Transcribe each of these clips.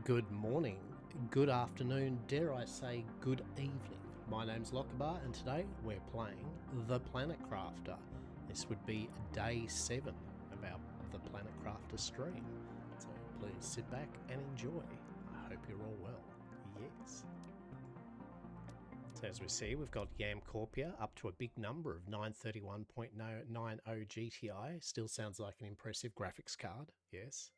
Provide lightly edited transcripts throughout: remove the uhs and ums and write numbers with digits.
Good morning, good afternoon, dare I say good evening. My name's Lockabar and today we're playing The Planet Crafter. This would be day 7 of our The Planet Crafter stream. So please sit back and enjoy. I hope you're all well. Yes. So as we see, we've got Yamcorpia up to a big number of 931.90 GTI. Still sounds like an impressive graphics card, yes.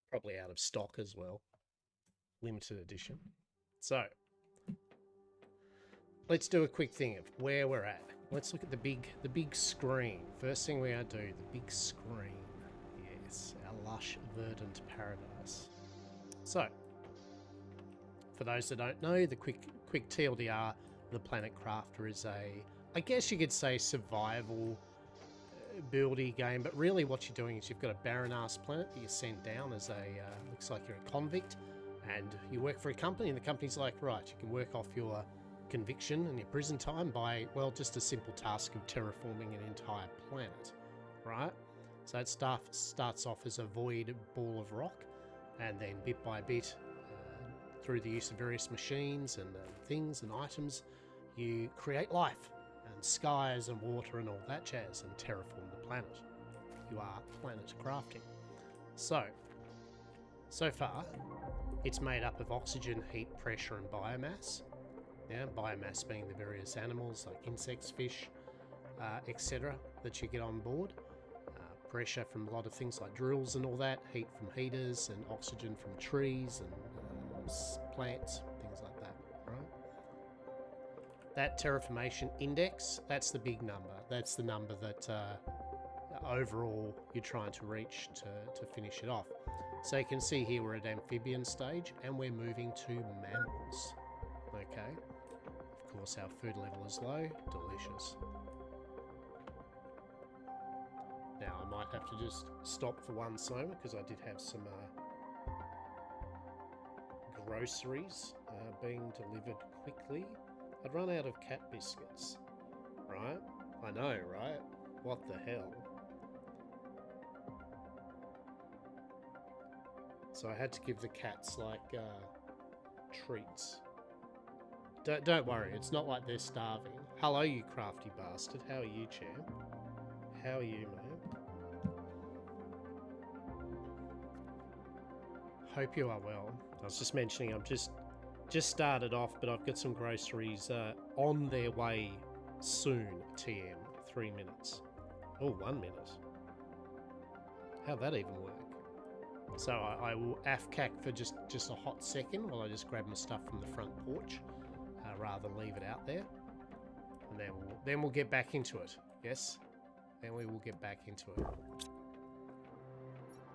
Probably out of stock as well. Limited edition. So, let's do a quick thing of where we're at. Let's look at the big screen. First thing we're going to do, the big screen. Yes, our lush, verdant paradise. So, for those that don't know, the quick TLDR, The Planet Crafter is I guess you could say survival buildy game, but really what you're doing is you've got a barren-ass planet that you're sent down as a looks like you're a convict, and you work for a company, and the company's like, right, you can work off your conviction and your prison time by, well, just a simple task of terraforming an entire planet, right? So that stuff starts off as a void ball of rock, and then bit by bit, through the use of various machines and things and items, you create life and skies and water and all that jazz and terraform the planet. You are planet crafting. So far, it's made up of oxygen, heat, pressure and biomass. Yeah, biomass being the various animals like insects, fish, etc. that you get on board. Pressure from a lot of things like drills and all that. Heat from heaters and oxygen from trees and plants, things like that, right? That terraformation index, that's the big number. That's the number that overall you're trying to reach to finish it off. So you can see here we're at amphibian stage and we're moving to mammals. Okay, of course our food level is low, delicious. Now I might have to just stop for one moment because I did have some groceries being delivered quickly. I'd run out of cat biscuits, right? I know, right? What the hell? So I had to give the cats like treats. Don't worry, it's not like they're starving. Hello, you crafty bastard. How are you, champ? How are you, man? Hope you are well. I was just mentioning I'm just started off, but I've got some groceries on their way soon. TM, 3 minutes. Oh, 1 minute. How'd that even work? So I will AFCAC for just a hot second while I just grab my stuff from the front porch, rather than leave it out there. And then we'll get back into it. Yes? Then we will get back into it.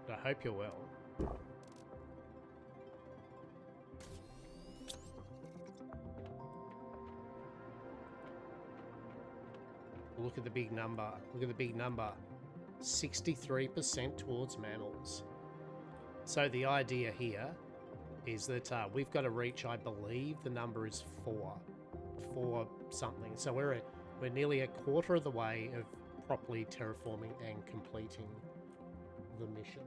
But I hope you're well. Look at the big number. Look at the big number. 63% towards mammals. So the idea here is that we've got to reach, I believe the number is 4. 4 something. So we're nearly a quarter of the way of properly terraforming and completing the mission.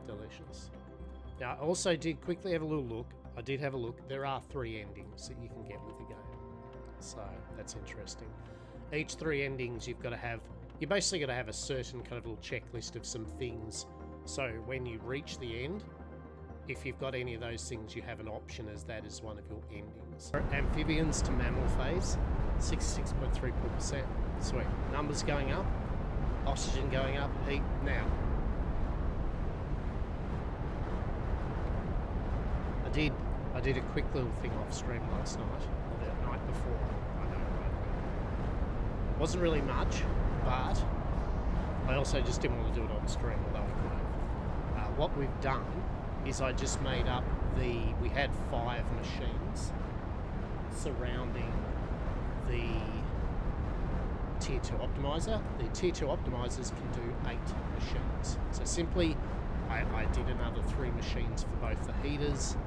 Delicious. Now I also did quickly have a little look. I did have a look. There are 3 endings that you can get with the game. So that's interesting. Each 3 endings you basically got to have a certain kind of little checklist of some things. So when you reach the end, if you've got any of those things, you have an option as that is one of your endings. Amphibians to mammal phase, 66.34%. Sweet. Numbers going up, oxygen going up, heat now. I did a quick little thing off stream last night, or the night before. I know, right? Wasn't really much, but I also just didn't want to do it on stream, although I could have. What we've done is I just made up we had 5 machines surrounding the Tier 2 optimizer. The Tier 2 optimizers can do 8 machines. So simply, I did another 3 machines for both the heaters,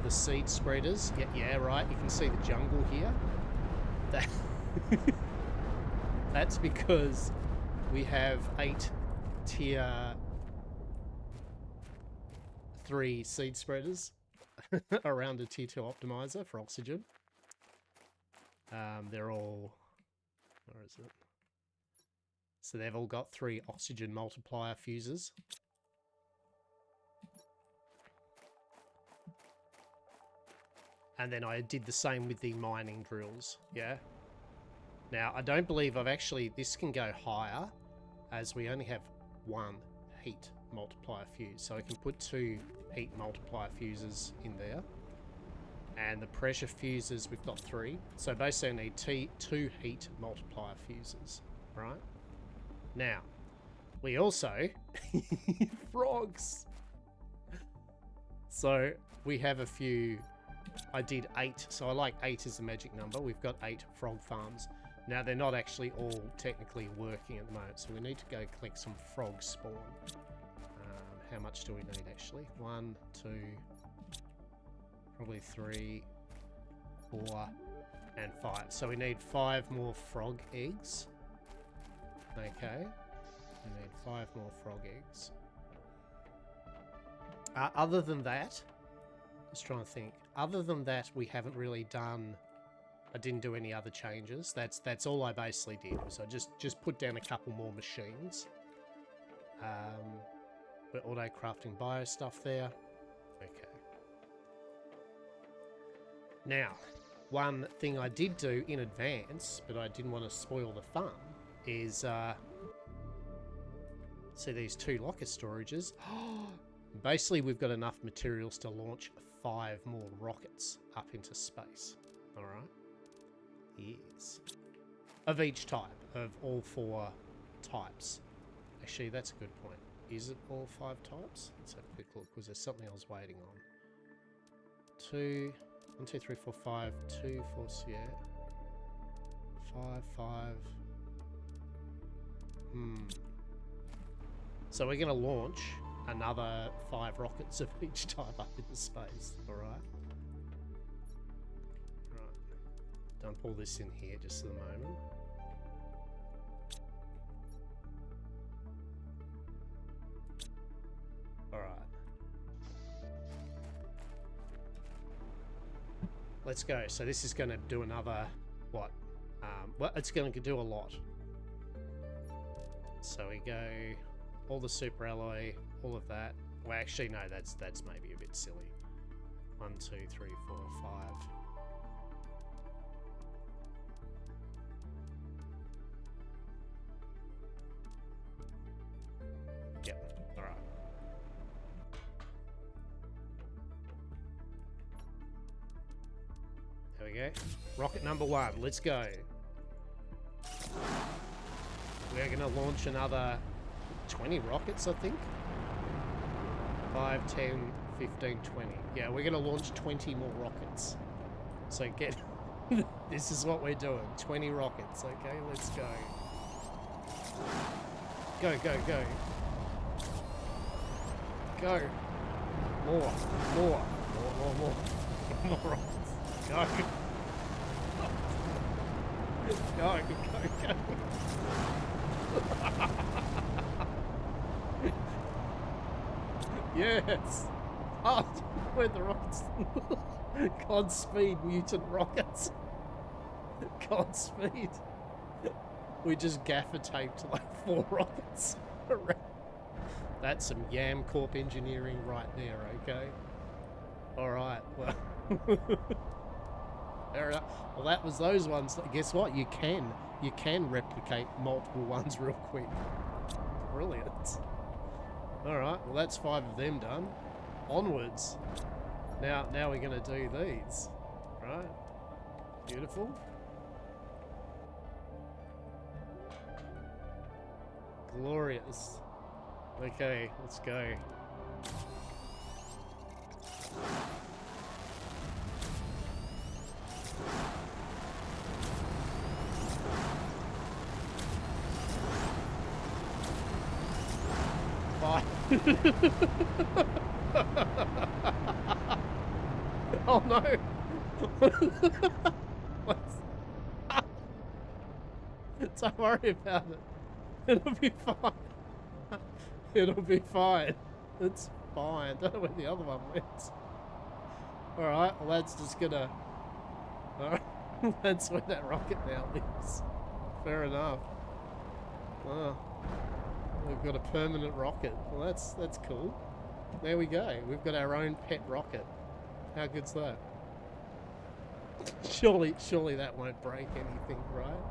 the seed spreaders. Yeah, right. You can see the jungle here. That's because we have 8 tier 3 seed spreaders around a tier 2 optimizer for oxygen. They're all... Where is it? So they've all got 3 oxygen multiplier fuses. And then I did the same with the mining drills, yeah? Now, I don't believe I've actually... This can go higher, as we only have 1 heat multiplier fuse. So I can put 2 heat multiplier fuses in there. And the pressure fuses, we've got 3. So basically I need 2 heat multiplier fuses, right? Now, we also... frogs! So we have a few... I did 8, so I like 8 as the magic number. We've got 8 frog farms. Now, they're not actually all technically working at the moment, so we need to go collect some frog spawn. How much do we need, actually? 1, 2, probably 3, 4, and 5. So we need 5 more frog eggs. Okay. We need 5 more frog eggs. Other than that, just trying to think. Other than that, we haven't really done... I didn't do any other changes. That's all I basically did. Was I just put down a couple more machines. But auto crafting bio stuff there. Okay. Now, one thing I did do in advance, but I didn't want to spoil the fun, is see these 2 locker storages. Basically, we've got enough materials to launch 5 more rockets up into space. All right. Yes. Of each type, of all 4 types. Actually, that's a good point. Is it all 5 types? Let's have a quick look. Was there something I was waiting on? 2, 1, 2, 3, 4, 5, 2, 4, yeah. 5, 5. So we're going to launch another 5 rockets of each type up into space. Alright. Dump all this in here just for the moment. Alright. Let's go. So this is going to do another... What? Well, it's going to do a lot. So we go... All the super alloy, all of that. Well, actually, no, that's maybe a bit silly. 1, 2, 3, 4, 5... Yep, alright. There we go. Rocket number 1, let's go. We're going to launch another 20 rockets, I think. 5, 10, 15, 20. Yeah, we're going to launch 20 more rockets. So get... This is what we're doing. 20 rockets, okay? Let's go. Go, go, go. Go. More. More. More. More rockets. Go. Go, go, go. Yes. Oh, where the rockets? Godspeed, mutant rockets. Godspeed. We just gaffer taped like 4 rockets around. That's some Yam Corp engineering right there, okay? Alright, well... Fair enough. Well, that was those ones. Guess what? You can replicate multiple ones real quick. Brilliant. Alright, well that's 5 of them done. Onwards. Now we're going to do these. Right? Beautiful. Glorious. Okay, let's go. Bye. Oh no! Don't worry about it. It'll be fine. It'll be fine. It's fine. Don't know where the other one went. Alright, well that's just gonna... Alright, that's where that rocket now lives. Fair enough. Oh, we've got a permanent rocket. Well, that's cool. There we go. We've got our own pet rocket. How good's that? Surely that won't break anything, right?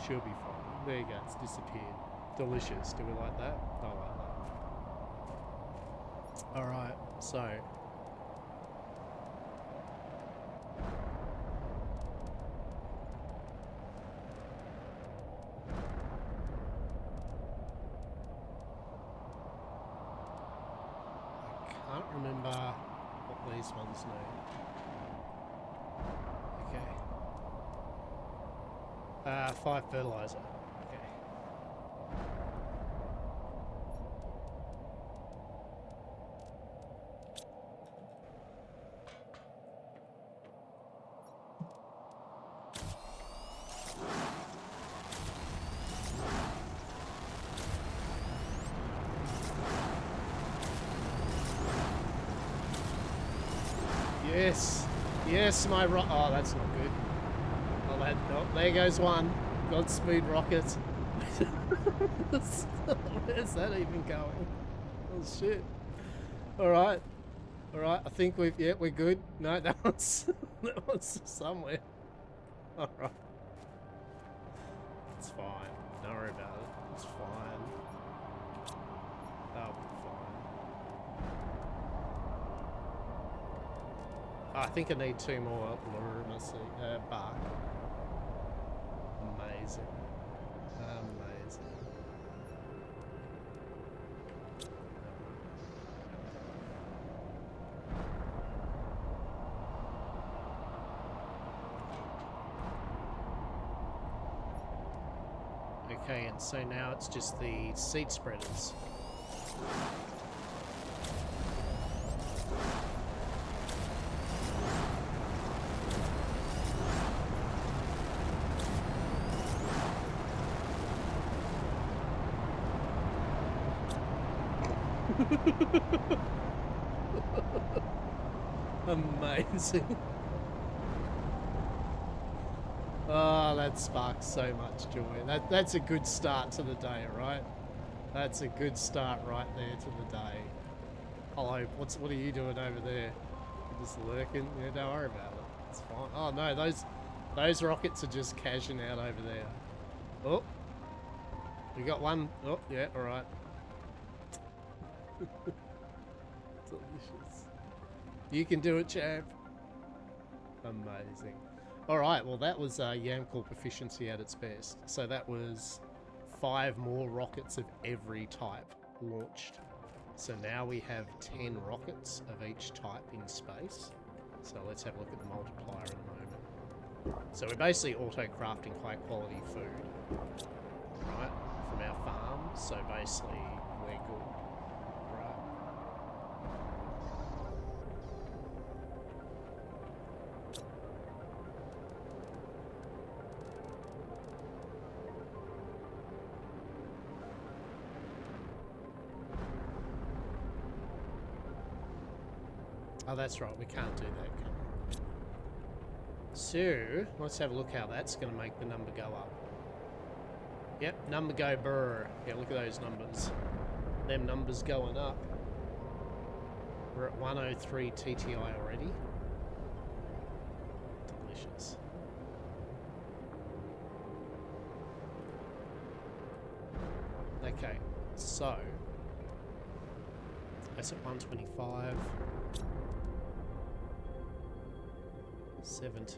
She'll be fine. There you go. It's disappeared. Delicious. Do we like that? I like that. Alright, so... I can't remember what these ones need. Okay. 5 fertilizer. Okay. Yes, yes, my oh, that's not good. Oh, oh, there goes one. Godspeed, rocket. Where's that even going? Oh shit! All right, I think we're good. No, that one's somewhere. All right, it's fine. Don't worry about it. It's fine. That'll be fine. I think I need 2 more bark. Amazing. Amazing. Okay, and so now it's just the seed spreaders. Amazing. Oh, that sparks so much joy. That's a good start to the day, right? That's a good start right there to the day. Hello, what are you doing over there? You're just lurking? Yeah, don't worry about it. It's fine. Oh no, those rockets are just cashing out over there. Oh, we got one. Oh, yeah, all right. Delicious. You can do it, champ. Amazing. Alright, well that was Yamcorp efficiency at its best. So that was 5 more rockets of every type launched. So now we have 10 rockets of each type in space. So let's have a look at the multiplier in a moment. So we're basically auto-crafting high quality food, right, from our farm. So basically we're good. Oh, that's right, we can't do that, can we? So, let's have a look how that's going to make the number go up. Yep, number go brr. Yeah, look at those numbers. Them numbers going up. We're at 103 TTI already. Delicious. Okay, so that's at 125. 17.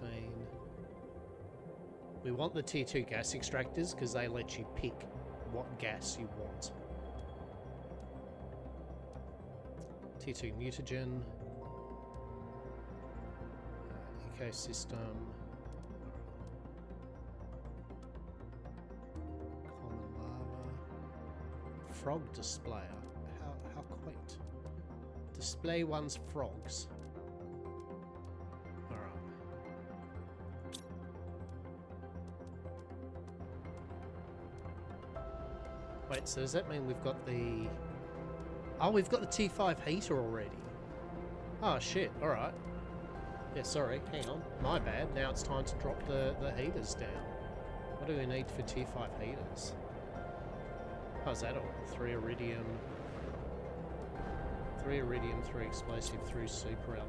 We want the tier 2 gas extractors because they let you pick what gas you want. Tier 2 mutagen. Ecosystem. Common lava. Frog displayer. How quaint. Display one's frogs. Wait, so does that mean we've got the Oh, we've got the T5 heater already. Oh, shit. All right. Yeah, sorry. Hang on. My bad. Now it's time to drop the heaters down. What do we need for T5 heaters? How's that all? 3 iridium, 3 explosive, 3 super alloy.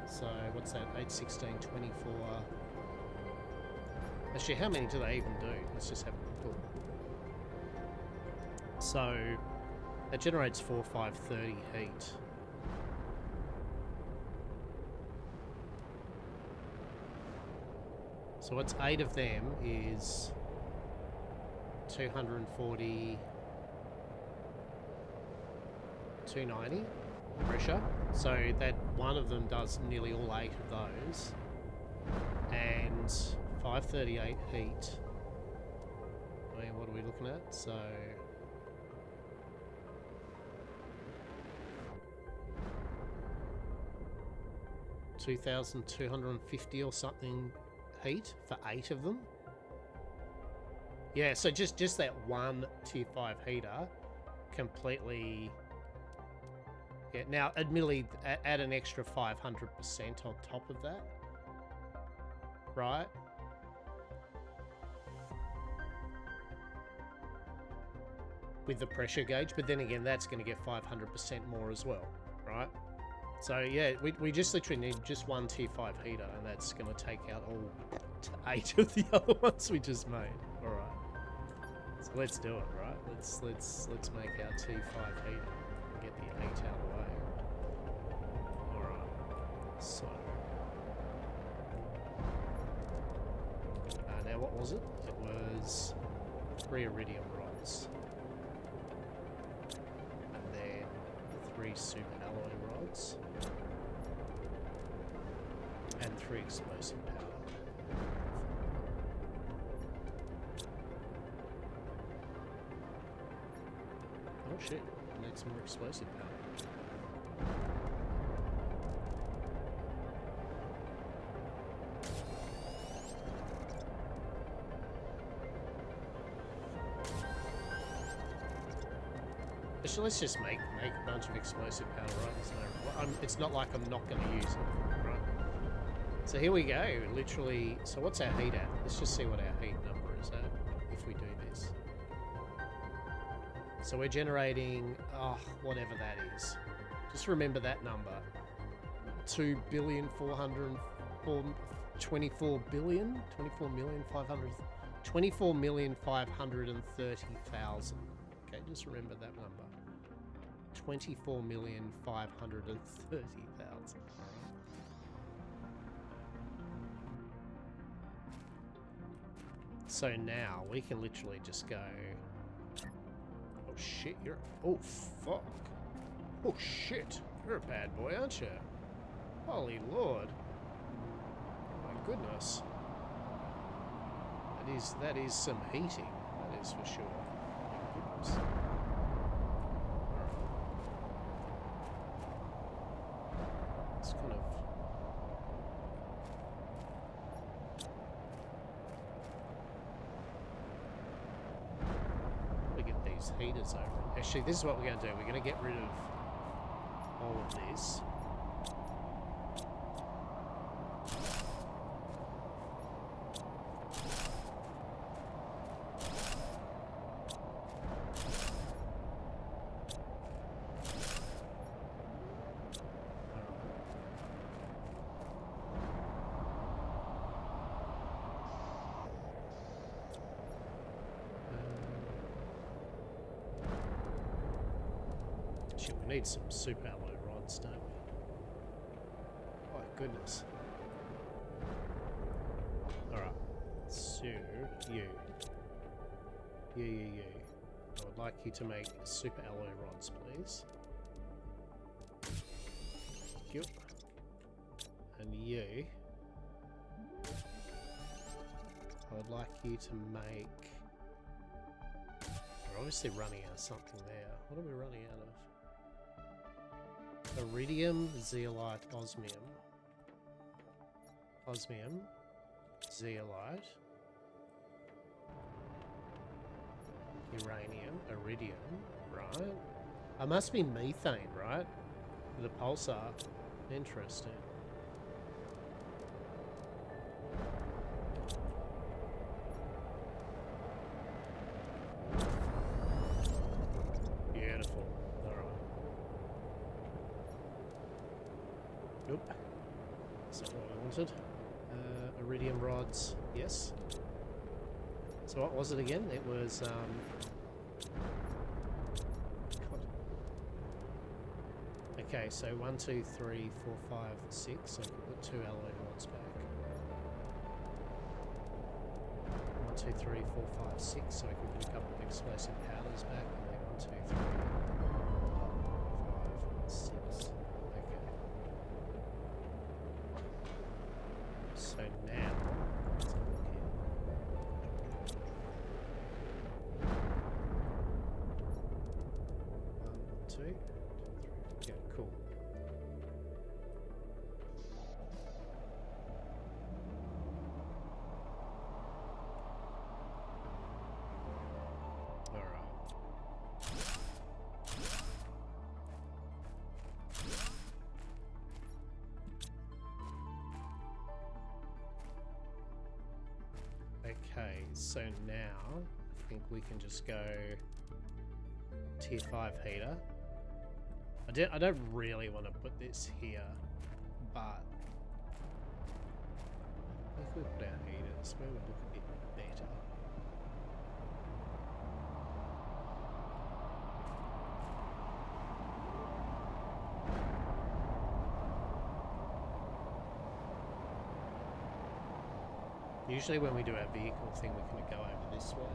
So, what's that? 8, 16, 24. Actually, how many do they even do? Let's just have a look. So, that generates 4, 5, 30 heat. So what's 8 of them is 240, 290 pressure. So that one of them does nearly all 8 of those. And 538 heat. I mean, what are we looking at? So... 2,250 or something heat for 8 of them. Yeah, so just that one tier 5 heater completely... Yeah, now admittedly add an extra 500% on top of that. Right? With the pressure gauge, but then again that's going to get 500% more as well, right? So yeah, we just literally need just one tier 5 heater, and that's going to take out all 8 of the other ones we just made. All right, so let's do it, right? Let's make our T5 heater and get the 8 out of the way. All right, so now what was it? It was 3 iridium rods, and then 3 super alloy rods. And 3 explosive powder. Oh shit, I need some more explosive powder. Actually, let's just make a bunch of explosive powder, right? It's not like I'm not going to use it, right? So here we go, literally. So what's our heat at? Let's just see what our heat number is at if we do this. So we're generating, whatever that is. Just remember that number. 24,530,000. Okay, just remember that number. 24,530,000. So now we can literally just go. Oh shit, you're. Oh fuck. Oh shit, you're a bad boy, aren't you? Holy lord. Oh my goodness. That is some heating. That is for sure. Oh my goodness. It's kind of. Heaters over. Actually, this is what we're going to do. We're going to get rid of all of this. Shit, we need some super alloy rods, don't we? Oh, goodness. Alright. So, you. You. I would like you to make super alloy rods, please. Thank you. And you. I would like you to make... We're obviously running out of something there. What are we running out of? Iridium, zeolite, osmium. Osmium, zeolite, uranium, iridium, right? It must be methane, right? The pulsar. Interesting. Beautiful. Alright. Nope. That's not what I wanted. Iridium rods. Yes. So what was it again? It was, God. Okay, so 1, 2, 3, 4, 5, 6. So I can put 2 alloy rods back. 1, 2, 3, 4, 5, 6. So I can put a couple of explosive powders back. And then 1, 2, 3, 4, 5, 6. Okay. So now, let's have a look here. 1, 2. Yeah, cool. All right. Okay, so now I think we can just go tier 5 heater. I don't really want to put this here, but if we put our heaters, where would look a bit better? Usually when we do our vehicle thing, we can go over this way.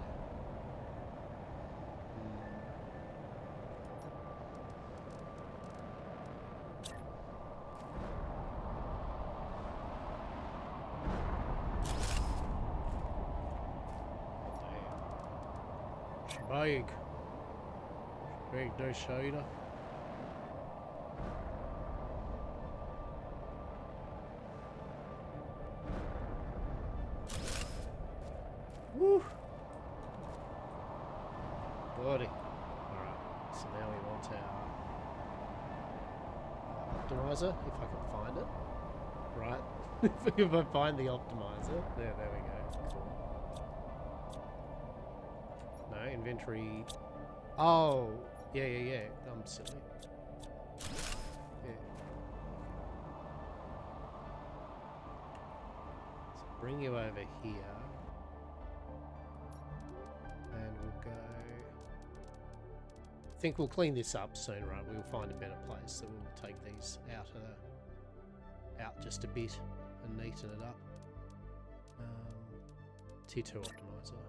Big. Big no shader. Woo! Bloody. Alright, so now we want our optimizer, if I can find it. Right. If I find the optimizer. There we go. Cool. No, inventory. Oh, yeah. I'm silly. Yeah. So bring you over here. And we'll go. I think we'll clean this up soon, right? We'll find a better place. So we'll take these out just a bit and neaten it up. Tier 2 optimizer.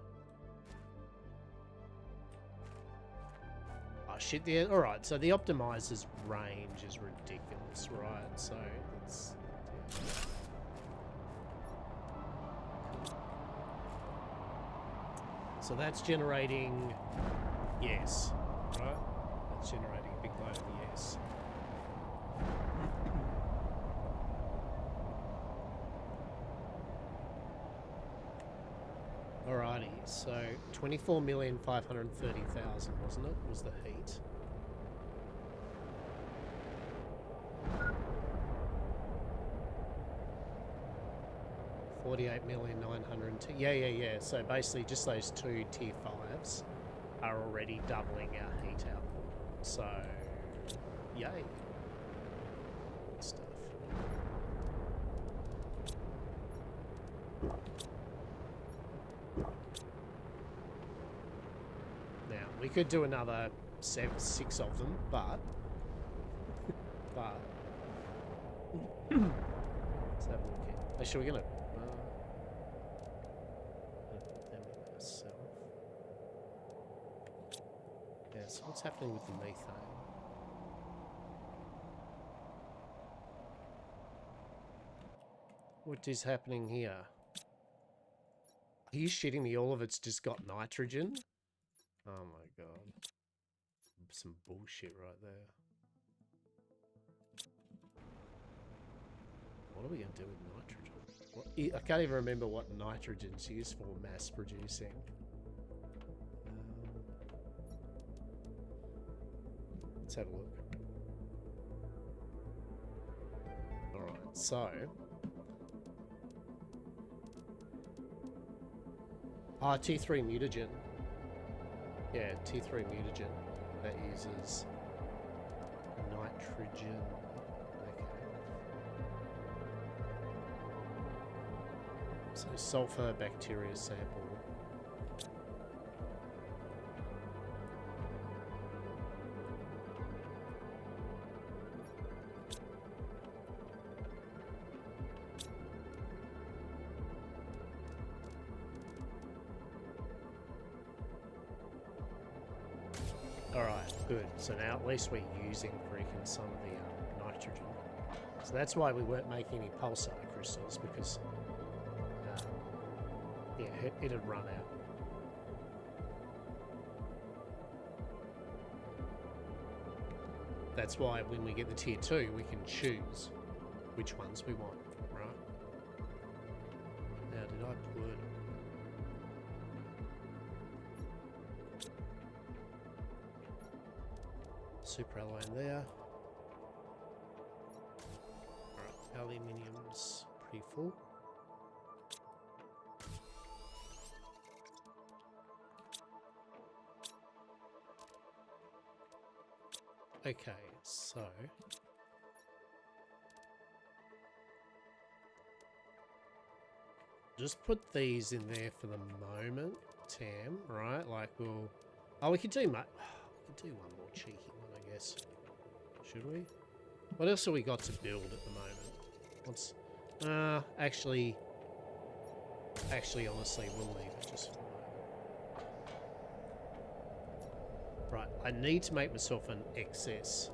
Oh shit, yeah, alright, so the optimizer's range is ridiculous, right? So it's... Yeah. So that's generating yes, right? That's generating a big load of yes. Alrighty, so 24,530,000, wasn't it? Was the heat. $48,900,000. Yeah. So basically, just those 2 tier 5s are already doubling our heat output. So, yay. Good stuff. Now, we could do another 6 of them, but let's have a look here. Actually, we're gonna put them in ourselves. Yeah, so what's happening with the methane? What is happening here? Are you shitting me? All of it's just got nitrogen? Oh my god. Some bullshit right there. What are we going to do with nitrogen? What, I can't even remember what nitrogen's used for mass producing. Let's have a look. Alright, so... T3 mutagen. Yeah, T3 mutagen. That uses nitrogen. Okay. So sulfur bacteria sample. Alright, good. So now at least we're using freaking some of the nitrogen. So that's why we weren't making any pulsar crystals, because yeah, it had run out. That's why when we get the tier 2, we can choose which ones we want, right? Now, did I put... superalloy in there. Alright, aluminium's pretty full. Okay, so... just put these in there for the moment, Tam, right? Like we'll... oh, we could do one more cheeky one, I guess. Should we? What else have we got to build at the moment? What's... actually, honestly, we'll leave it just for the moment. Right, I need to make myself an excess.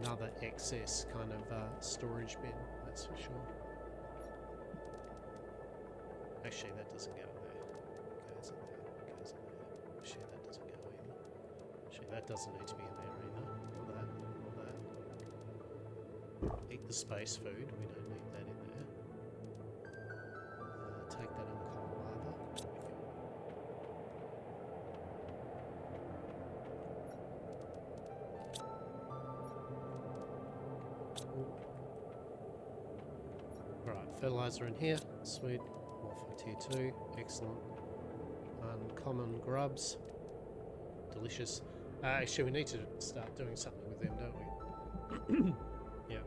Another excess kind of storage bin, that's for sure. Actually, that doesn't go there. It goes in there. It goes in there. Actually, that doesn't go either. Actually, that doesn't need to be in there either. Or that. Or that. Eat the space food. We don't need that in there. Take that on cold lava. Alright, fertilizer in here. Sweet. More for tier 2. Excellent. Uncommon grubs. Delicious. Actually, we need to start doing something with them, don't we? Yeah.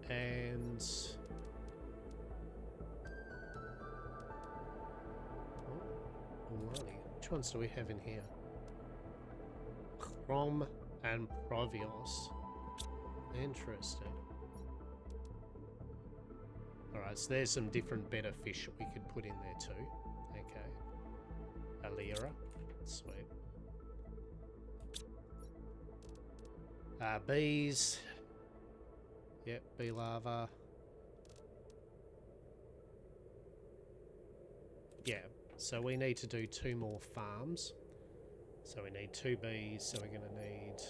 And... oh, alrighty. Which ones do we have in here? Chrom and Provios. Interesting. Alright, so there's some different better fish we could put in there too. Okay. Alira. Sweet. Bees. Yep, bee larva. Yeah, so we need to do 2 more farms. So we need 2 bees, so we're going to need...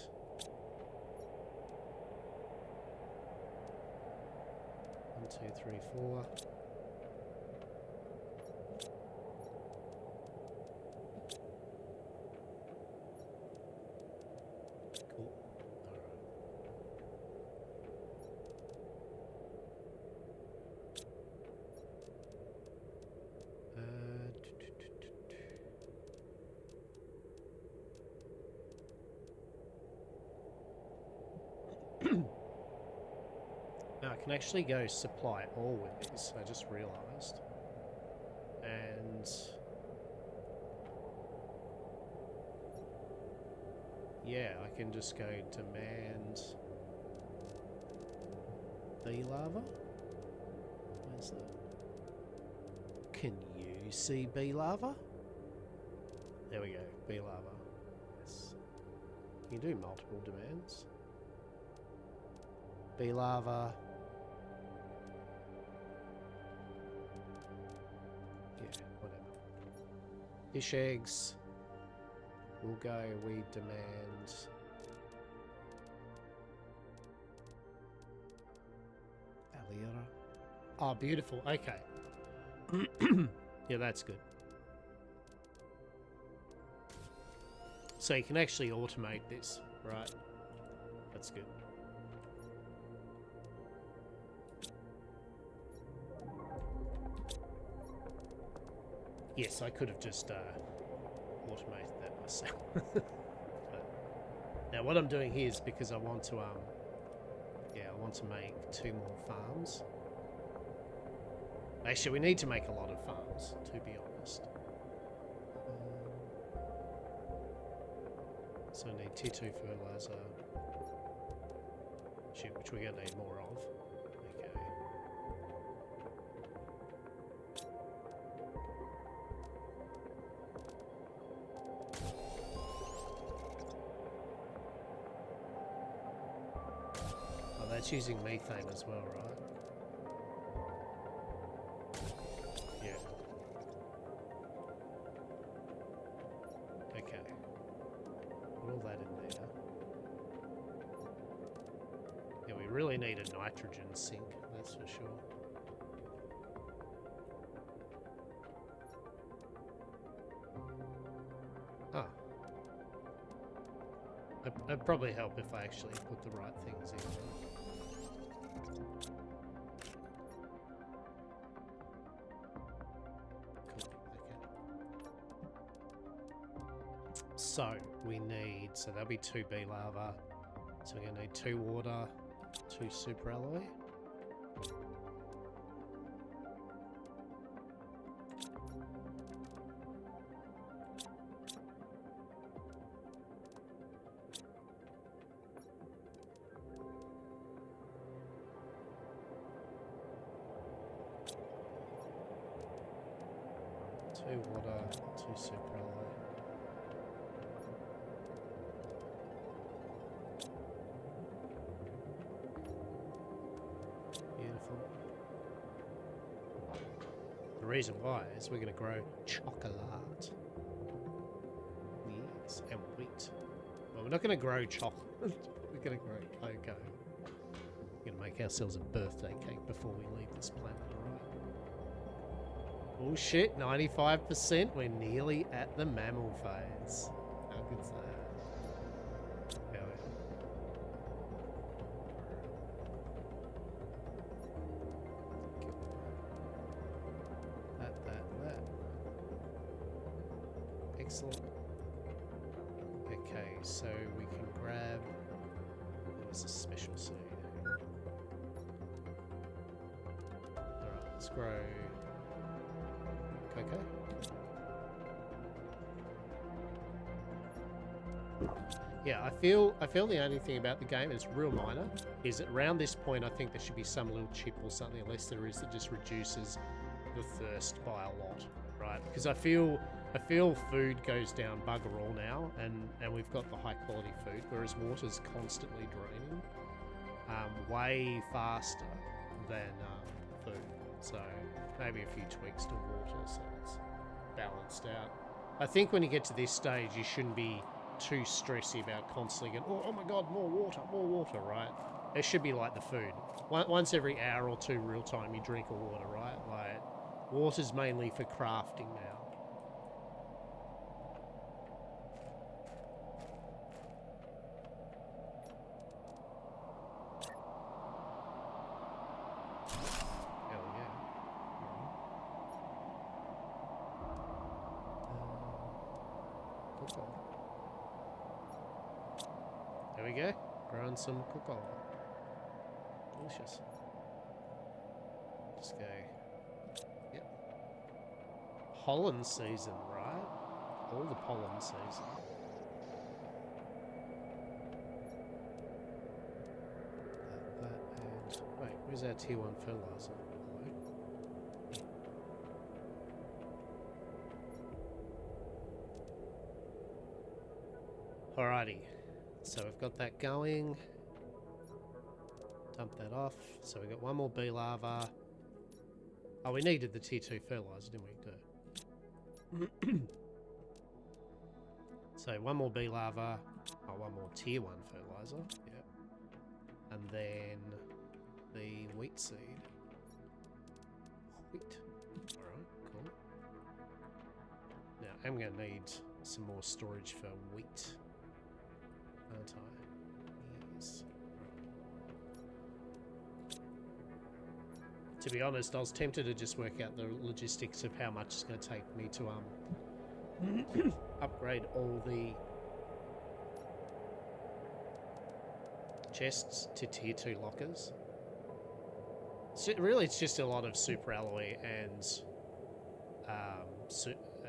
1, 2, 3, 4. Cool. Now I can actually go supply all with these, I just realised. And... yeah, I can just go demand... bee larva? Where's that? Can you see bee larva? There we go, bee larva. Yes. You can do multiple demands. Bee larva. Yeah, whatever. Fish eggs. We'll go, we demand... Alira. Oh, beautiful. Okay. Yeah, that's good. So you can actually automate this, right? That's good. Yes, I could have just automated that myself. But now what I'm doing here is because I want to yeah, I want to make 2 more farms. Actually, we need to make a lot of farms, to be honest. So I need tier 2 fertilizer. Shit, which we're going to need more of. Okay. Oh, that's using methane as well, right? Yeah. Okay. Put all that in there. Yeah, we really need a nitrogen sink, that's for sure. Ah. It'd probably help if I actually put the right things in. Cool, okay. So, we need, so that'll be 2 bee larvae. So we're going to need 2 water, 2 super alloy. Two water, 2 super alloy. Beautiful. The reason why is we're going to grow chocolate. Yes, and wheat. Well, we're not going to grow chocolate. We're going to grow cocoa. We're going to make ourselves a birthday cake before we leave this planet, alright? Oh shit, 95%. We're nearly at the mammal phase. How good's that? Hell yeah. That. Excellent. Okay, so we can grab... What's a special seed? Alright, let's grow... cocoa. Yeah, I feel the only thing about the game, and it's real minor, is that around this point I think there should be some little chip or something, unless there is, that just reduces the thirst by a lot, right? Because I feel food goes down bugger all now, and we've got the high quality food, whereas water's constantly draining way faster than food. So maybe a few tweaks to water so it's balanced out. I think when you get to this stage, you shouldn't be too stressy about constantly going, oh my god, more water, right? It should be like the food. Once every hour or two real time, you drink a water, right? Like, water's mainly for crafting now. Hell yeah. Cocoa. There we go. Growing some cocoa. Delicious. Just go. Yep. Pollen season, right? All the pollen season. That and... Wait, where's our tier 1 fertilizer? Alrighty, so we've got that going. Dump that off. So we've got 1 more bee larva. Oh, we needed the tier 2 fertilizer, didn't we? So 1 more bee larva. Oh, 1 more tier 1 fertilizer. Yep. And then the wheat seed. Wheat. Alright, cool. Now, I'm going to need some more storage for wheat, aren't I? Yes. To be honest, I was tempted to just work out the logistics of how much it's going to take me to upgrade all the chests to tier 2 lockers. So really, it's just a lot of super alloy and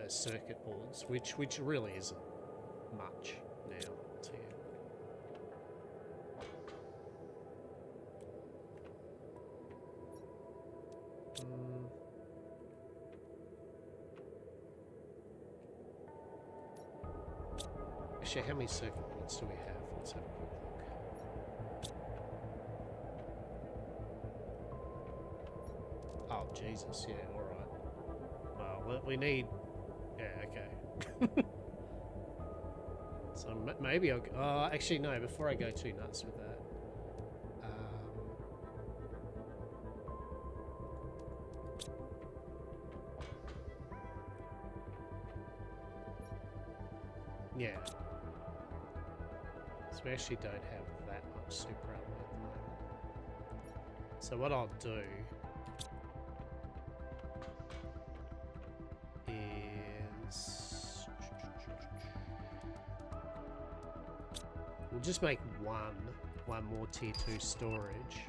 circuit boards, which really isn't much now. I'll tell you. Actually, how many circuit boards do we have? Let's have a quick look. Oh, Jesus, yeah, alright. Well, we need... Yeah, okay. So maybe I'll... actually, no, before I go too nuts with that. Yeah. So we actually don't have that much super alloy at the moment. So what I'll do is we'll just make one more tier 2 storage.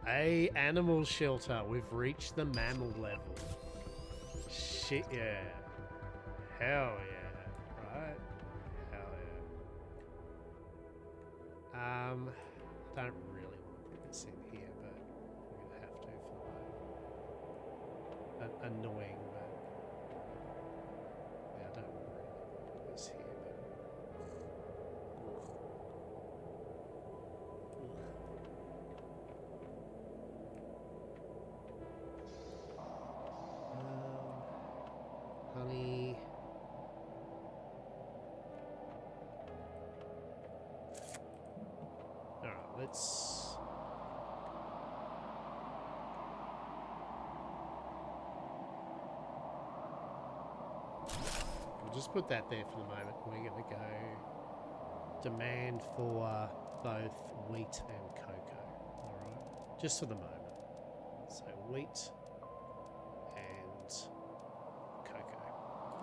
A animal shelter. We've reached the mammal level. Shit, yeah. Hell yeah. Right? Hell yeah. Don't really want to put this in here, but we're gonna have to for the moment. Annoying, but yeah, I don't really want to put this here. Honey. Alright, let's... We'll just put that there for the moment. We're going to go demand for both wheat and cocoa. Alright, just for the moment. So wheat and cocoa.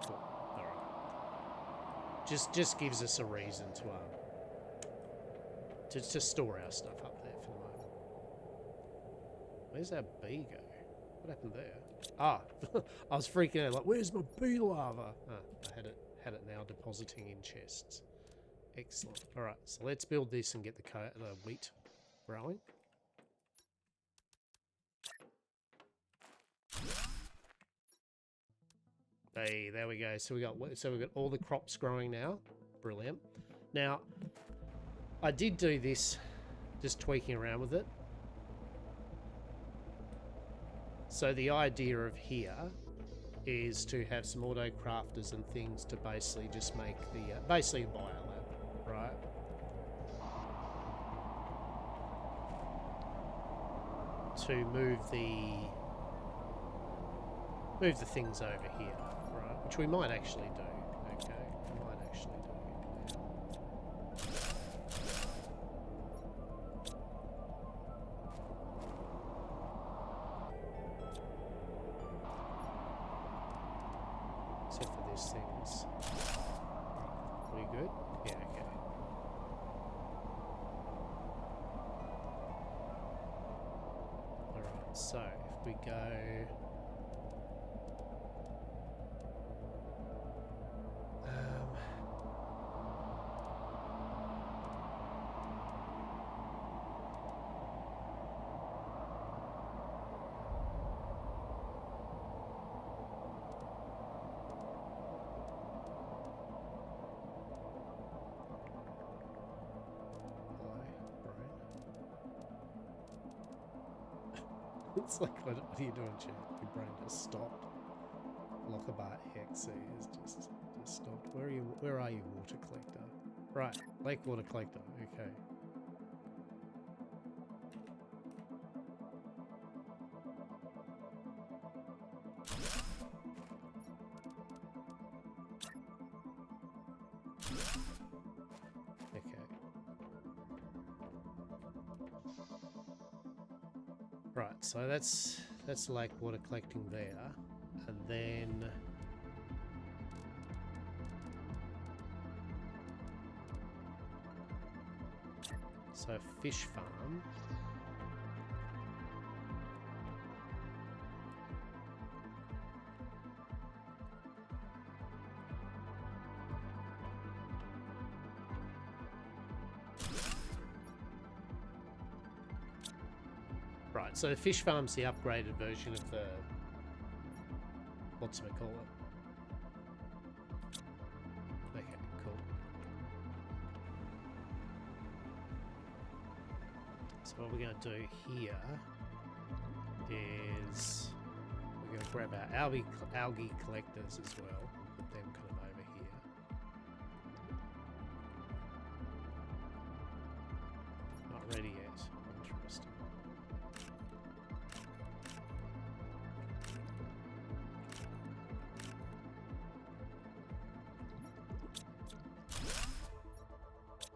Cool. Alright. Just gives us a reason to store our stuff up there for the moment. Where's our bee go? What happened there? Ah, I was freaking out like, where's my bee larva? Ah, I had it now depositing in chests. Excellent. All right, so let's build this and get the wheat growing. Hey, there we go. So we've got all the crops growing now. Brilliant. Now, I did do this, just tweaking around with it. So the idea of here is to have some auto crafters and things to basically just make the basically a biolab, right? To move the things over here, right? Which we might actually do. Okay, we might actually do. Except for these things. We good? Yeah, okay. Alright, so if we go... It's like, what are you doing, chat? Your brain just stopped. Lockabar XE is just stopped. Where are you, water collector? Right, lake water collector, okay. Right, so that's lake water collecting there, and then so fish farm. Right, so the fish farm's the upgraded version of the what's it call it? Okay, cool. So what we're going to do here is we're going to grab our algae collectors as well, put them kind of over here. Not ready yet. Interesting.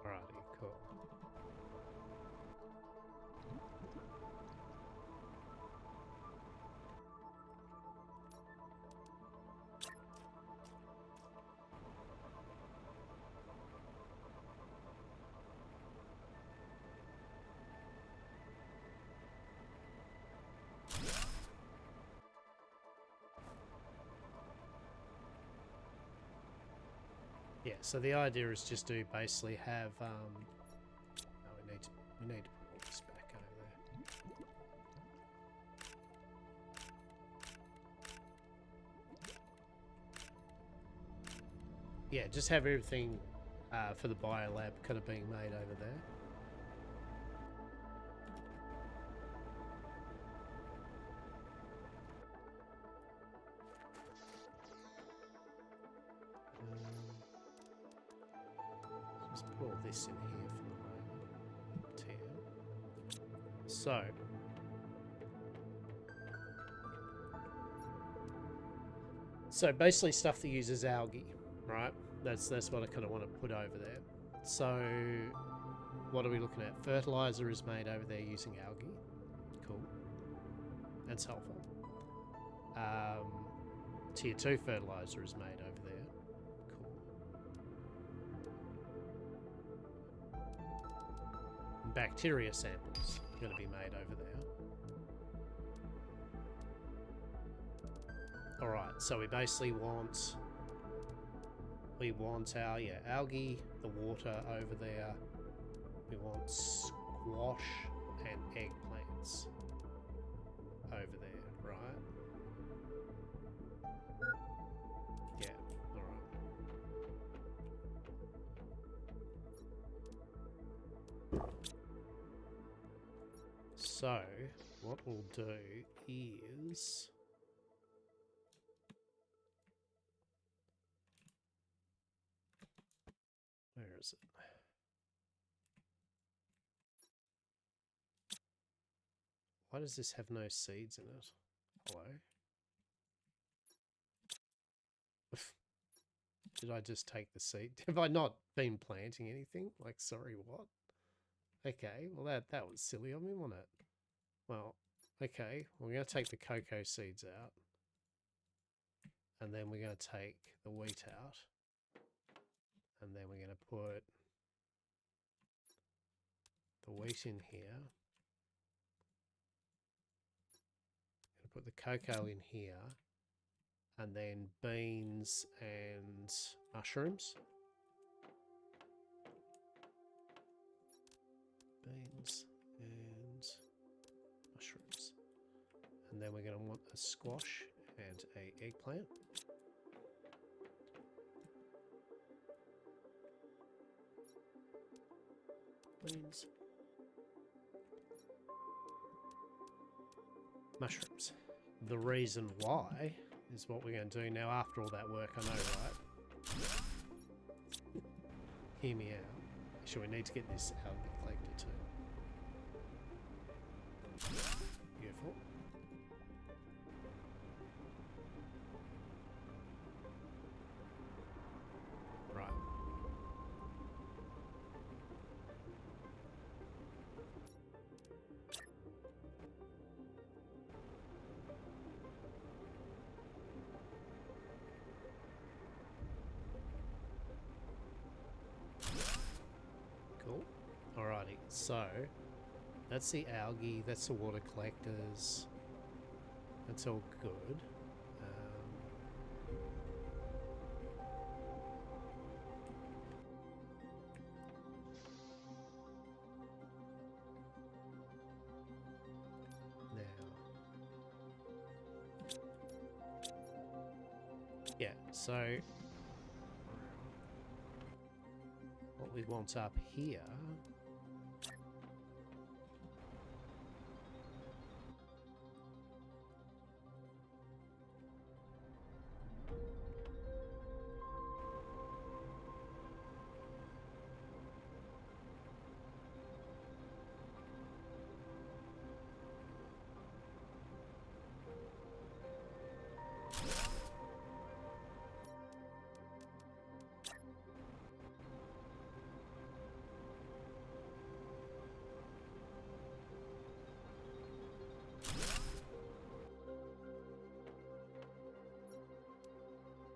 Alrighty, cool. Yeah, so the idea is just to basically have no, we need to put all this back over there. Yeah, just have everything for the biolab kind of being made over there. Just put all this in here for the moment. So basically stuff that uses algae, right? That's what I kind of want to put over there. So what are we looking at? Fertilizer is made over there using algae. Cool. And sulfur. Tier 2 fertilizer is made over there. Cool. Bacteria samples are going to be made over there. Alright, so we basically want our algae, the water over there. We want squash and eggplants over there, right? Yeah, alright. So, what we'll do is... Where is it? Why does this have no seeds in it? Hello? Did I just take the seed? Have I not been planting anything? Like, sorry, what? Okay, well that was silly of me, wasn't it? Well, okay, we're going to take the cocoa seeds out. And then we're going to take the wheat out. And then we're going to put the wheat in here. Put the cocoa in here, and then beans and mushrooms. Beans and mushrooms. And then we're going to want a squash and an eggplant. Beans. Mushrooms. The reason why is what we're going to do now after all that work, I know, right? Hear me out. Actually, we need to get this algae collector too. Beautiful. Right. So that's the algae, that's the water collectors. That's all good. Yeah, so what we want up here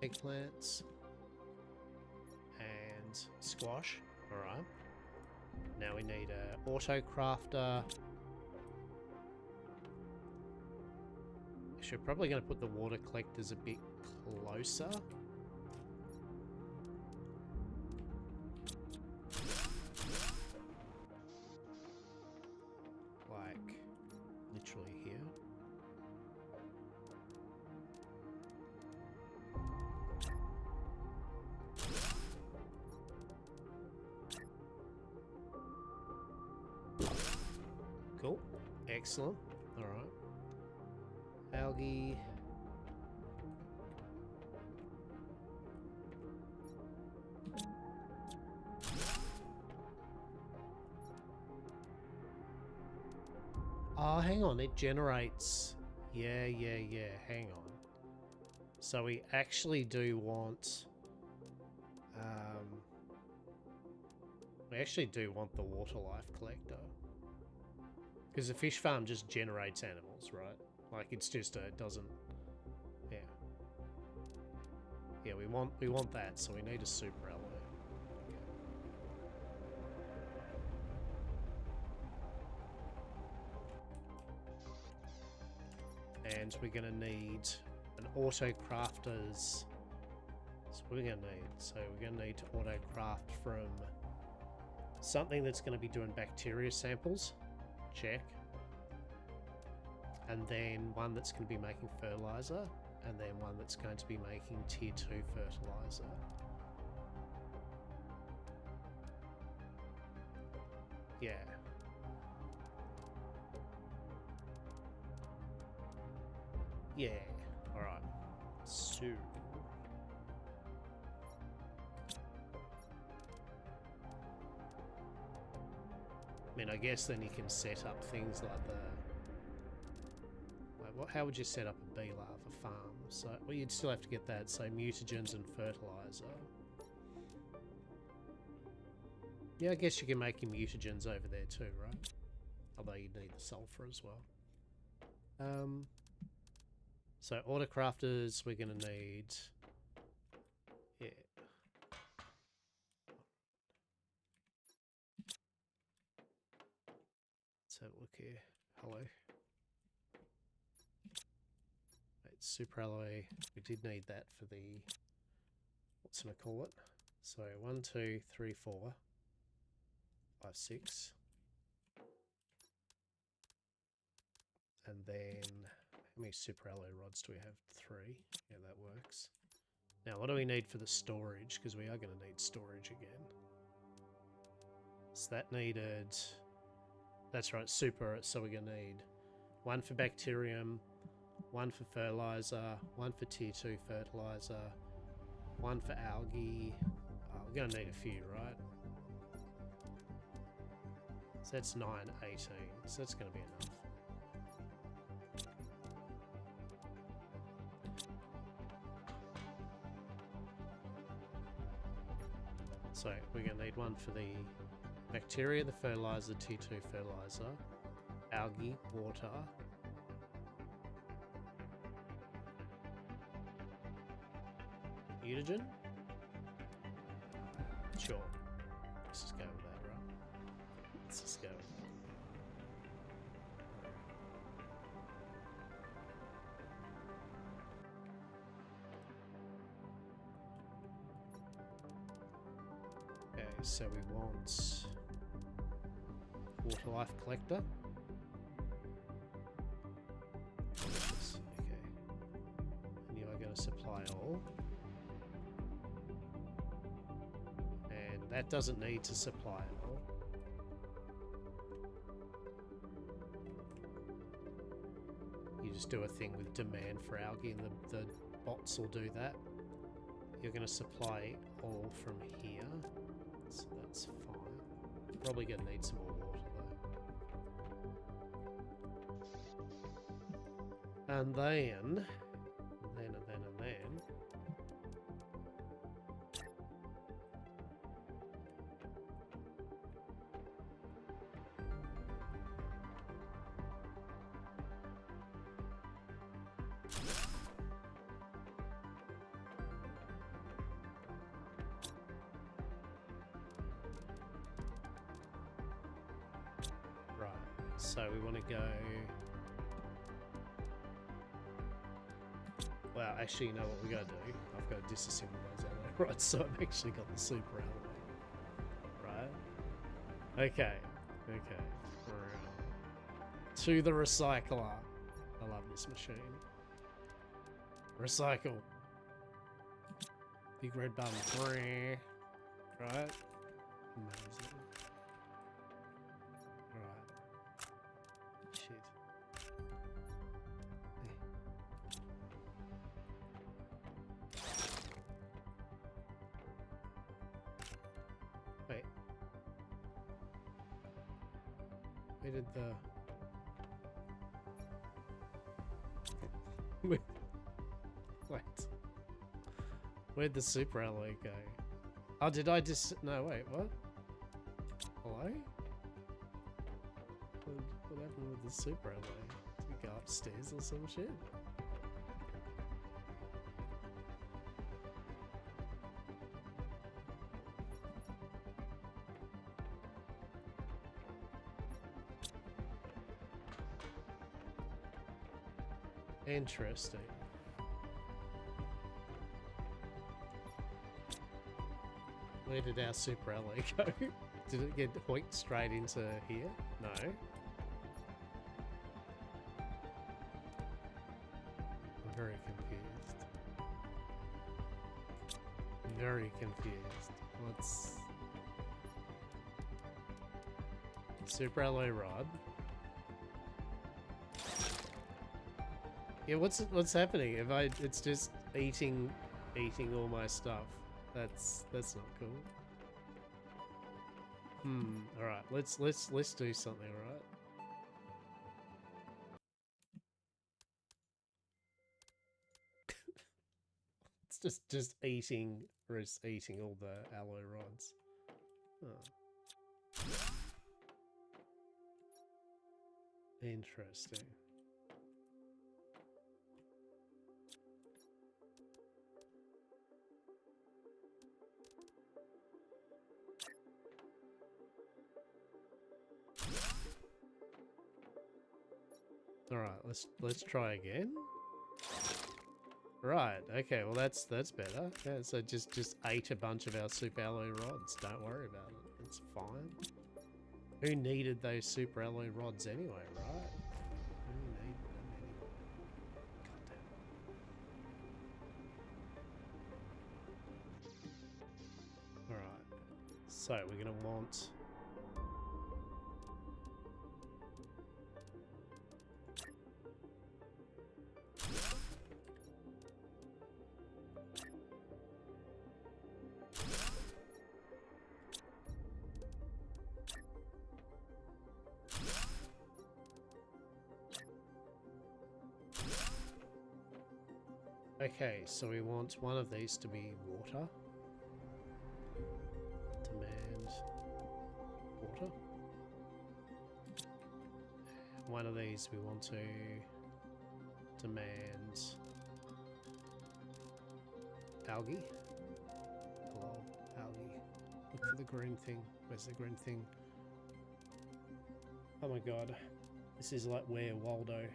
eggplants and squash. All right. Now we need a auto crafter. Actually, we're probably going to put the water collectors a bit closer. Like literally here. Cool. Excellent. All right. Algae. Oh, hang on. It generates. Yeah. Hang on. So we actually do want... we actually do want the water life collector. Because the fish farm just generates animals, right? Like it's just it doesn't... Yeah. Yeah, we want that, so we need a super alloy. Okay. And we're gonna need an auto crafters. So what are we gonna need? So we're gonna need to auto craft from something that's gonna be doing bacteria samples. Check. And then one that's going to be making fertilizer, and then one that's going to be making tier 2 fertilizer. Yeah. Yeah. Alright. So... I mean, I guess then you can set up things like the... How would you set up a bee larva farm? So, well, you'd still have to get that, so mutagens and fertilizer. Yeah, I guess you can make your mutagens over there too, right? Although you'd need the sulfur as well. So autocrafters, we're going to need... Yeah. Let's have a look here. Hello. Super alloy, we did need that for the, what's gonna call it? So 1, 2, 3, 4, 5, 6. And then, how many super alloy rods do we have? 3. Yeah, that works. Now, what do we need for the storage? Because we are going to need storage again. So that needed, that's right, super, so we're going to need 1 for bacterium, 1 for fertilizer, 1 for tier 2 fertilizer, 1 for algae. Oh, we're going to need a few, right? So that's 9, 18. So that's going to be enough. So we're going to need 1 for the bacteria, the fertilizer, tier 2 fertilizer, algae, water, mutagen? Sure. Let's just go with that, right? Let's just go. Okay, so we want water life collector. Okay. And you are going to supply all. And that doesn't need to supply it all. You just do a thing with demand for algae and the bots will do that. You're going to supply all from here. So that's fine. Probably going to need some more water though. And then... So we want to go... Well, actually, you know what we got to do? I've got to disassemble those alloy rods, so I've actually got the super alloy. Right? Okay. Okay. To the recycler. I love this machine. Recycle. Big red button. Right? Amazing. Where did the... Wait. Where'd the super alloy go? Oh, did I just... No, wait, what? Hello? What happened with the super alloy? Did it go upstairs or some shit? Interesting. Where did our super alloy go? Did it get hoiked straight into here? No. I'm very confused. Very confused. What's... Super alloy rod? Yeah, what's happening? If it's just eating all my stuff. That's not cool. All right, let's do something, all right? It's just eating all the alloy rods. Oh. Interesting. All right, let's try again. Right. Okay. Well, that's better. Yeah. So just ate a bunch of our super alloy rods. Don't worry about it. It's fine. Who needed those super alloy rods anyway, right? Who needed them anyway? God damn. All right. So we're gonna want. Okay, so we want one of these to be water. Demand water. One of these we want to demand algae. Hello, algae. Look for the green thing. Where's the green thing? Oh my god. This is like Where Waldo.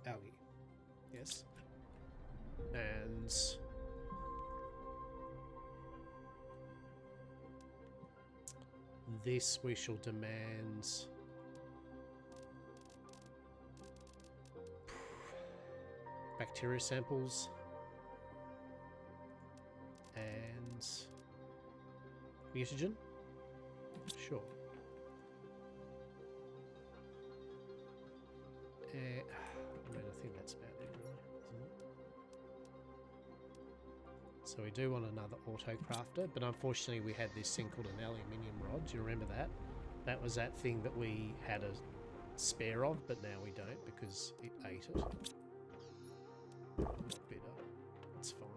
Algae. Yes. And this we shall demand bacteria samples and mutagen. Sure. I mean, I think that's about it, really, isn't it? So we do want another auto crafter, but unfortunately we had this thing called an aluminium rod. Do you remember that? That was that thing that we had a spare of, but now we don't because it ate it. I'm not bitter. It's fine.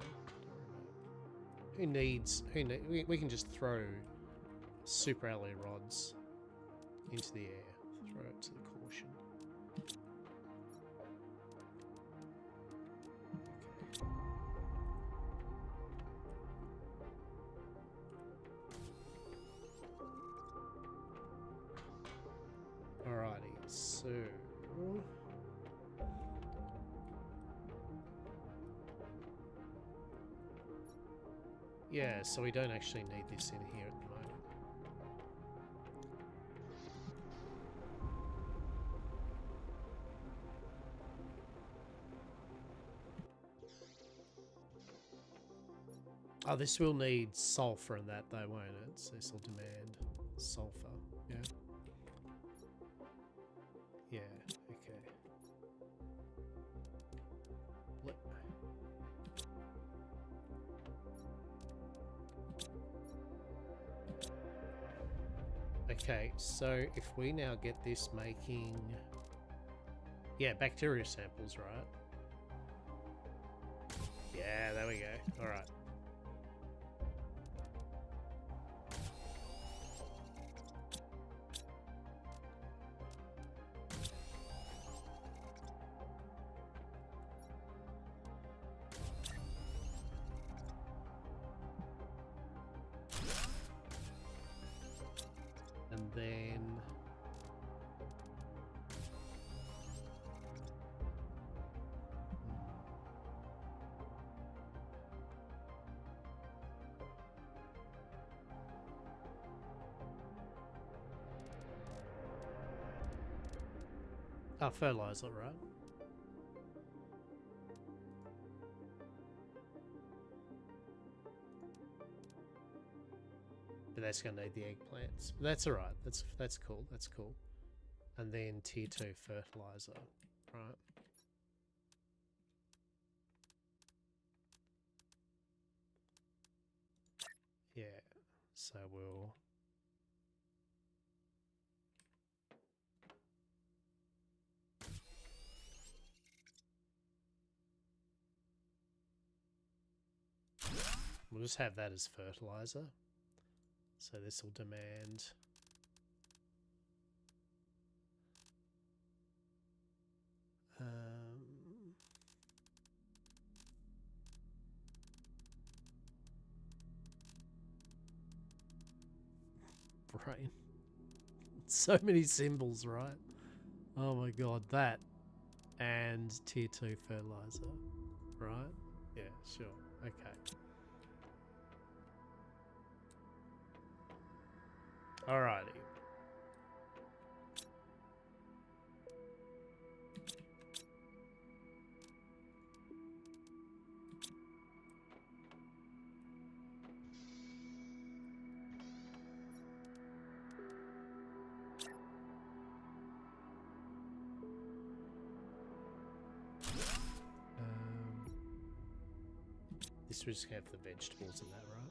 Don't worry about it. We can just throw super alloy rods into the air. Throw it to the caution. Alrighty, so yeah, so we don't actually need this in here at the moment. Oh, this will need sulfur in that though, won't it? So this will demand sulfur, yeah? Yeah, okay. Okay, so if we now get this making... Yeah, bacteria samples, right? Yeah, there we go. Alright. And then... Oh, fertilizer, right? But that's going to need the eggplants. But that's alright. That's cool. That's cool. And then tier 2 fertilizer, right? Yeah. So we'll... We'll just have that as fertilizer. So this will demand... brain. So many symbols, right? Oh my god, that and tier 2 fertilizer, right? Yeah, sure. Okay. Alrighty. This will just have the vegetables in that, right?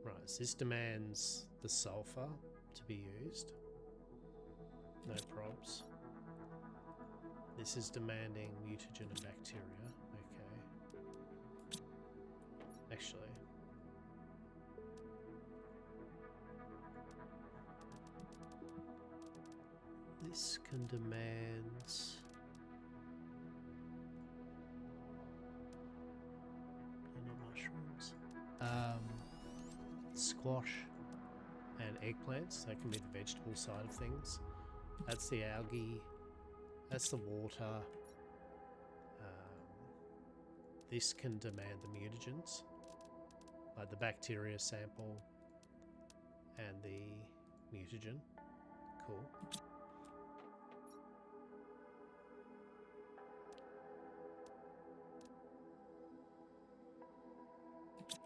Right, so this demands the sulfur to be used. No probs. This is demanding mutagen and bacteria. Okay. Actually. This can demand... Squash and eggplants. That can be the vegetable side of things. That's the algae. That's the water. This can demand the mutagens, like the bacteria sample and the mutagen. Cool.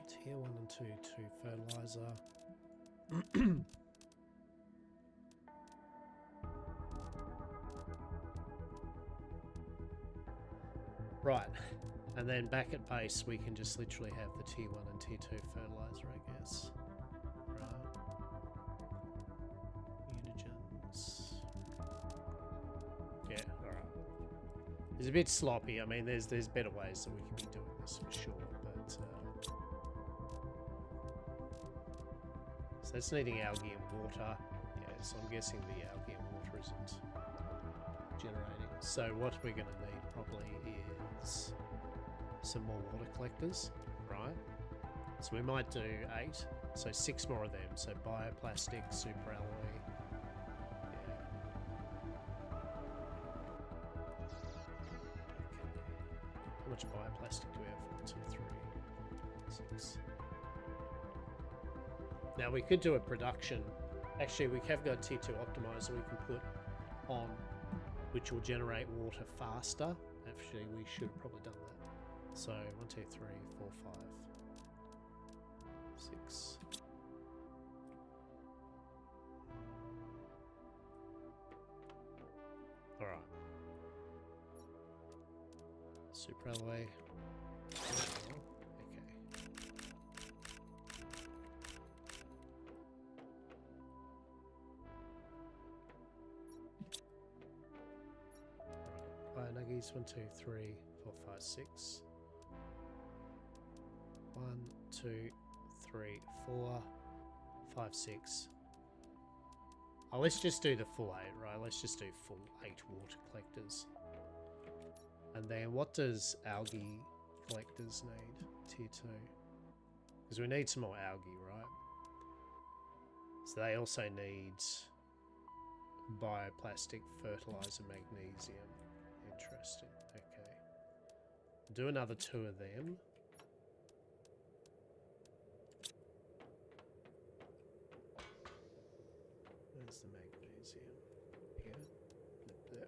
Tier 1 and 2 to fertilizer. Right, and then back at base we can just literally have the tier 1 and tier 2 fertilizer, I guess. Right. Mutagens. Yeah, alright. It's a bit sloppy. I mean, there's better ways that we can be doing this for sure, but so that's needing algae and water. Yeah, so I'm guessing the algae and water isn't generating. So what we're going to need probably is some more water collectors, right? So we might do 8, so 6 more of them. So bioplastic, super alloy. Yeah. Okay. How much bioplastic do we have? 1, 2, 3, 6. Now we could do a production. Actually, we have got tier 2 optimizer we can put on, which will generate water faster. Actually, we should have probably done that. So 1, 2, 3, 4, 5, 6. All right. Super alloy. Okay. Nuggies 1, 2, 3, 4, 5, 6. 1, 2, 3, 4, 5, 6. Oh, let's just do the full 8, right? Let's just do full 8 water collectors. And then what does algae collectors need? Tier 2. Because we need some more algae, right? So they also need bioplastic, fertilizer, magnesium. Interesting. Okay. Do another 2 of them. Where's the magnesium? Here. There.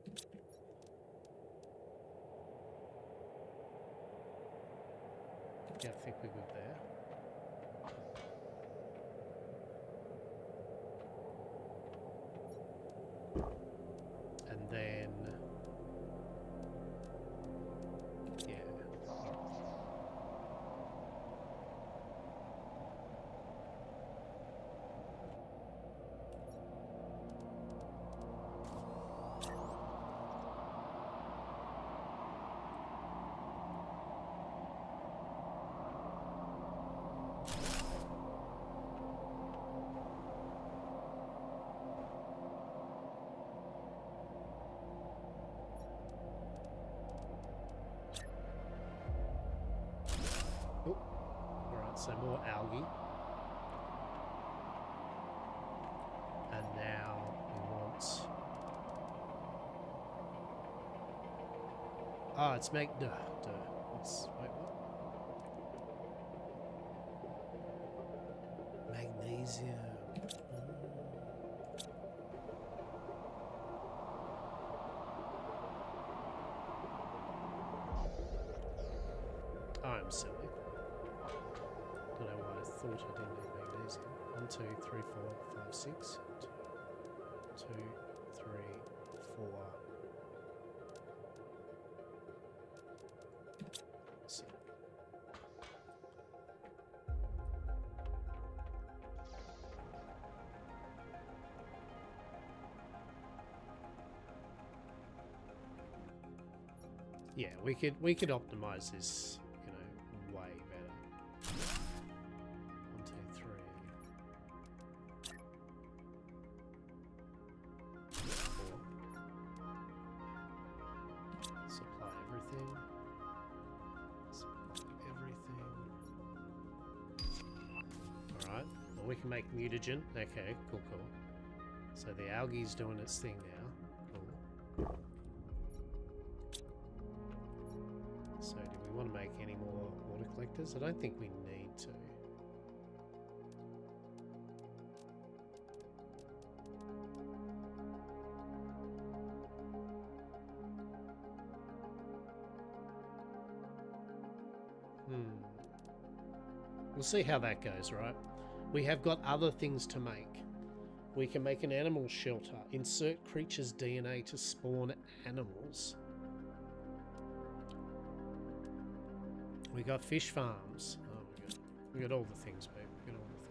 Yeah, I think we're good there. And then so more algae. And now we want... Ah, it's wait, what? Magnesium. I'm silly. Don't know why I thought I didn't need magnesium. 1, 2, 3, 4, 5, 6. 2, 3, 4. So. Yeah, we could optimize this, you know, way better. 1, 2, 3. 4. Supply everything. Supply everything. Supply we can make mutagen. Okay, cool, cool. So the algae's doing its thing now. Cool. So do we want to make any more water collectors? I don't think we need to. We'll see how that goes, right? We have got other things to make. We can make an animal shelter. Insert creature's DNA to spawn animals. We got fish farms. Oh, we got all the things, babe. We got all the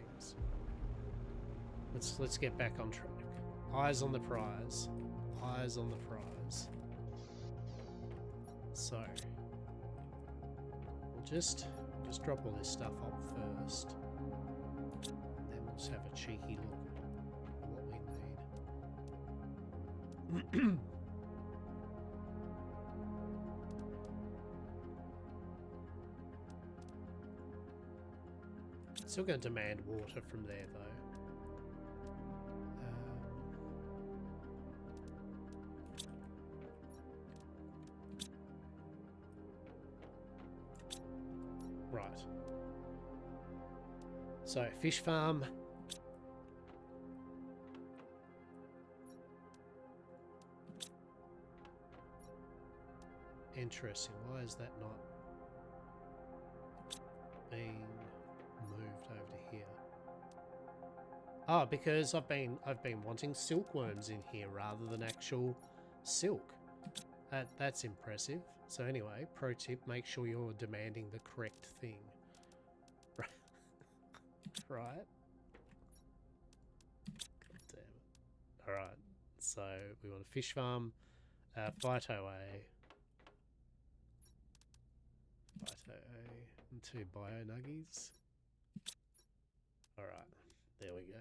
things. Let's get back on track. Eyes on the prize. Eyes on the prize. So we'll just drop all this stuff up first. Then we'll just have a cheeky look at what we need. Still going to demand water from there, though. Right. So, fish farm. Interesting. Why is that not being moved over to here? Oh, because I've been wanting silkworms in here rather than actual silk. That's impressive. So anyway, pro tip, make sure you're demanding the correct thing. Right? God damn it. Alright, so we want a fish farm, Phyto A. Phyto A and 2 bio nuggies. Alright, there we go.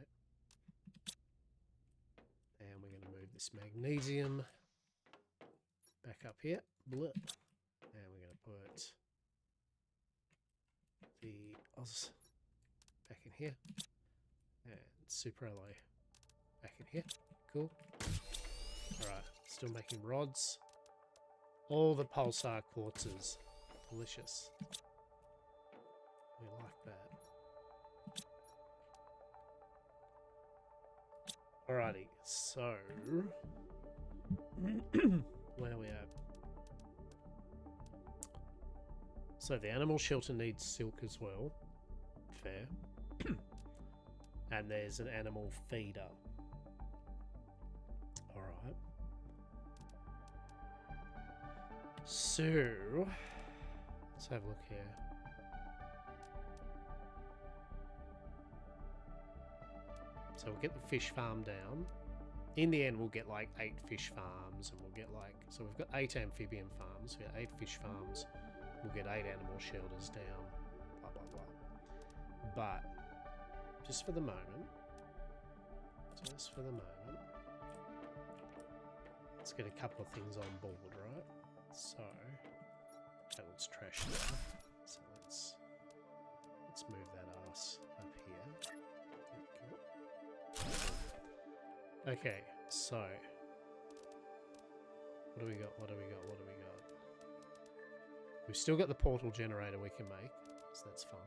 And we're going to move this magnesium back up here. Blip. And we're going to put the Oz back in here. And super alloy back in here. Cool. Alright, still making rods. All the pulsar quartzes. Delicious. We like that. Alrighty, so where are we at? So the animal shelter needs silk as well. Fair. And there's an animal feeder. Alright. So let's have a look here. So we'll get the fish farm down. In the end, we'll get like 8 fish farms, and we'll get like, so we've got 8 amphibian farms, we got 8 fish farms, we'll get 8 animal shelters down, blah, blah, blah. But just for the moment, let's get a couple of things on board, right? So that looks trashy enough. So let's move that ass up here. Okay, so what do we got? We've still got the portal generator we can make, so that's fun.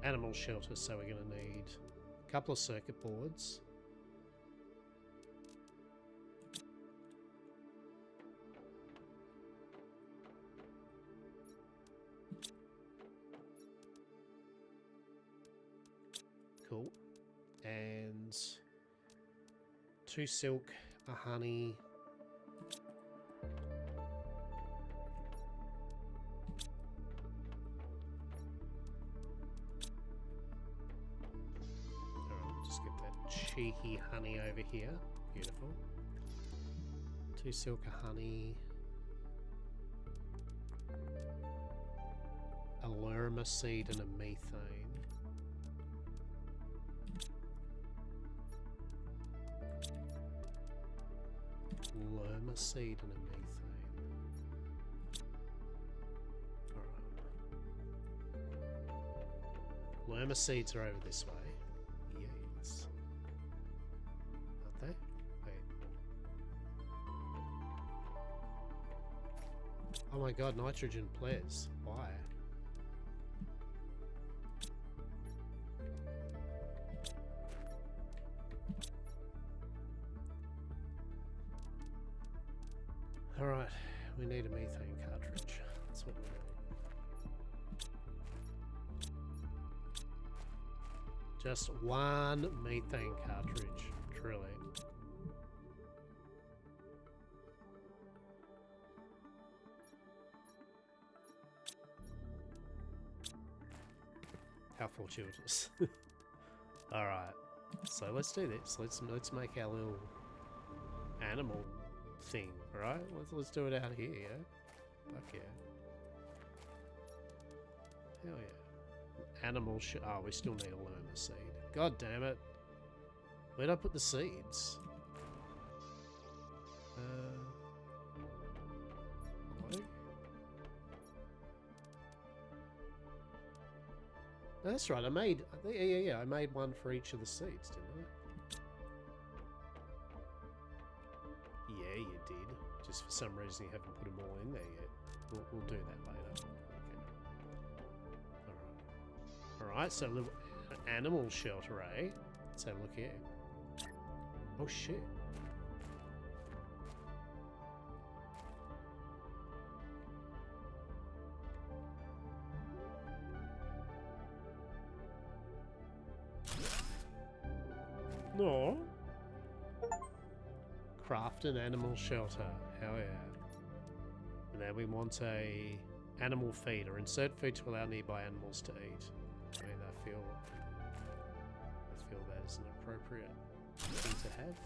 Animal shelter, so we're going to need a couple of circuit boards. Cool. And 2 silk, a honey. Alright, just get that cheeky honey over here. Beautiful. 2 silk, a honey. A lerma seed and a methane. Lerma seed and a methane. Alright. Lerma seeds are over this way. Yes. Aren't they? Wait. Oh my god, nitrogen players. Why? Alright, we need a methane cartridge. That's what we need. Just one methane cartridge, truly. How fortuitous. Alright, so let's do this. Let's make our little animal thing, right? Let's do it out here, yeah? Fuck yeah. Hell yeah. Animal oh, we still need a Lerma seed. God damn it. Where'd I put the seeds? What? That's right, I made... Yeah, I made one for each of the seeds, didn't I? Yeah, you did. Just for some reason you haven't put them all in there yet. We'll do that later. Okay. Alright, so little animal shelter, eh? Let's have a look here. Oh shit. No. Craft an animal shelter. Hell yeah. And then we want a animal feeder. Insert food to allow nearby animals to eat. I mean, I feel that is an appropriate thing to have.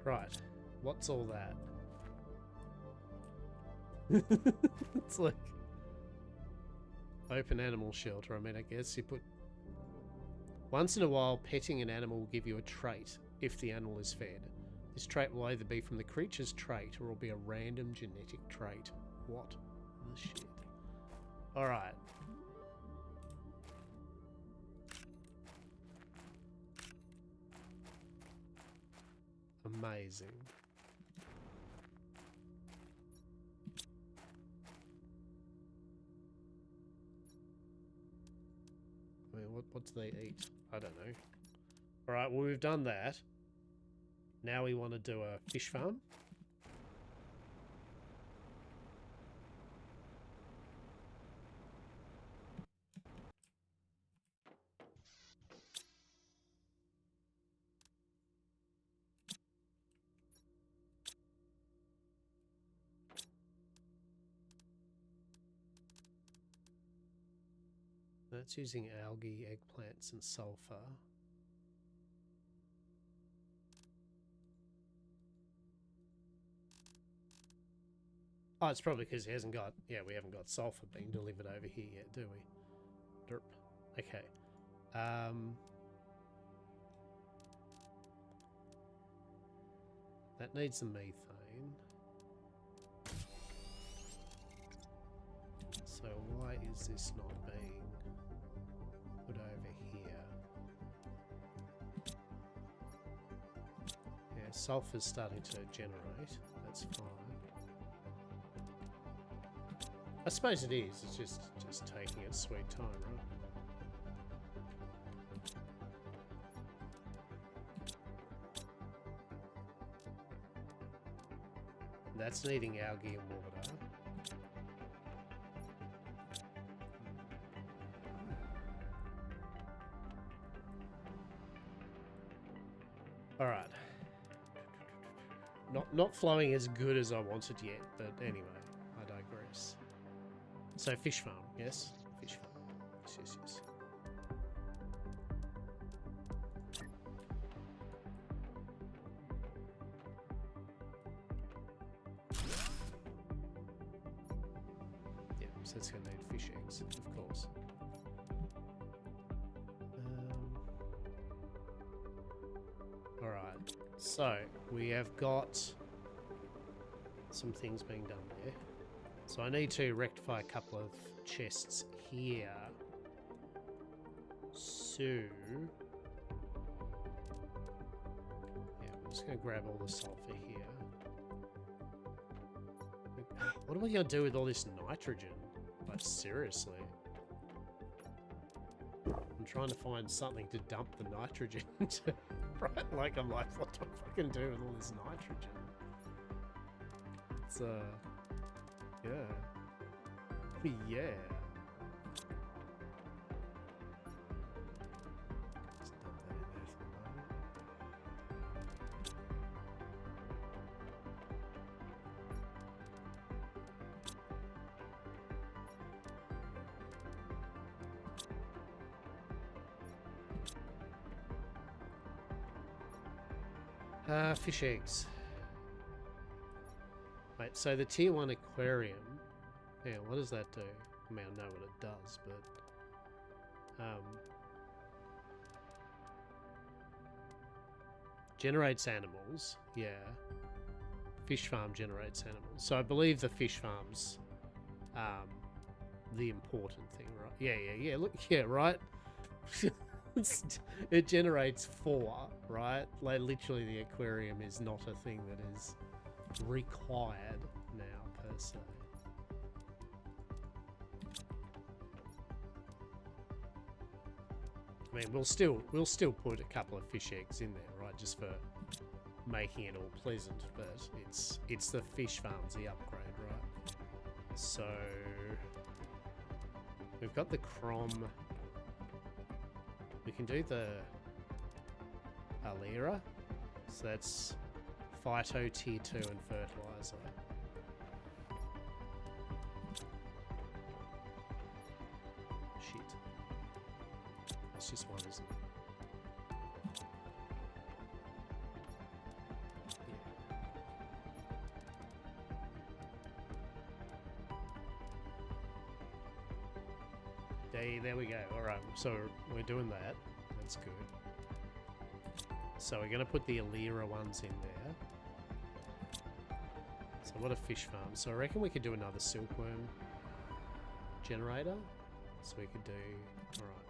Right. What's all that? It's like open animal shelter. I mean, I guess you put... Once in a while, petting an animal will give you a trait if the animal is fed. This trait will either be from the creature's trait or will be a random genetic trait. What the shit? Alright. Amazing. I mean, what do they eat? I don't know. Alright, well, we've done that. Now we want to do a fish farm. That's using algae, eggplants, and sulfur. Oh, it's probably because he hasn't got... Yeah, we haven't got sulfur being delivered over here yet, do we? Derp. Okay. That needs the methane. So why is this not being put over here? Yeah, sulfur's starting to generate. That's fine. I suppose it is. It's just taking its sweet time, right? That's needing algae and water. Alright. Not flowing as good as I wanted yet, but anyway, I digress. So fish farm, yes? Fish farm. Yes. Yeah, so it's going to need fish eggs, of course. Alright, so we have got some things being done there. So I need to rectify a couple of chests here. So... yeah, I'm just going to grab all the sulfur here. What are we going to do with all this nitrogen? Like, seriously. I'm trying to find something to dump the nitrogen into. Right? Like, I'm like, what do I fucking do with all this nitrogen? It's, yeah. Yeah. Just dump that in there for the moment. Fish eggs. Wait, so the tier 1 aquarium, yeah, what does that do? I mean, I know what it does, but generates animals, yeah. Fish farm generates animals. So I believe the fish farm's the important thing, right? Yeah. Look, yeah, right? It generates 4, right? Like, literally the aquarium is not a thing that is required now, per se. I mean, we'll still put a couple of fish eggs in there, right? Just for making it all pleasant, but it's the fish farm's the upgrade, right? So we've got the Crom. We can do the Alira. So that's Phyto tier 2 and fertilizer. Shit. It's just one, isn't it? There we go. Alright, so we're doing that. That's good. So we're going to put the Alira ones in there. So what a fish farm. So I reckon we could do another silkworm generator. So we could do... Alright.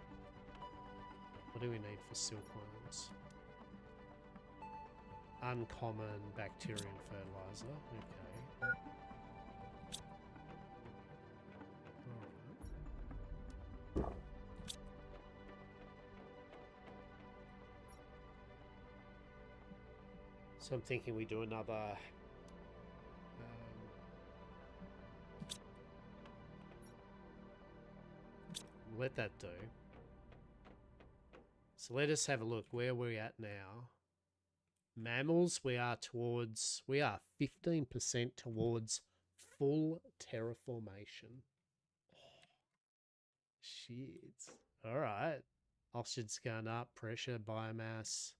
What do we need for silkworms? Uncommon bacterium fertilizer. Okay. So I'm thinking we do another... let that do. So let us have a look where we're at now. Mammals, we are 15% towards full terraformation. Oh, shit. All right. Oxygen's going up, pressure, biomass.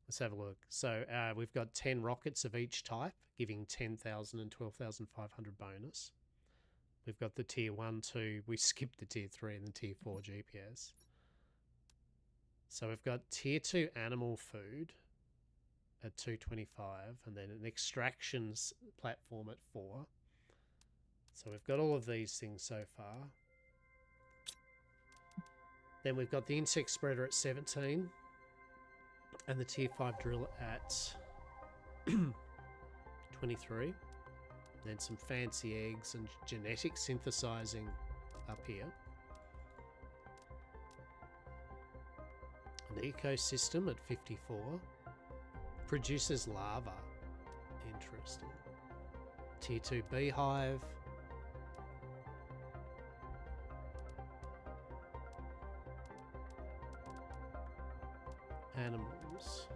Let's have a look. So we've got 10 rockets of each type, giving 10,000 and 12,500 bonus. We've got the tier 1, 2. We skipped the tier 3 and the tier 4 GPS. So we've got tier 2 animal food at 225, and then an extractions platform at 4. So we've got all of these things so far. Then we've got the insect spreader at 17, and the tier 5 drill at 23. Then some fancy eggs and genetic synthesizing up here. An ecosystem at 54. Produces lava. Interesting. Tier 2 beehive. Animals.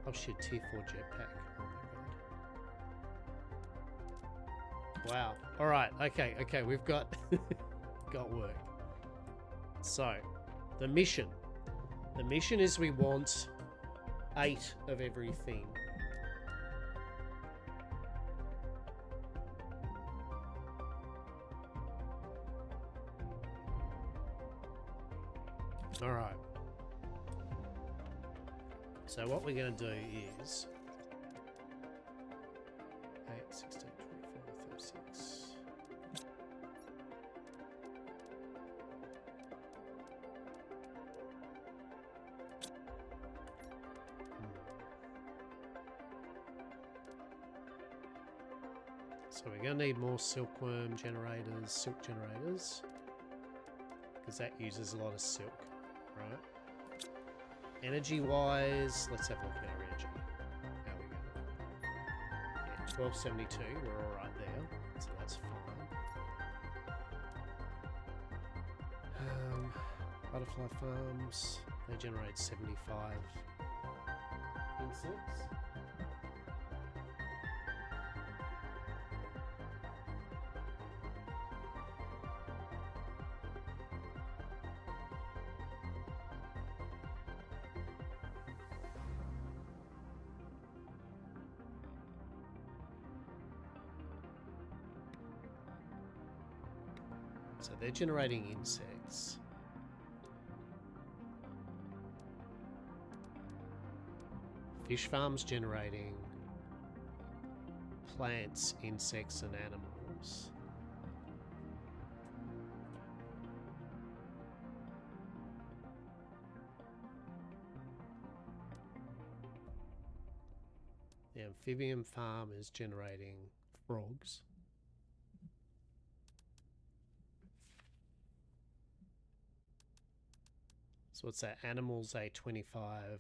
Oh shit, tier 4 jetpack. Oh my god. Wow. Alright, okay, we've got got work. So, the mission. The mission is we want 8 of everything. Alright. So what we're going to do is 8, 16, 24, 36. So we're going to need more silkworm generators, silk generators, because that uses a lot of silk, right? Energy-wise, let's have a look at our energy. How we go? Yeah, 1272, we're all right there, so that's fine. Butterfly farms, they generate 75 insects. So they're generating insects. Fish farms generating plants, insects, and animals. The amphibian farm is generating frogs. So what's that? Animals, A25.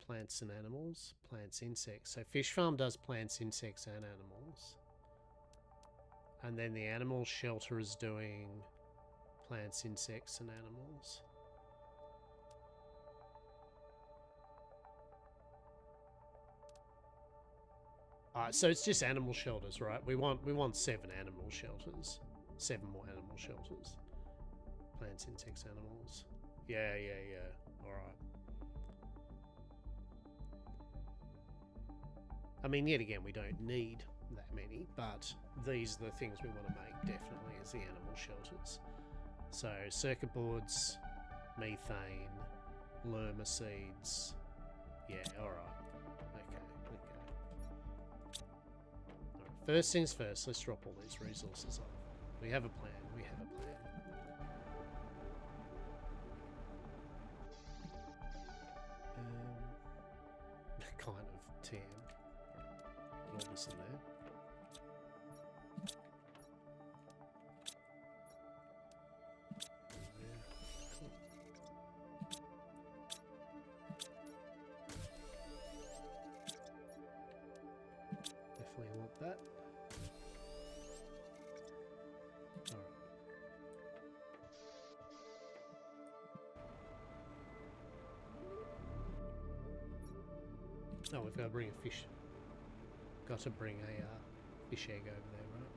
Plants and animals. Plants, insects. So fish farm does plants, insects, and animals. And then the animal shelter is doing plants, insects, and animals. So it's just animal shelters, right? We want 7 animal shelters. 7 more animal shelters. Plants, insects, animals. Yeah. Alright. I mean, yet again, we don't need that many, but these are the things we want to make, definitely, as the animal shelters. So, circuit boards, methane, lerma seeds. Yeah, alright. Okay. Alright, first things first, let's drop all these resources off. We have a plan. Kind of TM. Put all this in there. Cool. Definitely want that. Alright. Oh, we've got to bring a fish. Got to bring a fish egg over there, right?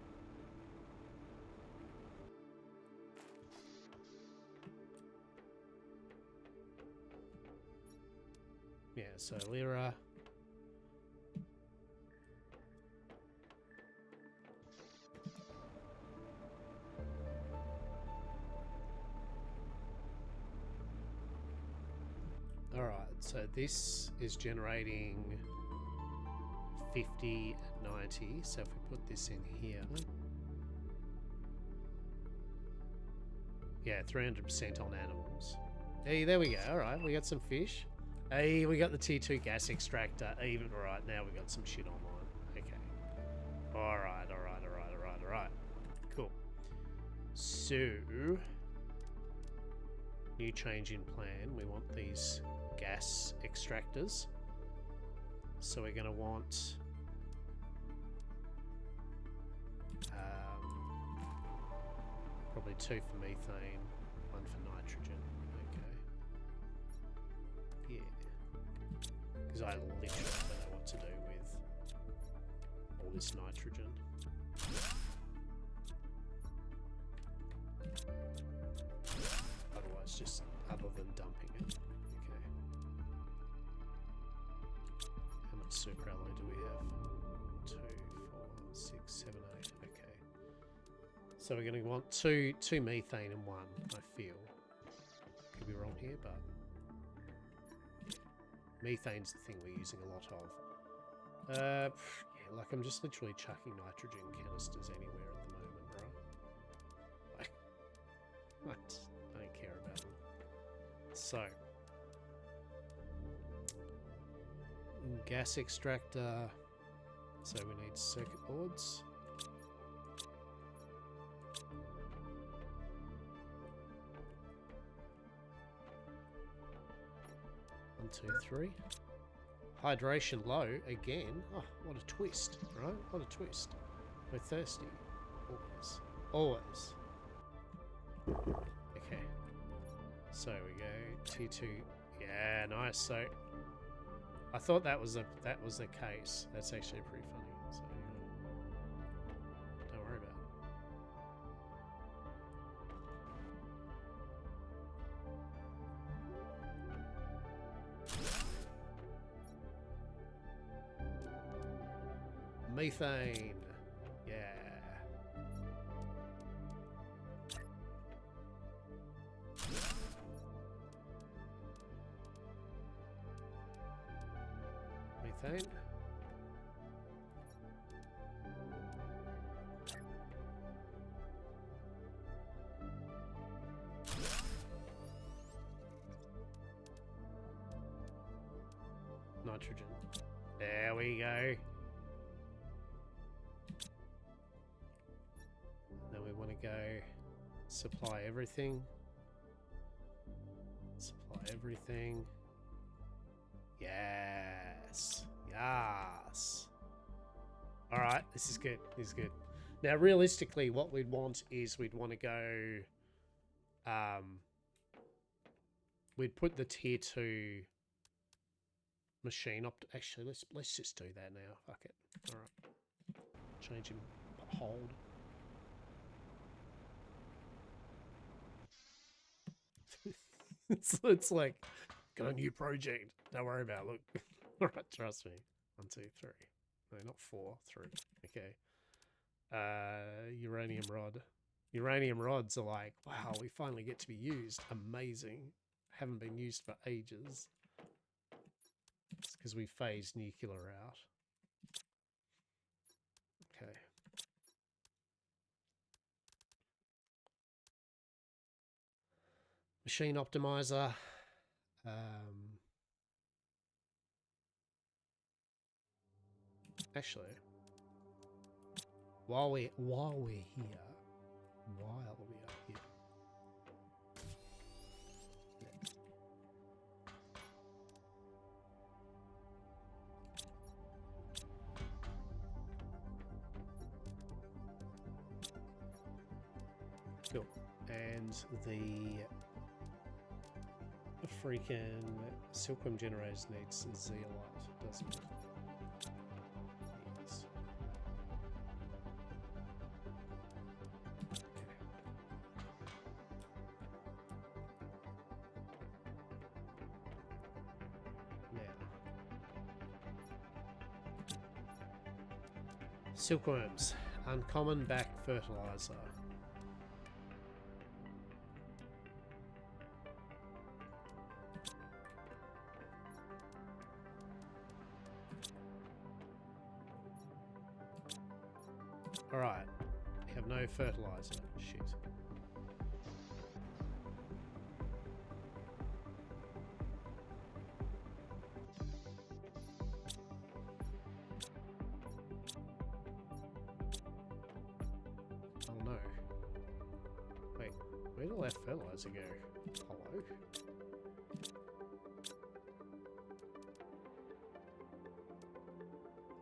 Yeah, so Lyra. Alright, so this is generating 50 and 90, so if we put this in here, yeah, 300% on animals. Hey, there we go. Alright, we got some fish. Hey, we got the tier 2 gas extractor. Even right now we got some shit online. Okay. Alright. Cool. So, new change in plan. We want these gas extractors. So we're going to want probably 2 for methane, 1 for nitrogen. Okay. Yeah. Because I literally don't know what to do with all this nitrogen. Otherwise, just other than dumping it. Okay. How much super alloy do we have? 2, 4, 6, 7, 8. Okay. So we're going to want two methane and 1, I feel. Could be wrong here, but... Methane's the thing we're using a lot of. Yeah, like I'm just literally chucking nitrogen canisters anywhere at the moment, right? I don't care about them. So, gas extractor. So we need circuit boards. 1, 2, 3. Hydration low again. Oh, what a twist, right? What a twist. We're thirsty. Always. Always. Okay. So we go T2. Yeah, nice. So I thought that was the case. That's actually pretty funny. So don't worry about it. Methane. Yeah. Methane. Nitrogen. There we go. Then we want to go supply everything. Supply everything. Yes. Yes. All right. This is good. This is good. Now, realistically, what we'd want is we'd want to go... we'd put the tier 2 machine up. Actually, let's just do that now. Fuck it. All right. Change him. Hold. It's like, got a new project. Don't worry about it. Look. Alright, trust me. 1, 2, 3. No, not 4. 3. Okay. Uranium rod. Uranium rods are like, wow, we finally get to be used. Amazing. Haven't been used for ages. It's because we phased nuclear out. Okay. Machine optimizer. Actually, while we're here, cool. And the freaking silkworm generators needs zeolite, doesn't it? Yes. Okay. Now, silkworms, uncommon back fertilizer. Alright, we have no fertilizer. Shit. Oh no. Wait, where did all that fertilizer go? Hello?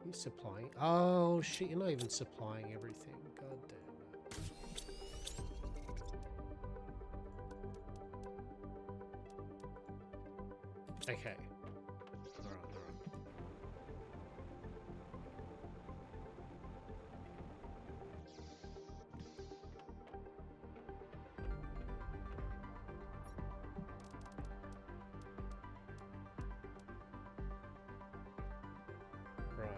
You supplying? Oh shit, you're not even supplying everything. God damn it. Okay. Alright, alright. Right.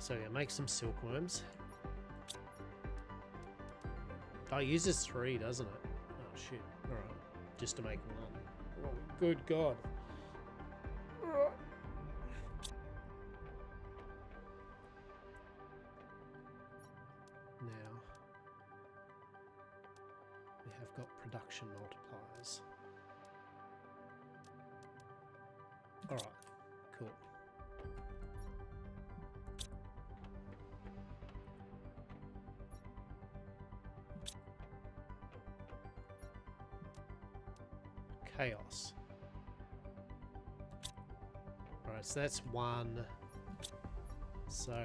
So yeah, make some silkworms. Oh, it uses 3, doesn't it? Oh shit. Alright. Just to make 1. Oh, good God. Now, we have got production multipliers. Alright, cool. Chaos. Alright, so that's 1. So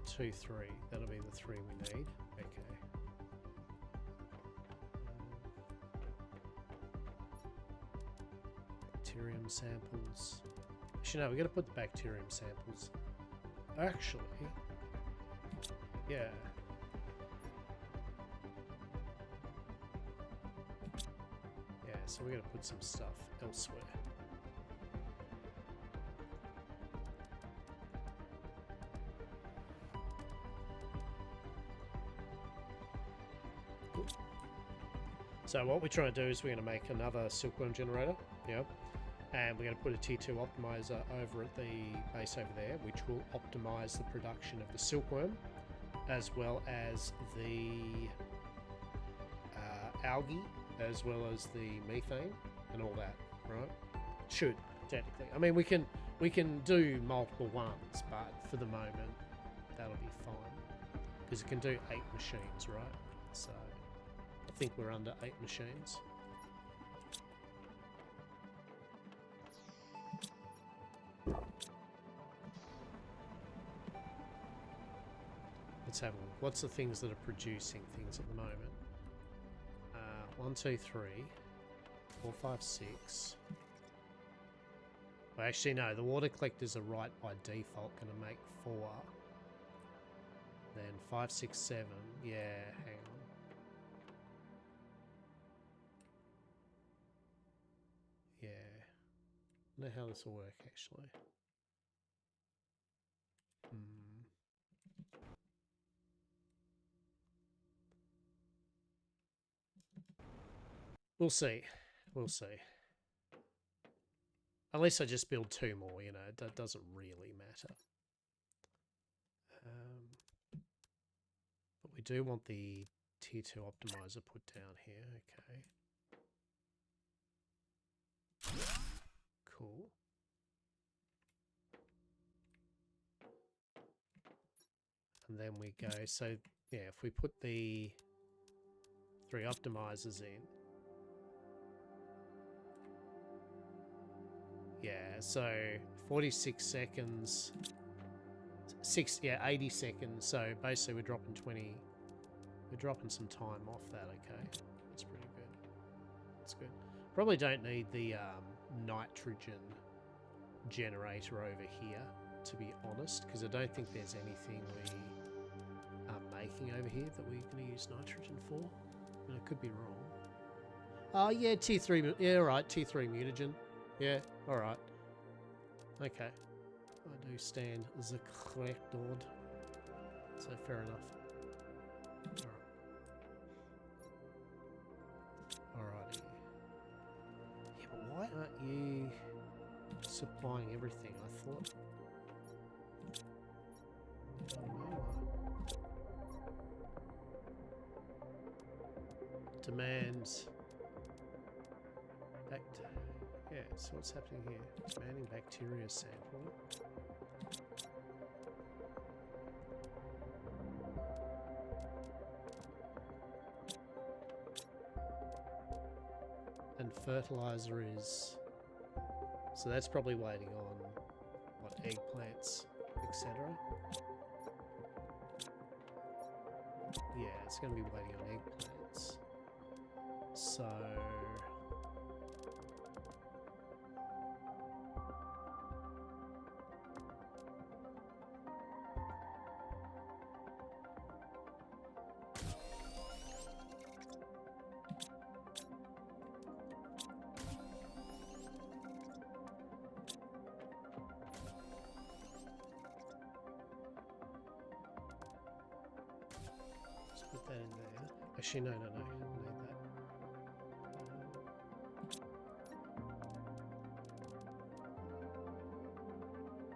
2, 3. That'll be the 3 we need. Okay. Bacterium samples. Actually, no, we're going to put the bacterium samples. Actually, yeah. Yeah, so we're going to put some stuff elsewhere. Cool. So what we're trying to do is we're going to make another silkworm generator. Yeah. And we're going to put a tier 2 optimizer over at the base over there, which will optimize the production of the silkworm, as well as the algae, as well as the methane and all that, right? Should, technically. I mean, we can do multiple ones, but for the moment, that'll be fine. Because it can do 8 machines, right? So, I think we're under 8 machines. Let's have a look. What's the things that are producing things at the moment? 1, 2, 3, 4, 5, 6. Well, actually, no. The water collectors are right by default going to make 4. Then 5, 6, 7. Yeah, hang on. Yeah. I don't know how this will work, actually. We'll see. We'll see. Unless I just build 2 more, you know, that doesn't really matter. But we do want the tier 2 optimizer put down here. Okay. Cool. And then we go, so yeah, if we put the 3 optimizers in. Yeah, so 46 seconds, 80 seconds. So basically we're dropping 20, we're dropping some time off that, okay. That's pretty good. That's good. Probably don't need the nitrogen generator over here, to be honest, because I don't think there's anything we are making over here that we're going to use nitrogen for. And I could be wrong. Oh, yeah, tier 3, yeah, right, tier 3 mutagen. Yeah, alright. Okay. I do stand the corrected. So fair enough. Alright. Alrighty. Yeah, but why aren't you supplying everything? I thought. Demands. Yeah, so what's happening here? Demanding bacteria sample. And fertilizer is... So that's probably waiting on, what, eggplants, etc. Yeah, it's going to be waiting on eggplants. So... Put that in there. Actually, no, I don't need that.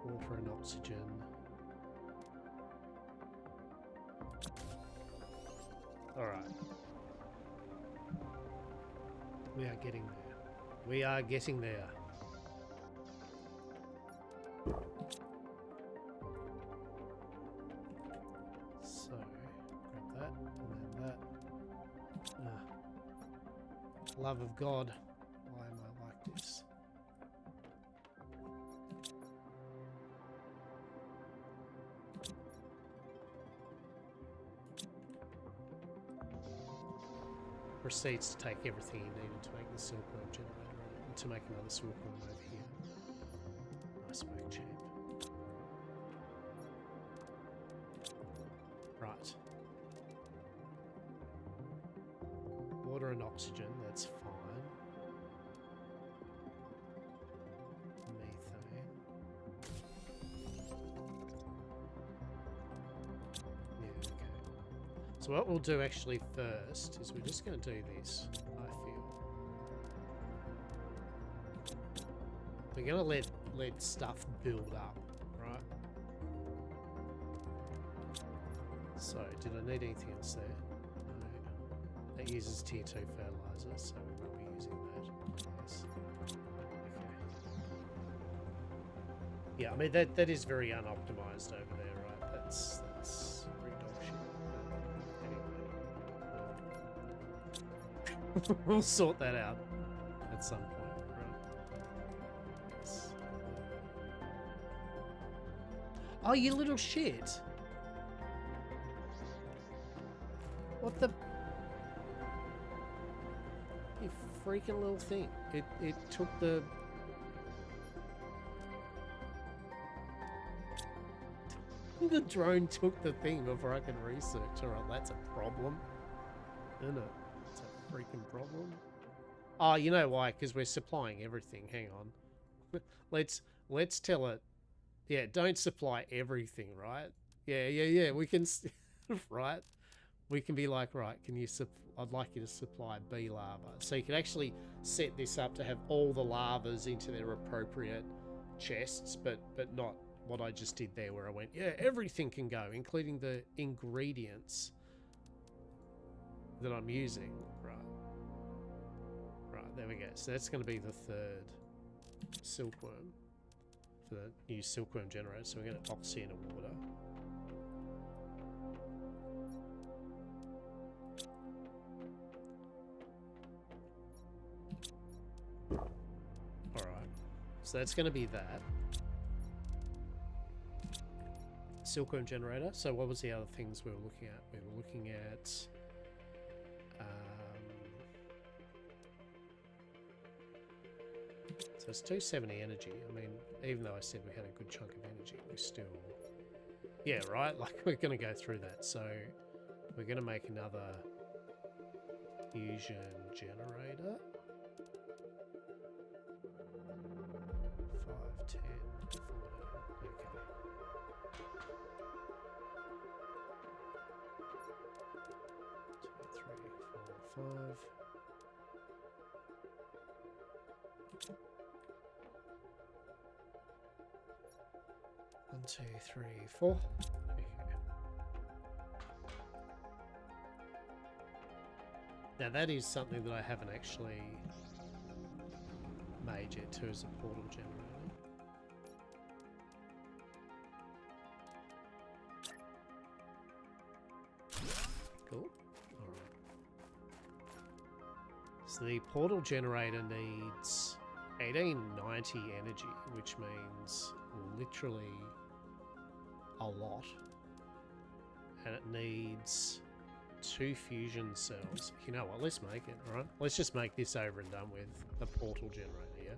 Water and oxygen. Alright. We are getting there. We are getting there. So, grab that, and then that. Love of God. Why am I like this? Proceeds to take everything he needed to make the silkworm generator and to make another silkworm over here. Nice work, champ. Right. Water and oxygen, that's fine. Methane. Yeah, okay. So what we'll do actually first is we're just going to do this, I feel. We're going to let stuff build up, right? So, did I need anything else there? No. That uses tier 2 fertilizer, so we will be using that. Yes. Okay. Yeah, I mean, that is very unoptimized over there, right? That's pretty dog shit. Anyway. We'll sort that out at some point, right? Yes. Oh, you little shit! What the... You freaking little thing. It took the... The drone took the thing before I can research. Alright, that's a problem. Isn't it? It's a freaking problem. Oh, you know why? Because we're supplying everything. Hang on. Let's tell it. Yeah, don't supply everything, right? Yeah. We can... right? We can be like, right, can you... I'd like you to supply bee larva. So you can actually set this up to have all the larvas into their appropriate chests, but not what I just did there where I went, yeah, everything can go, including the ingredients that I'm using. Right, there we go. So that's going to be the third silkworm for the new silkworm generator. So we're going to oxy and water. Alright, so that's going to be that. Silkworm generator. So what was the other things we were looking at? We were looking at... so it's 270 energy. I mean, even though I said we had a good chunk of energy, we still... Yeah, right? Like, we're going to go through that. So we're going to make another fusion generator. 5, 10, 14. Okay. 2, 3, 4, 5. 1, 2, 3, 4. Okay. Now that is something that I haven't actually made yet too, as a portal generator. Cool. Alright. So the portal generator needs 1890 energy, which means literally a lot. And it needs 2 fusion cells. You know what, let's make it, right? Let's just make this over and done with, the portal generator, yeah?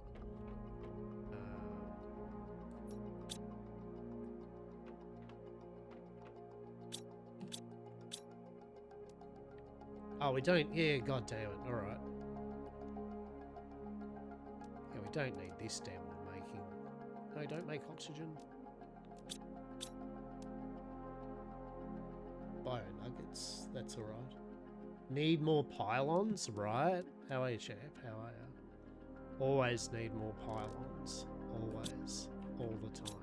Oh, we don't... Yeah, god damn it. Alright. Yeah, we don't need this damn one making... No, don't make oxygen. Bio nuggets. That's all right. Need more pylons, right? How are you, chap? How are you? Always need more pylons. Always. All the time.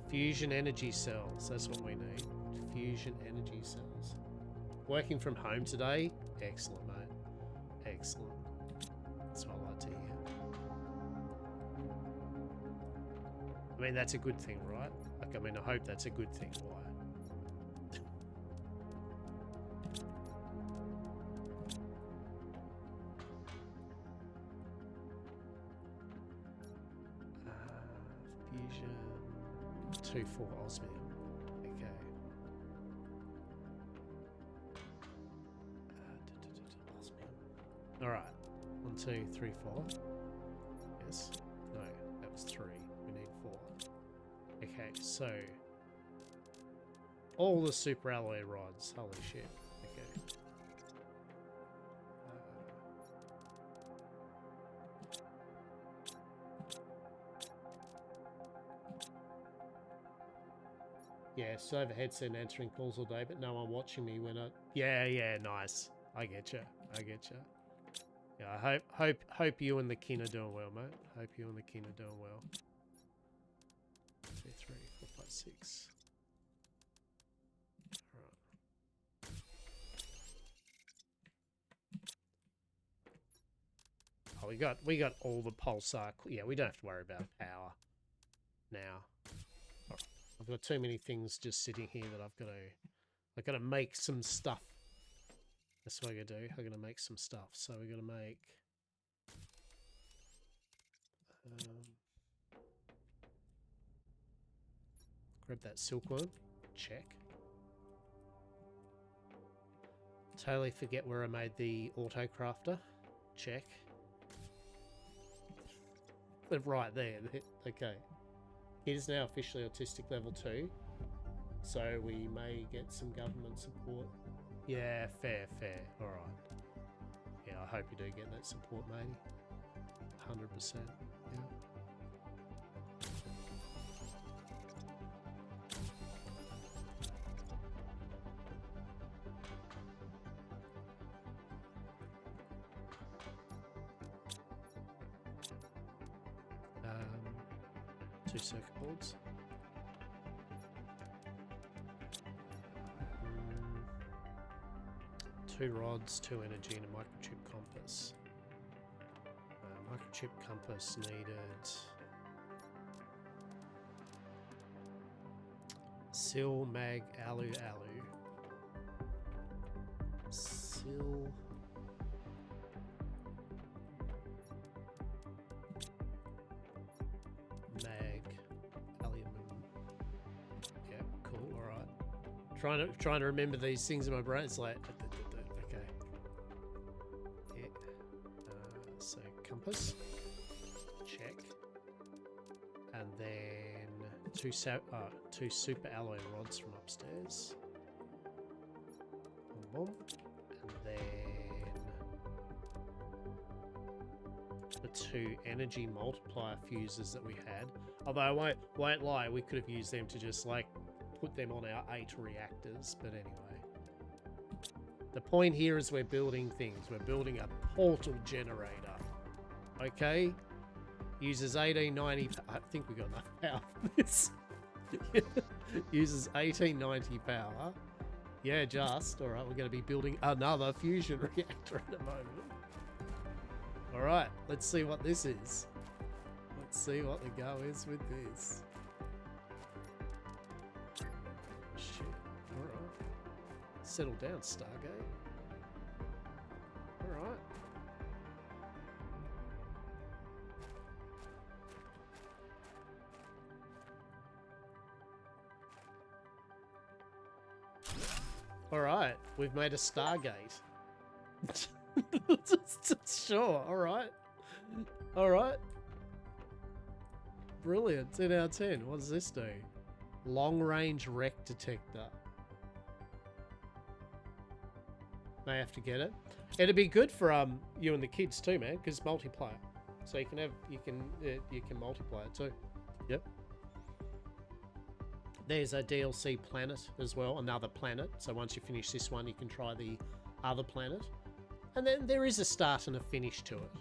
Fusion energy cells. That's what we need. Fusion energy cells. Working from home today? Excellent, mate. Excellent. That's what I like to hear. I mean, that's a good thing, right? Like, I mean, I hope that's a good thing. Why? Fusion 2-4 osmium. Okay. Osmium. All right. 1, 2, 3, 4. Yes. No, that was 3. We need 4. Okay, so all the super alloy rods. Holy shit. Okay. Yeah, server headset answering calls all day, but no one watching me when I... Yeah, nice. I get you. I get you. Yeah, I hope you and the kin are doing well, mate. Hope you and the kin are doing well. 2, 3, 4, 5, 6. All right. Oh, we got all the pulsar. Yeah, we don't have to worry about power now. Right. I've got too many things just sitting here that I've got to make some stuff. That's what I gotta do. I'm gonna make some stuff. So we're gonna make grab that silkworm. Check. Totally forget where I made the auto crafter. Check. But right there. Okay. It is now officially autistic level 2. So we may get some government support. Yeah, fair. Alright. Yeah, I hope you do get that support, matey. 100%. Yeah. Two circuit boards. 2 rods, 2 energy, and a microchip compass. Microchip compass needed. Sil, mag, alu. Sil. Mag, aluminum. Yeah, cool. All right. Trying to remember these things in my brain. It's like. So compass, check, and then 2 super alloy rods from upstairs, boom, and then the 2 energy multiplier fuses that we had. Although I won't lie, we could have used them to just like put them on our 8 reactors, but anyway. The point here is we're building things. We're building a portal generator. Okay? Uses 1890... I think we got enough power for this. Uses 1890 power. Yeah, just. Alright, we're going to be building another fusion reactor in a moment. Alright, let's see what this is. Let's see what the go is with this. Shit. Alright. Settle down, Stargate. Alright. Alright, we've made a Stargate. Sure, alright. Alright. Brilliant, 10 out of 10. What does this do? Long range wreck detector. May have to get it. It'd be good for you and the kids too, man, because multiplayer. So you can multiply it too. Yep. There's a DLC planet as well, another planet. So once you finish this one, you can try the other planet. And then there is a start and a finish to it.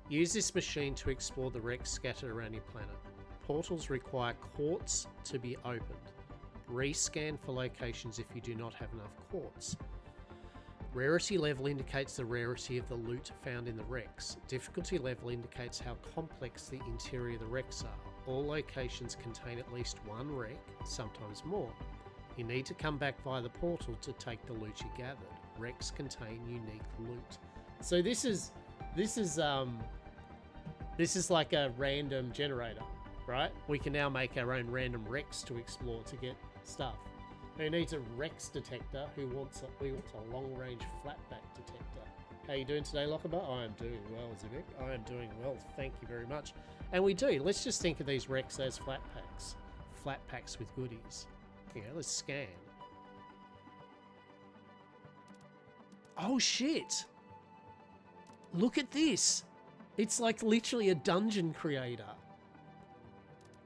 Use this machine to explore the wrecks scattered around your planet. Portals require quartz to be opened. Rescan for locations if you do not have enough quartz. Rarity level indicates the rarity of the loot found in the wrecks. Difficulty level indicates how complex the interior of the wrecks are. All locations contain at least one wreck, sometimes more. You need to come back via the portal to take the loot you gathered. Wrecks contain unique loot. So this is like a random generator, right? We can now make our own random wrecks to explore to get stuff. Who needs a Rex detector? Who wants a long-range flatback detector? How you doing today, Lockaba? I am doing well, Zivik. I am doing well, thank you very much. And we do. Let's just think of these Rex as flat packs. Flat packs with goodies. Yeah, let's scan. Oh, shit! Look at this! It's like literally a dungeon creator.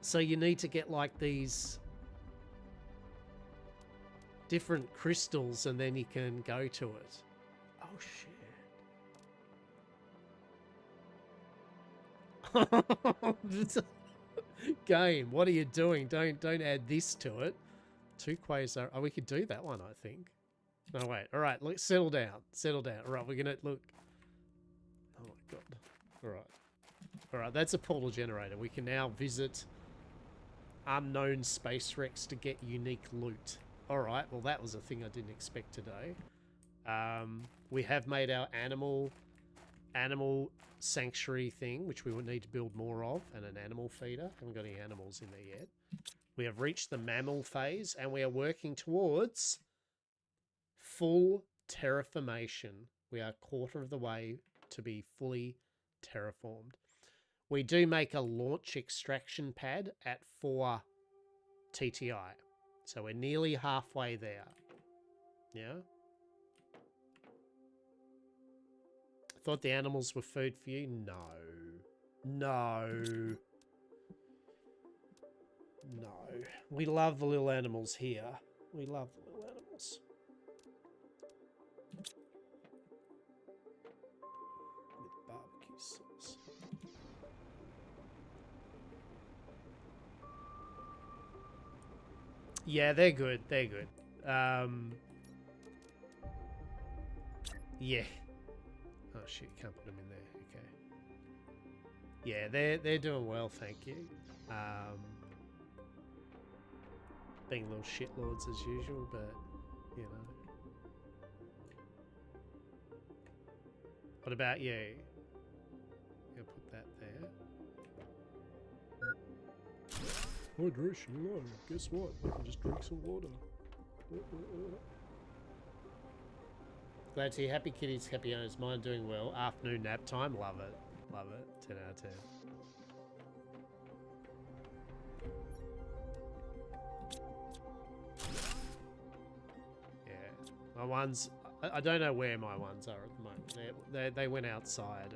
So you need to get like these different crystals and then you can go to it. Oh shit. Game, what are you doing? Don't add this to it. 2 quasar. Oh, we could do that one, I think. No, wait. All right, look, settle down. Settle down. All right, we're gonna look. Oh my god. All right. All right, that's a portal generator. We can now visit unknown space wrecks to get unique loot. All right, well, that was a thing I didn't expect today. We have made our animal sanctuary thing, which we would need to build more of, and an animal feeder. Haven't got any animals in there yet. We have reached the mammal phase, and we are working towards full terraformation. We are a quarter of the way to be fully terraformed. We do make a launch extraction pad at 4 TTI. So we're nearly halfway there. Yeah? I thought the animals were food for you? No. No. No. We love the little animals here. We love the little animals. With barbecue sauce. Yeah, they're good. They're good. Yeah. Oh shit, you can't put them in there. Okay. Yeah, they're doing well, thank you. Being little shitlords as usual, but you know. What about you? I'll put that there. Hydration low. Guess what? I can just drink some water. Glad to see happy kitties, happy owners. Mine doing well. Afternoon nap time. Love it. Love it. 10 out of 10. Yeah. My ones... I don't know where my ones are at the moment. They went outside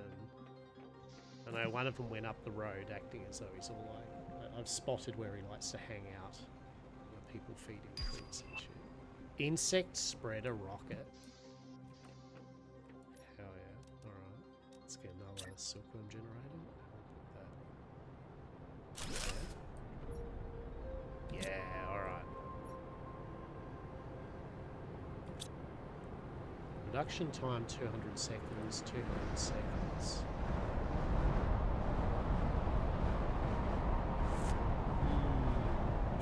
and I know one of them went up the road acting as though he's all like... I've spotted where he likes to hang out. People feed him treats and shit. Insect spreader rocket. Hell yeah. Alright. Let's get another silkworm generator. Yeah, alright. Production time 200 seconds, 200 seconds.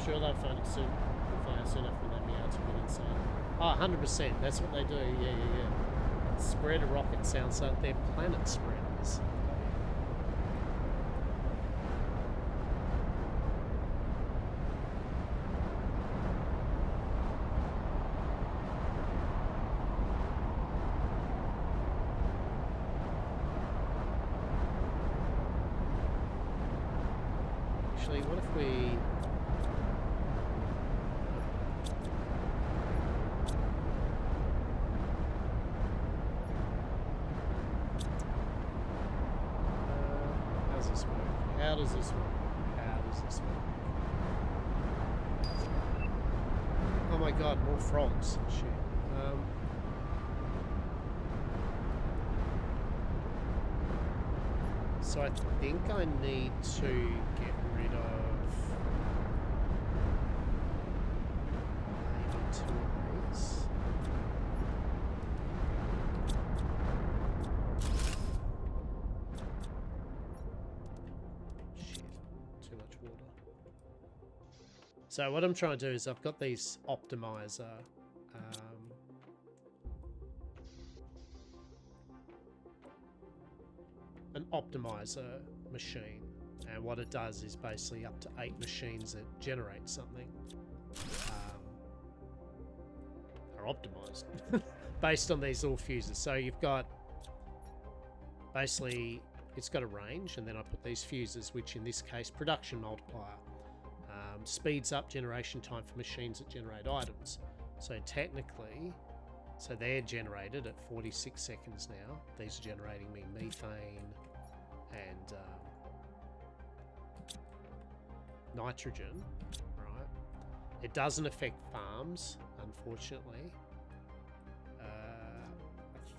Sure they'll find it soon. They'll find it soon enough when they meow to get inside. Oh, 100%. That's what they do. Yeah. Spreader rocket sounds like they're planet spreaders. Actually, what if we... How does this work? How does this work? my god, more frogs. Shit. So I think I need to get rid of maybe 2 of these. Shit, too much water. So what I'm trying to do is I've got these optimizer an optimizer machine, and what it does is basically up to 8 machines that generate something are optimized based on these little fuses. So you've got basically, it's got a range, and then I put these fuses, which in this case production multiplier, speeds up generation time for machines that generate items. So technically, so they're generated at 46 seconds now. These are generating me methane and nitrogen, right? It doesn't affect farms, unfortunately. I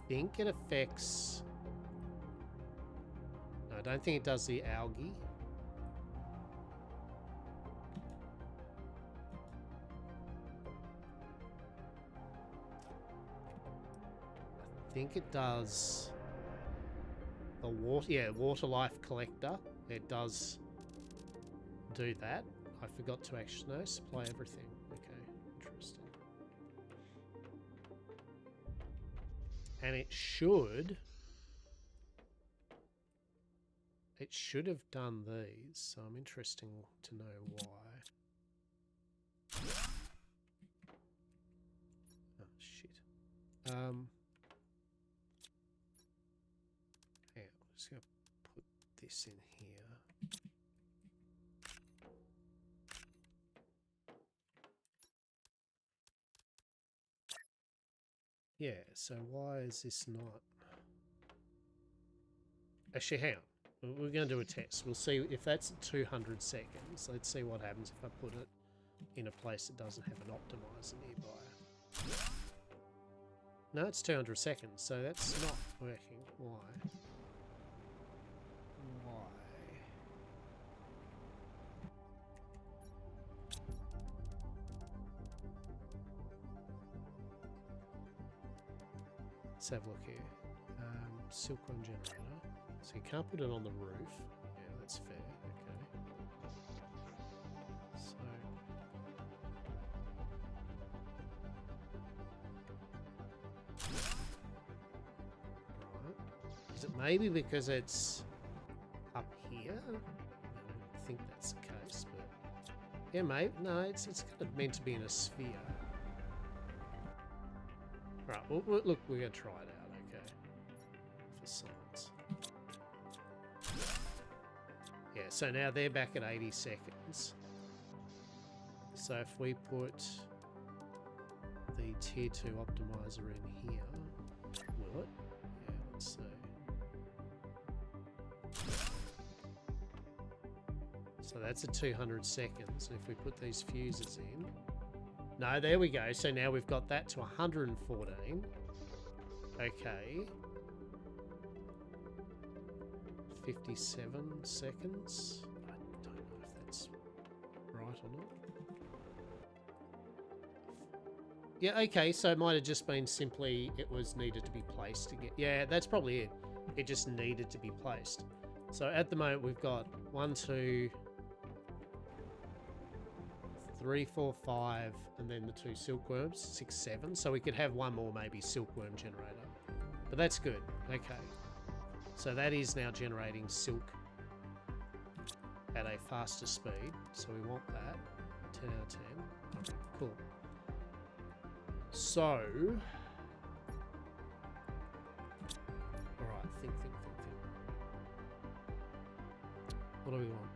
think it affects... No, I don't think it does the algae. I think it does the water, yeah, water life collector. It does do that. I forgot to actually, no, supply everything. Okay, interesting. And it should have done these, so I'm interested to know why. Oh shit. Yeah, I'm just gonna put this in here. Yeah, so why is this not... Actually, hang on. We're going to do a test. We'll see if that's 200 seconds. Let's see what happens if I put it in a place that doesn't have an optimizer nearby. No, it's 200 seconds, so that's not working. Why? Why? Let's have a look here. Silkworm generator. So you can't put it on the roof. Yeah, that's fair. Okay. So... Right. Is it maybe because it's up here? I don't think that's the case, but... Yeah, maybe. No, it's kind of meant to be in a sphere. Right, well, look, we're going to try it out, okay? For science. Yeah, so now they're back at 80 seconds. So if we put the tier 2 optimizer in here, will it? Yeah, let's see. So that's at 200 seconds. And if we put these fuses in... No, there we go. So now we've got that to 114. Okay. 57 seconds. I don't know if that's right or not. Yeah, okay, so it might have just been simply it was needed to be placed again. Yeah, that's probably it. It just needed to be placed. So at the moment we've got 1, 2, 3, 4, 5, and then the 2 silkworms, 6, 7. So we could have one more maybe silkworm generator. But that's good. Okay. So that is now generating silk at a faster speed. So we want that. 10 out of 10. Okay, cool. So... Alright, think. What do we want?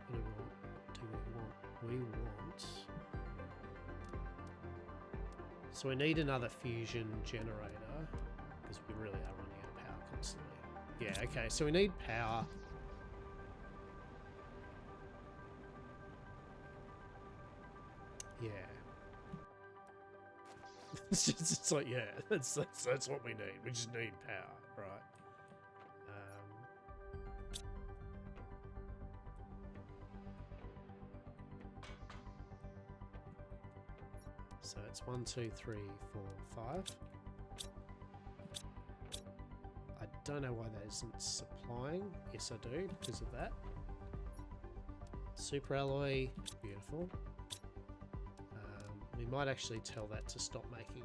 We want... So we need another fusion generator, because we really are running out of power constantly. Yeah, okay, so we need power. Yeah. It's like, yeah, that's what we need. We just need power, right? So it's 1, 2, 3, 4, 5. I don't know why that isn't supplying. Yes, I do, because of that. Super alloy, beautiful. We might actually tell that to stop making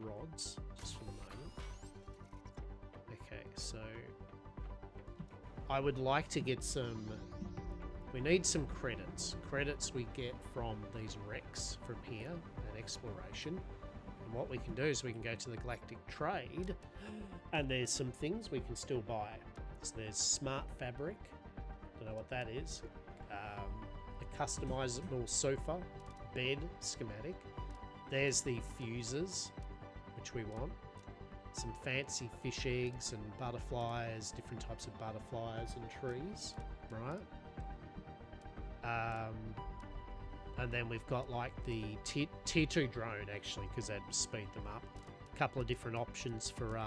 rods, just for the moment. Okay, so I would like to get some... We need some credits. Credits we get from these wrecks from here at exploration. And what we can do is we can go to the Galactic Trade, and there's some things we can still buy. So there's Smart Fabric. Don't know what that is. A customizable sofa, bed schematic. There's the fuses, which we want. Some fancy fish eggs and butterflies, different types of butterflies and trees, right? And then we've got like the tier 2 drone, actually, because that'd speed them up. A couple of different options for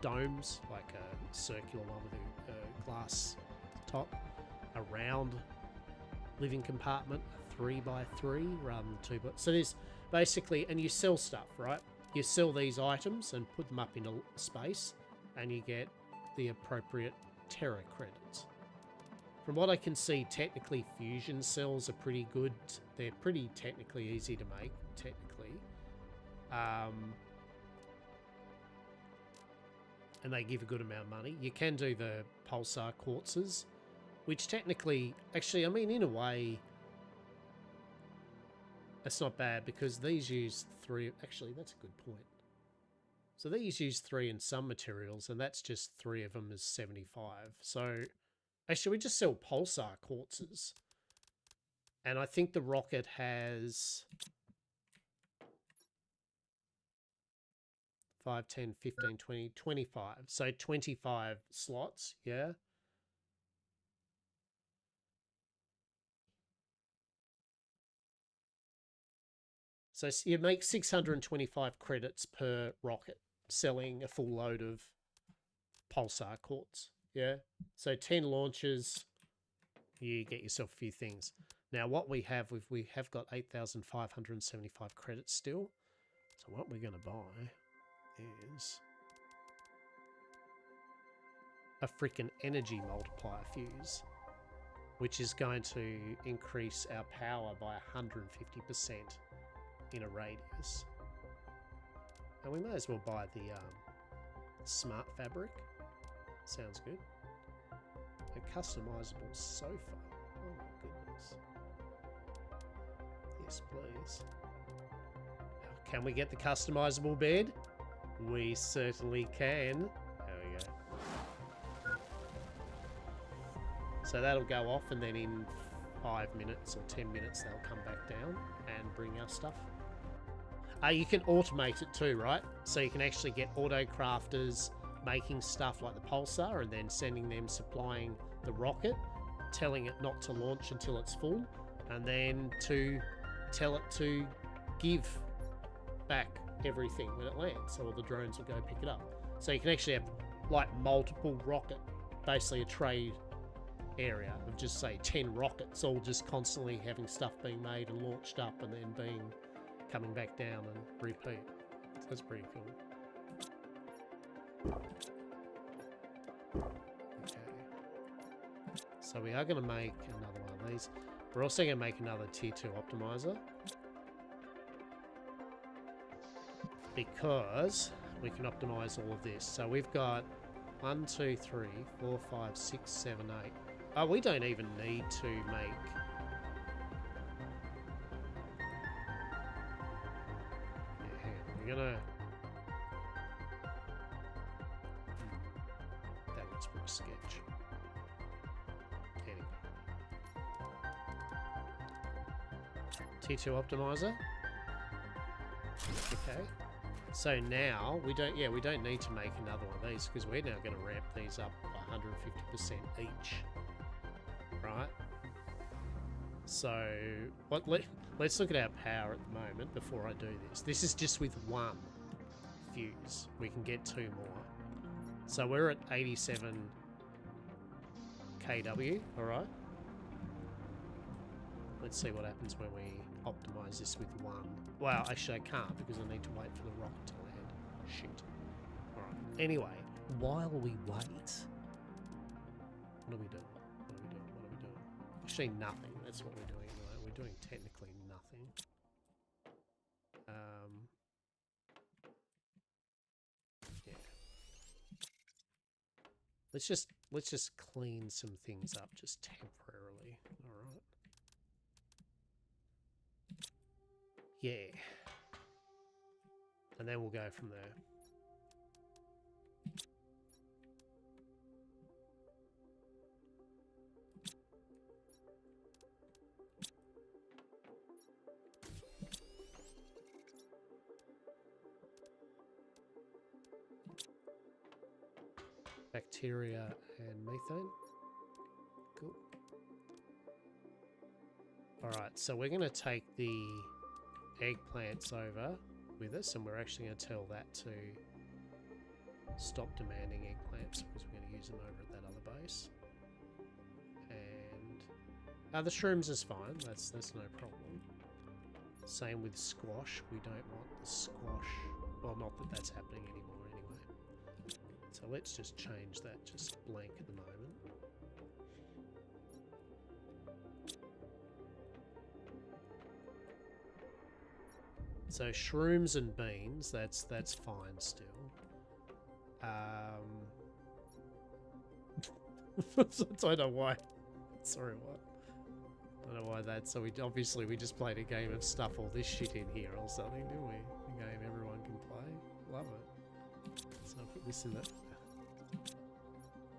domes, like a circular one with a glass top, a round living compartment, a 3x3 rather than 2x. So there's basically, and you sell stuff, right? You sell these items and put them up into space, and you get the appropriate Terra credits. From what I can see, technically fusion cells are pretty good. They're pretty technically easy to make, technically. And they give a good amount of money. You can do the pulsar quartzes, which technically, actually, I mean, in a way, that's not bad because these use 3. Actually, that's a good point. So these use 3 in some materials, and that's just 3 of them is 75. So actually, we just sell pulsar quartzes. And I think the rocket has 5, 10, 15, 20, 25. So 25 slots, yeah. So you make 625 credits per rocket, selling a full load of pulsar quartz, yeah. So 10 launches, you get yourself a few things. Now what we have got 8,575 credits still. So what we're going to buy is a freaking energy multiplier fuse, which is going to increase our power by 150% in a radius. And we may as well buy the Smart Fabric. Sounds good. A customizable sofa. Oh my goodness. Yes, please. Can we get the customizable bed? We certainly can. There we go. So that'll go off, and then in 5 minutes or 10 minutes they'll come back down and bring our stuff. You can automate it too, right? So you can actually get auto crafters making stuff like the pulsar and then sending them supplying the rocket, telling it not to launch until it's full, and then to tell it to give back everything when it lands, so all the drones will go pick it up. So you can actually have like multiple rocket, basically a trade area of just say 10 rockets, all just constantly having stuff being made and launched up and then coming back down and repeat. So that's pretty cool. Okay. So we are going to make another one of these. We're also going to make another tier 2 optimizer, because we can optimize all of this. So we've got 1, 2, 3, 4, 5, 6, 7, 8. Oh, we don't even need to make... Yeah, we're gonna... That looks pretty sketch. Anyway. T2 optimizer. Okay. So now we don't need to make another one of these, because we're now going to ramp these up by 150% each. Right? So let's look at our power at the moment before I do this. This is just with one. fuse. We can get 2 more. So we're at 87 kW, alright? Let's see what happens when we optimize this with 1. Well, actually I can't because I need to wait for the rocket to land. Shit. Alright. Anyway, while we wait... What are we doing? What are we doing? What are we doing? Actually nothing. That's what we're doing. Right? We're doing technically nothing. Yeah. Let's just clean some things up just temporarily. Alright. Yeah. And then we'll go from there. Bacteria and methane. Cool. Alright, so we're going to take the eggplants over with us, and we're actually going to tell that to stop demanding eggplants because we're going to use them over at that other base. And the shrooms is fine, that's no problem. Same with squash, we don't want the squash, well, not that that's happening anymore anyway. So let's just change that just blank at the moment. So shrooms and beans, that's fine still. I don't know why. Sorry, what? I don't know why that. So we just played a game of stuff all this shit in here or something, didn't we? A game everyone can play. Love it. So I'll put this in there.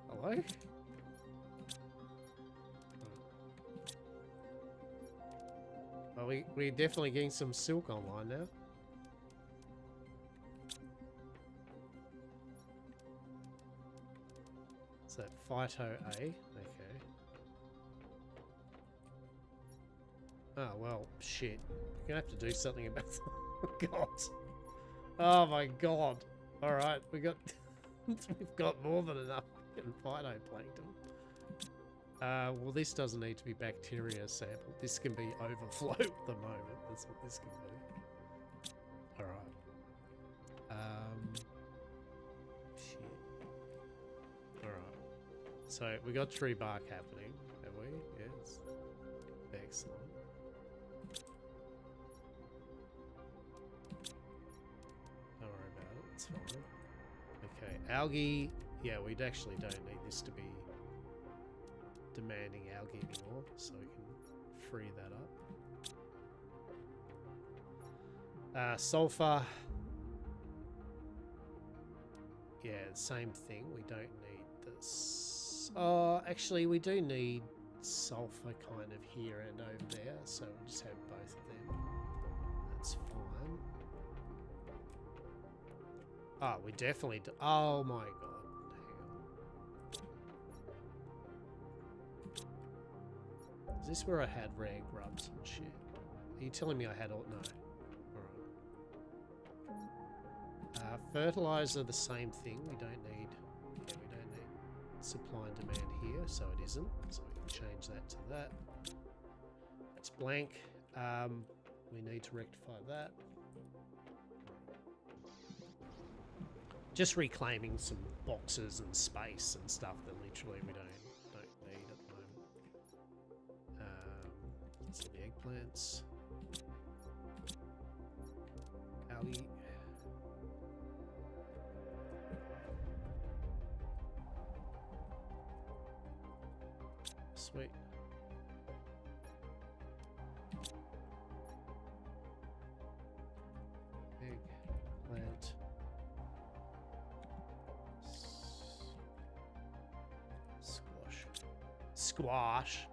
Hello? Well, we're definitely getting some silk online now. Is that Phyto A? Okay. Oh, well, shit. We're gonna have to do something about that. Oh, God. Oh, my God. Alright, we've got more than enough fucking phytoplankton. Well, this doesn't need to be bacteria sample. This can be overflow at the moment. That's what this can be. Alright. Shit. Alright. So, we got tree bark happening, have we? Yes. Excellent. Don't worry about it, it's fine. Okay, algae. Yeah, we actually don't need this to be demanding algae anymore, so we can free that up. Sulfur. Yeah, same thing. We don't need this. Oh, actually, we do need sulfur kind of here and over there, so we'll just have both of them. That's fine. Oh, we definitely do. Oh my God. Is this where I had rag grubs and shit? Are you telling me I had all... No. Alright. Fertilizer, the same thing. We don't need... Yeah, we don't need supply and demand here, so it isn't. So we can change that to that. It's blank. We need to rectify that. Just reclaiming some boxes and space and stuff that literally we don't need at the moment. So the eggplants. Algae. Sweet. Eggplant. Squash. Squash.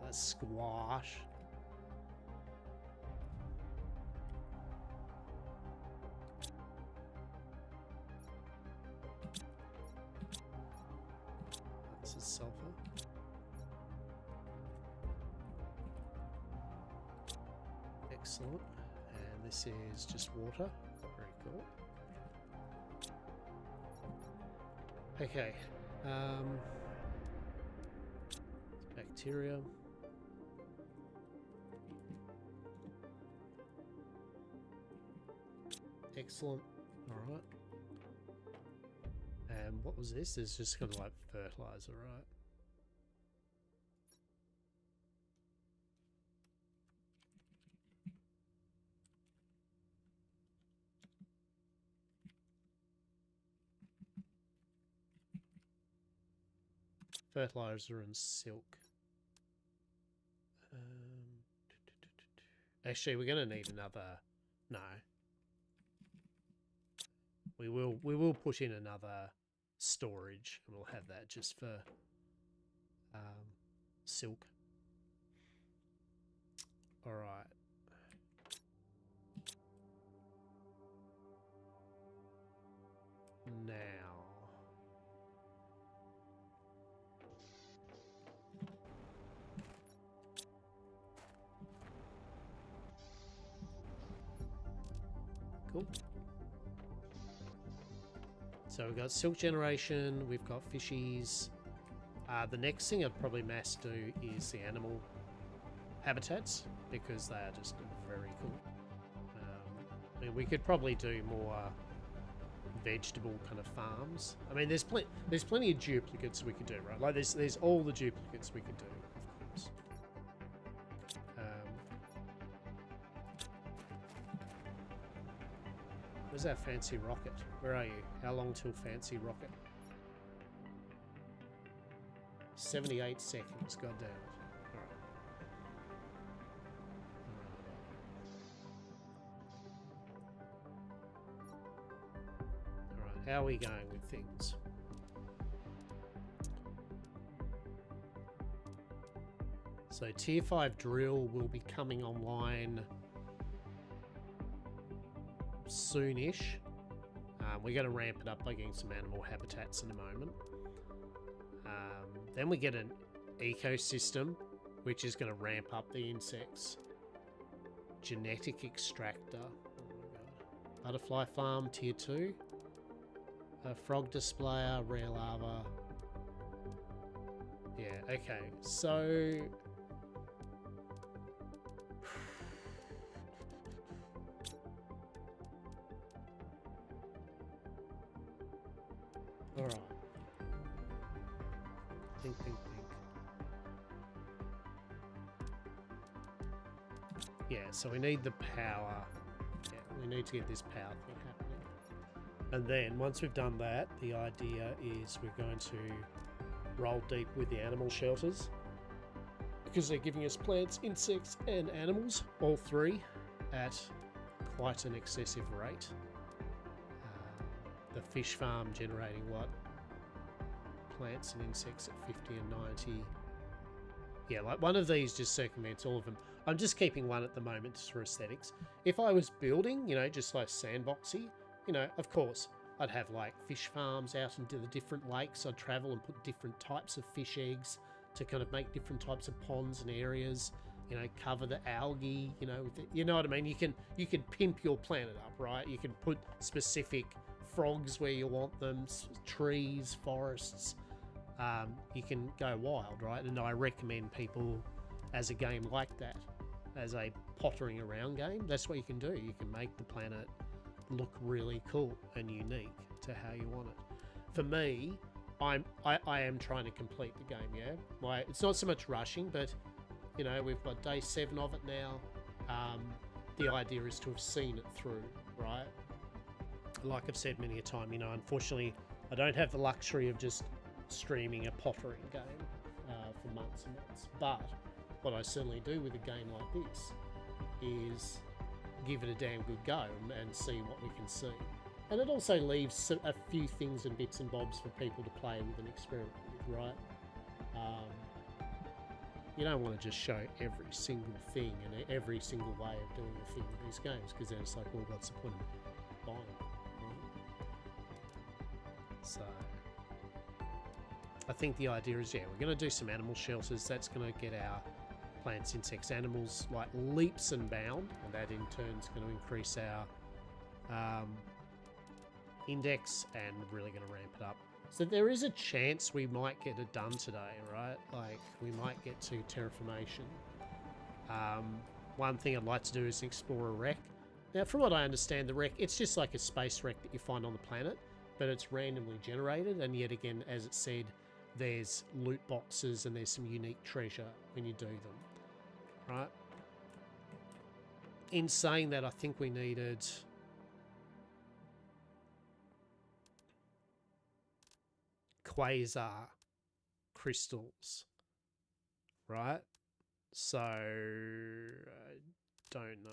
That's squash. This is sulfur. Excellent. And this is just water. Very cool. Okay. Bacteria. Excellent. All right. And what was this? It's just kind of like fertilizer, right? Fertilizer and silk. Actually, we're going to need another... No. We will put in another storage, and we'll have that just for silk. All right. Now. Cool. So we've got silk generation, we've got fishies. The next thing I'd probably mass do is the animal habitats, because they are just very cool. I mean, we could probably do more vegetable kind of farms. I mean, there's plenty of duplicates we could do, right? Like there's all the duplicates we could do, of course. Where's our fancy rocket? Where are you? How long till fancy rocket? 78 seconds, god damn it. Alright, how are we going with things? So tier 5 drill will be coming online soonish. We're going to ramp it up by getting some animal habitats in a moment. Then we get an ecosystem, which is going to ramp up the insects. Genetic extractor. Oh my god. Butterfly farm, tier 2. Frog displayer, rare larva. Yeah, okay. So... Alright. Think. Yeah, so we need the power. Yeah, we need to get this power thing happening. And then, once we've done that, the idea is we're going to roll deep with the animal shelters. Because they're giving us plants, insects, and animals, all three, at quite an excessive rate. The fish farm generating what? Plants and insects at 50 and 90. Yeah, like one of these just circumvents all of them. I'm just keeping one at the moment just for aesthetics. If I was building, you know, just like sandboxy, you know, of course, I'd have like fish farms out into the different lakes. I'd travel and put different types of fish eggs to kind of make different types of ponds and areas, you know, cover the algae, you know, with it, you know what I mean? You can pimp your planet up, right? You can put specific frogs where you want them, trees, forests. You can go wild, right? And I recommend people, as a game like that, as a pottering around game, that's what you can do. You can make the planet look really cool and unique to how you want it. For me, I am trying to complete the game, yeah? Like, it's not so much rushing, but, you know, we've got day 7 of it now. The idea is to have seen it through, right? Like I've said many a time, you know, unfortunately, I don't have the luxury of just streaming a pottering game for months and months. But what I certainly do with a game like this is give it a damn good go and see what we can see. And it also leaves a few things and bits and bobs for people to play with and experiment with, right? You don't want to just show every single thing and every single way of doing a thing with these games, because then it's like, well, what's the point of buying it? So I think the idea is, yeah, we're going to do some animal shelters. That's going to get our plants, insects, animals like leaps and bound, and that in turn is going to increase our index and really going to ramp it up So there is a chance we might get it done today, right? Like, we might get to terraformation. One thing I'd like to do is explore a wreck. Now, from what I understand, the wreck, it's just like a space wreck that you find on the planet, but it's randomly generated, and yet again, as it said, there's loot boxes and there's some unique treasure when you do them, right? In saying that, I think we needed... quasar crystals, right? So I don't know,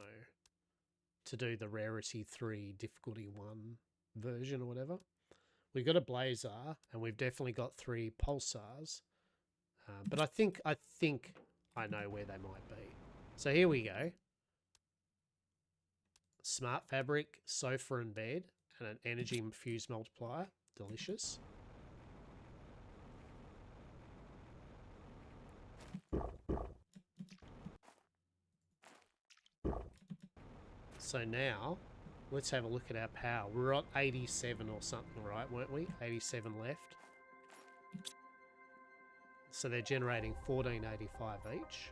to do the rarity 3 difficulty 1 version or whatever. We've got a blazar and we've definitely got 3 pulsars, but I think I know where they might be. So here we go. Smart fabric, sofa and bed, and an energy infused multiplier. Delicious. So now, let's have a look at our power. We're at 87 or something, right, weren't we? 87 left. So they're generating 1485 each.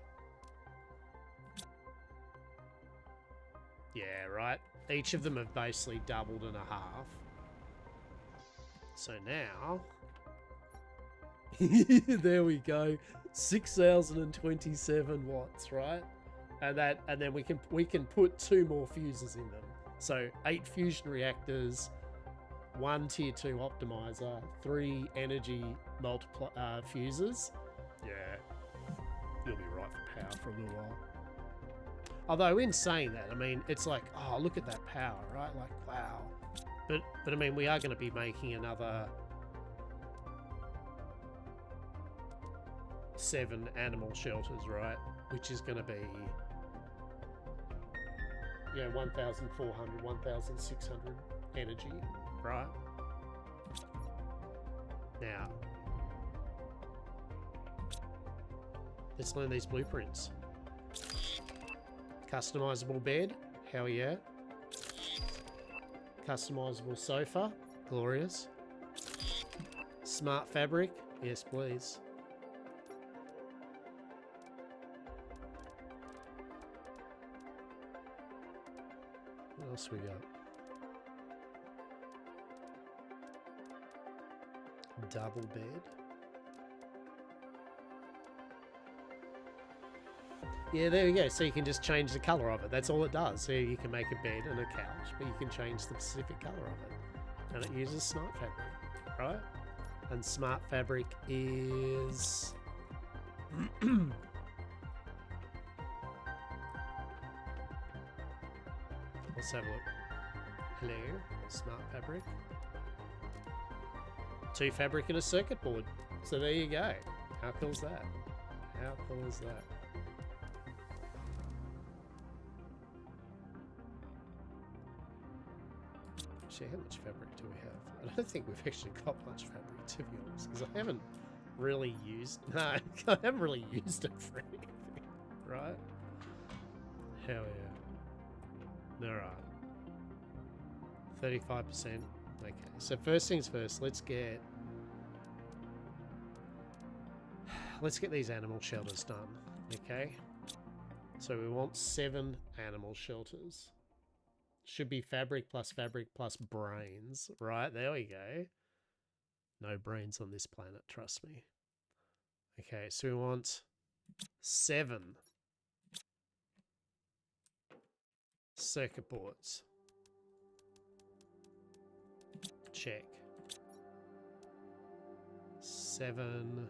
Yeah, right. Each of them have basically doubled and a half. So now... there we go. 6,027 watts, right? And then we can put 2 more fuses in them. So 8 fusion reactors, 1 tier 2 optimizer, 3 energy fuses. Yeah, you'll be right for power for a little while. Although in saying that, I mean, it's like, oh, look at that power, right? Like, wow. But I mean, we are going to be making another 7 animal shelters, right? Which is going to be, yeah, 1,400, 1,600 energy, right? Now, let's learn these blueprints. Customizable bed, hell yeah. Customizable sofa, glorious. Smart fabric, yes please. What else we got? Double bed. Yeah, there we go. So you can just change the colour of it. That's all it does. So you can make a bed and a couch, but you can change the specific colour of it. And it uses smart fabric, right? And smart fabric is... Let's have a look. Hello, smart fabric. 2 fabric and a circuit board. So there you go. How cool is that? How cool is that? Actually, how much fabric do we have? I don't think we've actually got much fabric, to be honest, because I haven't really used... No, I haven't really used it for anything, right? Hell yeah. Alright. 35%. Okay, so first things first, let's get these animal shelters done, okay? So we want 7 animal shelters. Should be fabric plus brains, right? There we go. No brains on this planet, trust me. Okay, so we want 7 circuit boards. Check. 7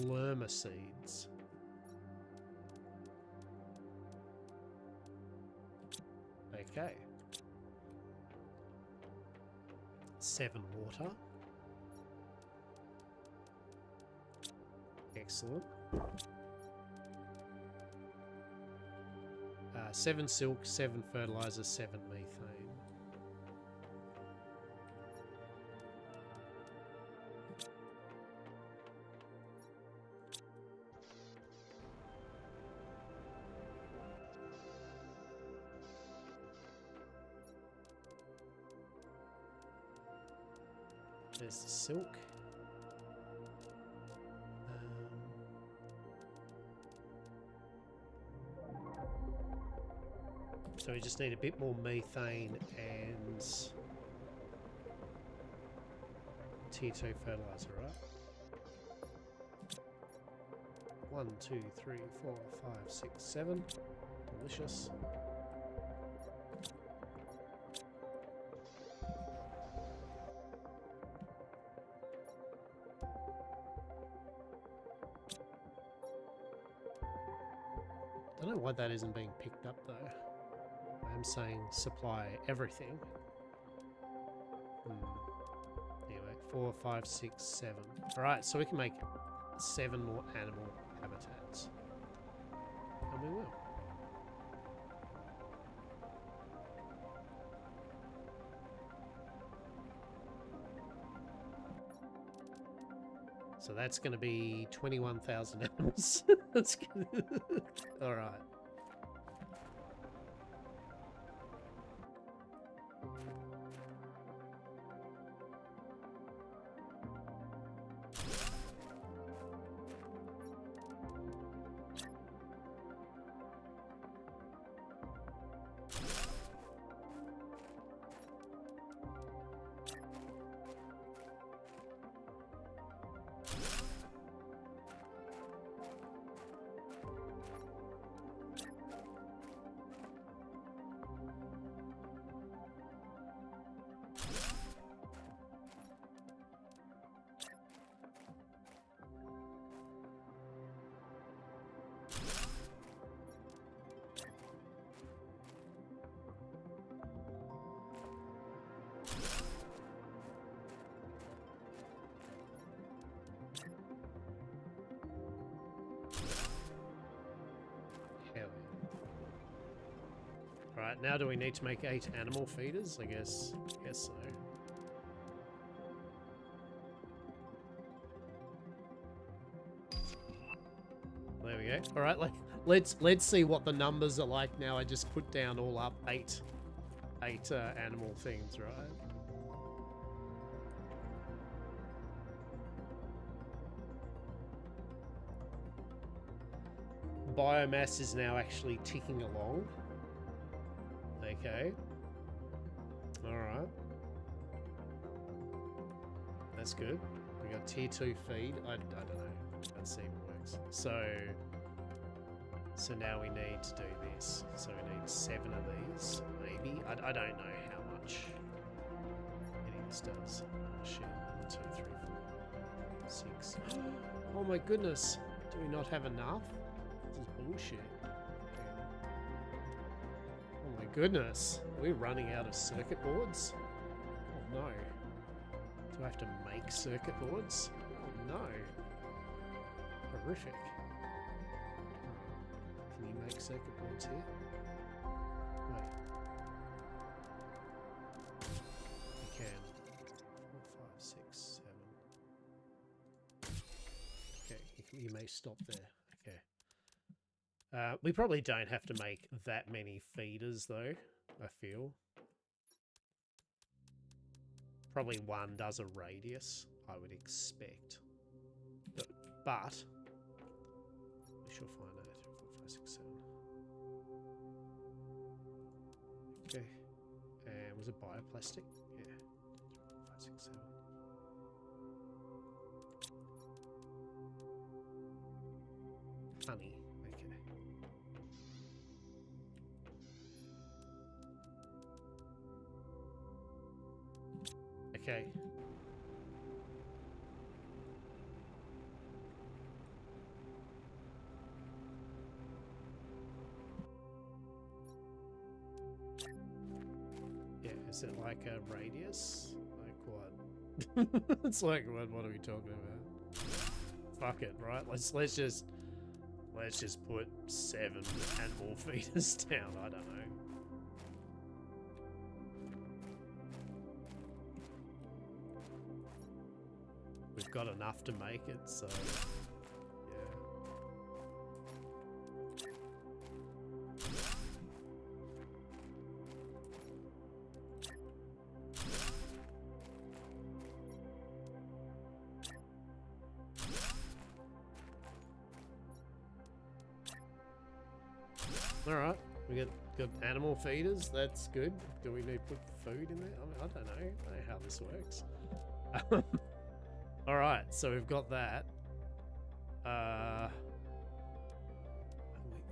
lerma seeds. Okay. 7 water. Excellent. 7 silk, 7 fertilizer, 7 methane. There's the silk. So we just need a bit more methane and T2 fertilizer, right? 1, 2, 3, 4, 5, 6, 7. Delicious. Don't know why that isn't being picked up though. I'm saying supply everything. Anyway, 4, 5, 6, 7. Alright, so we can make 7 more animal habitats. And we will. So that's going to be 21,000 animals. That's good. Alright. Right, now do we need to make 8 animal feeders? I guess so. There we go. All right, like let's see what the numbers are like now. I just put down all up 8 animal things, right? Biomass is now actually ticking along. Okay. Alright. That's good. We got tier 2 feed. I don't know. Let's see if it works. So now we need to do this. So we need 7 of these, maybe. I don't know how much any of this does. Oh, shit. 1, 2, 3, 4, 6. Oh my goodness. Do we not have enough? This is bullshit. Oh my goodness, we're running out of circuit boards? Oh no. Do I have to make circuit boards? Oh no. Horrific. Can you make circuit boards here? Wait. You can. 4, 5, 6, 7. Okay, you may stop there. Okay. We probably don't have to make that many feeders, though, I feel. Probably one does a radius, I would expect. But we shall find out. 3, 4, 5, 6, 7. Okay. And was it bioplastic? Yeah. 3, 4, 5, 6, 7. Honey. Okay. Yeah, is it like a radius? Like what? It's like what are we talking about? Fuck it, right? Let's just put 7 animal feeders down. I don't know. We've got enough to make it, so yeah. Alright, we got animal feeders, that's good. Do we need to put food in there? I mean, I don't know how this works. Alright, so we've got that.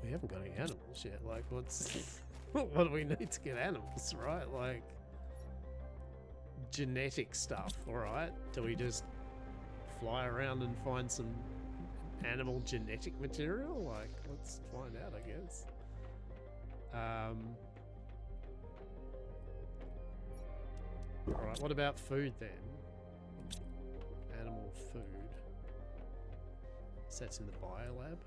We haven't got any animals yet. Like, what's... what do we need to get animals, right? Like, genetic stuff, alright? Do we just fly around and find some animal genetic material? Like, let's find out, I guess. Alright, what about food then? Animal food. So that's in the biolab.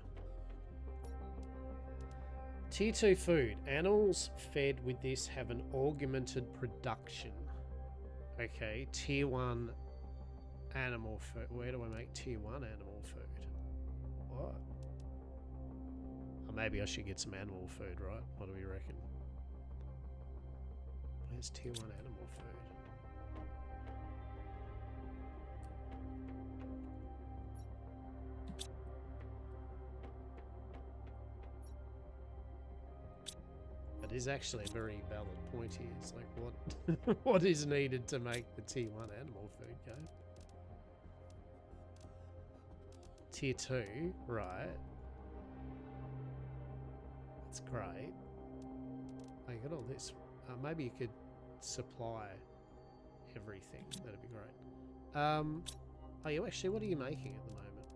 Tier 2 food. Animals fed with this have an augmented production. Okay, tier 1 animal food. Where do I make tier 1 animal food? What? Oh, maybe I should get some animal food, right? What do we reckon? Where's tier 1 animal food? That is actually a very valid point here. It's like, what what is needed to make the tier 1 animal food go? Tier 2, right. That's great. I got all this. Maybe you could supply everything. That'd be great. Oh, you actually, what are you making at the moment?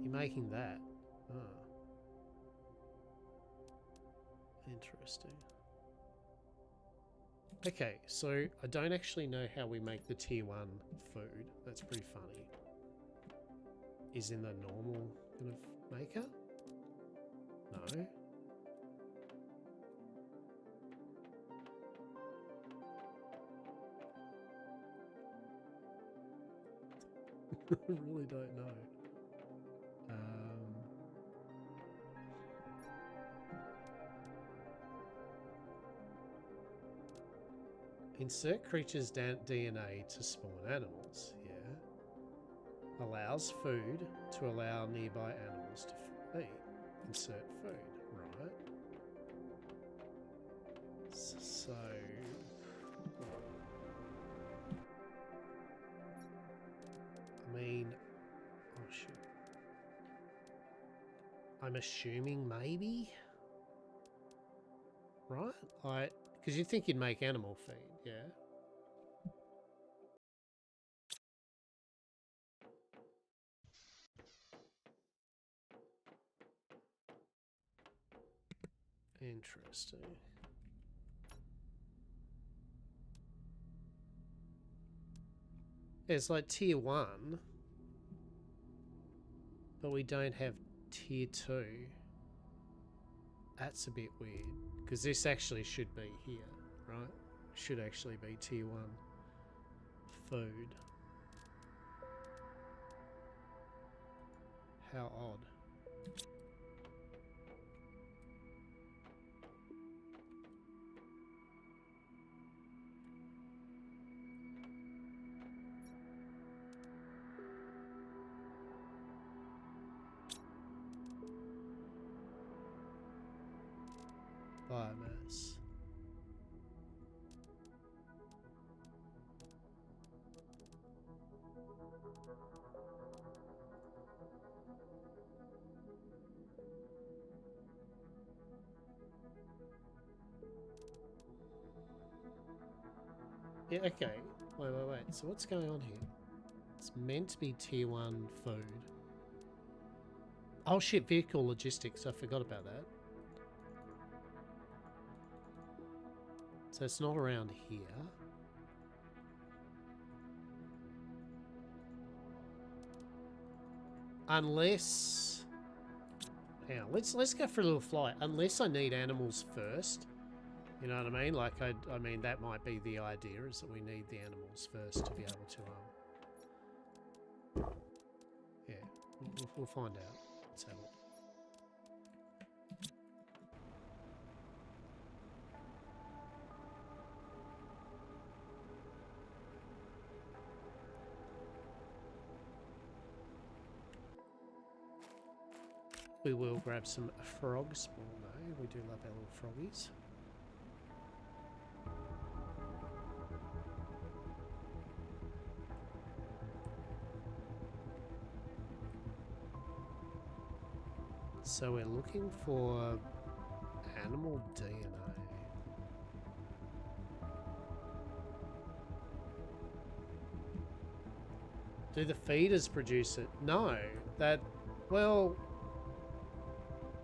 You're making that. Oh. Interesting. Okay, so I don't actually know how we make the tier 1 food. That's pretty funny. Is in the normal kind of maker? No. I really don't know. Insert creatures' DNA to spawn animals. Yeah. Allows food to allow nearby animals to eat. Insert food. Right. So... I mean... Oh, shit. I'm assuming maybe? Right? Because you'd think you'd make animal feed, yeah? Interesting. It's like tier 1, but we don't have tier 2. That's a bit weird, because this actually should be here, right? Should actually be tier 1 food. How odd. Biomass. Yeah, okay. Wait. So what's going on here? It's meant to be tier 1 food. Oh shit, vehicle logistics. I forgot about that. So it's not around here. Unless... Hang on, let's go for a little flight. Unless I need animals first. You know what I mean? Like, I mean, that might be the idea, is that we need the animals first to be able to, yeah, we'll find out. Let's have a look. We will grab some frog spawn though. We do love our little froggies. So we're looking for animal DNA. Do the feeders produce it? No, well,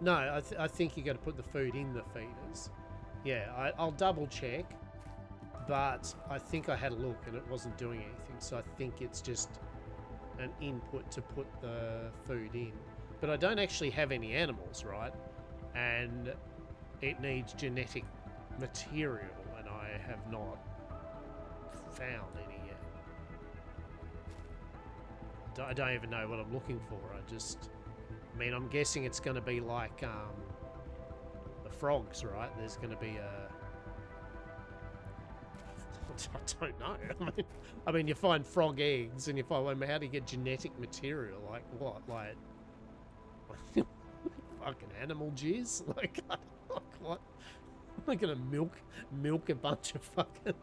no, I think you got to put the food in the feeders. Yeah, I'll double check, but I think I had a look and it wasn't doing anything, so I think it's just an input to put the food in. But I don't actually have any animals, right? And it needs genetic material, and I have not found any yet. I don't even know what I'm looking for. I mean, I'm guessing it's going to be like the frogs, right? There's going to be a... I don't know. I mean, you find frog eggs, and you find, well, how do you get genetic material? Like what? Like fucking animal jizz? Like what? Am I gonna milk a bunch of fucking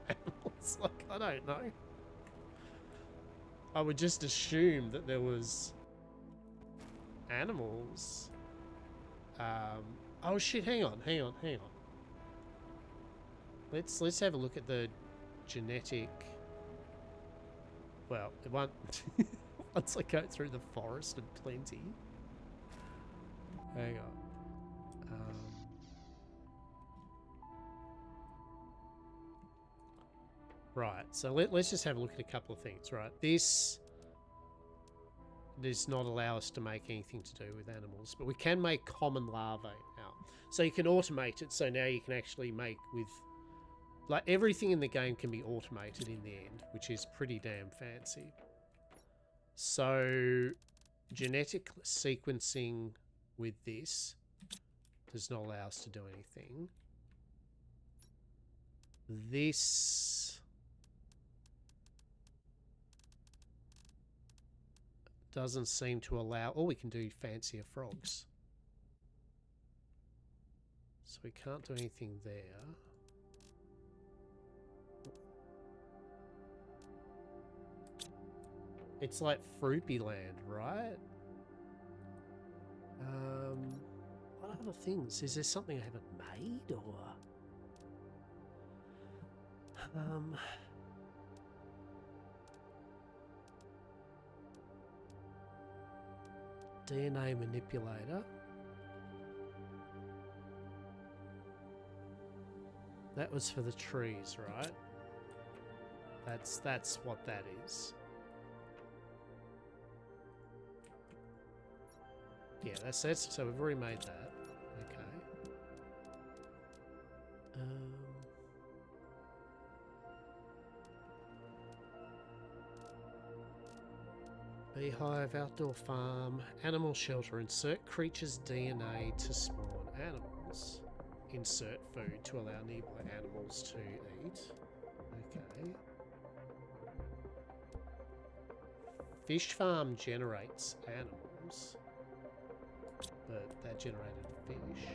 animals? Like, I don't know. I would just assume that there was animals. Oh shit! Hang on. Let's have a look at the genetic. Well, it won't. Once I go through the forest of plenty. Hang on. Right, so let's just have a look at a couple of things, right? This does not allow us to make anything to do with animals, but we can make common larvae now. So you can automate it, so now you can actually make with... Like, everything in the game can be automated in the end, which is pretty damn fancy. So, genetic sequencing with this does not allow us to do anything. This doesn't seem to allow... Oh, we can do fancier frogs. So we can't do anything there. It's like Fruity Land, right? What other things? Is there something I haven't made, or... DNA manipulator. That was for the trees, right? That's what that is. Yeah, that's so we've already made that. Okay. Beehive, outdoor farm, animal shelter. Insert creature's DNA to spawn animals. Insert food to allow nearby animals to eat. Okay. Fish farm generates animals. But that generated fish.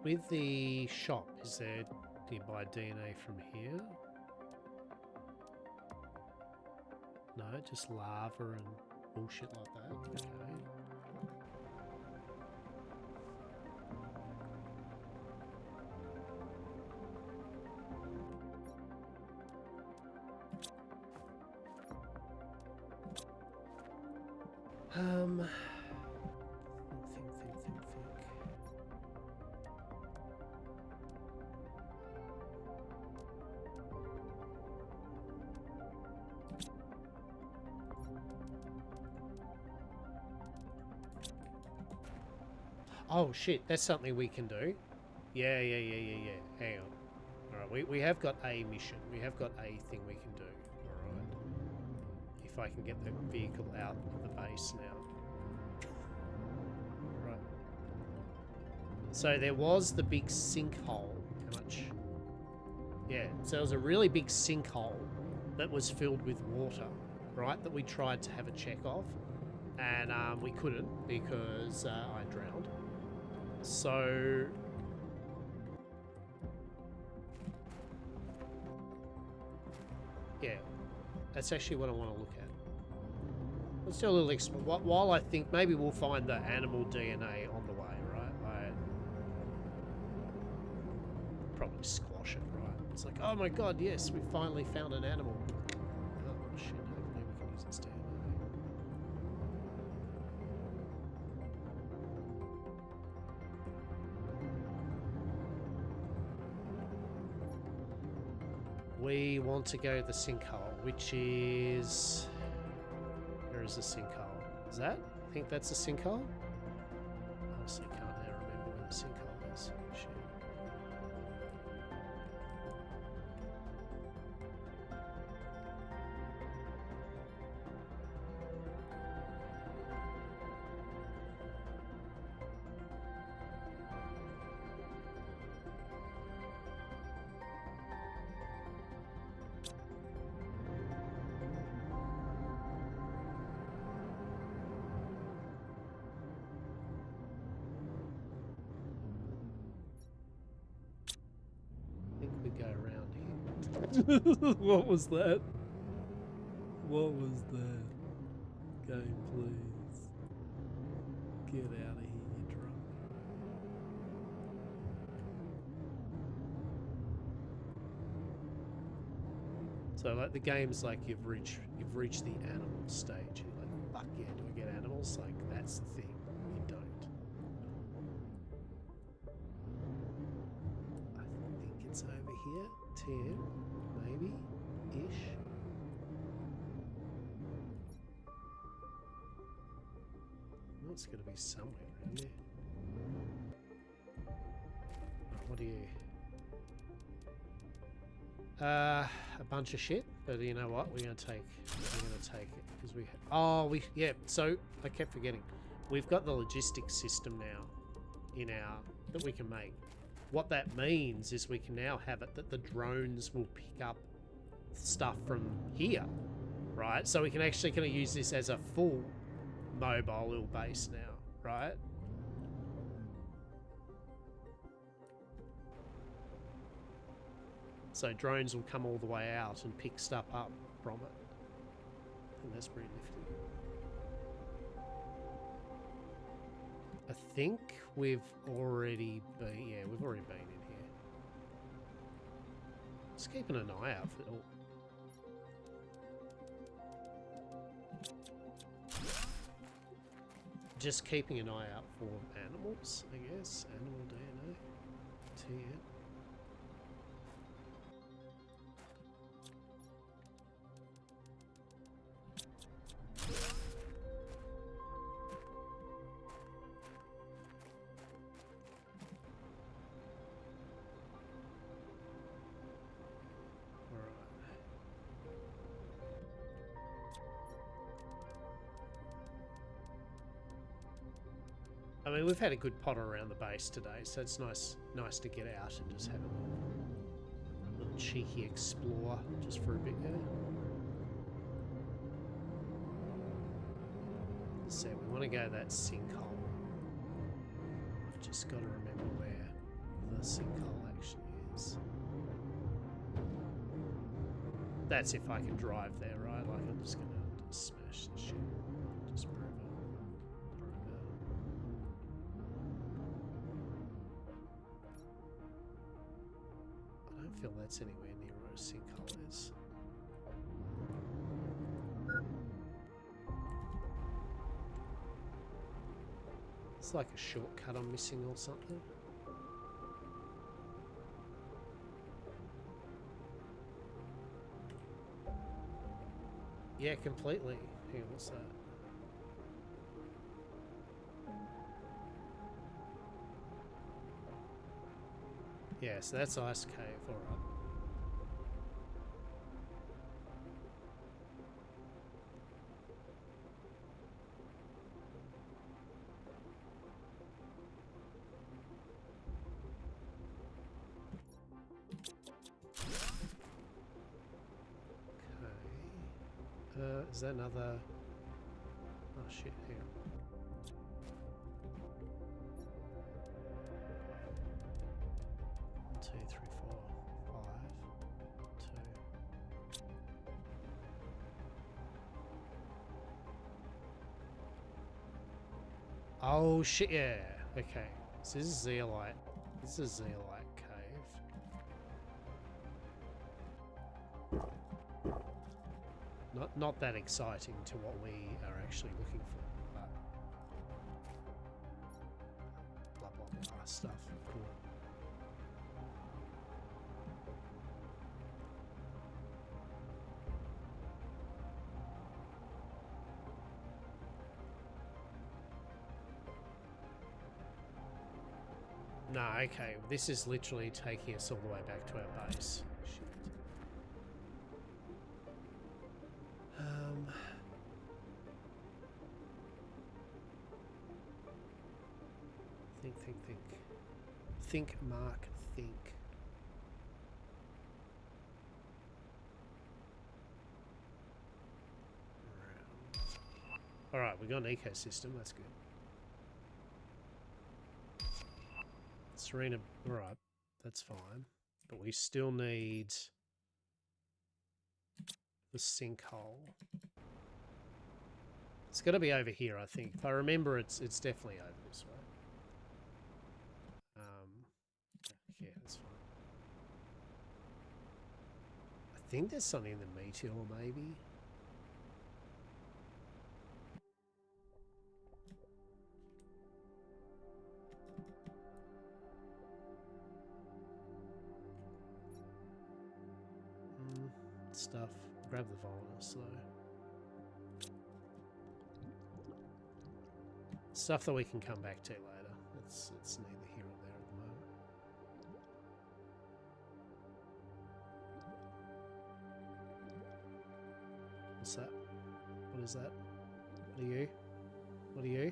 With the shop, is there, do you buy DNA from here? No, just lava and bullshit like that. Okay. Oh shit, that's something we can do. Yeah. Hang on. Alright, we have got a mission. We have got a thing we can do. Alright. If I can get the vehicle out of the base now. Right. So there was the big sinkhole. How much? Yeah, so there was a really big sinkhole that was filled with water, right? That we tried to have a check of. And we couldn't because I drowned. So... yeah, that's actually what I want to look at. Let's do a little while I think maybe we'll find the animal DNA on the way, right? I probably squash it, right? It's like, oh my god, yes, we finally found an animal. Oh shit, hopefully we can use its DNA. We want to go the sinkhole, which is... where is the sinkhole? Is that? I think that's the sinkhole? Honestly, can't now remember where the sinkhole is. Shit. Go around here. What was that? What was that? Game, please. Get out of here, you drunk. So like the game's like you've reached the animal stage. You're like, fuck yeah, do I get animals? Like that's the thing. You don't. I think it's over here. 10, maybe, ish. Well, it's got to be somewhere around there. Right, what do you... a bunch of shit, but you know what? We're gonna take it because yeah. So I kept forgetting. We've got the logistics system now in our that we can make. What that means is we can now have it that the drones will pick up stuff from here, right? So we can actually kind of use this as a full mobile little base now, right? So drones will come all the way out and pick stuff up from it. And that's pretty nifty. I think we've already been... yeah, we've already been in here. Just keeping an eye out for it all. Just keeping an eye out for animals, I guess. Animal DNA. TN. I mean, we've had a good potter around the base today, so it's nice to get out and just have a little cheeky explore just for a bit, yeah. So we want to go that sinkhole. I've just got to remember where the sinkhole actually is. That's if I can drive there, right? Like I'm just gonna smash this shit. Just prove it. I don't feel that's anywhere near where a sinkhole is. It's like a shortcut I'm missing or something. Yeah, completely. Hang on, what's that? Yeah, so that's Ice Cave, alright. Okay. Is that another... Oh shit, here. 1, 2, 3, 4, 5, 2. Oh shit, yeah. Okay. So this is Zeolite. This is Zeolite Cave. Not that exciting to what we are actually looking for, but blah blah blah stuff. Cool. No, okay. This is literally taking us all the way back to our base. Shit. Think. Think, Mark, think. Alright, we got an ecosystem, that's good. Serena, alright, that's fine. But we still need the sinkhole. It's got to be over here, I think. If I remember, it's definitely over this way. Yeah, that's fine. I think there's something in the meteor, maybe. Stuff. Grab the Volunus, though. Stuff that we can come back to later. It's neither here or there at the moment. What's that? What is that? What are you? What are you?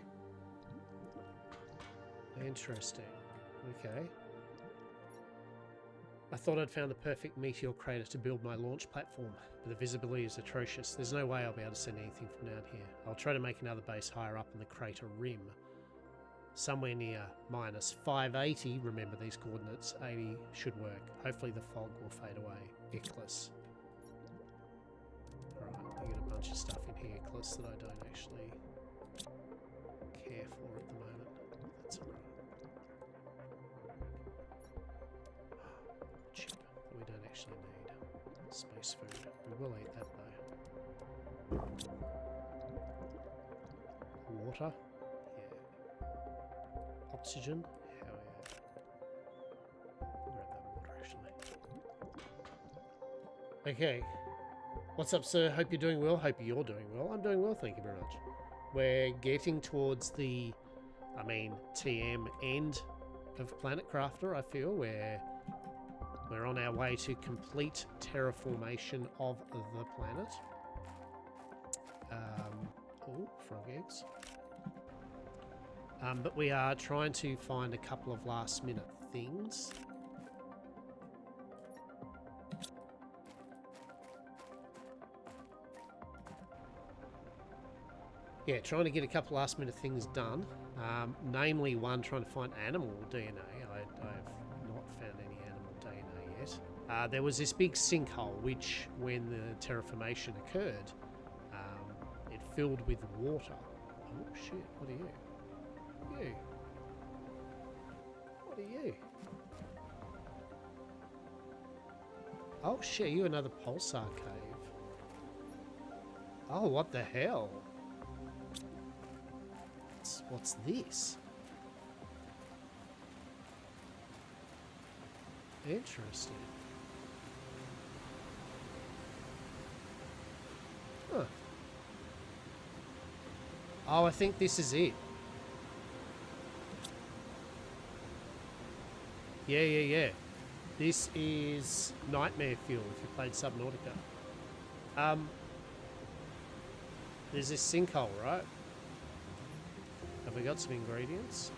Interesting. Okay. I thought I'd found the perfect meteor crater to build my launch platform, but the visibility is atrocious. There's no way I'll be able to send anything from down here. I'll try to make another base higher up on the crater rim. Somewhere near minus 580, remember these coordinates, 80 should work. Hopefully the fog will fade away. Ichthus. Alright, I got a bunch of stuff in here, Ichthus, that I don't actually care for at the moment. That's alright. Chip, that we don't actually need. Space food. We will eat that though. Water. Oxygen? Hell yeah. Grab that water actually. Okay. What's up, sir? Hope you're doing well. Hope you're doing well. I'm doing well, thank you very much. We're getting towards the, TM end of Planet Crafter, I feel, where we're on our way to complete terraformation of the planet. Oh, frog eggs. But we are trying to find a couple of last minute things. Yeah, trying to get a couple last minute things done. Namely one, trying to find animal DNA. I have not found any animal DNA yet. There was this big sinkhole which, when the terraformation occurred, it filled with water. Oh shit, what are you? You. What are you? Oh shit, you another pulsar cave. Oh, what the hell? What's this? Interesting. Huh. Oh, I think this is it. Yeah. This is nightmare fuel if you played Subnautica. There's this sinkhole, right? Have we got some ingredients?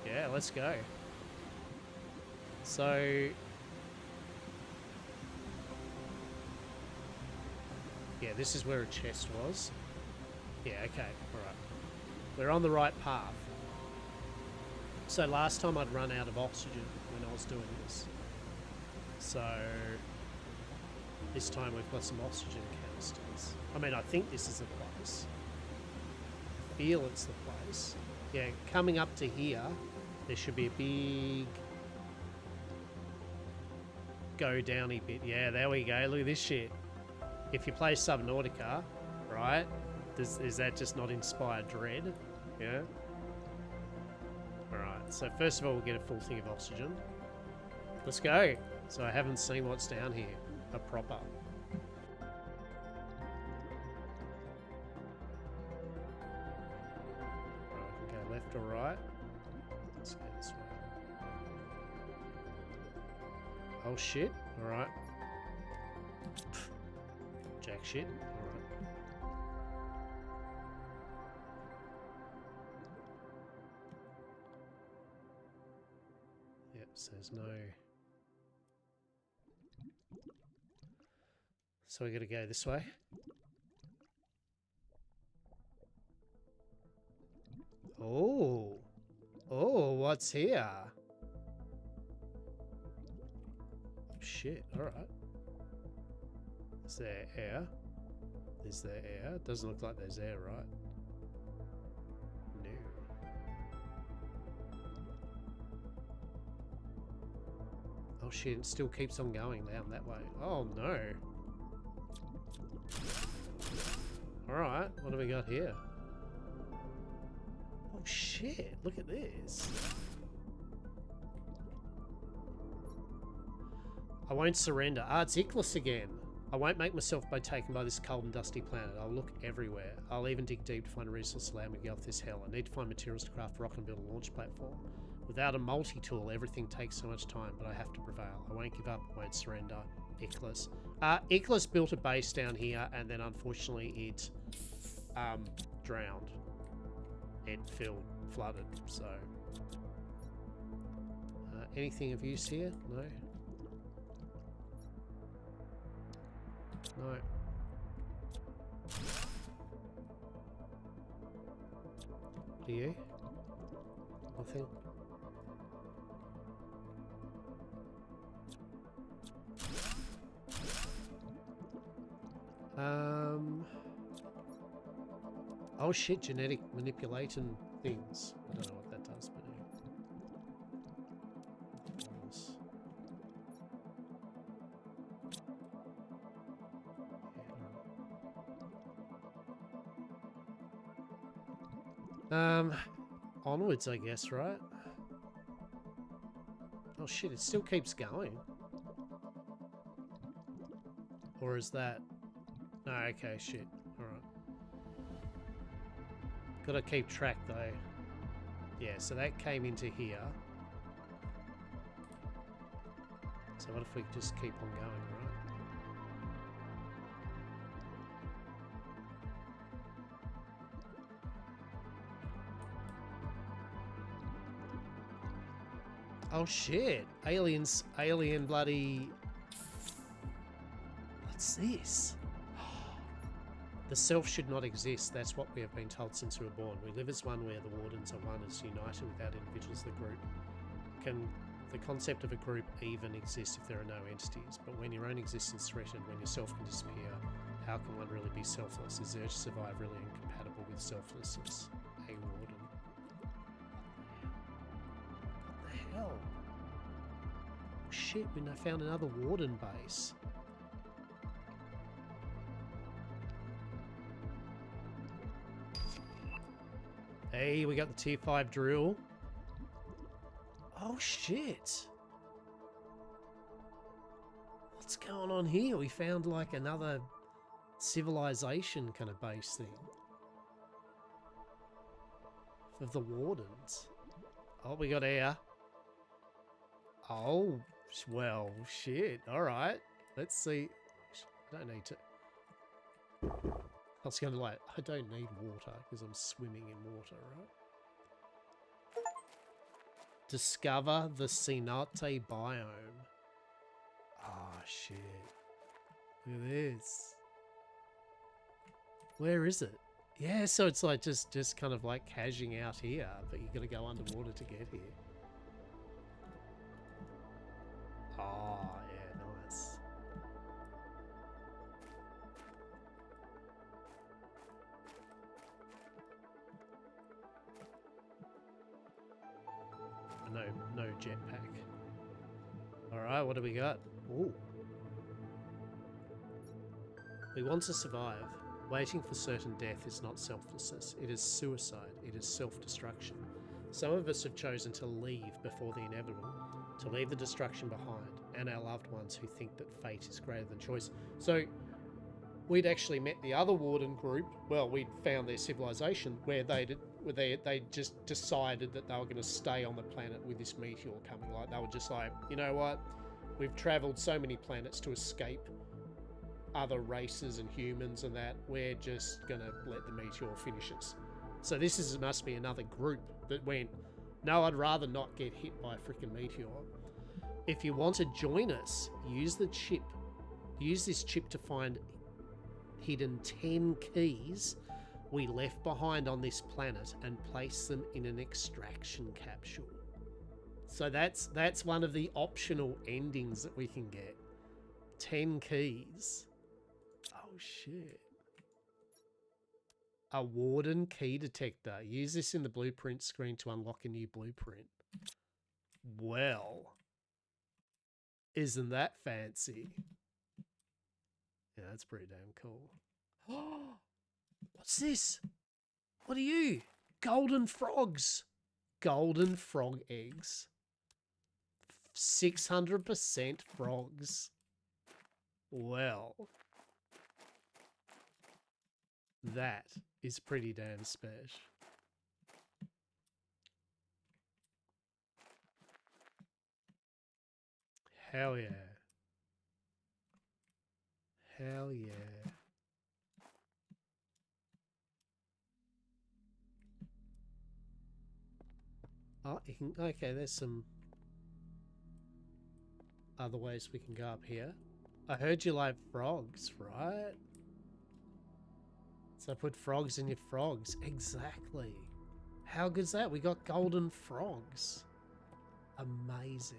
Yeah, let's go. So... yeah, this is where a chest was. Yeah, okay, alright. We're on the right path. So last time I'd run out of oxygen when I was doing this. So this time we've got some oxygen canisters. I mean, I think this is the place. I feel it's the place. Yeah, coming up to here, there should be a big go downy bit. Yeah, there we go. Look at this shit. If you play Subnautica, right, is that just not inspired dread? Yeah. Alright, so first of all, we'll get a full thing of oxygen. Let's go. So I haven't seen what's down here. A proper. Right, we can go left or right. Let's go this way. Oh shit. Alright. Jack shit. Alright. Yep, so there's no... So we gotta go this way. Oh. Oh, what's here? Shit, alright. Is there air? Is there air? Doesn't look like there's air, right? No. Oh shit, it still keeps on going down that way. Oh no. Alright, what do we got here? Oh shit, look at this. I won't surrender. Ah, it's Ichthys again. I won't make myself taken by this cold and dusty planet. I'll look everywhere. I'll even dig deep to find a resource to allow me to get off this hell. I need to find materials to craft rock and build a launch platform. Without a multi-tool, everything takes so much time, but I have to prevail. I won't give up, I won't surrender. Ichthys. Ichthys built a base down here, and then unfortunately it drowned. It flooded, so... anything of use here? No? No. Do you? Nothing? Oh shit, genetic manipulating things. I don't know what that does, but anyway. Onwards, I guess, right? Oh shit, it still keeps going. Or is that... No, okay, shit. Alright. Gotta keep track, though. Yeah, so that came into here. So what if we just keep on going, right? Oh shit! Aliens, alien bloody... What's this? The self should not exist. That's what we have been told since we were born. We live as one where the wardens are one as united without individuals of the group. Can the concept of a group even exist if there are no entities? But when your own existence is threatened, when yourself can disappear, how can one really be selfless? Is the urge to survive really incompatible with selflessness? A warden. What the hell? Shit, we found another warden base. Hey, we got the tier 5 drill. Oh shit. What's going on here? We found like another civilization kind of base thing. Of the wardens. Oh, we got air. Oh, Well, shit. All right. Let's see. I don't need to. I was going to like, I don't need water because I'm swimming in water, right? Discover the Cenote biome. Oh, shit. Look at this. Where is it? Yeah, so it's like just kind of like cashing out here, but you got to go underwater to get here. Oh, yeah, nice. No jetpack. All right, what do we got? Ooh. We want to survive. Waiting for certain death is not selflessness. It is suicide. It is self-destruction. Some of us have chosen to leave before the inevitable, to leave the destruction behind, and our loved ones who think that fate is greater than choice. So we'd actually met the other Warden group. Well, we'd found their civilization where they just decided that they were going to stay on the planet with this meteor coming. Like they were just like, you know what? We've traveled so many planets to escape other races and humans and that. We're just going to let the meteor finish us. So this must be another group that went, no, I'd rather not get hit by a freaking meteor. If you want to join us, use the chip. Use this chip to find hidden 10 keys we left behind on this planet and place them in an extraction capsule. So that's one of the optional endings that we can get. 10 keys. Oh shit. A Warden key detector. Use this in the blueprint screen to unlock a new blueprint. Well, isn't that fancy? Yeah, that's pretty damn cool. What's this? What are you? Golden frogs. Golden frog eggs. 600% frogs. Well, that is pretty damn special. Hell yeah. Hell yeah. Oh, you can, okay, there's some other ways we can go up here. I heard you like frogs, right? So put frogs in your frogs. Exactly. How good's that? We got golden frogs. Amazing.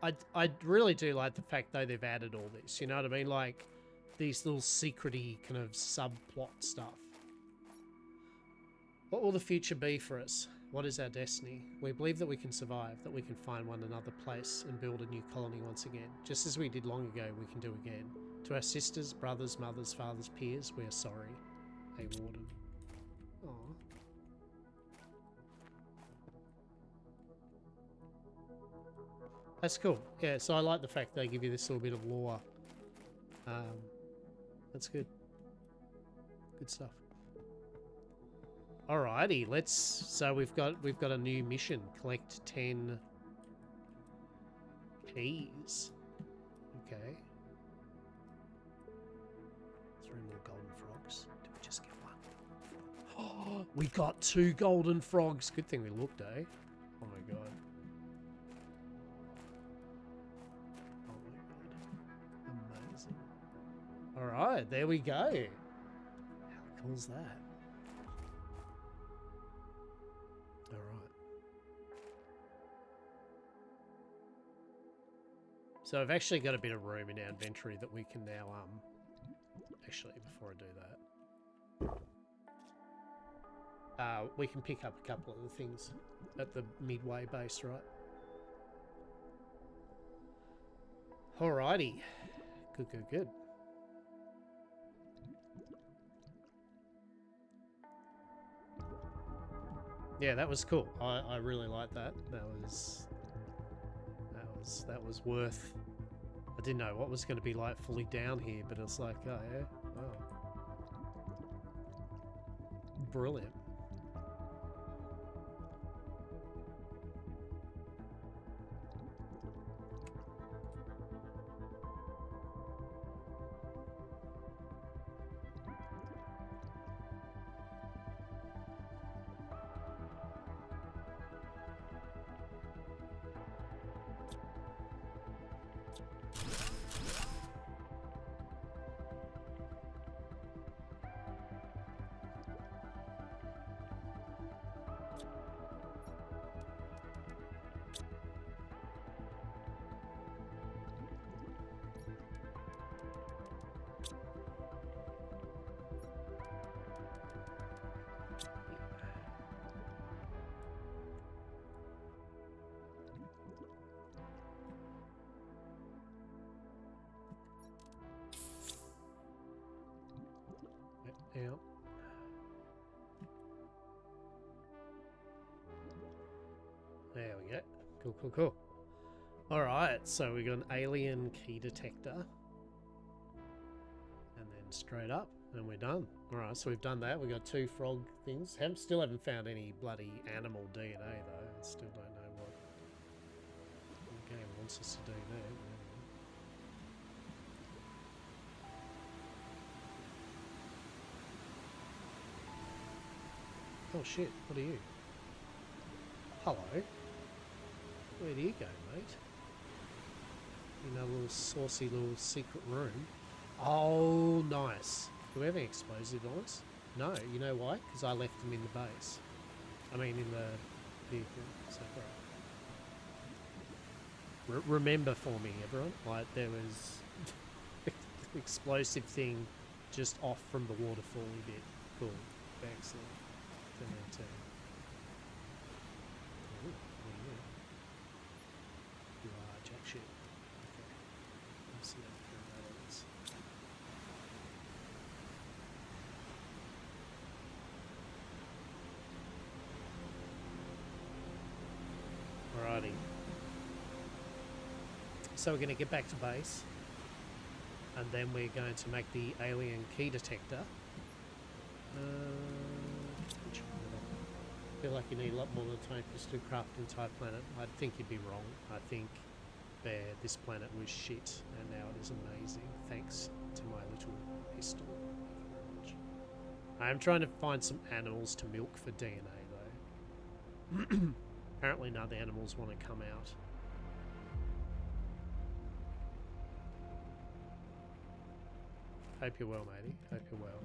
I really do like the fact, though, they've added all this. You know what I mean? Like, these little secrety kind of subplot stuff. What will the future be for us? What is our destiny? We believe that we can survive, that we can find one another place and build a new colony once again. Just as we did long ago, we can do again. To our sisters, brothers, mothers, fathers, peers, we are sorry. A Warden. Aww. That's cool. Yeah, so I like the fact they give you this little bit of lore. That's good. Good stuff. Alrighty, let's. So we've got a new mission. Collect 10 keys. Okay. 3 more golden frogs. Did we just get one? Oh, we got 2 golden frogs. Good thing we looked, eh? Oh my god. Oh my god. Amazing. Alright, there we go. How cool is that? Alright. So I've actually got a bit of room in our inventory that we can now, actually, before I do that, we can pick up a couple of the things at the midway base, right? Alrighty. Good, good, good. Yeah, that was cool. I really liked that. That was worth. I didn't know what was going to be like fully down here, but it's like, oh yeah, wow, brilliant. Yeah. There we go. Cool, cool, cool. Alright, so we got an alien key detector. And then straight up, and we're done. Alright, so we've done that. We got 2 frog things. Still haven't found any bloody animal DNA though. I still don't know what the game wants us to do there. Oh shit, what are you? Hello. Where do you go, mate? In a little saucy little secret room. Oh, nice. Do we have any explosive on us? No, you know why? Because I left them in the base. I mean, in the vehicle. So, right. Remember for me, everyone. Like, there was the explosive thing just off from the waterfall bit. Cool. Excellent. Ooh, you are jack shit. Okay. Let's see how that is. Alrighty. So we're going to get back to base. And then we're going to make the alien key detector. I feel like you need a lot more than time to craft an entire planet. I think you'd be wrong. I think this planet was shit, and now it is amazing, thanks to my little pistol. Thank you very much. I am trying to find some animals to milk for DNA, though. Apparently none of the animals want to come out. Hope you're well, matey. Hope you're well.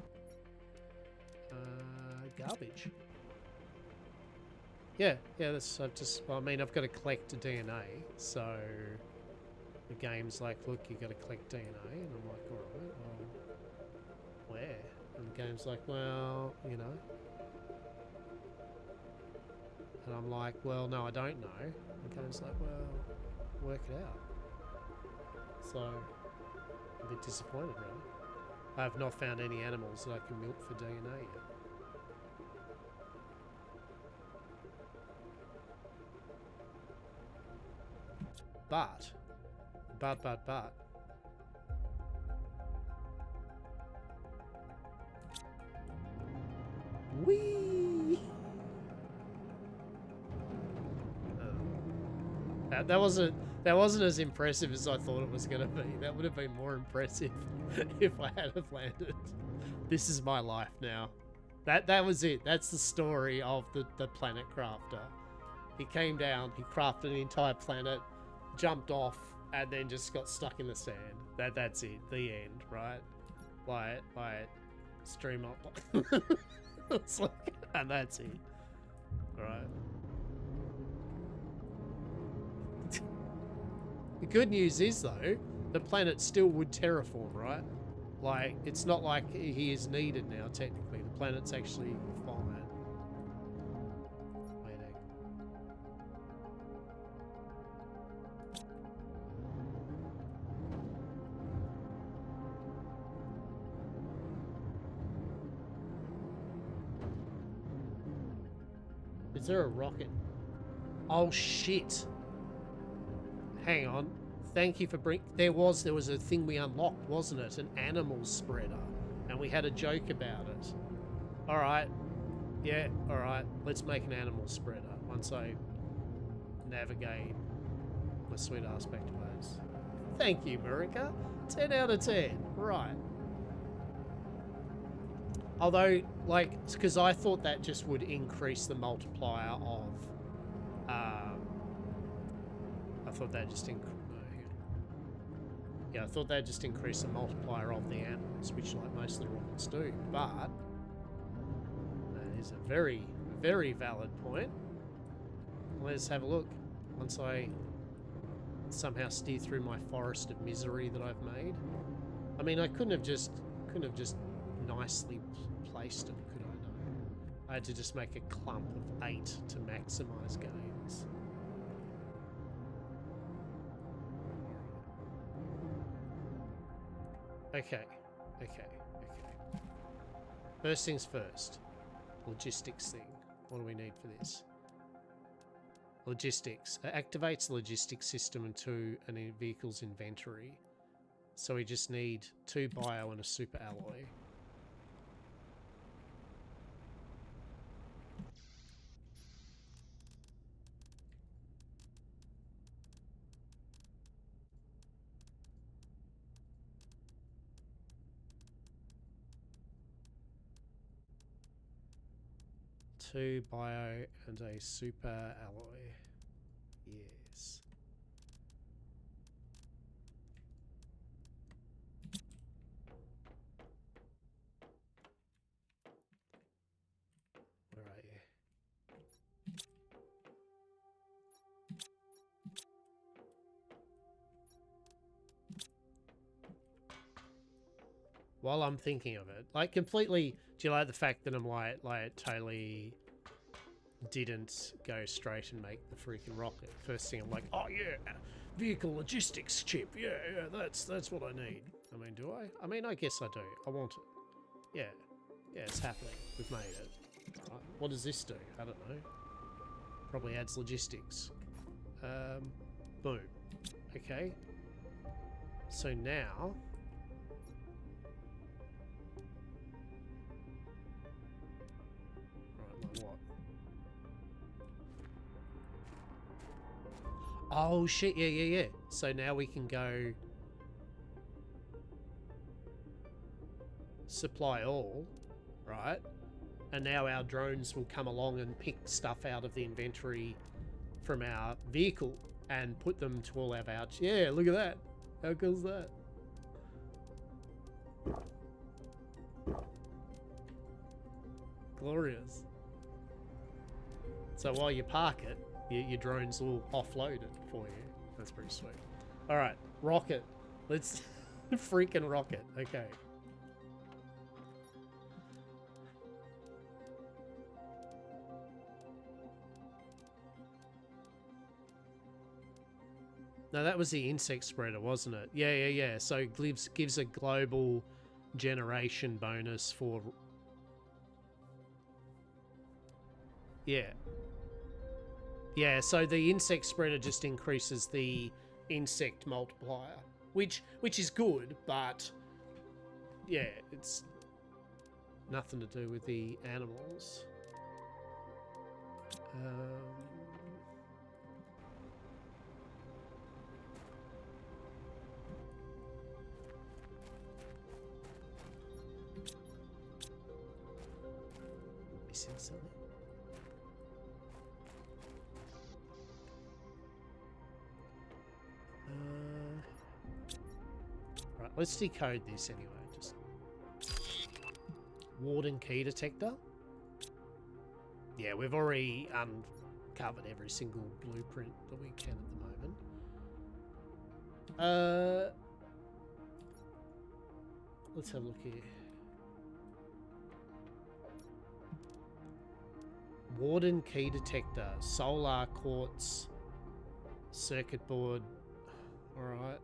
Garbage. Yeah, that's, well, I mean, I've got to collect DNA, so the game's like, look, you got to collect DNA, and I'm like, alright, well, where? And the game's like, well, you know. And I'm like, well, no, I don't know. And the game's like, well, work it out. So, I'm a bit disappointed, really. I have not found any animals that I can milk for DNA yet. But. Whee! That wasn't as impressive as I thought it was going to be. That would have been more impressive if I had have landed. This is my life now. That was it. That's the story of the planet crafter. He came down, he crafted an entire planet, jumped off, and then just got stuck in the sand. That's it. The end, right? Like stream up. It's like, and that's it. Alright. The good news is, though, the planet still would terraform, right? Like, it's not like he is needed now, technically. The planet's actually fine. Waiting. Is there a rocket? Oh, shit. Hang on. Thank you for there was a thing we unlocked, wasn't it? An animal spreader. And we had a joke about it. Alright. Yeah, alright. Let's make an animal spreader once I navigate my sweet ass back to base. Thank you, Marika. 10 out of 10. Right. Although, like, because I thought that just would increase the multiplier of I thought that just I thought that just increased the multiplier of the animals, which like most of the rockets do, but that is a very, very valid point. Let's have a look. Once I somehow steer through my forest of misery that I've made. I mean, I couldn't have just nicely placed it, could I? No. I had to just make a clump of 8 to maximize gains. Okay. First things first. Logistics thing. What do we need for this? Logistics. It activates the logistics system into a vehicle's inventory. So we just need 2 bio and a super alloy. Two bio and a super alloy. Yes. Where are you? While I'm thinking of it, like completely, do you like the fact that I'm like totally didn't go straight and make the freaking rocket? First thing I'm like, oh yeah, vehicle logistics chip, yeah, that's what I need. I mean, do I? I mean, I guess I do. I want it. Yeah, it's happening. We've made it. Right. What does this do? I don't know. Probably adds logistics. Boom. Okay. So now. Right, what? Oh shit, yeah. So now we can go supply all, right? And now our drones will come along and pick stuff out of the inventory from our vehicle and put them to all our vouchers. Yeah, look at that. How cool is that? Glorious. So while you park it, your drones will offload it for you. That's pretty sweet. All right, rocket. Let's freaking rocket. Okay. No, that was the insect spreader, wasn't it? Yeah. So gives a global generation bonus for... Yeah. Yeah, so the insect spreader just increases the insect multiplier, which is good, but yeah, it's nothing to do with the animals. Missing something? Right, let's decode this anyway. Just Warden key detector. Yeah, we've already uncovered every single blueprint that we can at the moment. Let's have a look here. Warden key detector, solar quartz, circuit board. All right.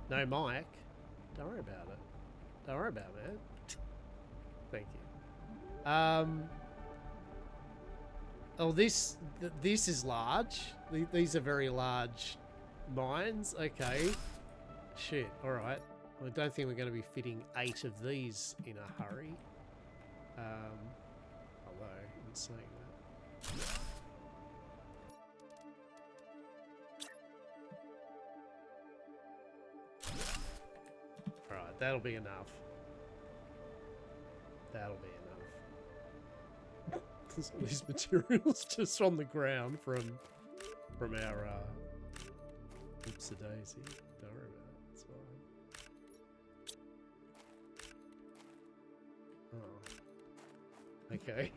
No mic. Don't worry about it. Don't worry about it, man. Thank you. Oh, this is large. These are very large mines. Okay. Shit. All right. I don't think we're going to be fitting 8 of these in a hurry. Although, in saying that. Alright, that'll be enough. That'll be enough. There's all these materials just on the ground from our Oopsie daisy. Don't worry about it, it's fine. Oh. Okay.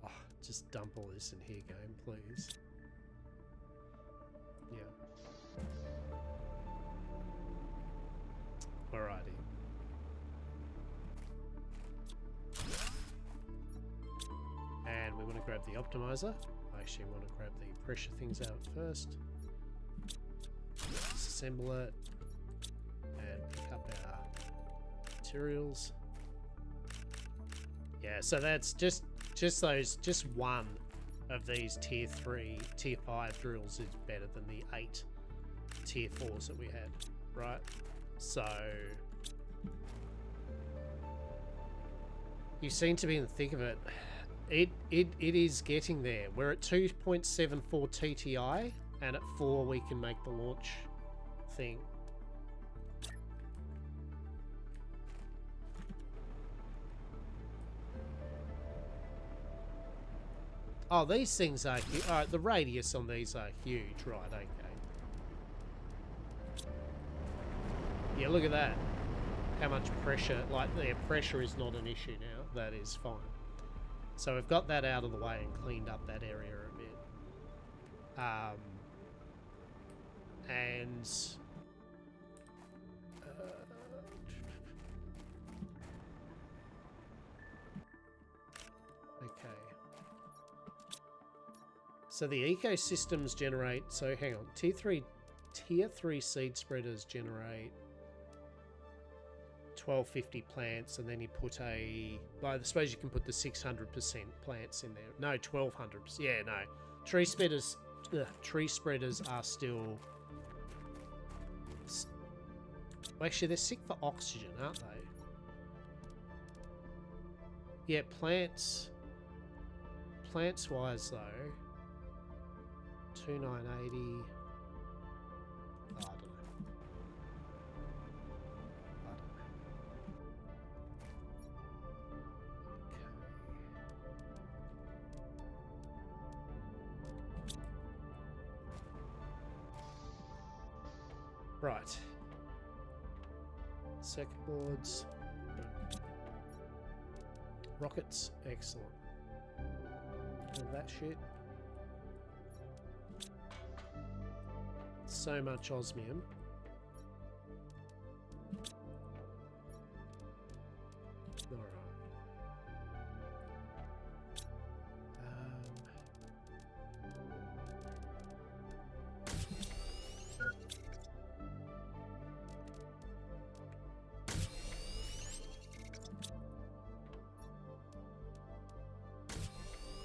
Oh, just dump all this in here, game, please. Yeah. Alrighty. And we want to grab the optimizer. I actually want to grab the pressure things out first. Disassemble it. And pick up our materials. Yeah, so that's just one of these tier 3, tier 5 drills is better than the 8 tier 4s that we had, right? So you seem to be in the thick of it. It is getting there. We're at 2.74 TTI, and at 4 we can make the launch thing. Oh, these things are huge. Alright, the radius on these are huge. Right, okay. Yeah, look at that. How much pressure. Like, the pressure is not an issue now. That is fine. So we've got that out of the way and cleaned up that area a bit. And... okay. So the ecosystems generate... So hang on. Tier 3 seed spreaders generate 1250 plants, and then you put a... Well, I suppose you can put the 600% plants in there. No, 1200. Yeah, no. Tree spreaders are still... Well, actually, they're sick for oxygen, aren't they? Yeah, plants-wise, though... 2980... Oh, I don't know. Right. Circuit boards. Rockets. Excellent. All that shit. So much osmium. Alright.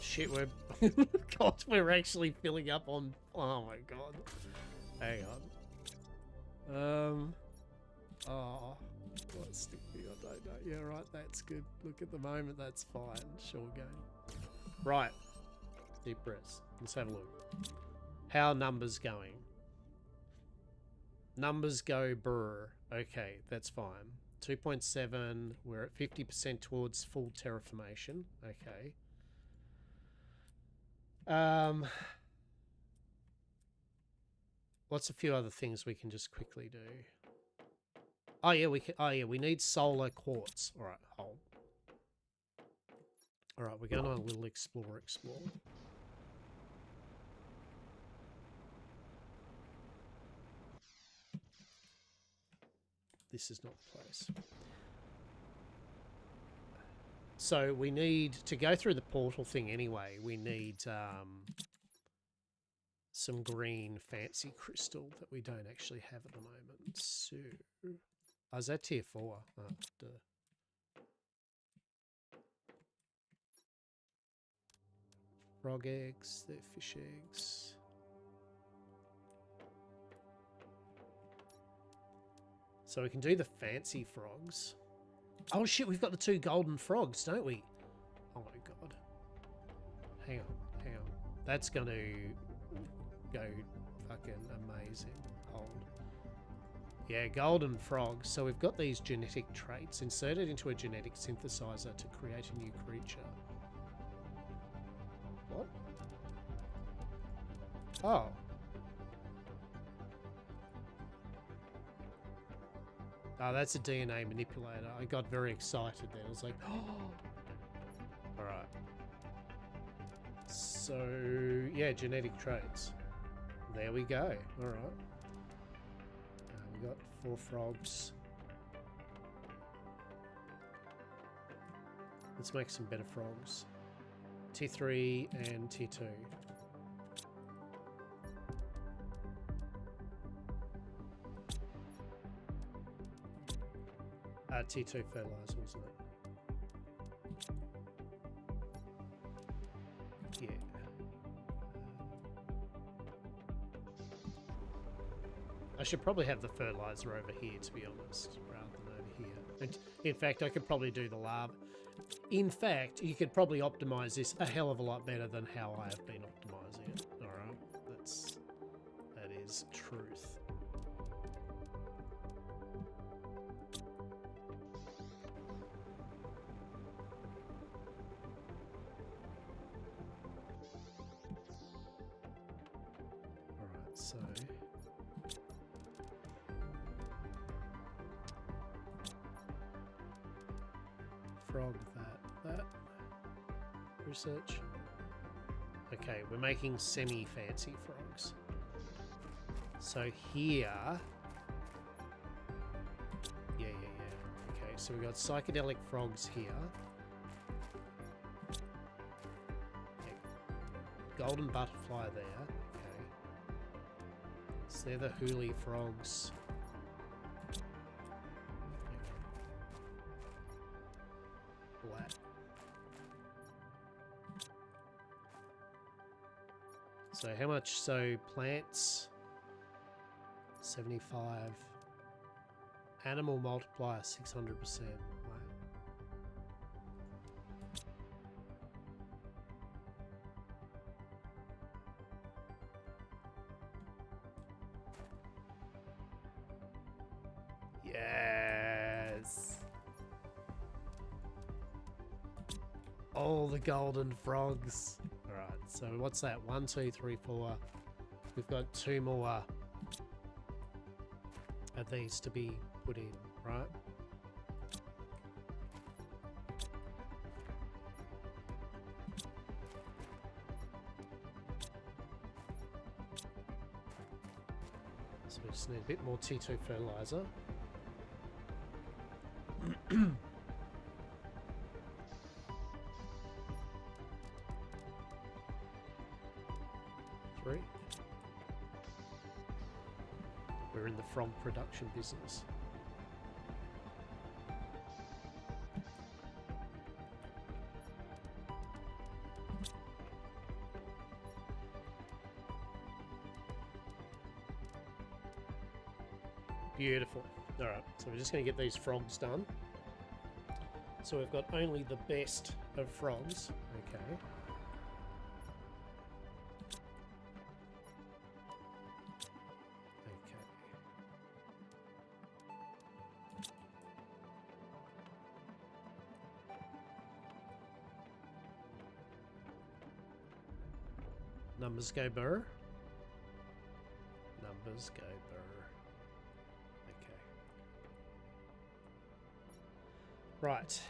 Shit, God, we're actually filling up on... Oh my god. Hang on. Oh, what's the thing? I don't know. Yeah, right, that's good. Look, at the moment, that's fine. Sure game. Right. Deep breaths. Let's have a look. How are numbers going? Numbers go brr. Okay, that's fine. 2.7. We're at 50% towards full terraformation. Okay. What's a few other things we can just quickly do? Oh yeah, we can. Oh yeah, we need solar quartz. All right, hold. All right, we're going on a little explore. This is not the place. So we need to go through the portal thing anyway. We need some green fancy crystal that we don't actually have at the moment. So, oh, is that tier 4? Oh, duh. Frog eggs, they're fish eggs. So we can do the fancy frogs. Oh shit, we've got the 2 golden frogs, don't we? Oh my god. Hang on, hang on. That's going to go fucking amazing. Hold. Yeah, golden frogs. So we've got these genetic traits inserted into a genetic synthesizer to create a new creature. What? Oh. Oh, that's a DNA manipulator. I got very excited then. I was like, oh. Alright. So, yeah, genetic traits. There we go. Alright. We got 4 frogs. Let's make some better frogs. Tier 3 and Tier 2. Tier 2 fertilizer, wasn't it? Yeah. I should probably have the fertilizer over here, to be honest, rather than over here. And in fact, I could probably do the lava. In fact, you could probably optimize this a hell of a lot better than how I have been optimizing it. All right, that is truth. All right, so. Frog that research. Okay, we're making semi-fancy frogs. So here, yeah. Okay, so we got psychedelic frogs here. Yeah. Golden butterfly there. Okay, so they're the hoolie frogs. So how much? So plants, 75. Animal multiplier, 600%. Right. Yes. All the golden frogs. Alright, so what's that? 1, 2, 3, 4. We've got 2 more of these to be put in, right? So we just need a bit more T2 fertilizer. We're in the frog production business. Beautiful. All right, so we're just going to get these frogs done. So we've got only the best of frogs. Okay. Numbers go burr. Numbers go burr. Okay. Right.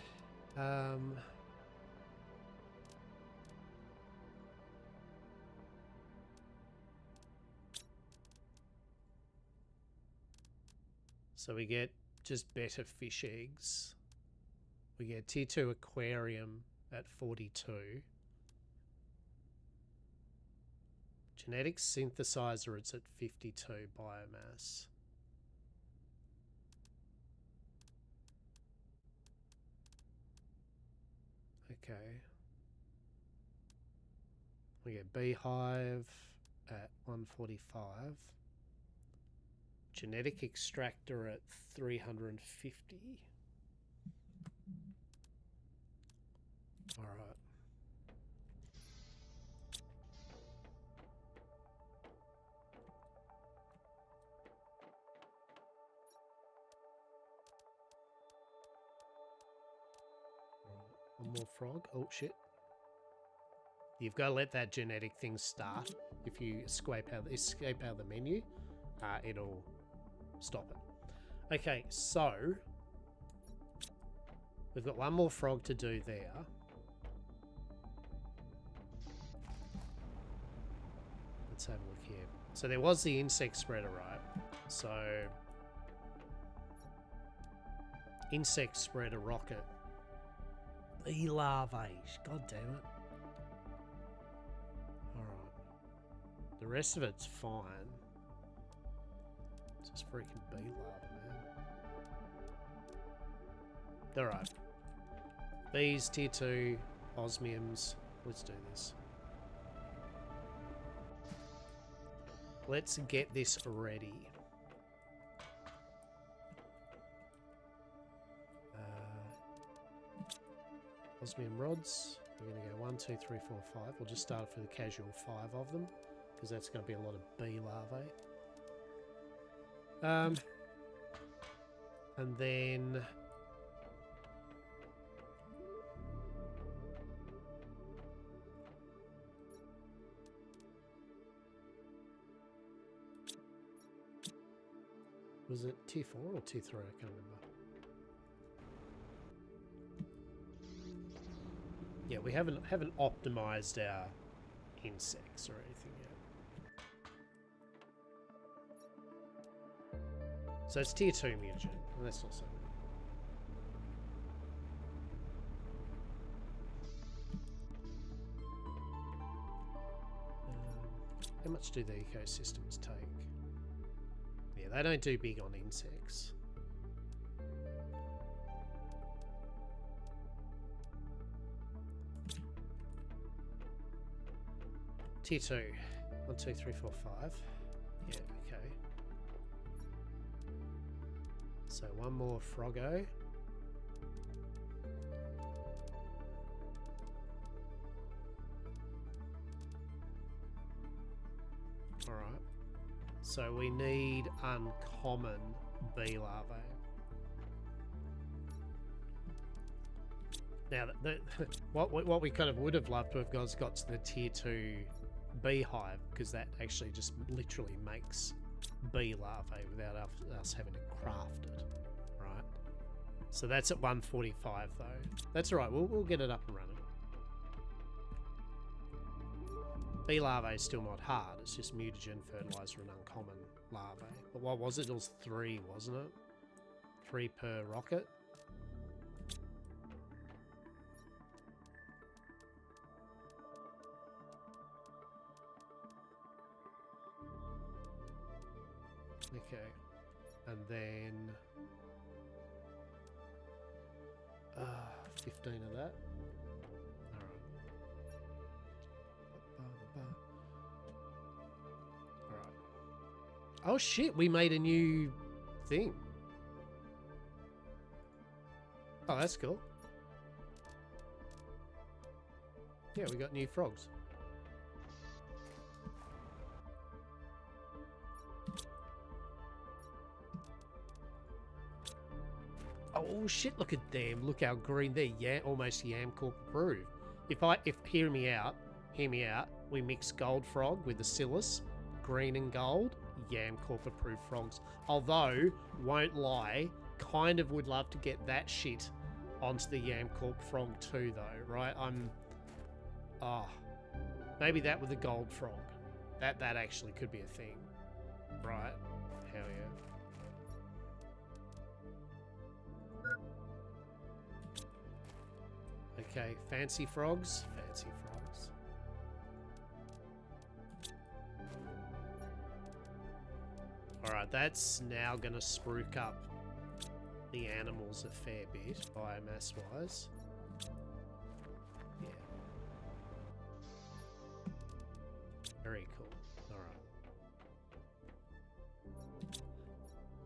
So we get just better fish eggs We get tier 2 aquarium at 42. Genetic synthesizer, it's at 52 biomass. Okay. We get beehive at 145. Genetic extractor at 350. All right. One more frog. Oh, shit. You've got to let that genetic thing start. If you escape out of the menu, it'll stop it. Okay, so we've got one more frog to do there. Let's have a look here. So there was the insect spreader, right? So insect spreader rocket. Bee larvae. God damn it. Alright. The rest of it's fine. It's just freaking bee larvae, man. Alright. Bees, tier 2, osmiums. Let's do this. Let's get this ready. Osmium rods. We're going to go 1, 2, 3, 4, 5. We'll just start for the casual 5 of them, because that's going to be a lot of bee larvae. And then was it tier 4 or tier 3? I can't remember. Yeah, we haven't optimized our insects or anything yet. So it's tier 2 mutagen, and that's not so good. How much do the ecosystems take? Yeah, they don't do big on insects. Tier 2. 1, 2, 3, 4, 5. Yeah, okay. So one more froggo. Alright. So we need uncommon bee larvae. Now, what we kind of would have loved to have got to the tier 2 beehive, because that actually just literally makes bee larvae without us having to craft it, right? So that's at 145 though. That's all right. We'll get it up and running. Bee larvae is still not hard. It's just mutagen, fertilizer, and uncommon larvae. But what was it? It was 3, wasn't it? 3 per rocket. Okay, and then 15 of that. All right. Oh shit, we made a new thing. Oh, that's cool. Yeah, we got new frogs. Oh shit, look at them. Look how green they're. Yeah, almost Yamcorp approved. Hear me out, we mix gold frog with the Silas, green and gold, Yamcorp approved frogs. Although, won't lie, kind of would love to get that shit onto the Yamcorp frog too though, right? Maybe that with the gold frog. That actually could be a thing. Right. Hell yeah. Okay, fancy frogs. Fancy frogs. Alright, that's now going to spruik up the animals a fair bit, biomass-wise. Yeah. Very cool.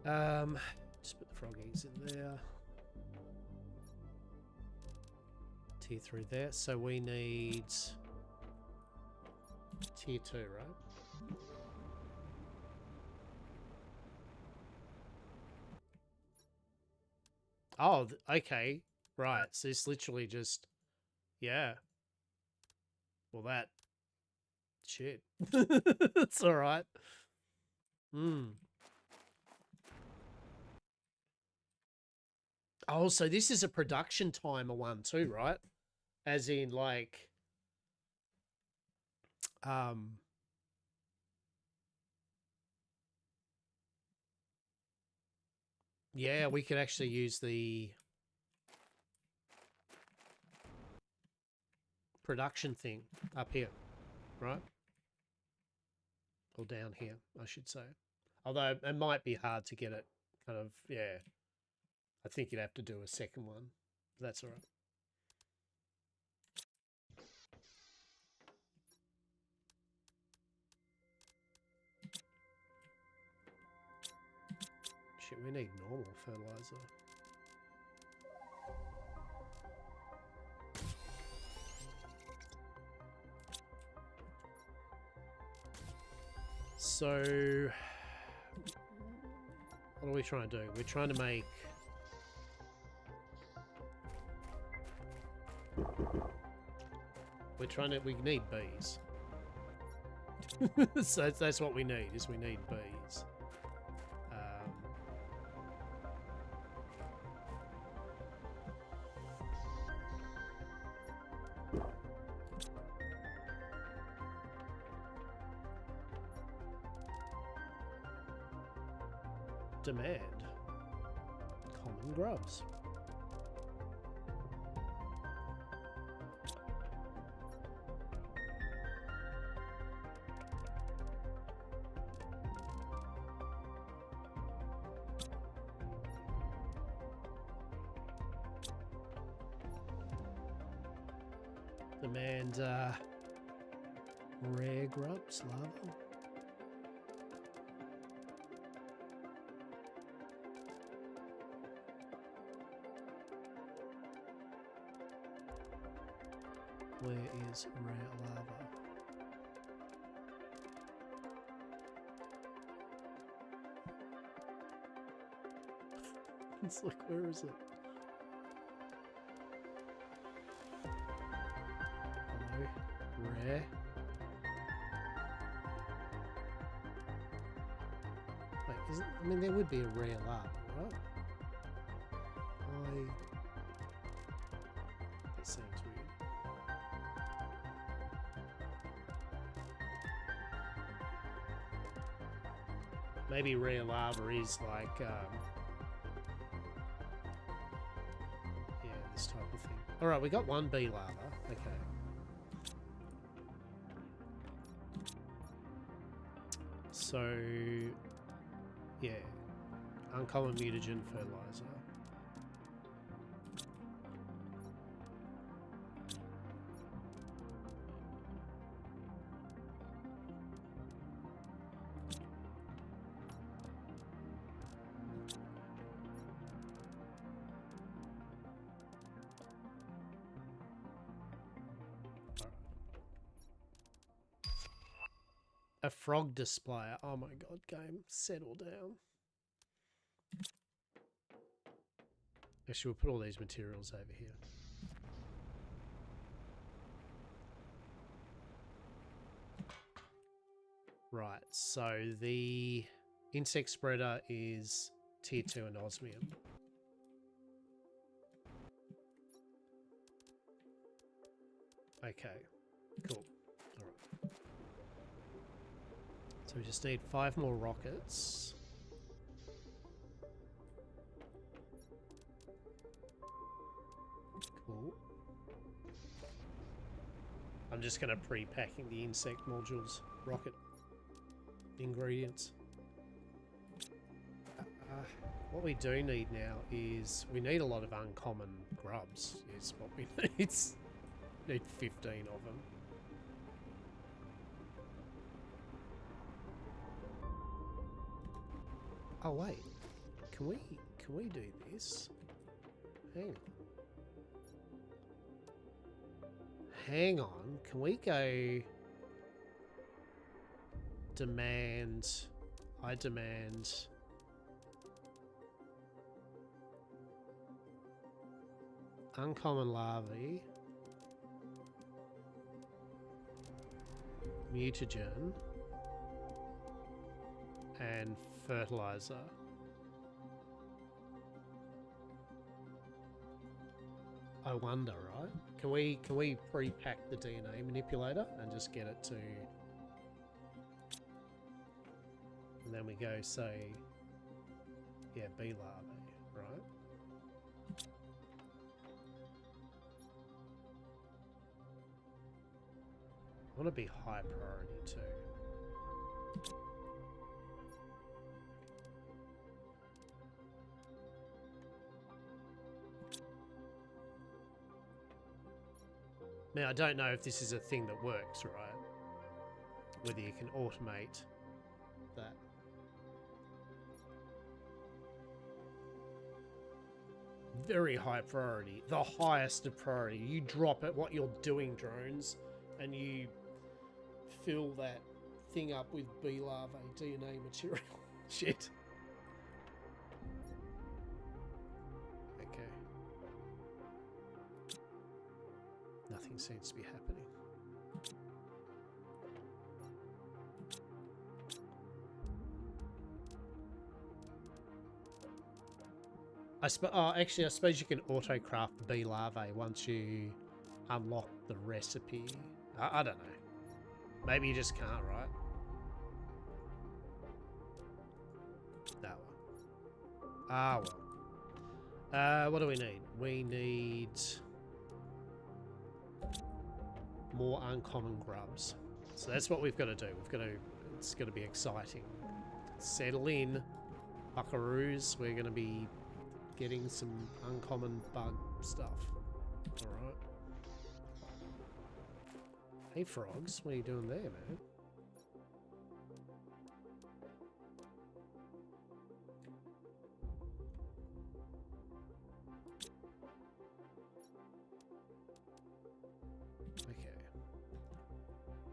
Alright. Just put the froggies in there. Tier 3 there. So we need tier 2, right? Oh, okay. Right. So it's literally just, yeah. Well, that shit. It's all right. Hmm. Oh, so this is a production timer one too, right? As in, like, yeah, we could actually use the production thing up here, right? Or down here, I should say. Although it might be hard to get it kind of, yeah. I think you'd have to do a second one. That's all right. Shit, we need normal fertilizer. So, what are we trying to do? We're trying to make... we need bees. So that's what we need, is we need bees. Demand. Common grubs. Demand rare grubs, larva. Where is rare lava? It's like, where is it? Hello? Rare? Wait, isn't... I mean, there would be a rare lava, right? That seems weird. Maybe rare lava is like, yeah, this type of thing. Alright, we got one bee lava. Okay. So, yeah. Uncommon mutagen fertilizer. A frog displayer. Oh my god, game. Settle down. Actually, we'll put all these materials over here. Right, so the insect spreader is tier 2 in osmium. Okay, cool. Alright. So we just need 5 more rockets. Cool. just going to pre-packing the insect modules, rocket ingredients. What we do need now is we need a lot of uncommon grubs. Is what we need. Need 15 of them. Oh wait, can we do this? Hang on. Hang on, can we go demand, I demand uncommon larvae, mutagen, and fertilizer. I wonder, right? Can we pre-pack the DNA manipulator and just get it to, and then we go say, yeah, bee larvae, right? I want to be high priority too. Now, I don't know if this is a thing that works, right? Whether you can automate that. Very high priority. The highest of priority. You drop it, what you're doing, drones, and you fill that thing up with bee larvae DNA material. Shit. Nothing seems to be happening. Actually, I suppose you can auto-craft the bee larvae once you unlock the recipe. I don't know. Maybe you just can't, right? No. Ah, well. What do we need? We need more uncommon grubs. So that's what we've got to do. It's going to be exciting. Settle in, buckaroos. We're going to be getting some uncommon bug stuff. Alright. Hey frogs, what are you doing there, man?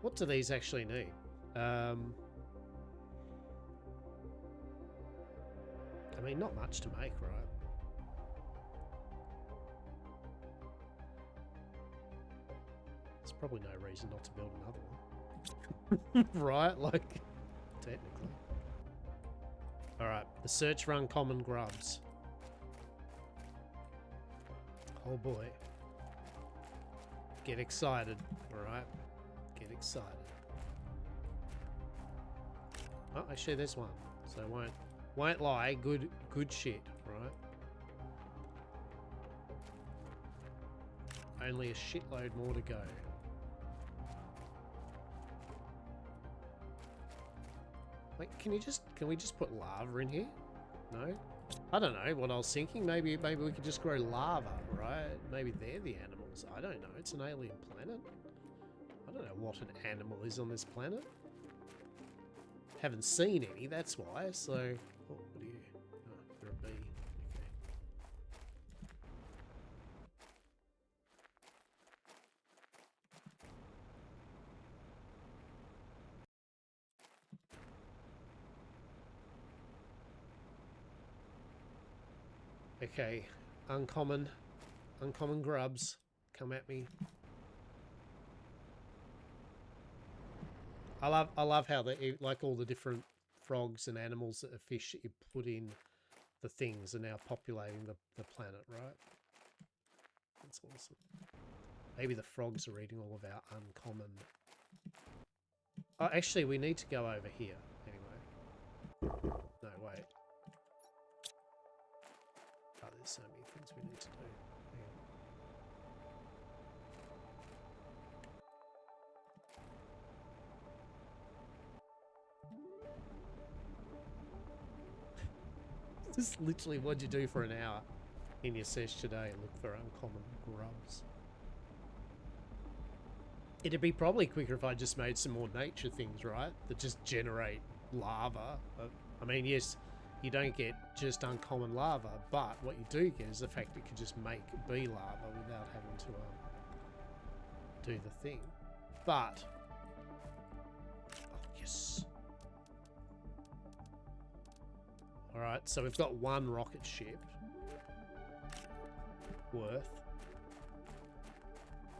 What do these actually need? I mean, not much to make, right? There's probably no reason not to build another one. Right? Like, technically. Alright, the search for uncommon grubs. Oh boy. Get excited, alright? Get excited. Oh, actually there's one. So won't lie, good shit, right? Only a shitload more to go. Wait, can we just put lava in here? No? I don't know what I was thinking. Maybe we could just grow lava, right? Maybe they're the animals. I don't know. It's an alien planet. I don't know what an animal is on this planet. Haven't seen any, that's why. So, oh, what are you? Oh, you're a bee. Okay, uncommon grubs, come at me. I love how they, like, all the different frogs and animals that are fish that you put in the things are now populating the planet, right? That's awesome. Maybe the frogs are eating all of our uncommon. Oh, actually, we need to go over here anyway. No, wait. Oh, there's so many things we need to do. It's literally what you do for an hour in your sesh today. Look for uncommon grubs. It'd be probably quicker if I just made some more nature things, right? That just generate lava. I mean, yes, you don't get just uncommon lava, but what you do get is the fact it can just make bee lava without having to do the thing. But, oh yes. All right, so we've got one rocket ship worth.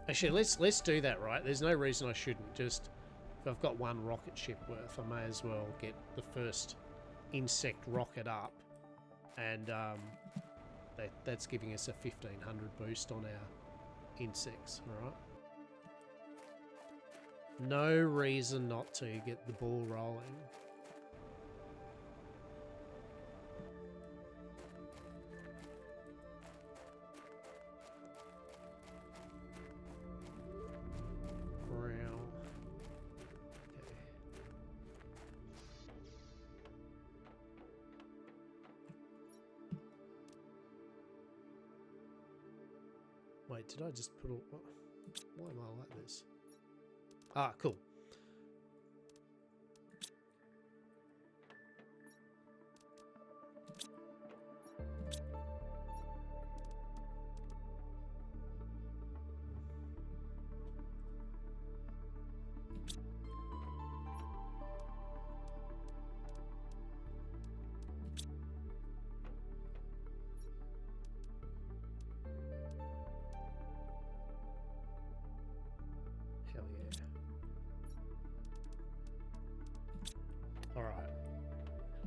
Actually, let's do that, right? There's no reason I shouldn't. Just if I've got one rocket ship worth, I may as well get the first insect rocket up, and that's giving us a 1500 boost on our insects. All right. No reason not to get the ball rolling. Wait, did I just put all... Why am I like this? Ah, cool. Hell yeah. Alright.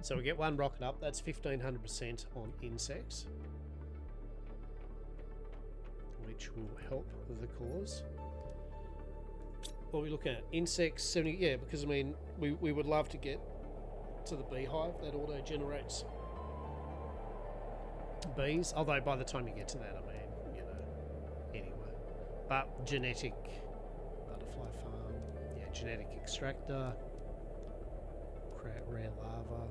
So we get one rocket up. That's 1500% on insects, which will help the cause. What are we looking at? Insects, 70... Yeah, because, I mean, we would love to get to the beehive. That auto-generates bees. Although, by the time you get to that, I mean, you know, anyway. But genetic... Butterfly farm. Yeah, genetic extractor. Rare lava.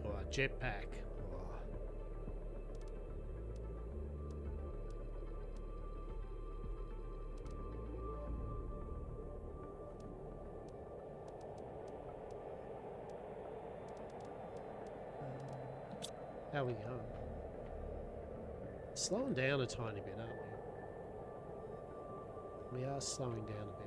Oh, a jetpack. Oh. How are we going? Slowing down a tiny bit, aren't we? We are slowing down a bit.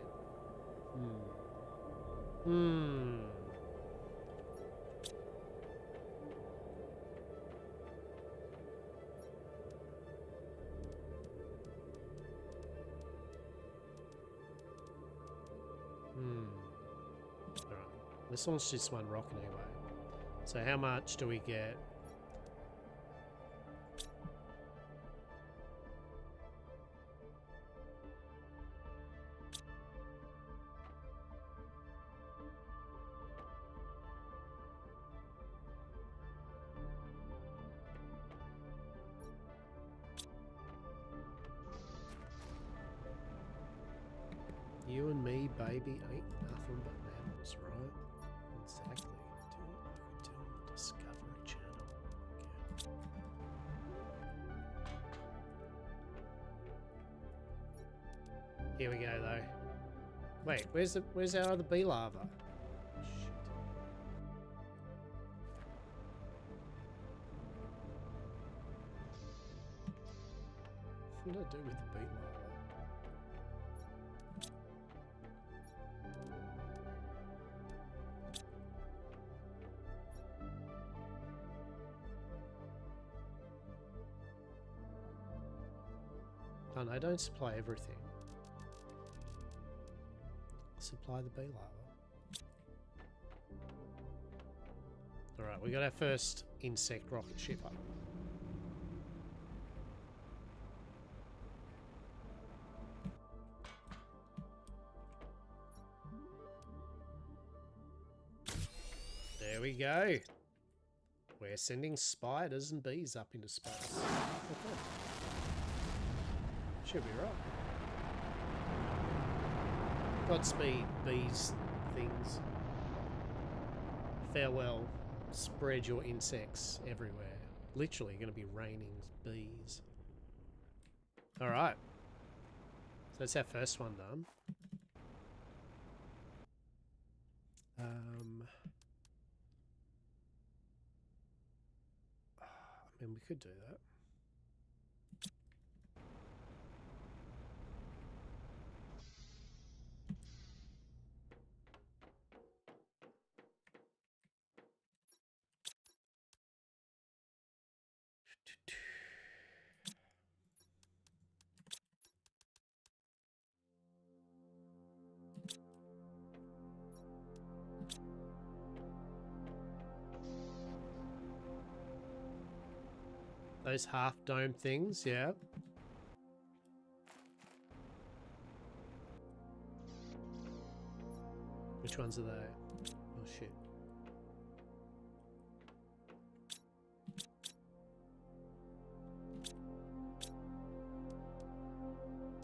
Alright. Let's launch this one rocket anyway. So how much do we get? You and me, baby, ain't nothing but mammals, right? Exactly. Do what I could do on the Discovery Channel. Okay. Here we go, though. Wait, where's our other bee larva? Shit. What did I do with the bee larva? Oh no, don't supply everything. Supply the bee larva. Alright, we got our first insect rocket ship up. There we go. We're sending spiders and bees up into space. Okay. Should be right. Godspeed, bees, things. Farewell. Spread your insects everywhere. Literally going to be raining bees. Alright. So that's our first one done. I mean, we could do that. Those half dome things, yeah. Which ones are they? Oh shit.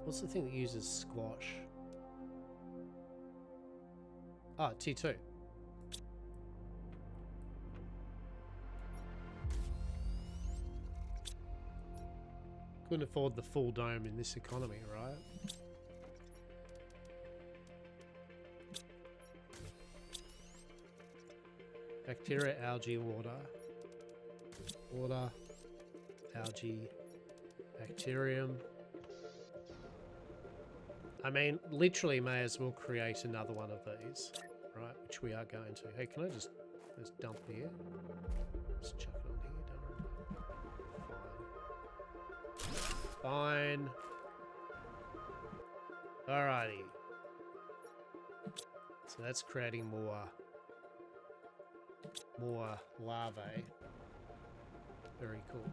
What's the thing that uses squash? Ah, T2. Couldn't afford the full dome in this economy, right? Bacteria, algae, water. Water, algae, bacterium. I mean, literally may as well create another one of these, right? Which we are going to. Hey, can I just dump here? Just chuck it on here, don't worry. Fine. Alrighty. So that's creating more larvae. Very cool.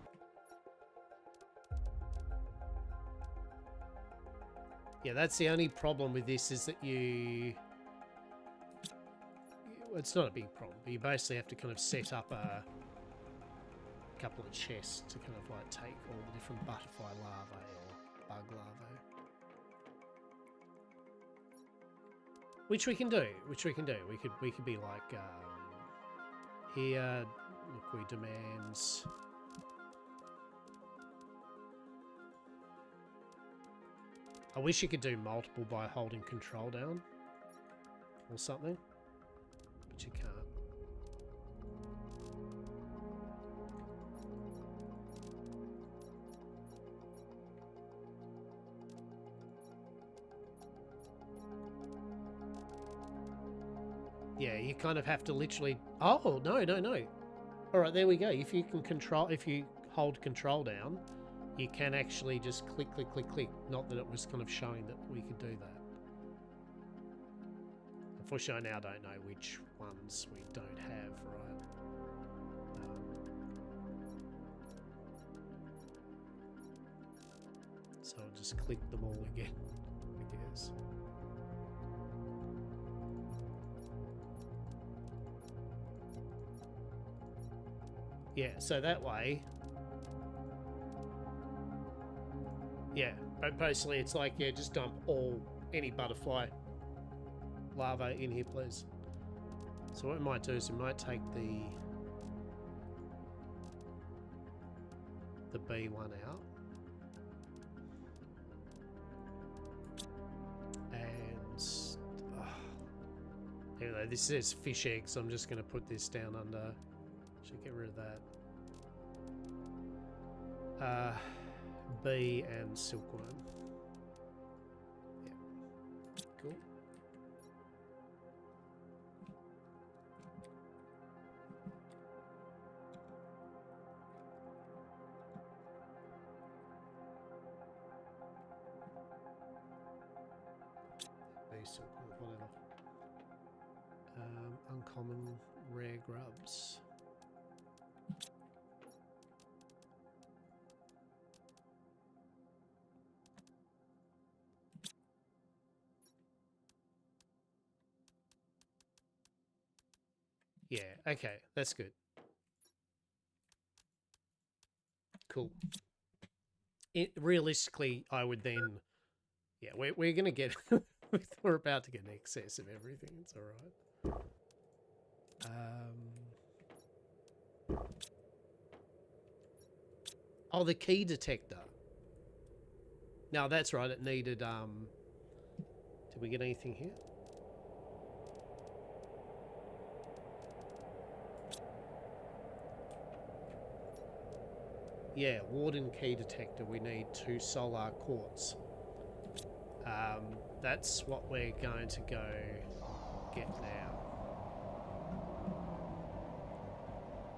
Yeah, that's the only problem with this is that it's not a big problem, but you basically have to kind of set up a couple of chests to kind of like take all the different butterfly larvae or bug larvae. Which we can do, We could be like, here, look, we demands... I wish you could do multiple by holding control down or something, but you can't. Yeah, you kind of have to literally... Oh, no. All right, there we go. If you hold control down, you can actually just click. Not that it was kind of showing that we could do that. Unfortunately, I now don't know which ones we don't have, right? So I'll just click them all again, I guess. Yeah, so that way... Yeah, but basically it's like, yeah, just dump any butterfly larvae in here, please. So what we might do is we might take the bee one out. And, anyway, this says fish eggs, so I'm just going to put this down under. Should get rid of that. Bee and silkworm. Yeah. Cool. Bee, silkworm, whatever. Uncommon rare grubs. Yeah, okay, that's good. Cool. Realistically, I would then... Yeah, we're going to get... we're about to get an excess of everything. It's all right. Oh, the key detector. No, that's right. It needed, did we get anything here? Yeah, Warden key detector. We need 2 solar quartz. That's what we're going to go get now.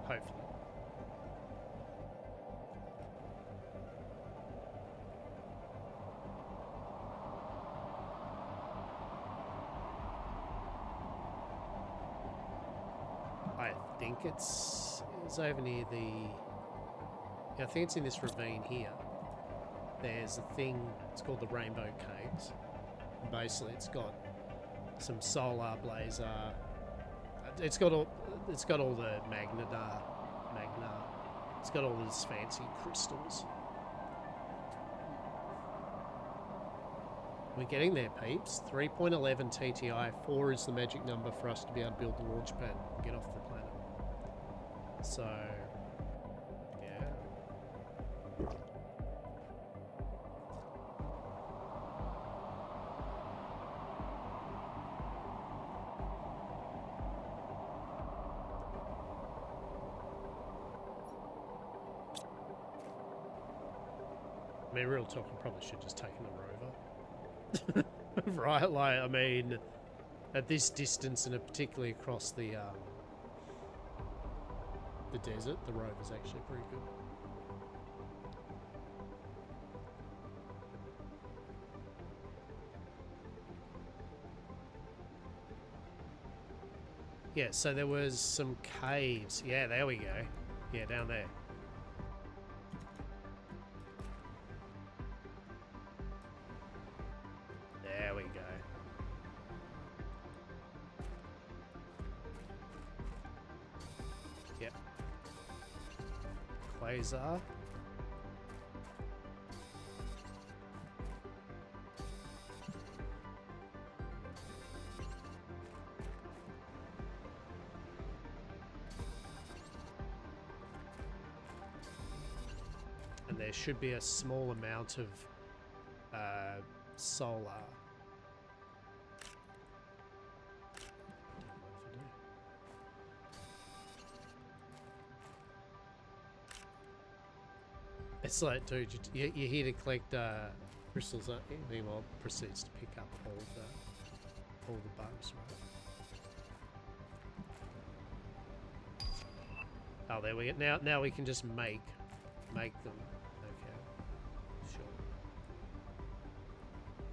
Hopefully. I think it's over near the... Yeah, I think it's in this ravine here. There's a thing, it's called the Rainbow Caves. And basically it's got some solar blazer. It's got all the magna. It's got all these fancy crystals. We're getting there, peeps. 3.11 TTI. 4 is the magic number for us to be able to build the launch pad and get off the planet. So, yeah. I mean, real talk, I probably should have just taken the rover. Right? Like, I mean, at this distance and particularly across the desert, the rover's actually pretty good. Yeah, so there was some caves. Yeah, there we go. Yeah, down there. There we go. Yep. Quasar. And there should be a small amount of solar. It's like, dude, you're here to collect crystals, aren't you? Meanwhile, proceeds to pick up all the bugs, right? Oh, there we go. Now we can just make them. Okay, sure.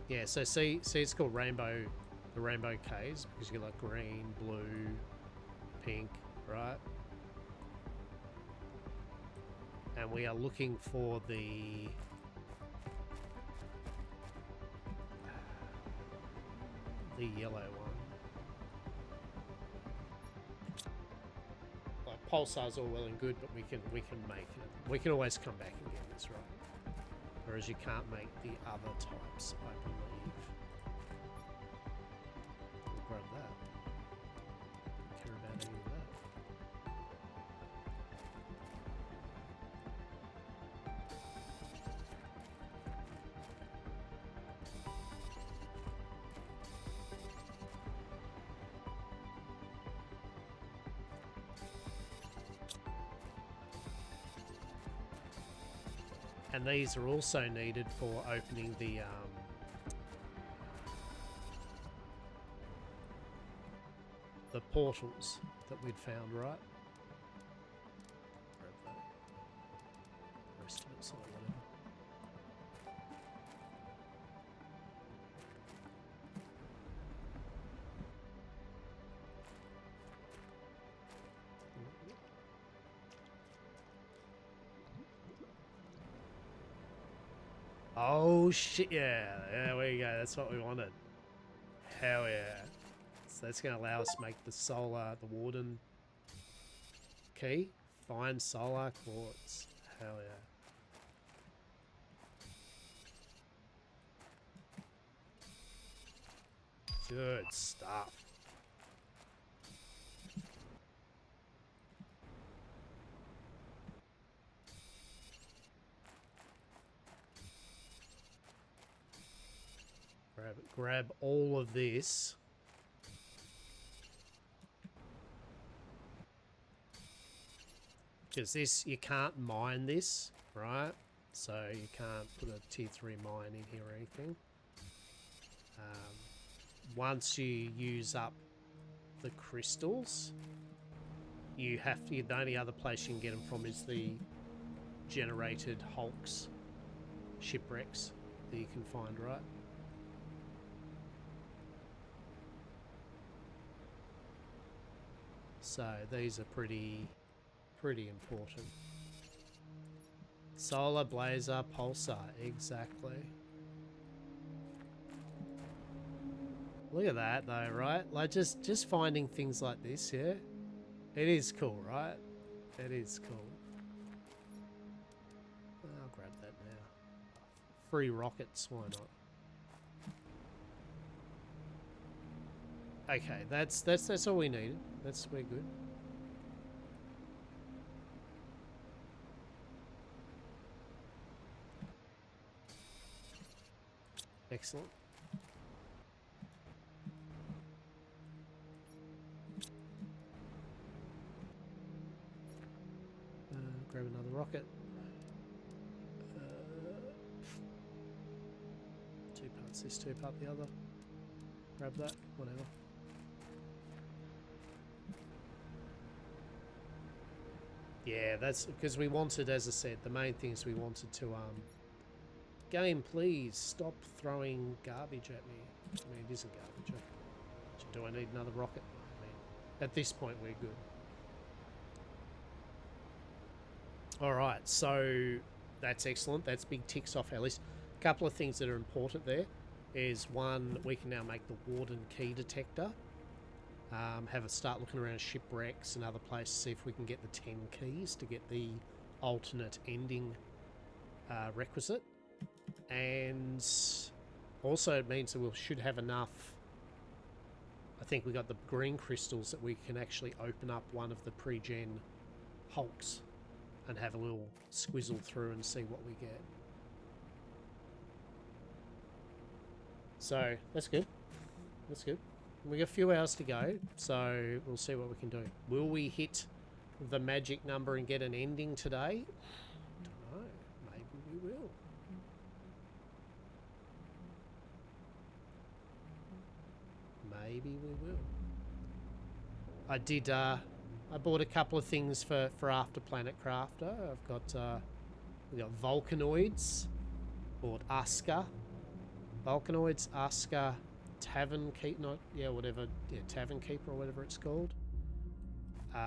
Yeah. So see, it's called the Rainbow Caves because you get like green, blue, pink, right? And we are looking for the yellow one. Like pulsar's all well and good, but we can make it. We can always come back and get this, right? Whereas you can't make the other types, I believe. We'll grab that. Don't care about any of that. And these are also needed for opening the portals that we'd found, right? Grab that. Rest of it's or whatever. Oh shit, yeah. There we go. That's what we wanted. Hell yeah. So that's going to allow us to make the Warden key. Find solar quartz. Hell yeah. Good stuff. grab all of this. Because this, you can't mine this, right? So you can't put a tier 3 mine in here or anything. Once you use up the crystals, you have to, the only other place you can get them from is the generated hulks, shipwrecks that you can find, right? So these are pretty important. Solar, Blazer, Pulsar, exactly. Look at that though, right? Like just finding things like this, yeah? It is cool, right? It is cool. I'll grab that now. Free rockets, why not? Okay, that's all we needed. We're good. Excellent. Grab another rocket. 2 parts this, 2 part the other. Grab that, whatever. Yeah, that's because we wanted, as I said, the main thing is we wanted to game, please stop throwing garbage at me. I mean, it isn't garbage. Do I need another rocket? I mean, at this point we're good. All right, so that's excellent. That's big ticks off our list. A couple of things that are important there is, one, we can now make the Warden key detector. Have a start looking around shipwrecks and other places, see if we can get the 10 keys to get the alternate ending requisite. And also it means that we should have enough. I think we got the green crystals that we can actually open up one of the pre-gen hulks and have a little squizzle through and see what we get. So that's good. That's good. We got a few hours to go, so we'll see what we can do. Will we hit the magic number and get an ending today? Don't know. Maybe we will. Maybe we will. I did. I bought a couple of things for After Planet Crafter. I've got we got Volcanoids. Bought Aska. Volcanoids, Aska, Tavern Keep, not, yeah, whatever, yeah, Tavern Keeper or whatever it's called. What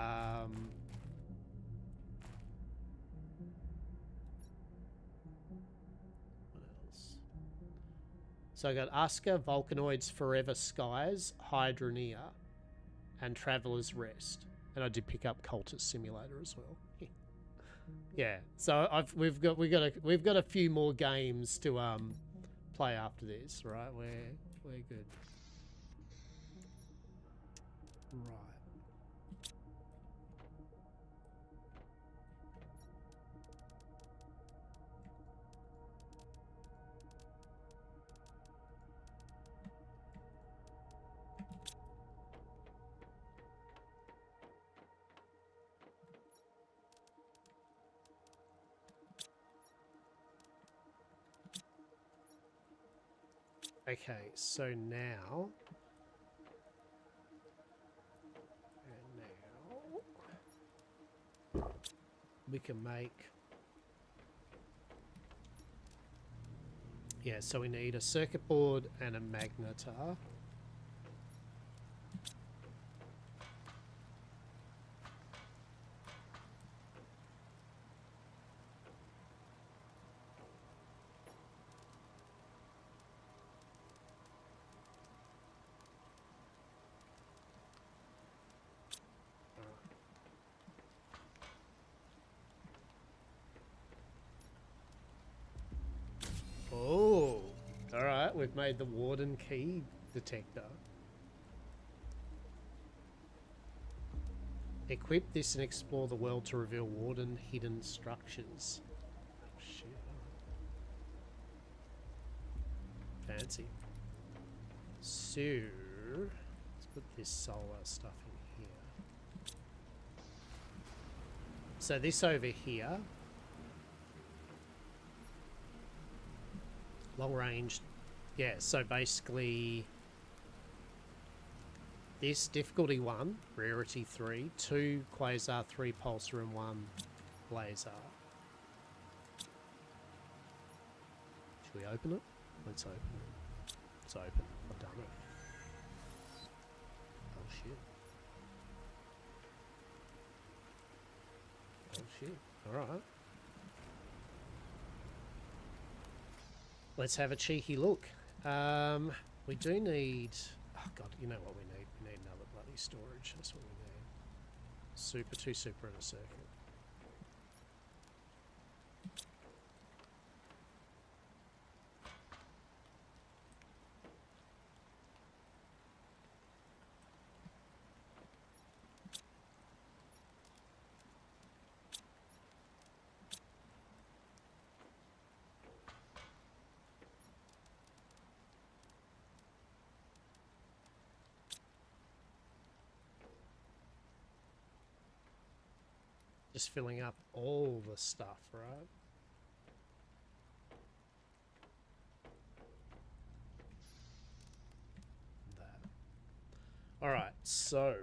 else? So I got Aska, Volcanoids, Forever Skies, Hydronia, and Traveler's Rest. And I did pick up Cultist Simulator as well. Yeah, so we've got a few more games to play after this, right? We're good. Right. Okay, so now we can make, yeah, so we need a circuit board and a magnetar. Oh, all right, we've made the Warden key detector. Equip this and explore the world to reveal Warden hidden structures. Oh, shit. Fancy. So, let's put this solar stuff in here. So this over here, long range, yeah, so basically this difficulty 1, rarity 3, 2 quasar, 3 pulsar and 1 laser. Should we open it? Let's open it. It's open. I've done it. Oh shit. Oh shit. Alright. Let's have a cheeky look. We do need... Oh god, you know what we need? We need another bloody storage. That's what we need. Super, 2 super and a circuit. Just filling up all the stuff, right? That. Alright, so...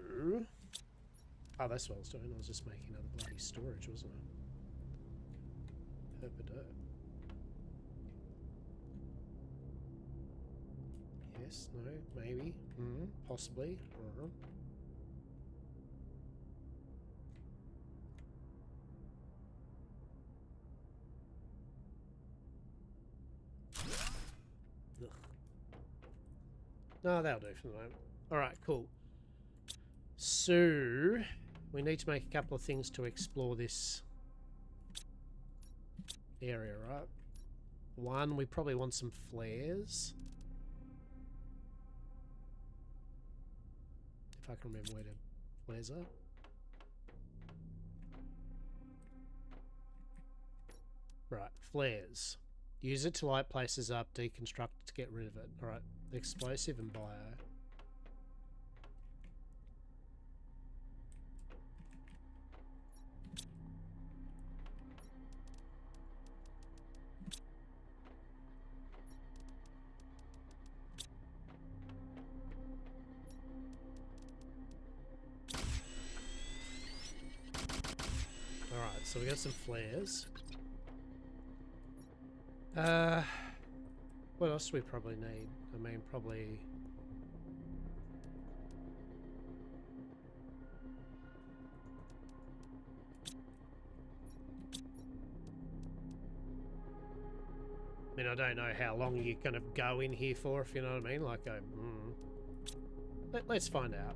Oh, that's what I was doing. I was just making another bloody storage, wasn't I? Herpedirt. Yes, no, maybe, possibly. Ugh. No, that'll do for the moment. Alright, cool. So, we need to make a couple of things to explore this area, right? One, we probably want some flares. If I can remember where the flares are. Right, flares. Use it to light places up, deconstruct it to get rid of it. Alright, explosive and bio. Alright, so we got some flares. What else do we probably need? I mean, probably... I mean, I don't know how long you're going to go in here for, if you know what I mean. Like, let's find out.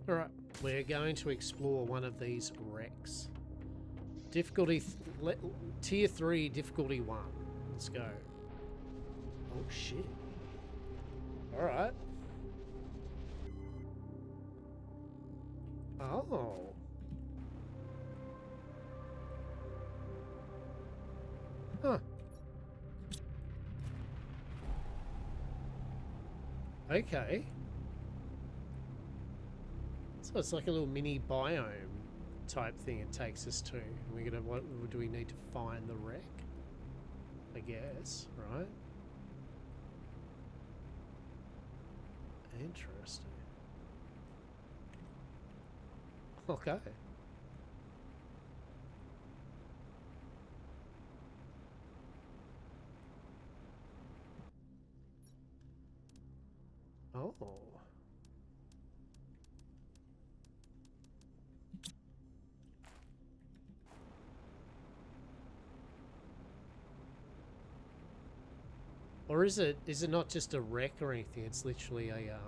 Alright, we're going to explore one of these wrecks. Difficulty... Tier 3, difficulty 1. Let's go. Oh, shit. Alright. Oh. Huh. Okay. So it's like a little mini biome type thing it takes us to. We're gonna, what do we need to find the wreck? I guess, right? Interesting. Okay. Oh. Or is it not just a wreck or anything? It's literally a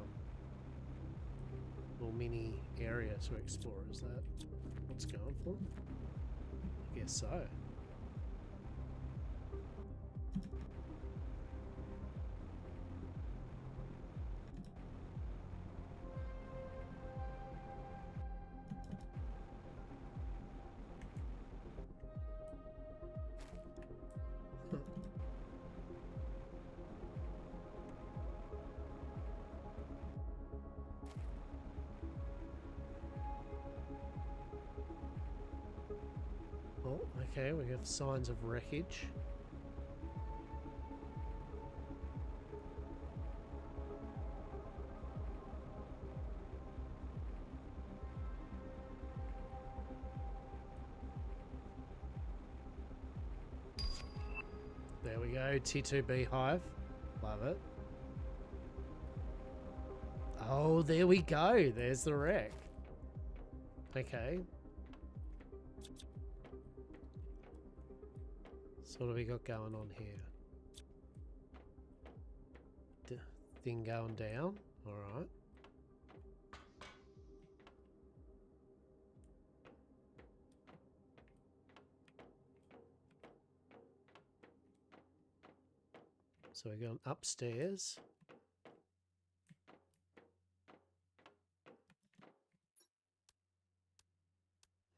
little mini area to explore. Is that what's going for? I guess so. Okay, we have signs of wreckage. There we go, T2 beehive. Love it. Oh, there we go. There's the wreck. Okay. So what do we got going on here? Thing going down. All right. So we're going upstairs.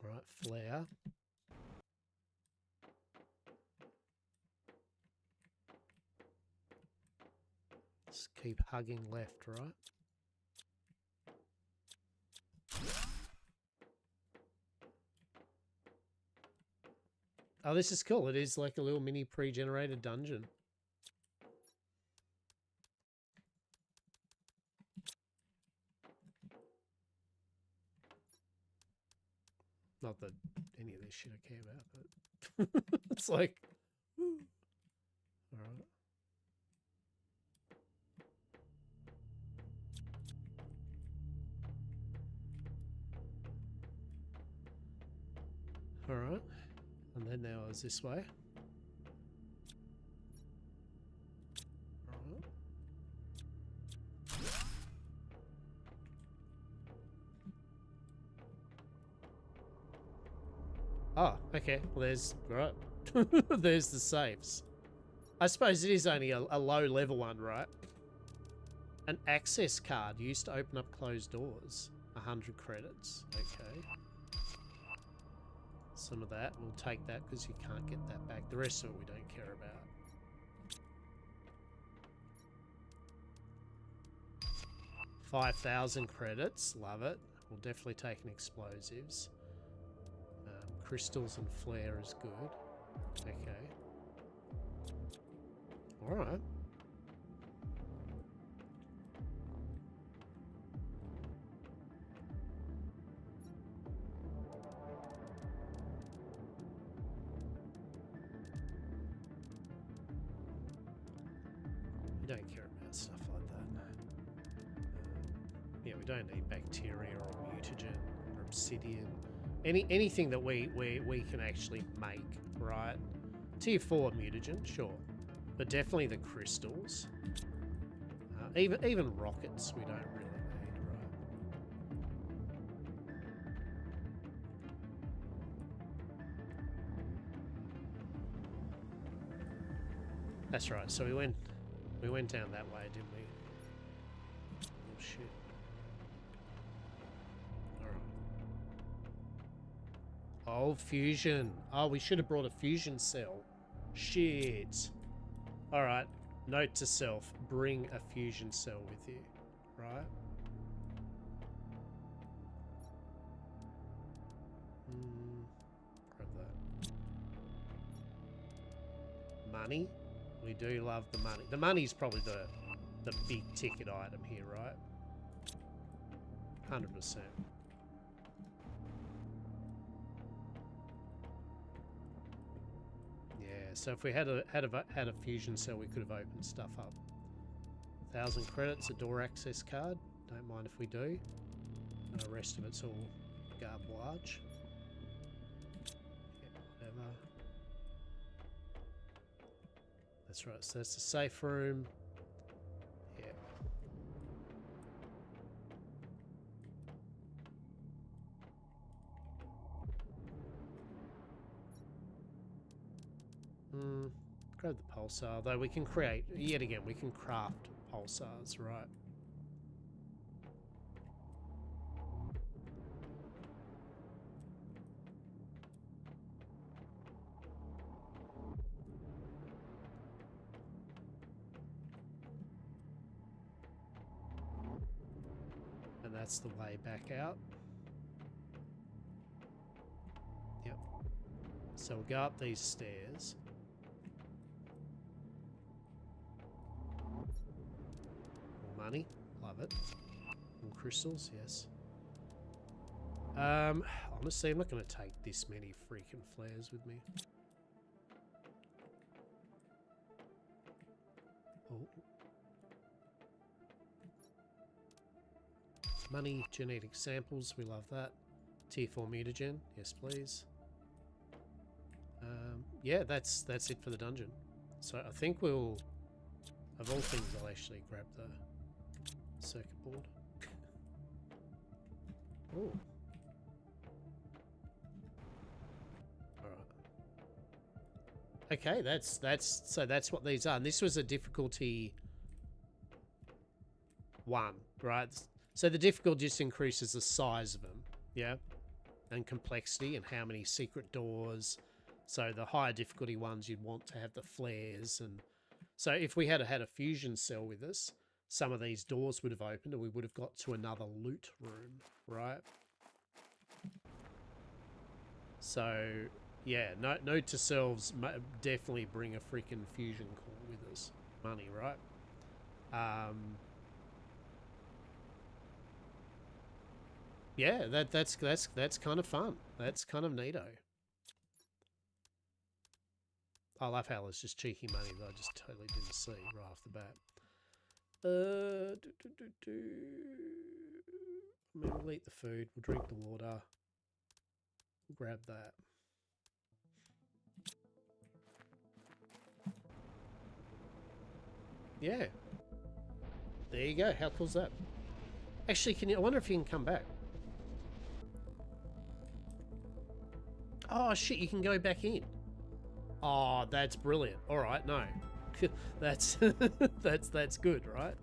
All right, flare. Just keep hugging left, right? Oh, this is cool. It is like a little mini pre-generated dungeon. Not that any of this shit I care about, but it's like, woo. All right. All right. And then now it's this way. All right. Oh, okay. Well, there's, right. There's the saves. I suppose it is only a low level one, right? An access card used to open up closed doors. 100 credits. Okay. Some of that. We'll take that because you can't get that back. The rest of it we don't care about. $5,000 credits. Love it. We'll definitely take an explosives. Crystals and flare is good. Okay. Alright. We don't care about stuff like that. Yeah, we don't need bacteria or mutagen or obsidian. Anything that we can actually make, right? Tier 4 mutagen, sure. But definitely the crystals. Even rockets we don't really need, right? That's right, so we went down that way, didn't we? Oh shit. Oh, fusion. Oh, we should have brought a fusion cell. Shit. Alright. Note to self. Bring a fusion cell with you. Right? Grab that. Money. We do love the money. The money's probably the big ticket item here, right? 100%. So if we had a fusion cell, we could have opened stuff up. 1,000 credits, a door access card. Don't mind if we do. And the rest of it's all garbage. Yeah, whatever. That's right. So that's the safe room. Yeah. Grab the pulsar, though we can create, yet again, we can craft pulsars, right? And that's the way back out. Yep. So we'll go up these stairs. More money. Love it. More crystals, yes. Honestly, I'm not going to take this many freaking flares with me. Oh. Money, genetic samples, we love that. Tier 4 mutagen, yes please. Yeah, that's it for the dungeon. So I think we'll, of all things, I'll actually grab the circuit board. Oh. Okay, that's what these are. And this was a difficulty 1, right? So the difficulty just increases the size of them, yeah, and complexity and how many secret doors. So the higher difficulty ones, you'd want to have the flares, and so if we had a fusion cell with us, some of these doors would have opened, and we would have got to another loot room, right? So. Yeah, note to selves, definitely bring a freaking fusion core with us. Money, right? Yeah, that's kind of fun. That's kind of neato. I love how it's just cheeky money that I just totally didn't see right off the bat. I mean, we'll eat the food, we'll drink the water, we'll grab that. Yeah. There you go. How cool's that? Actually, I wonder if you can come back. Oh shit, you can go back in. Oh, that's brilliant. All right, no. that's that's good, right?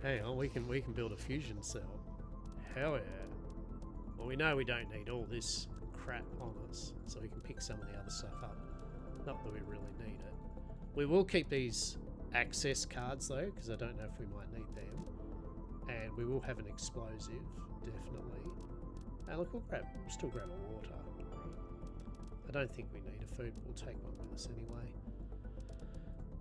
Hang on, we can build a fusion cell. Hell yeah. Well, we know we don't need all this crap on us, so we can pick some of the other stuff up. Not that we really need it. We will keep these access cards though, because I don't know if we might need them. And we will have an explosive, definitely. And look, we'll still grab a water. I don't think we need a food, but we'll take one with us anyway.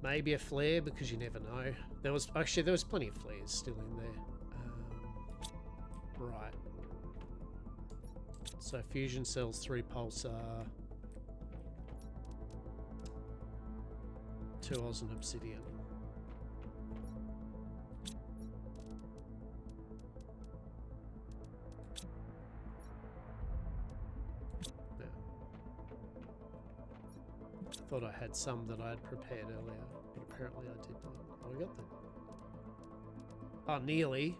Maybe a flare, because you never know. There was plenty of flares still in there. Right. So fusion cells, 3 pulsar, 2 Oz and obsidian. I thought I had some that I had prepared earlier, but apparently I did not. Oh, we got them. Oh, nearly.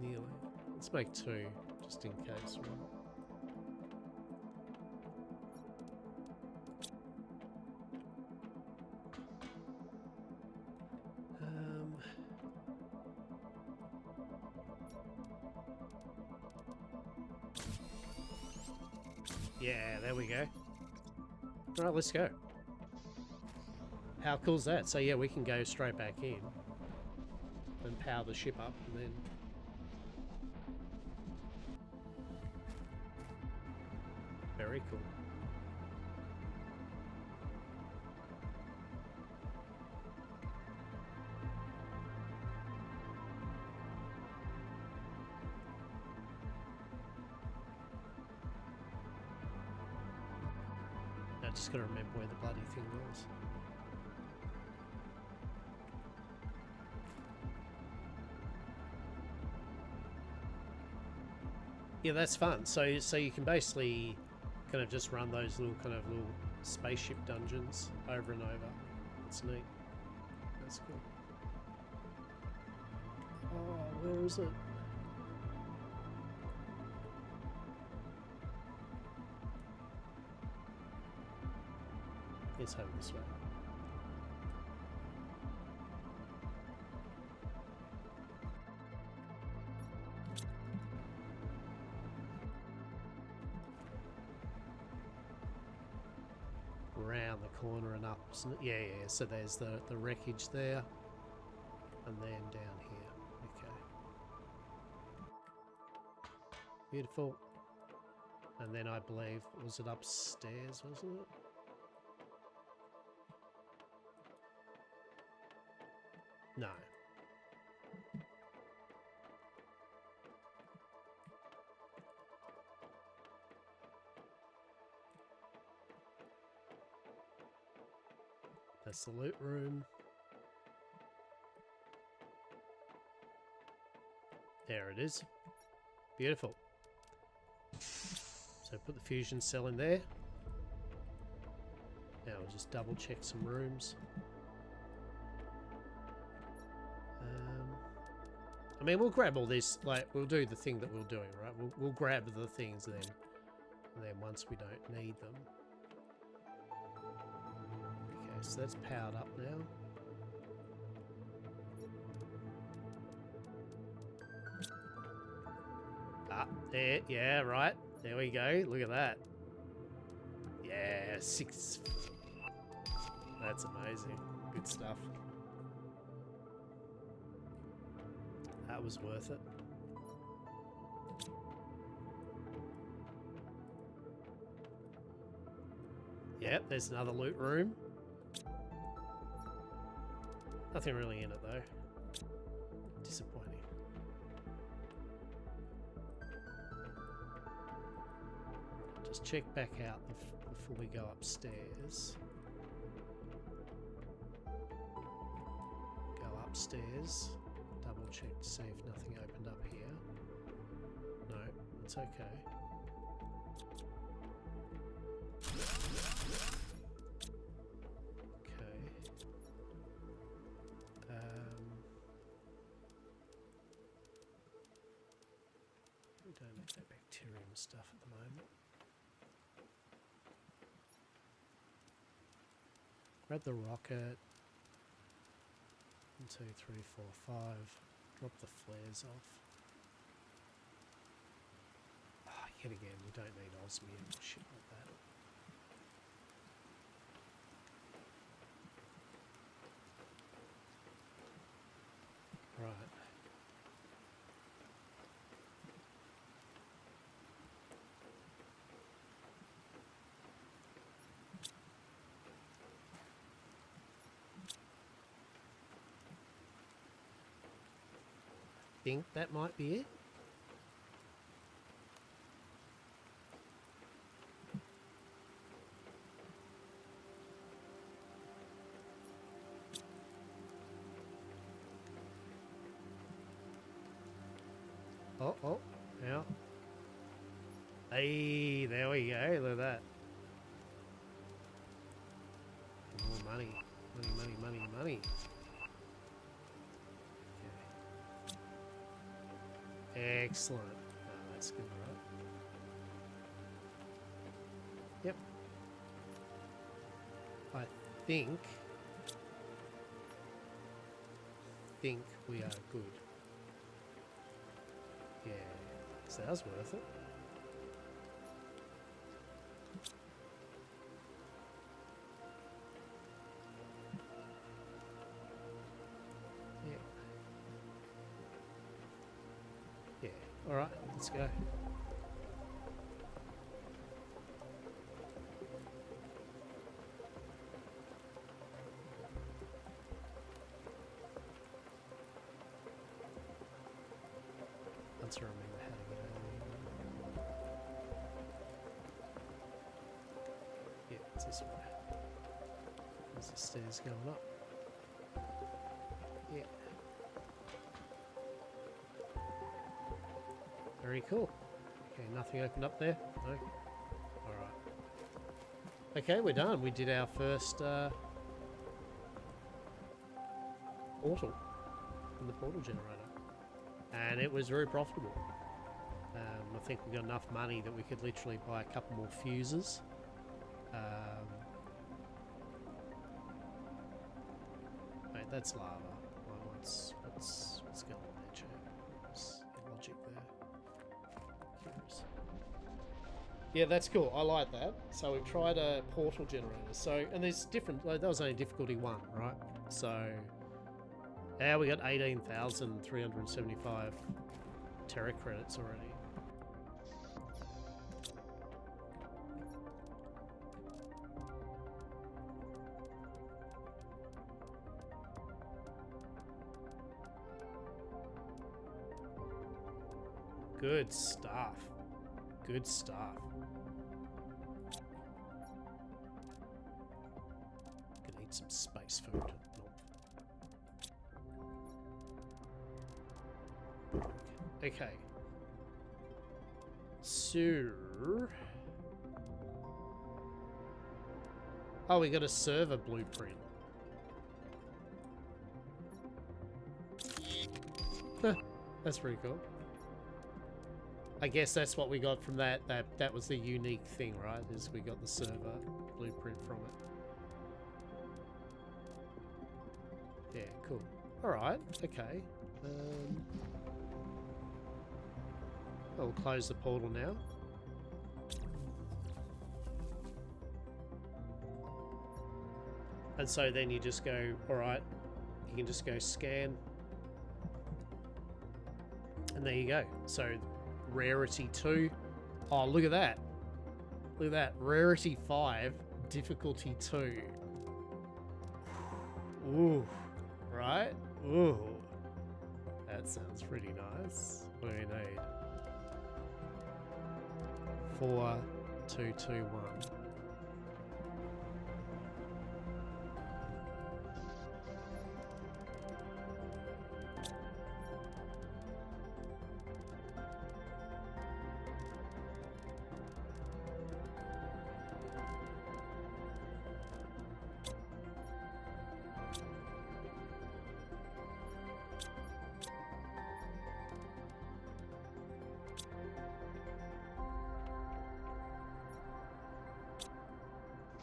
Nearly. Let's make 2, just in case, right? Yeah, there we go. All right, let's go. How cool is that? So yeah, we can go straight back in and power the ship up, and then very cool. I just gotta remember where the bloody thing was. Yeah, that's fun. So you can basically kind of just run those little spaceship dungeons over and over. That's neat. That's cool. Oh, where is it? Let's have it this way. Around the corner and up. Yeah, yeah. So there's the wreckage there. And then down here. Okay. Beautiful. And then I believe, was it upstairs, wasn't it? No. That's the loot room. There it is. Beautiful. So put the fusion cell in there. Now we'll just double check some rooms. I mean, we'll grab all this, like, we'll do the thing that we're doing, right? We'll grab the things then, and then once we don't need them. Okay, so that's powered up now. Ah, there, yeah, right. There we go. Look at that. Yeah, 6. That's amazing. Good stuff. That was worth it. Yep, there's another loot room. Nothing really in it though. Disappointing. Just check back out before we go upstairs. Go upstairs. Double check to see if nothing opened up here. No, it's okay. Okay. We don't need that bacterium stuff at the moment. Grab the rocket. 1, 2, 3, 4, 5. Drop the flares off. Ah, yet again, we don't need osmium or shit like that. Right. Think that might be it. Oh, yeah. Hey, there we go. Look at that. More money. Money. Excellent. Oh, that's good, right? Yep. I think we are good. Yeah, so that was worth it. Yeah. All right, let's go. Once I remember how to get over here. Yeah, it's this way. There's the stairs going up. Yeah. Very cool. Okay, nothing opened up there? No? Alright. Okay, we're done. We did our first portal in the portal generator. And it was very profitable. I think we got enough money that we could literally buy a couple more fuses. Wait, that's lava. What's going on there, chat? What's the logic there? Curious. Yeah, that's cool. I like that. So we've tried a portal generator. So, and there's different, like, that was only difficulty 1, right? So, now we got 18,375 Terra credits already. Good stuff. Good stuff. Gonna eat some space food. Nope. Okay. So... Oh, we got a server blueprint. That's pretty cool. I guess that's what we got from that. That was the unique thing, right? Is we got the server blueprint from it. Yeah, cool. All right. Okay. We'll close the portal now. And so then you just go, all right, you can just go scan. And there you go. So rarity 2. Oh, look at that. Look at that. Rarity 5, difficulty 2. Ooh, right? Ooh. That sounds pretty nice. What do we need? 4, 2, 2, 1.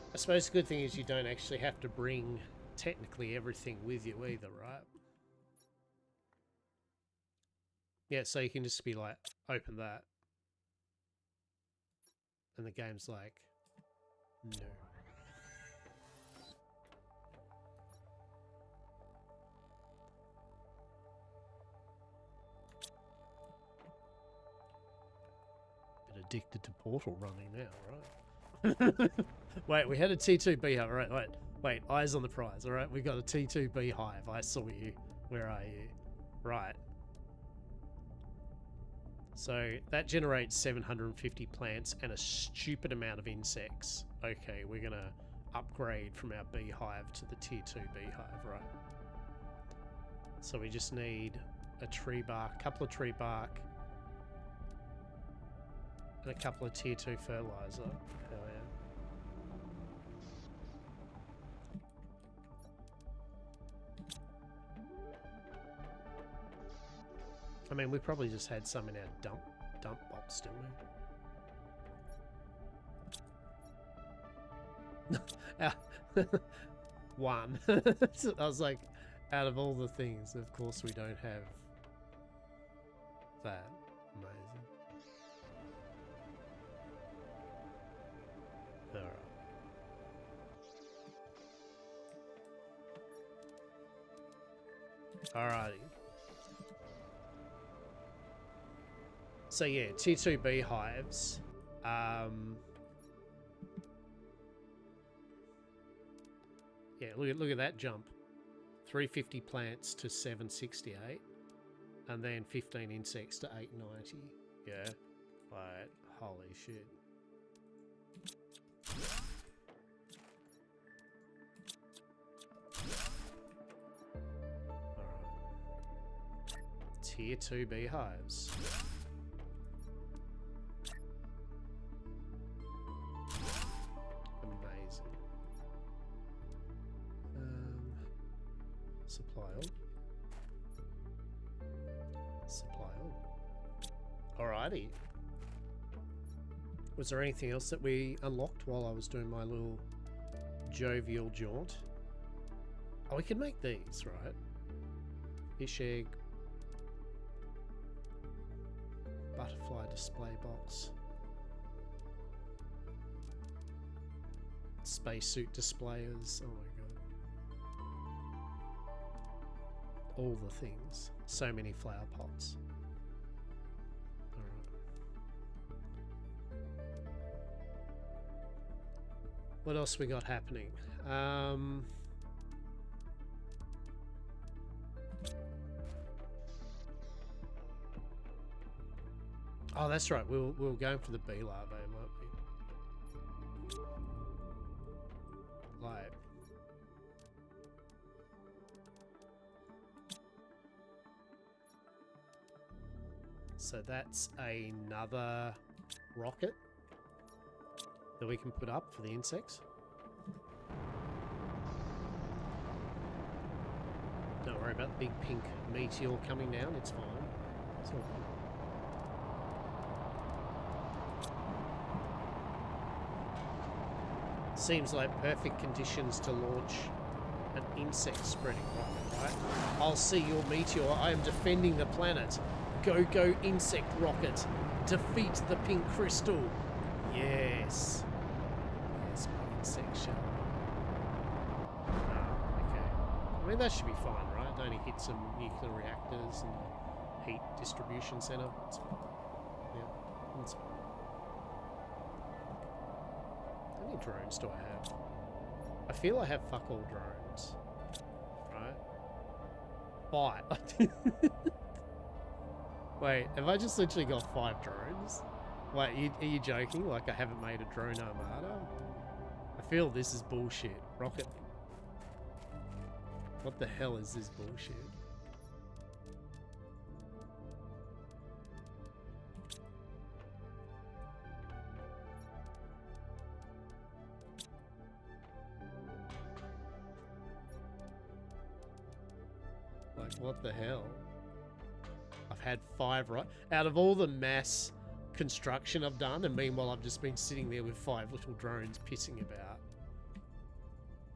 I suppose the good thing is you don't actually have to bring technically everything with you either, right? Yeah, so you can just be like, open that. And the game's like, no. Bit addicted to Portal running now, right? Wait, we had a T2 beehive. All right, wait, eyes on the prize. All right, we got a T2 beehive. I saw you. Where are you? Right. So that generates 750 plants and a stupid amount of insects. Okay, we're gonna upgrade from our beehive to the tier 2 beehive, right? So we just need a tree bark, couple of tree bark, and a couple of tier 2 fertilizer. Hell yeah. I mean, we probably just had some in our dump box, didn't we? One. So I was like, out of all the things, of course we don't have that. Amazing. Alright. Alrighty. So yeah, tier 2 beehives. Yeah, look at that jump. 350 plants to 768. And then 15 insects to 890. Yeah. Like, holy shit. Alright. Tier 2 beehives. Supply all. Alrighty. Was there anything else that we unlocked while I was doing my little jovial jaunt? Oh, we can make these, right? Fish egg. Butterfly display box. Spacesuit displayers. Oh my god. All the things. So many flower pots. Alright. What else we got happening? Oh, that's right. We were going for the bee larvae, weren't we? Like. So that's another rocket that we can put up for the insects. Don't worry about the big pink meteor coming down. It's fine. It's all good. Seems like perfect conditions to launch an insect spreading rocket, right? I'll see your meteor. I am defending the planet. Go, go, insect rocket. Defeat the pink crystal. Yes. Yes, my insect shell. Okay. I mean, that should be fine, right? It only hit some nuclear reactors and the heat distribution center. It's fine. Yeah, it's fine. How many drones do I have? I feel I have fuck all drones. Right? 5. Wait, have I just literally got 5 drones? Wait, are you joking? Like I haven't made a drone armada? I feel this is bullshit. Rocket. What the hell is this bullshit? Like, what the hell? I've had 5 right out of all the mass construction I've done, and meanwhile I've just been sitting there with 5 little drones pissing about.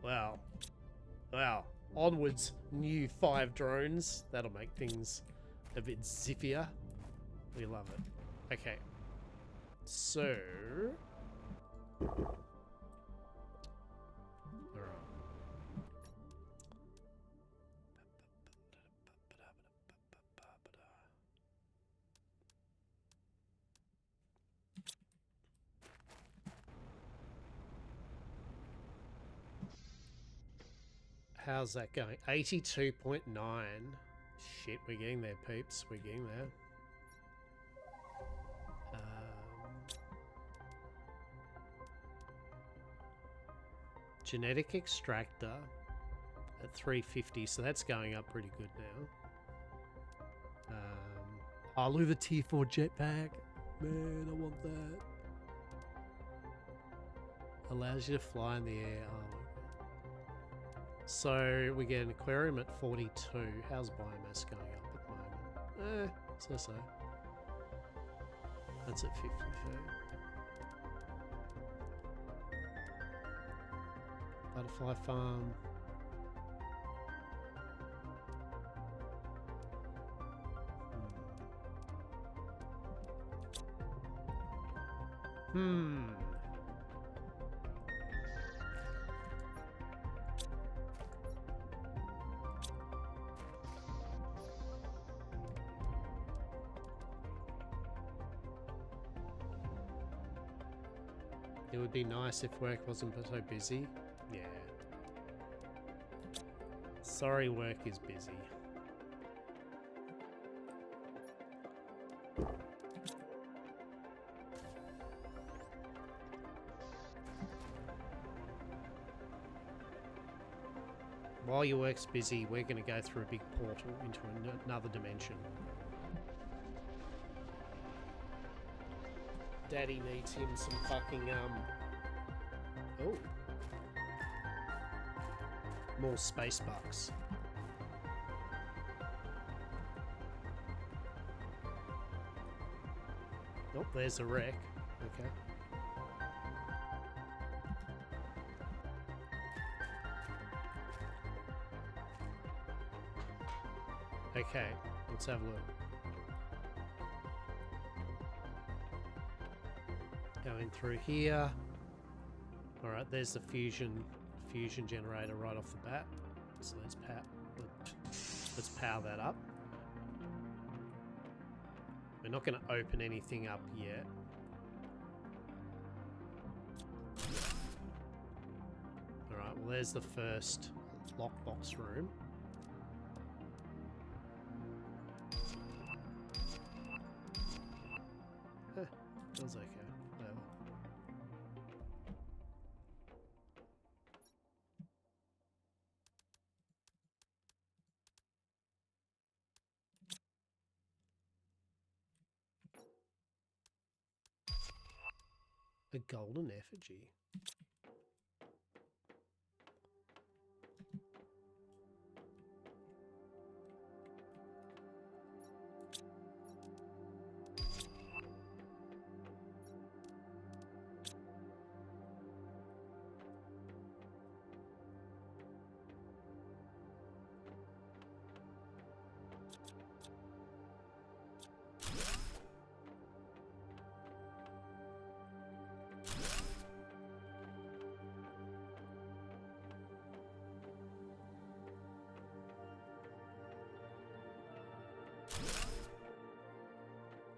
Wow. Wow. Onwards, new 5 drones. That'll make things a bit zippier. We love it. Okay. So... How's that going? 82.9. Shit, we're getting there, peeps. We're getting there. Genetic extractor at 350, so that's going up pretty good now. I'll do the tier 4 jetpack. Man, I want that. Allows you to fly in the air. Oh my god. So we get an aquarium at 42. How's biomass going up at the moment? So. That's at 53. Butterfly farm. It would be nice if work wasn't so busy. Yeah. Sorry, work is busy. While your work's busy, we're going to go through a big portal into another dimension. Daddy needs him some fucking, oh. More space bucks. Oh, there's a wreck. Okay. Okay, let's have a look. Going through here. All right, there's the fusion generator right off the bat. So let's power that up. We're not going to open anything up yet. All right, well there's the first lockbox room. It was okay. Whatever. A golden effigy.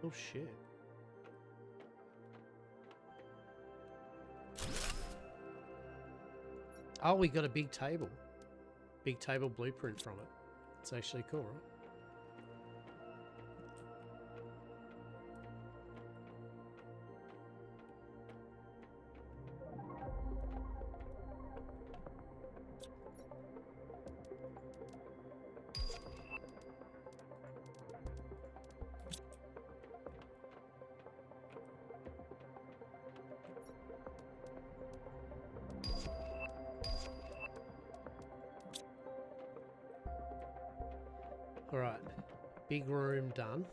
Oh shit. Oh, we got a big table. Big table blueprint from it. It's actually cool, right? Alright, big room done.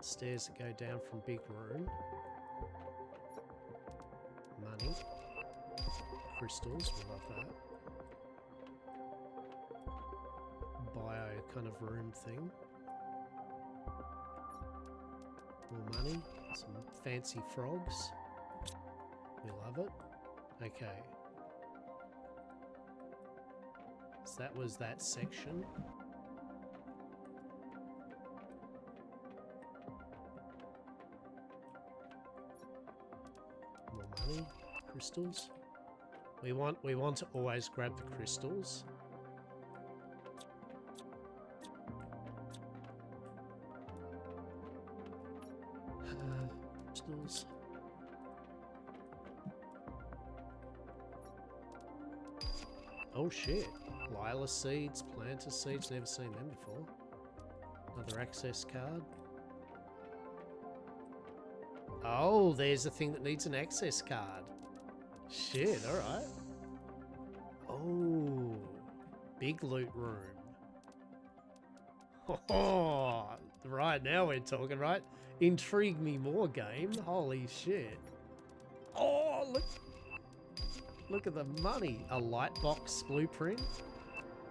Stairs that go down from big room. Money. Crystals, we love that. Bio kind of room thing. More money. Some fancy frogs. We love it. Okay. So that was that section. More money, crystals. We want to always grab the crystals. Crystals. Oh shit. Lila seeds, planter seeds, never seen them before. Another access card. Oh, there's a thing that needs an access card. Shit, alright. Oh, big loot room. Oh, right, now we're talking, right? Intrigue me more, game. Holy shit. Oh, look. Look at the money. A light box blueprint.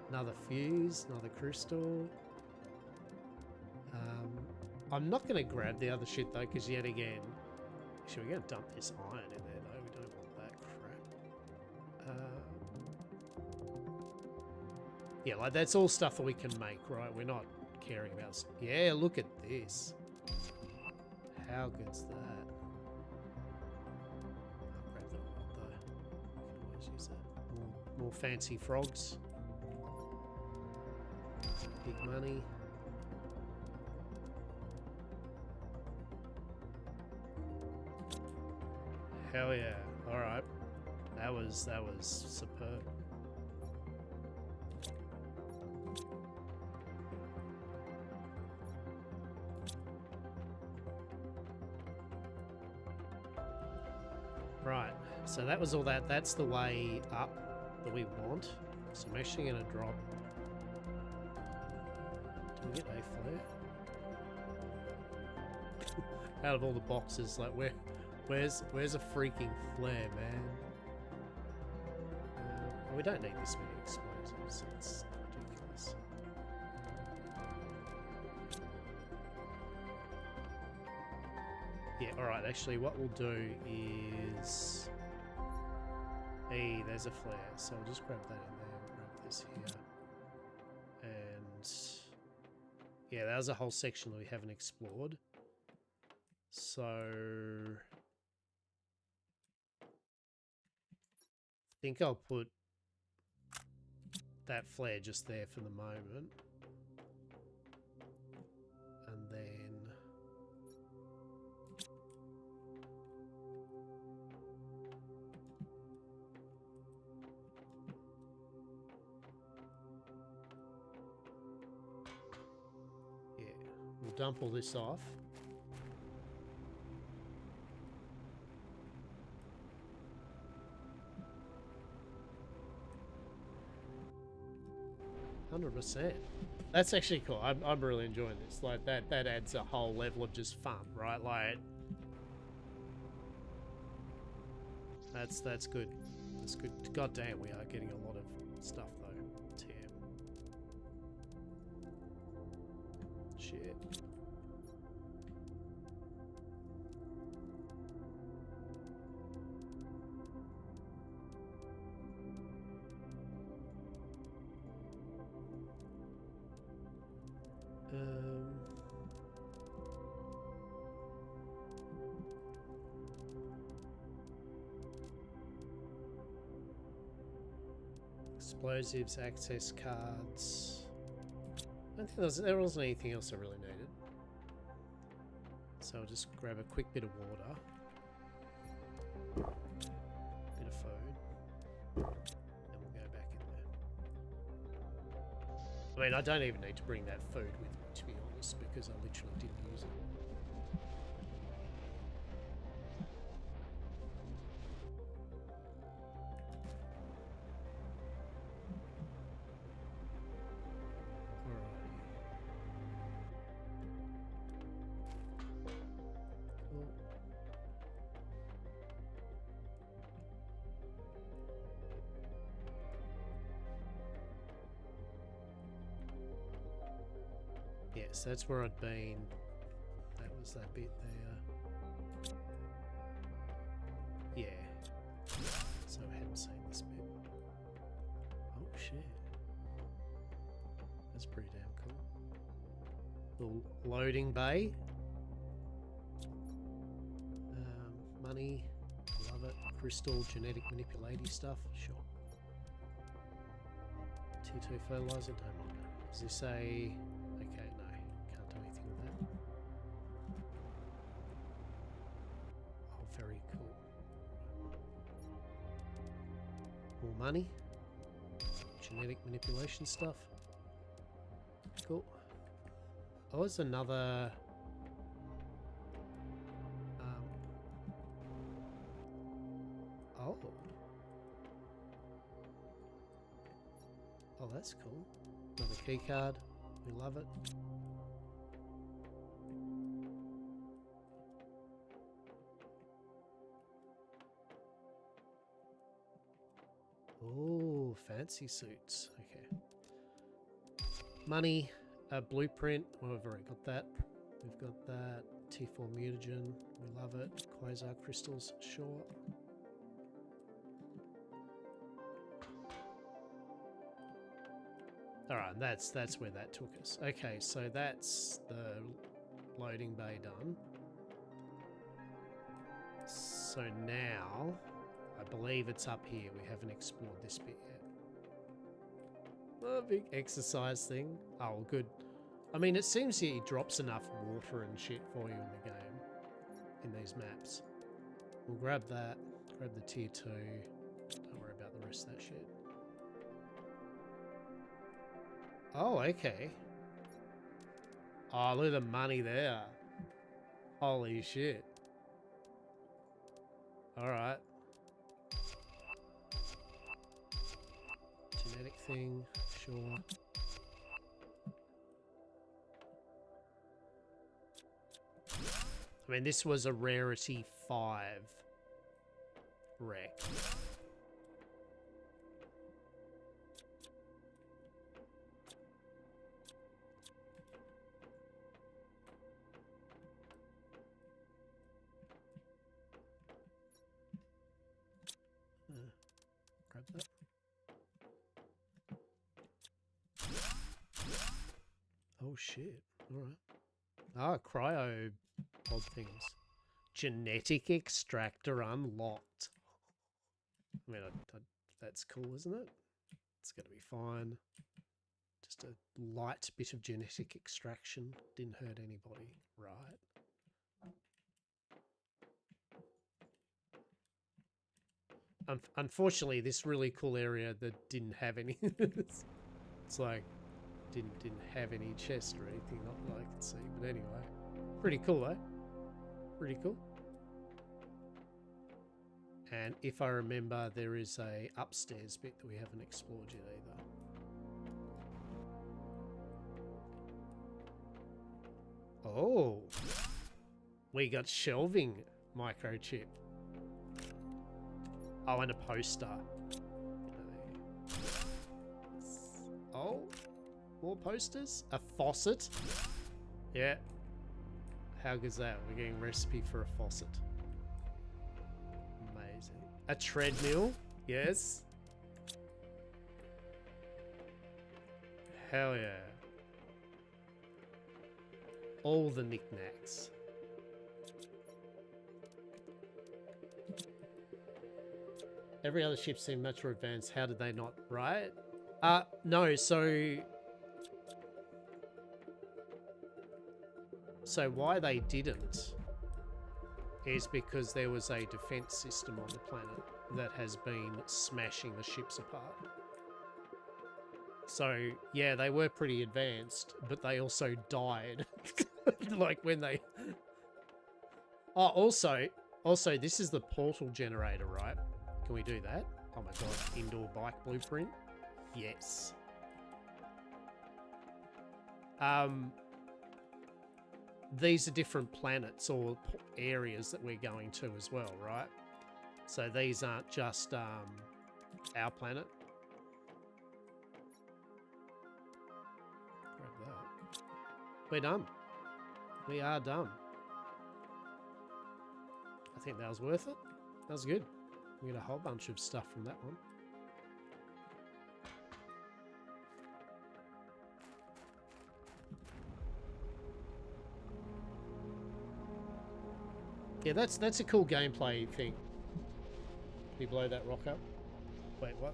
Another fuse, another crystal. I'm not going to grab the other shit though, because yet again... Actually, we're going to dump this iron in there though. We don't want that crap. Yeah, like that's all stuff that we can make, right? We're not caring about... Yeah, look at this. How good's that? I'll grab that one though. We can always use that. More fancy frogs. Big money. Hell yeah. Alright. That was superb. Right. So that was all that. That's the way up that we want. So I'm actually going to drop... Do we get a flare? Out of all the boxes, like where's a freaking flare, man? Oh, we don't need this many explosives. It's ridiculous. Yeah, alright, actually what we'll do is... Hey, there's a flare, so I'll just grab that in there and grab this here. And... yeah, that was a whole section that we haven't explored. So... I think I'll put that flare just there for the moment. And then... we'll dump all this off. %. That's actually cool. I'm really enjoying this. Like that adds a whole level of just fun, right? Like that's good. That's good. God damn, we are getting a lot of stuff though. TM. Shit. Explosives, access cards. I don't think there wasn't anything else I really needed. So I'll just grab a quick bit of water. Bit of food. And we'll go back in there. I mean, I don't even need to bring that food with me, to be honest, because I literally didn't use it. Yes, that's where I'd been. That was that bit there. Yeah. So I hadn't seen this bit. Oh shit. That's pretty damn cool. Little loading bay. Money. Love it. Crystal, genetic manipulating stuff. Sure. T2 fertilizer, don't mind it. Does this say... Okay, no. Can't do anything with that. Oh, very cool. More money. Genetic manipulation stuff. Cool. Oh, there's another... Oh. Oh, that's cool. Another key card. We love it. Oh, fancy suits. Okay. Money, blueprint. Well, we've already got that. We've got that. T4 mutagen. We love it. Quasar crystals. Sure. Alright, that's where that took us. Okay, so that's the loading bay done. So now, I believe it's up here. We haven't explored this bit yet. Oh, big exercise thing. Oh, good. I mean, it seems he drops enough water and shit for you in the game, in these maps. We'll grab that, grab the tier 2. Don't worry about the rest of that shit. Oh, okay. Oh, look at the money there. Holy shit. Alright. Genetic thing, sure. I mean, this was a rarity 5 wreck. Grab that. Oh shit. Alright. Ah, cryo pod things. Genetic extractor unlocked. I mean, that's cool, isn't it? It's going to be fine. Just a light bit of genetic extraction. Didn't hurt anybody. Right. Unfortunately, this really cool area that didn't have any. It's like, didn't have any chest or anything, not that I could see. But anyway, pretty cool, eh? Pretty cool. And if I remember, there is a upstairs bit that we haven't explored yet either. Oh, we got shelving microchip. Oh, and a poster. Oh, more posters? A faucet? Yeah. How good's that? We're getting a recipe for a faucet. Amazing. A treadmill? Yes. Hell yeah. All the knickknacks. Every other ship seemed much more advanced. How did they not, right? No, so why they didn't is because there was a defense system on the planet that has been smashing the ships apart. So, yeah, they were pretty advanced, but they also died. Like when they... Oh, also, this is the portal generator, right? Can we do that? Oh my god, indoor bike blueprint? Yes. These are different planets or areas that we're going to as well, right? So these aren't just our planet. Grab that. We're done. We are done. I think that was worth it. That was good. We got a whole bunch of stuff from that one. Yeah, that's a cool gameplay thing. Can you blow that rock up? Wait, what?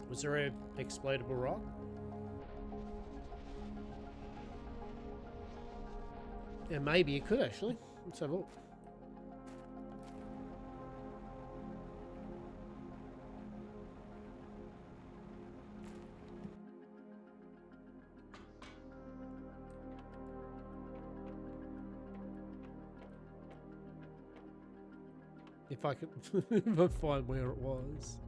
Was there a explodable rock? Yeah, maybe you could actually. Let's have a look. If I could if I find where it was.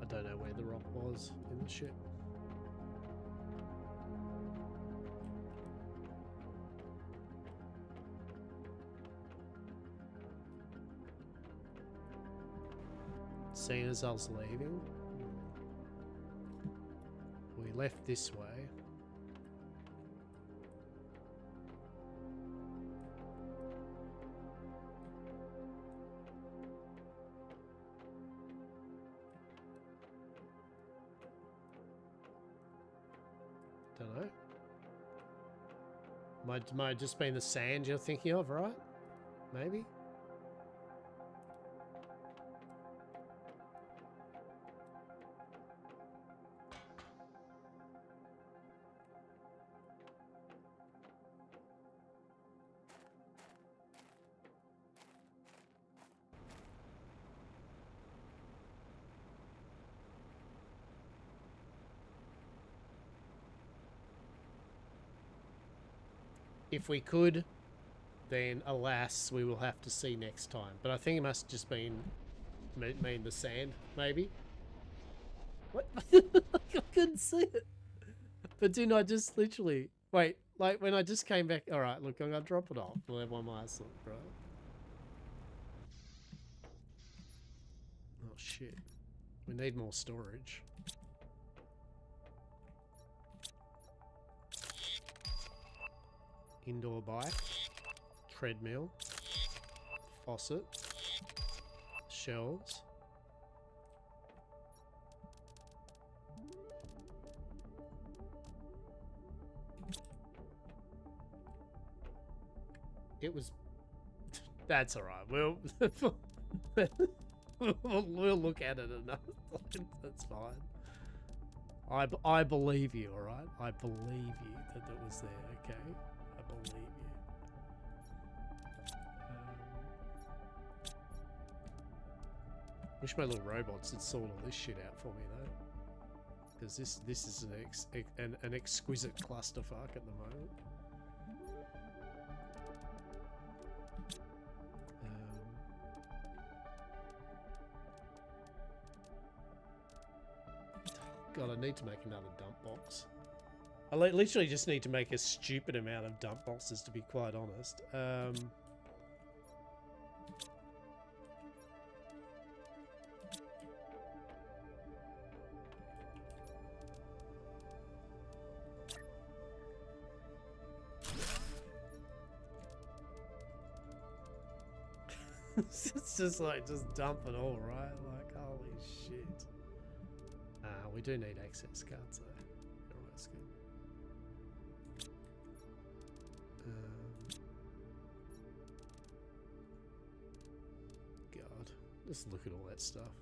I don't know where the rock was in the ship. Seeing as I was leaving, we left this way. Don't know. Might just been the sand you're thinking of, right? Maybe. If we could, then alas, we will have to see next time. But I think it must have just been mean the sand, maybe. What? I couldn't see it. But didn't I just literally... Wait, like when I just came back... Alright, look, I'm going to drop it off. We'll have one last look, right? Oh, shit. We need more storage. Indoor bike, treadmill, faucet, shelves. It was... That's alright. We'll look at it another time. That's fine. I believe you, alright? I believe you that it was there, okay? I believe you. Wish my little robots had sorted all this shit out for me, though. Because this is an exquisite clusterfuck at the moment. God, I need to make another dump box. I literally just need to make a stupid amount of dump boxes, to be quite honest. It's just like, just dump it all, right? Like, holy shit. We do need access cards though. Oh, that's good. God, just look at all that stuff.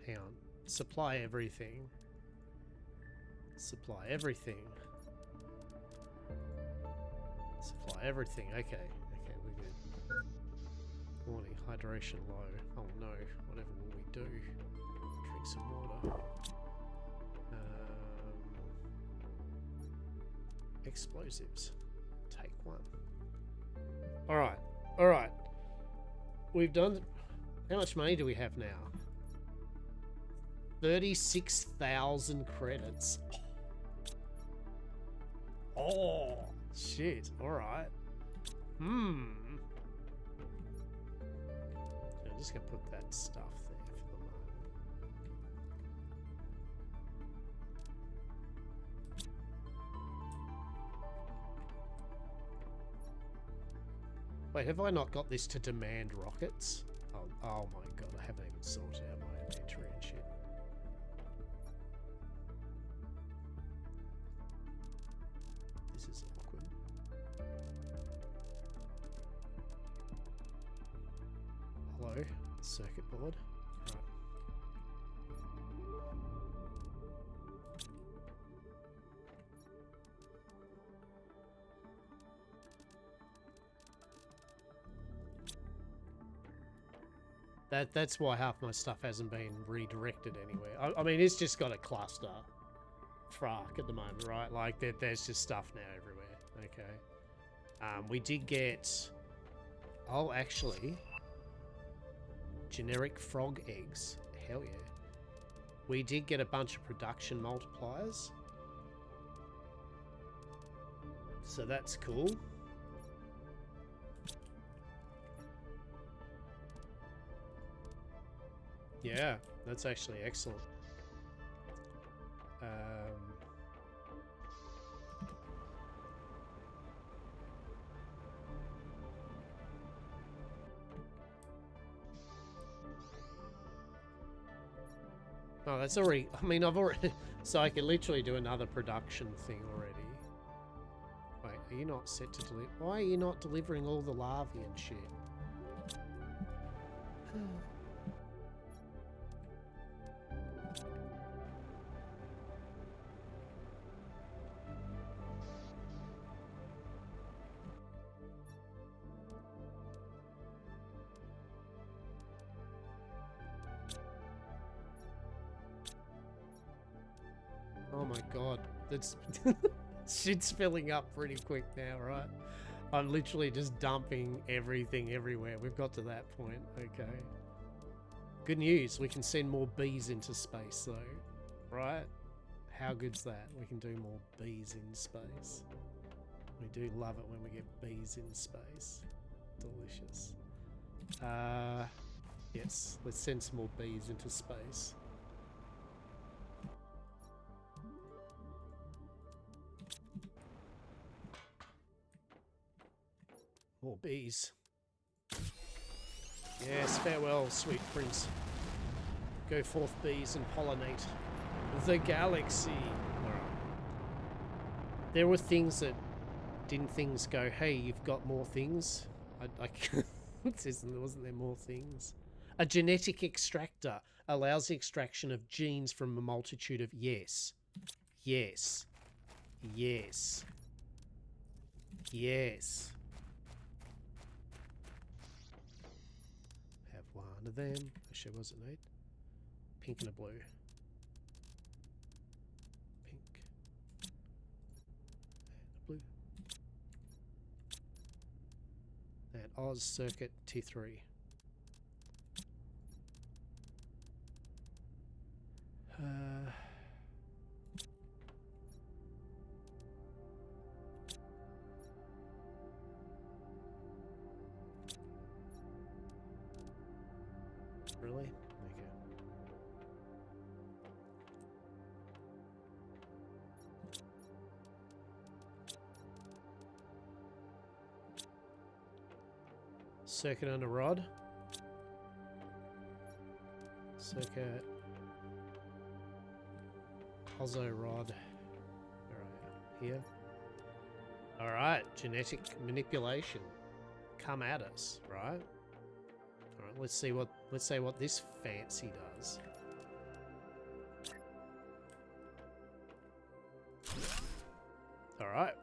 Hang on. Supply everything. Supply everything. Supply everything. Okay. Okay, we're good. Warning, hydration low. Oh no, whatever will we do? Drink some water. Explosives. Take one. Alright. Alright. We've done... How much money do we have now? 36,000 credits. Oh, shit. Alright. I'm just going to put that stuff there for the moment. Wait, have I not got this to demand rockets? Oh my god, I haven't even sorted out my inventory and shit. This is awkward. Hello, circuit board. Right. That's why half my stuff hasn't been redirected anywhere. I mean, it's just got a cluster frack at the moment, right? Like, there's just stuff now everywhere. Okay. We did get... Oh, actually... Generic frog eggs. Hell yeah. We did get a bunch of production multipliers. So that's cool. Yeah, that's actually excellent. Oh, that's already... I mean, I've already... So I can literally do another production thing already. Wait, are you not set to deliver... Why are you not delivering all the larvae and shit? Oh my god, that's shit's filling up pretty quick now, right? I'm literally just dumping everything everywhere. We've got to that point, okay. Good news, we can send more bees into space though, right? How good's that? We can do more bees in space. We do love it when we get bees in space. Delicious. Yes, let's send some more bees into space. More bees. Yes, farewell, sweet prince. Go forth, bees, and pollinate the galaxy. Alright. There were things that... Didn't things go, hey, you've got more things? Wasn't there more things? A genetic extractor. allows the extraction of genes from a multitude of... Yes. Yes. Yes. Yes. Have one of them. Actually, what does it need? Pink and a blue. Pink. And a blue. And Oz circuit T3. Really? Okay. Circuit under rod. Circuit. Ozo rod. Where are you? Here. Alright, genetic manipulation. Come at us, right? Alright, let's see what this fancy does. Alright.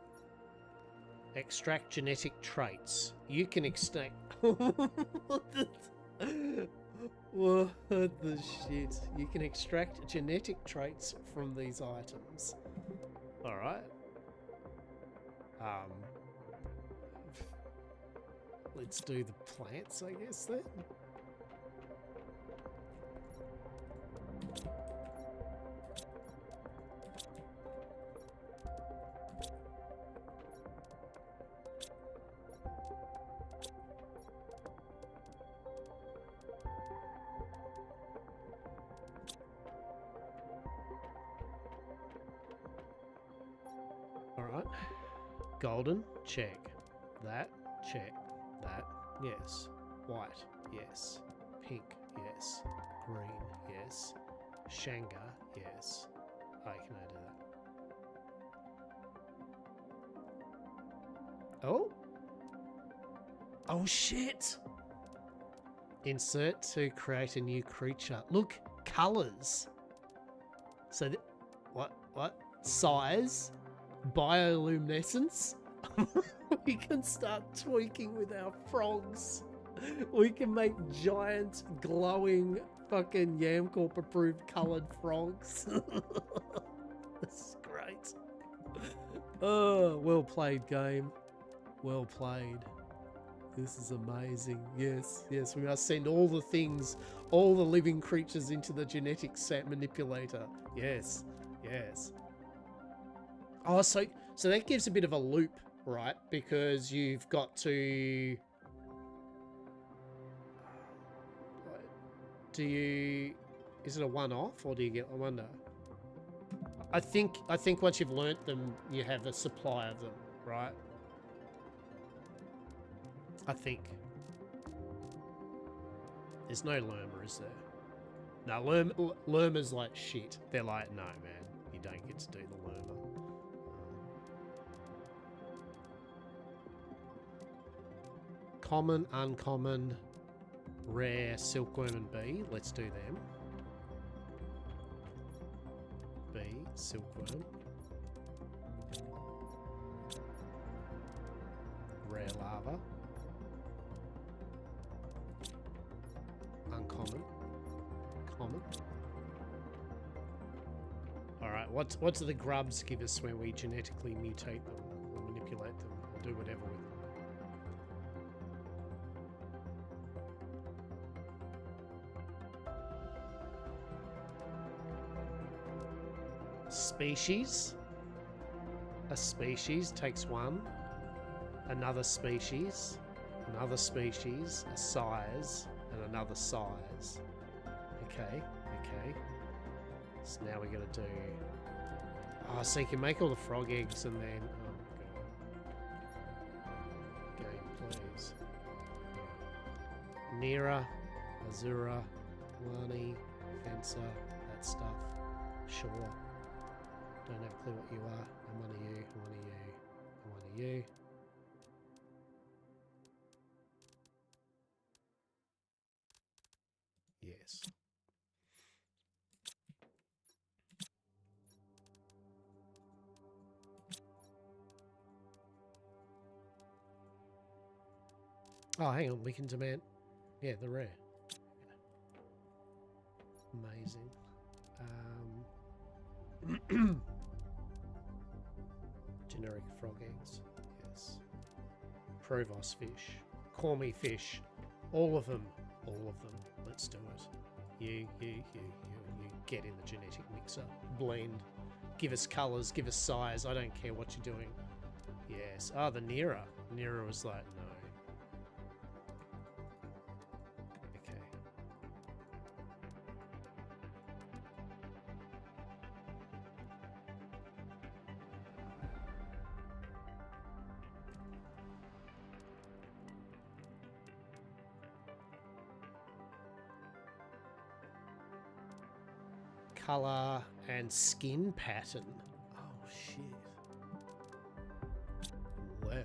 Extract genetic traits. You can extract... What the shit? You can extract genetic traits from these items. Alright. Let's do the plants, I guess, then. Alright. Golden, check. That, check. That, yes. White, yes. Pink, yes. Green, yes. Shanga, yes. Oh, can I do that? Oh? Oh, shit! Insert to create a new creature. Look, colours. So, what? Size? Bioluminescence? We can start tweaking with our frogs. We can make giant, glowing, fucking Yamcorp approved coloured frogs. This is great. Oh, well played, game. Well played. This is amazing. Yes, yes, we must send all the things, all the living creatures into the genetic set manipulator. Yes, yes. Oh, so that gives a bit of a loop, right? Because you've got to... Is it a one-off, or do you get... I wonder. I think once you've learnt them, you have a supply of them, right? I think. There's no Lerma, is there? No, Lerma's like shit. They're like, no, man, you don't get to do the Lerma. Common, uncommon, rare, silkworm and bee. Let's do them. Bee, silkworm. Rare larva. Uncommon. Common. Alright, what do the grubs give us when we genetically mutate them or manipulate them or do whatever with them? Species. A species takes one. Another species. Another species. A size. And another size. Okay, okay. So now we're going to do... Oh, so you can make all the frog eggs and then... Oh, God. Game, please. Nera, Azura, Lani, Fencer, that stuff. Sure. Don't have a clue what you are. I'm one of you, I'm one of you, I'm one of you. Yes. Oh, hang on. We can demand... Yeah, the rare. Amazing. Generic frog eggs. Yes. Provos fish. Cormy fish. All of them. All of them. Let's do it. You get in the genetic mixer. Blend. Give us colours. Give us size. I don't care what you're doing. Yes. Ah, the Nera. Nera was like, no. Okay. Colour and skin pattern. Oh, shit. Well.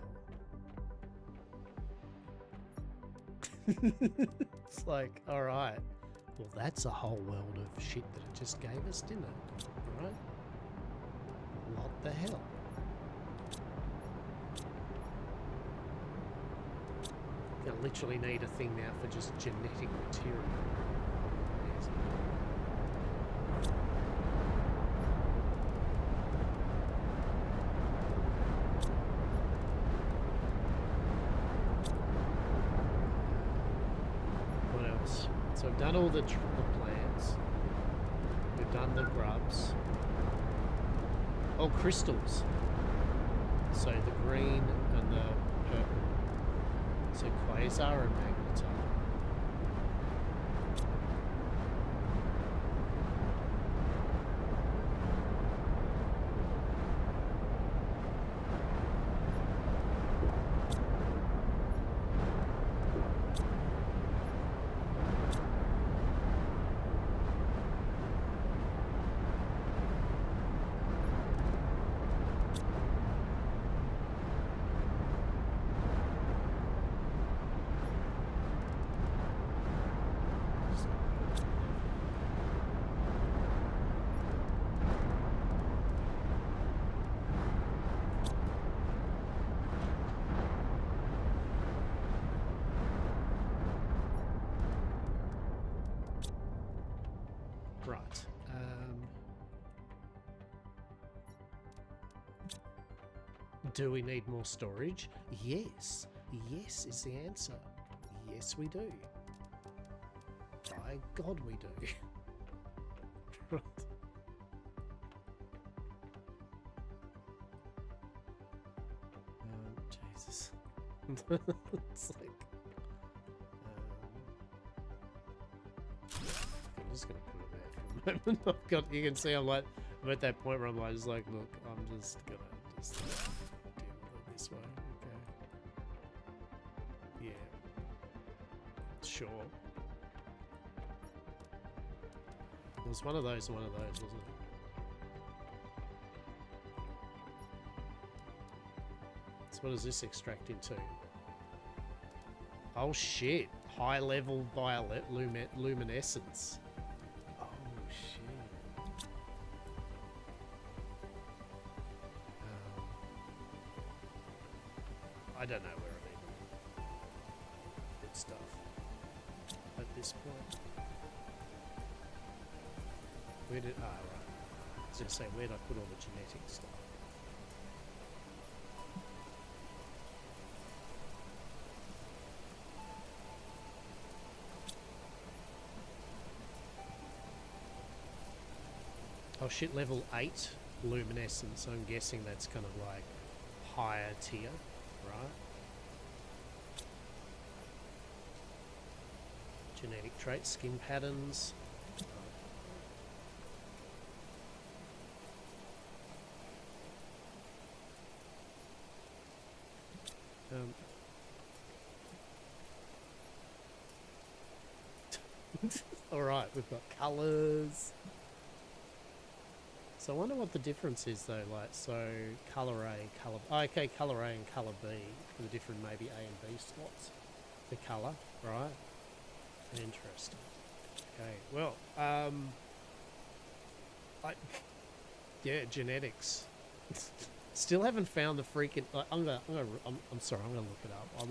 It's like, alright. Well, that's a whole world of shit that it just gave us, didn't it? Right? What the hell? You literally need a thing now for just genetic material. Yes. What else? So I've done all the plants. We've done the grubs. Oh, crystals. So the green and the purple. So quasar and magnetar. Right. Do we need more storage? Yes. Yes is the answer. Yes, we do. By God, we do. Right. Jesus. It's like... I'm just going to put it there for a moment. I've got, you can see I'm at that point where I'm like, look, I'm just going to deal with it this way. Okay. Yeah. Sure. It was one of those, wasn't it? So what does this extract into? Oh shit. High level violet luminescence. Oh shit. I don't know where I'm even. Good stuff. At this point. Where did... Ah, right. I was going to say, where did I put all the genetic stuff? Oh shit, level 8 luminescence. I'm guessing that's kind of like higher tier, right? Genetic traits, skin patterns. Alright, we've got colours. So I wonder what the difference is though, like, so colour A, colour... Oh, okay, colour A and colour B for the different maybe A and B slots. The colour, right? Interesting. Okay, well, yeah, genetics. Still haven't found the freaking... I'm sorry, I'm gonna look it up. I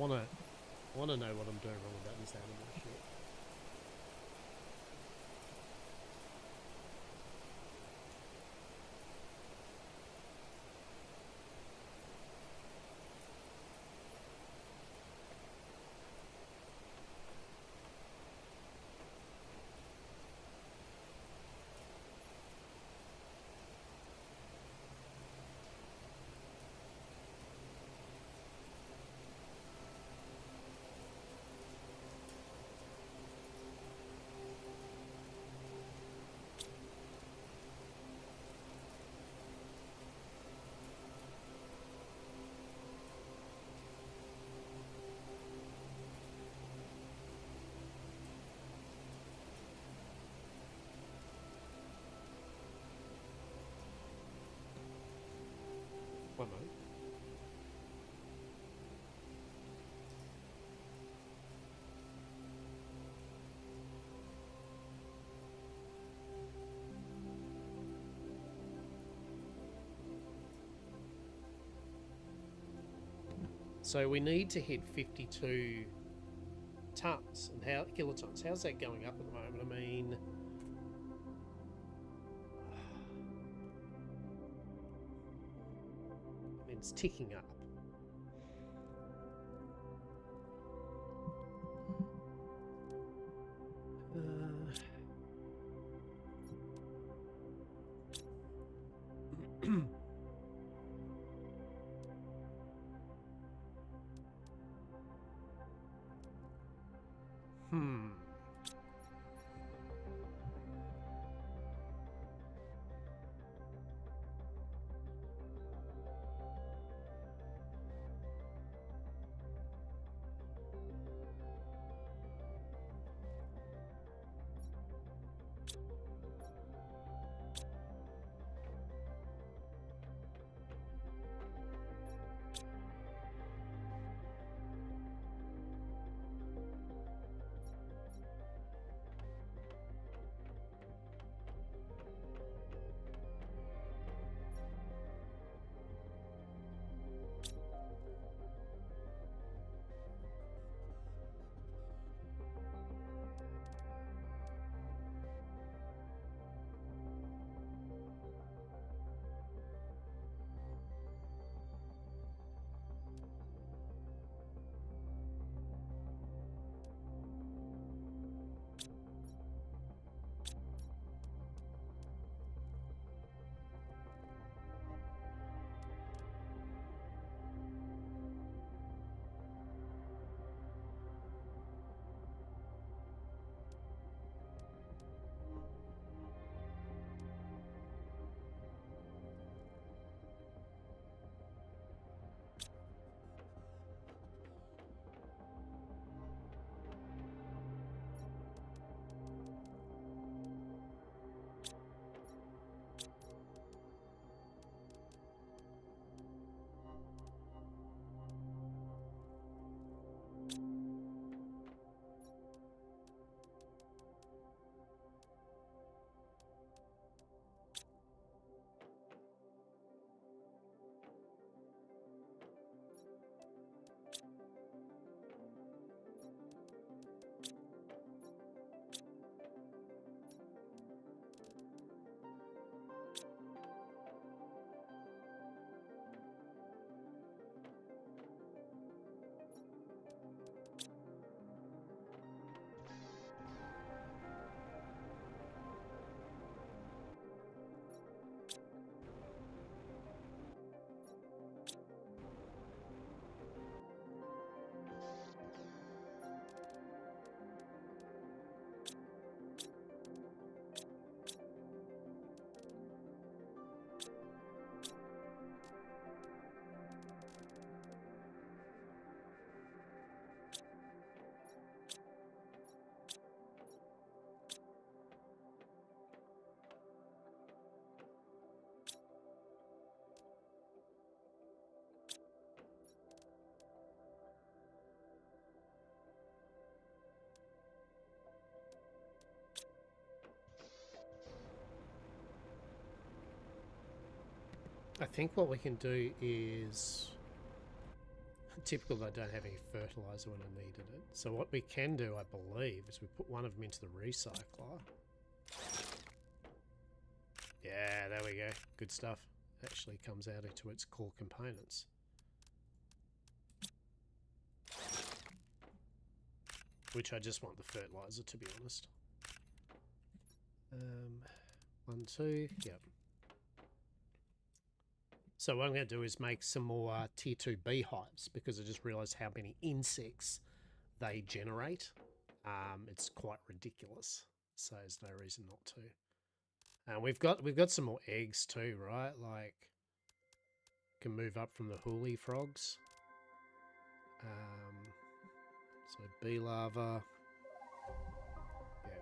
want to know what I'm doing wrong about this animal shit. One moment. So we need to hit 52 tons and how kilotons. How's that going up at the moment? I mean, it's ticking up. I think what we can do is typical that I don't have any fertilizer when I needed it. So what we can do, I believe, is we put one of them into the recycler. Yeah, there we go. Good stuff. Actually comes out into its core components. Which I just want the fertilizer, to be honest. 1, 2, yep. So what I'm going to do is make some more tier 2 beehives, because I just realised how many insects they generate. It's quite ridiculous, so there's no reason not to. And we've got some more eggs too, right? Like, can move up from the hoolie frogs. So bee larva. Yeah.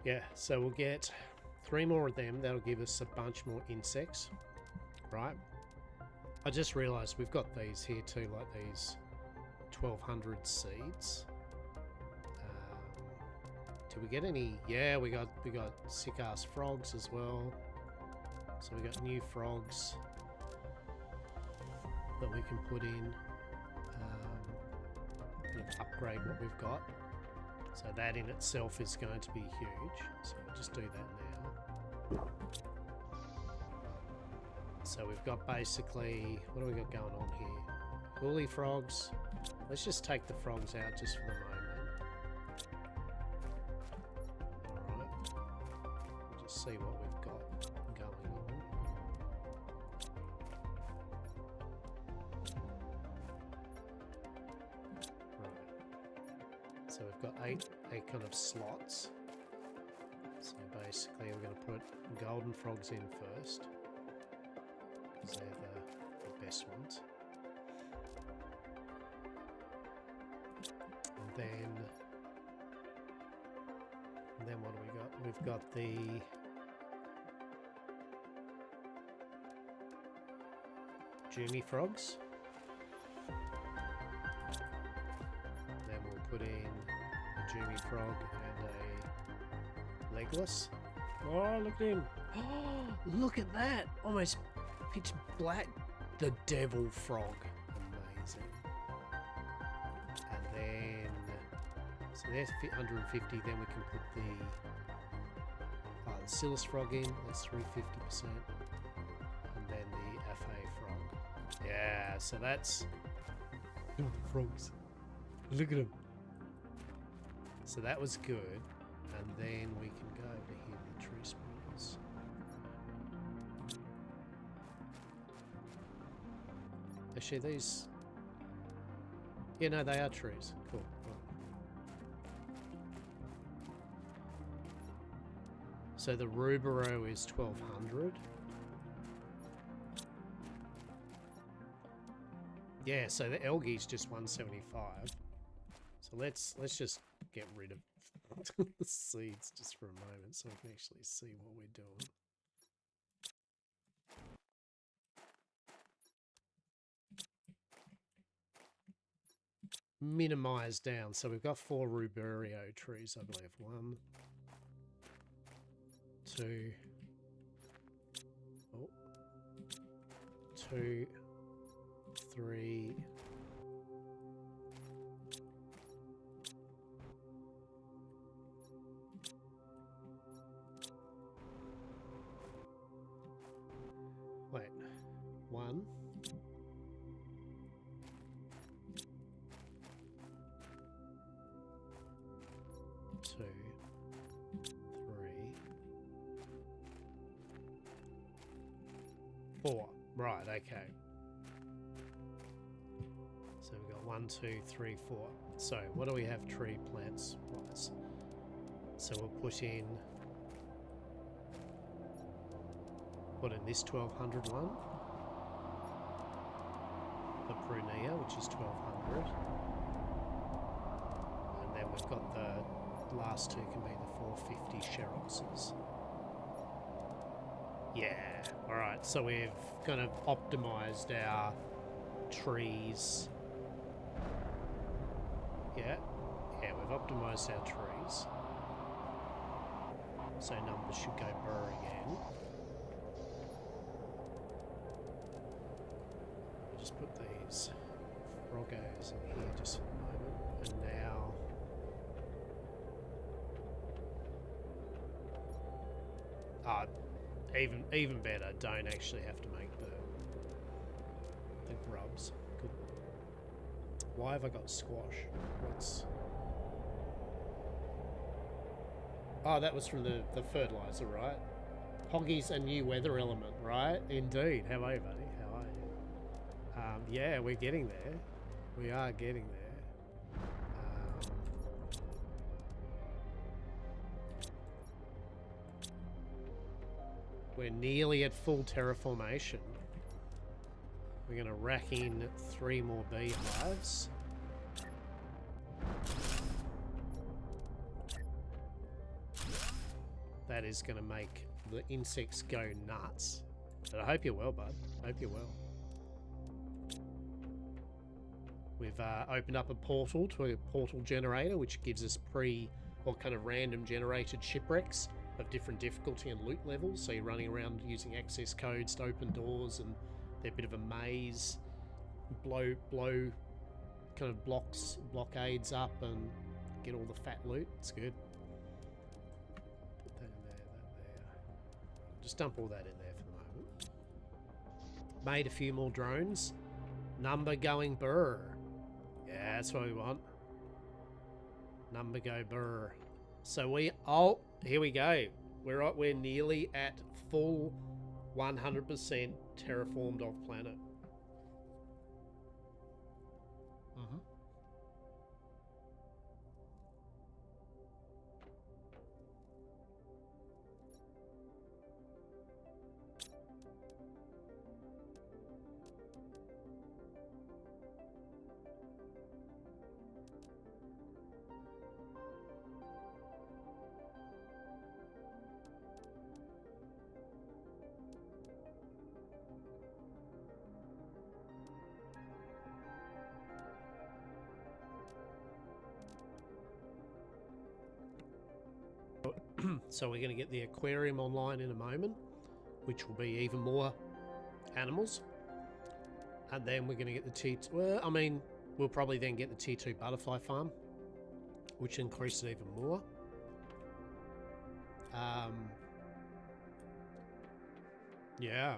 Yeah, so we'll get 3 more of them. That'll give us a bunch more insects, right? I just realized we've got these here too, like these 1200 seeds. Did we get any? Yeah, we got sick ass frogs as well. So we got new frogs that we can put in, kind of upgrade what we've got. So that in itself is going to be huge. So we'll just do that now. So we've got basically, what do we got going on here? Hoolie frogs. Let's just take the frogs out just for the moment. Alright. We'll just see what we've got going on. Right. So we've got eight kind of slots. So basically we're going to put golden frogs in first, because they're the best ones. And then what do we got? We've got the Jumi frogs. Then we'll put in a Jumi frog and a legless. Oh, look at him! Oh, look at that! Almost pitch black. The devil frog. Amazing. And then, so there's 150. Then we can put the Silas frog in. That's 350%. And then the FA frog. Yeah, so that's the frogs. Look at them. So that was good. And then we can go over here to the tree spawns. Actually, these... Yeah, no, they are trees. Cool. Right. So the Rubero is 1200. Yeah, so the Elgy's just 175. So let's just get rid of the seeds just for a moment so we can actually see what we're doing. Minimize down. So we've got 4 Ruberio trees, I believe. 1, 2, 2, 3, 1, 2, 3, 4. Right, okay. So we've got 1, 2, 3, 4. So what do we have tree plants wise? So we'll put in this 1200 one. The Prunia, which is 1200. And then we've got the last two can be the 450 Cheroxes. Yeah, alright, so we've kind of optimized our trees. Yeah, we've optimized our trees. So numbers should go burr again. I'll just put these froggos in here just for a moment. And now... even better, don't actually have to make the grubs. Good. Why have I got squash? What's... Oh, that was from the fertilizer, right? Hoggy's a new weather element, right? Indeed. How are you, buddy? How are you? Yeah, we're getting there. We are getting there. We're nearly at full terraformation. We're going to rack in 3 more beehives. That is going to make the insects go nuts. But I hope you're well, bud. I hope you're well. We've opened up a portal to a portal generator, which gives us kind of random generated shipwrecks of different difficulty and loot levels. So you're running around using access codes to open doors, and they're a bit of a maze. Blow kind of blockades up and get all the fat loot. It's good. Put that in there, that there. Just dump all that in there for the moment. Made a few more drones. Number going burr. Yeah, that's what we want. Number go burr. So here we go. We're nearly at full 100% terraformed off planet. So we're going to get the aquarium online in a moment, which will be even more animals. And then we're going to get the T2... Well, I mean, we'll probably then get the T2 butterfly farm, which increases even more. Yeah.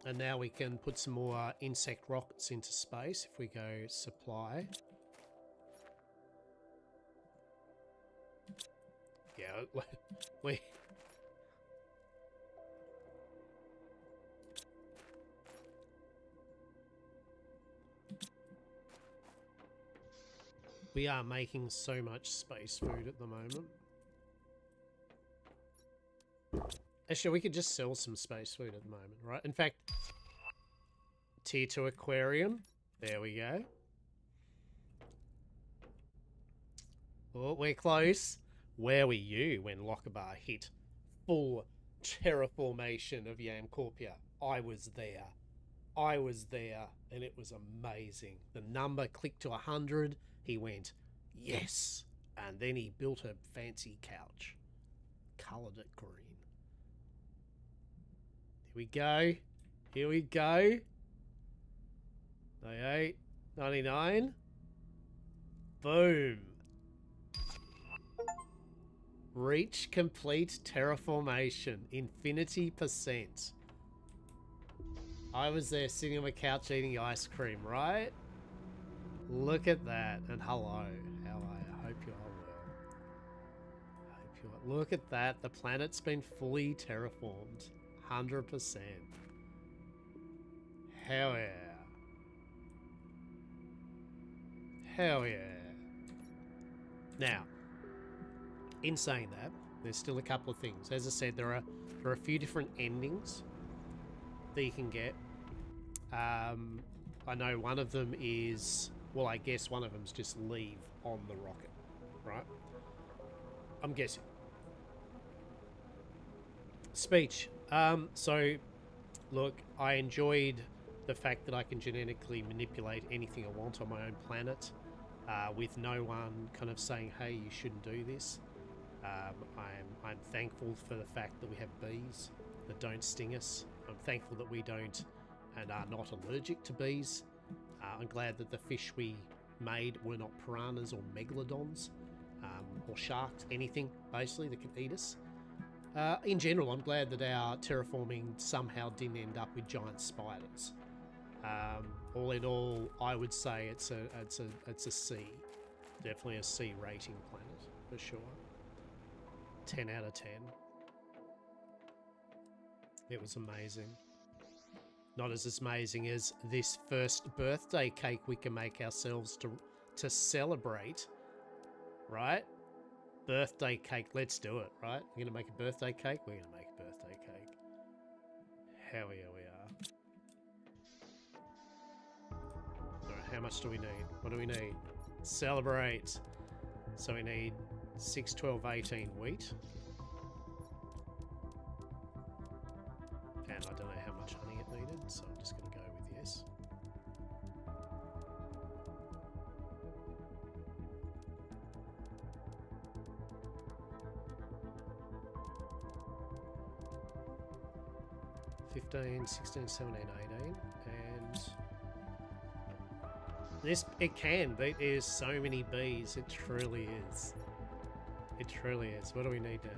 And now we can put some more insect rockets into space if we go supply. Yeah, we are making so much space food at the moment. Actually, we could just sell some space food at the moment, right? In fact, tier 2 aquarium. There we go. Oh, we're close. Where were you when Lochabar hit full terraformation of Yamcorpia? I was there. I was there, and it was amazing. The number clicked to 100. He went, yes. And then he built a fancy couch. Coloured it green. Here we go. Here we go. 98, 99. Boom. Reach complete terraformation. Infinity %. I was there sitting on my couch eating ice cream, right? Look at that. And hello. How are you? I hope you're all well. I hope you're well. Look at that. The planet's been fully terraformed. 100%. Hell yeah. Hell yeah. Now, in saying that, there's still a couple of things. As I said, there are a few different endings that you can get. I know one of them is, well, I guess one of them is just leave on the rocket, right? I'm guessing. Speech. So, look, I enjoyed the fact that I can genetically manipulate anything I want on my own planet, with no one kind of saying, hey, you shouldn't do this. I'm thankful for the fact that we have bees that don't sting us. I'm thankful that we don't and are not allergic to bees. I'm glad that the fish we made were not piranhas or megalodons, or sharks, anything basically that can eat us. In general, I'm glad that our terraforming somehow didn't end up with giant spiders. All in all, I would say it's a C, definitely a C rating planet for sure. 10 out of 10. It was amazing. Not as amazing as this first birthday cake we can make ourselves to celebrate, right? Birthday cake, let's do it, right? We're gonna make a birthday cake. We're gonna make a birthday cake. Hell yeah, we are. All right, how much do we need? What do we need? Celebrate. So we need 6, 12, 18 wheat. And I don't know how much honey it needed, so I'm just going to go with yes. $15, $16, $17, $18, and this, it can. There is so many bees. It truly is. It truly is. What do we need now?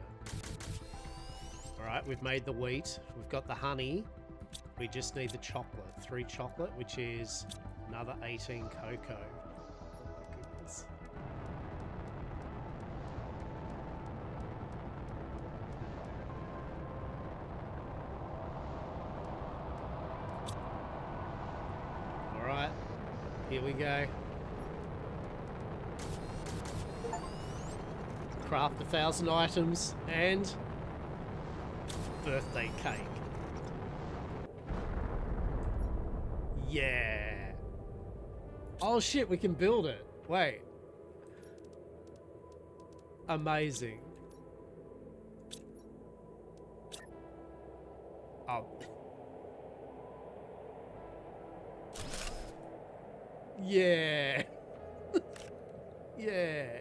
Alright, we've made the wheat. We've got the honey. We just need the chocolate. 3 chocolate, which is another 18 cocoa. Oh my goodness. Alright, here we go. Craft 1,000 items and birthday cake. Yeah. Oh shit, we can build it. Wait. Amazing. Oh. Yeah. Yeah.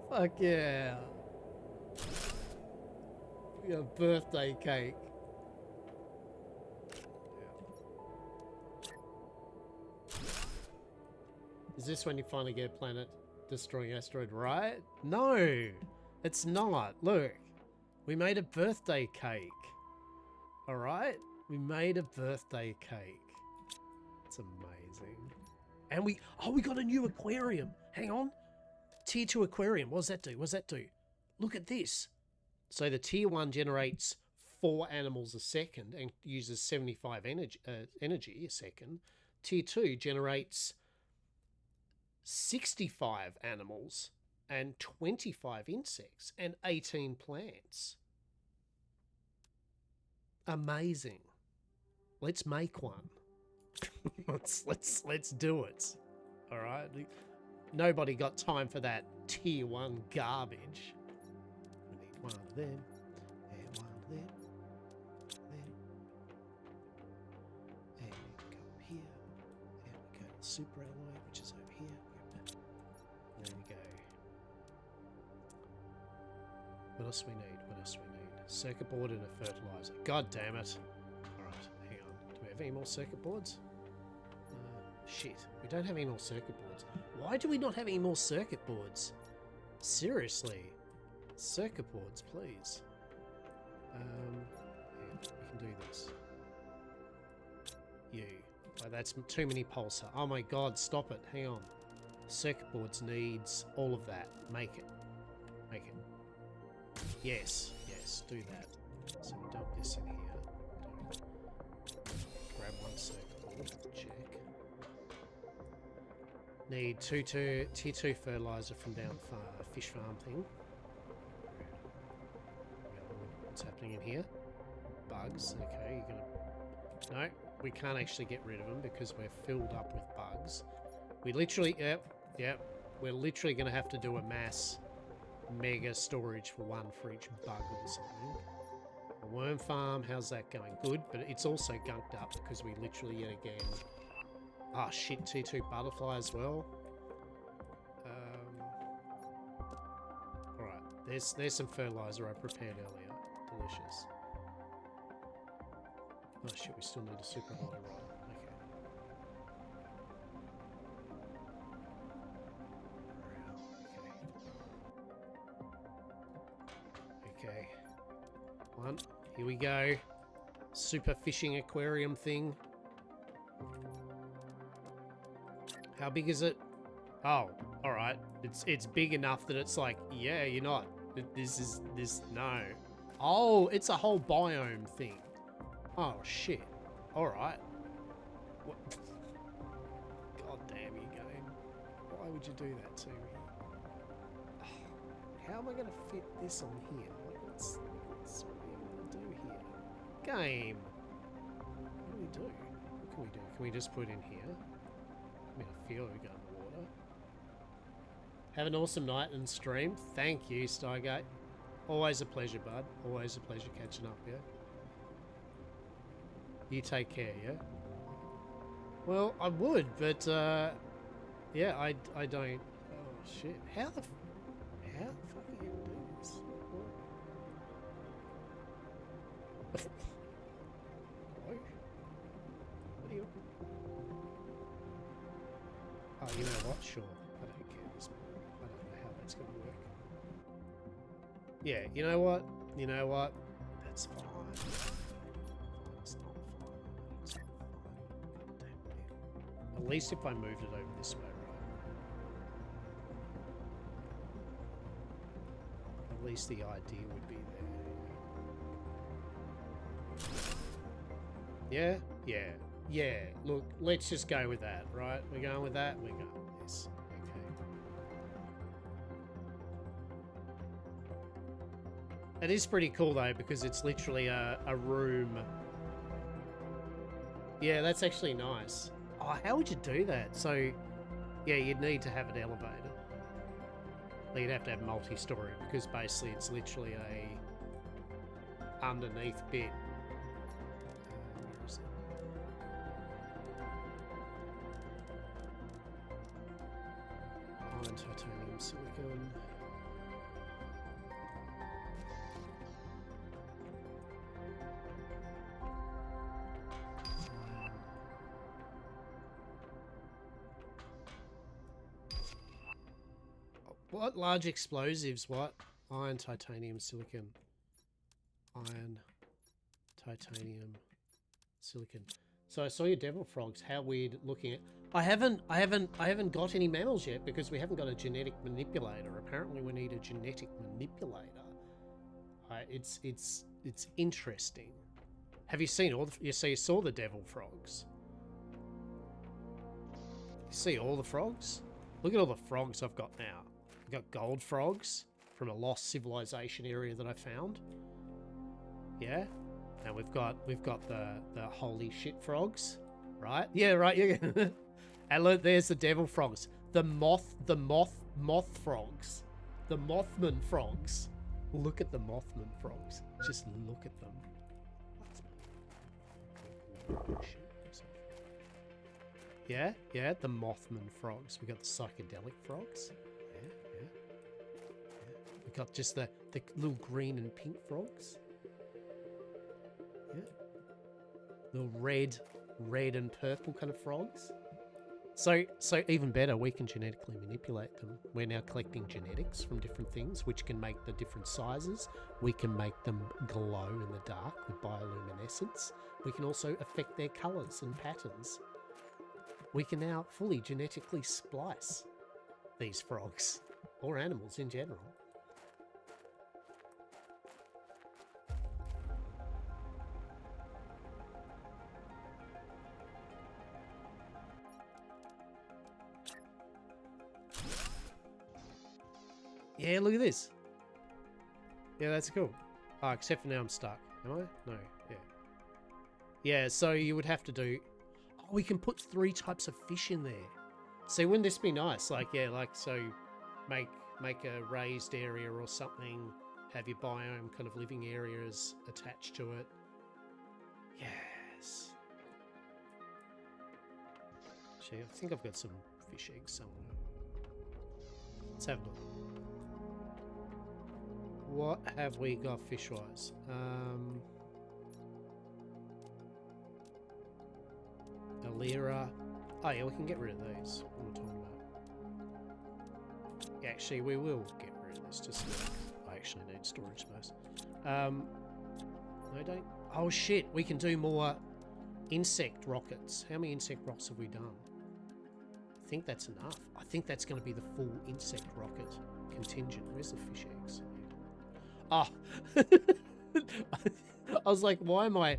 Fuck yeah. We got a birthday cake. Is this when you finally get a planet destroying asteroid, right? No, it's not. Look, we made a birthday cake. All right? We made a birthday cake. It's amazing. And we got a new aquarium. Hang on. Tier 2 aquarium. What does that do? What does that do? Look at this. So the tier 1 generates 4 animals a second and uses 75 energy a second. Tier 2 generates 65 animals and 25 insects and 18 plants. Amazing. Let's make one. let's do it. All right. Nobody got time for that tier 1 garbage. We need one of them and one of them. And we go here and we go to the super alloy, which is over here. There we go. What else do we need? What else do we need? Circuit board and a fertilizer. God damn it. Alright, hang on. Do we have any more circuit boards? Shit. We don't have any more circuit boards. Why do we not have any more circuit boards? Seriously. Circuit boards, please. Yeah, we can do this. You. Oh, that's too many pulsar. Oh my god, stop it. Hang on. Circuit boards needs all of that. Make it. Make it. Yes, yes, do that. So we dump this in here. Grab one circuit board. Check. Need tier 2 fertilizer from down fish farm thing. What's happening in here? Bugs. Okay, you're gonna... No, we can't actually get rid of them because we're filled up with bugs. We literally... Yep. We're literally going to have to do a mass mega storage for one for each bug or something. A worm farm, how's that going? Good, but it's also gunked up because we literally yet again... Ah, shit, T2 butterfly as well. Alright, there's some fertilizer I prepared earlier. Delicious. Oh shit, we still need a super holder rod. Okay. One. Here we go. Super fishing aquarium thing. How big is it? Oh, alright. It's big enough that it's like, yeah, you're not. No. Oh, it's a whole biome thing. Oh, shit. Alright. What? God damn you, game. Why would you do that to me? How am I going to fit this on here? What's what are you going to do here? Game! What do we do? What can we do? Can we just put in here? I mean, I feel we go in the water. Have an awesome night and stream. Thank you, Stargate. Always a pleasure, bud. Always a pleasure catching up, yeah? You take care, yeah? Well, I would, but, yeah, I don't... Oh, shit. How the fuck are you gonna do this? Hello? What are you... Oh, you know what? Sure. I don't care this moment. I don't know how that's gonna work. Yeah, you know what? You know what? That's fine. It's not fine. It's not fine. God damn it. At least if I moved it over this way, right? At least the idea would be there. Yeah? Yeah. Yeah. Look, let's just go with that, right? We're going with that? We're going with this. Okay. It is pretty cool, though, because it's literally a room. Yeah, that's actually nice. Oh, how would you do that? So, yeah, you'd need to have it elevated. You'd have to have multi-story because basically it's literally a underneath bit. Where is it? Iron, titanium, silicon. What? Large explosives, what? Iron, titanium, silicon. Iron, titanium, silicon. So I saw your devil frogs. How weird looking at... I haven't got any mammals yet because we haven't got a genetic manipulator. Apparently we need a genetic manipulator. It's interesting. Have you seen all the... You saw the devil frogs. You see all the frogs? Look at all the frogs I've got now. I've got gold frogs from a lost civilization area that I found. Yeah, and we've got the holy shit frogs, right? Yeah, right. Yeah, and look, there's the devil frogs, the moth frogs, the Mothman frogs. Look at the Mothman frogs. Just look at them. Yeah, yeah, the Mothman frogs. We got the psychedelic frogs. We got just the little green and pink frogs. Yeah. Little red and purple kind of frogs. So even better, we can genetically manipulate them. We're now collecting genetics from different things, which can make the different sizes. We can make them glow in the dark with bioluminescence. We can also affect their colours and patterns. We can now fully genetically splice these frogs, or animals in general. Yeah, look at this. Yeah, that's cool. Oh, except for now I'm stuck. Am I? No. Yeah. Yeah, so you would have to do... Oh, we can put 3 types of fish in there. See, wouldn't this be nice? Like, yeah, like, so make a raised area or something, have your biome kind of living areas attached to it. Yes. Actually, I think I've got some fish eggs somewhere. Let's have a look. What have we got fish-wise? Alira. Oh yeah, we can get rid of these. What am I talking about? Yeah, actually, we will get rid of this. Just I actually need storage space. No, don't. Oh shit! We can do more insect rockets. How many insect rocks have we done? I think that's enough. I think that's going to be the full insect rocket contingent. Where's the fish eggs? Ah, I was like, why am I?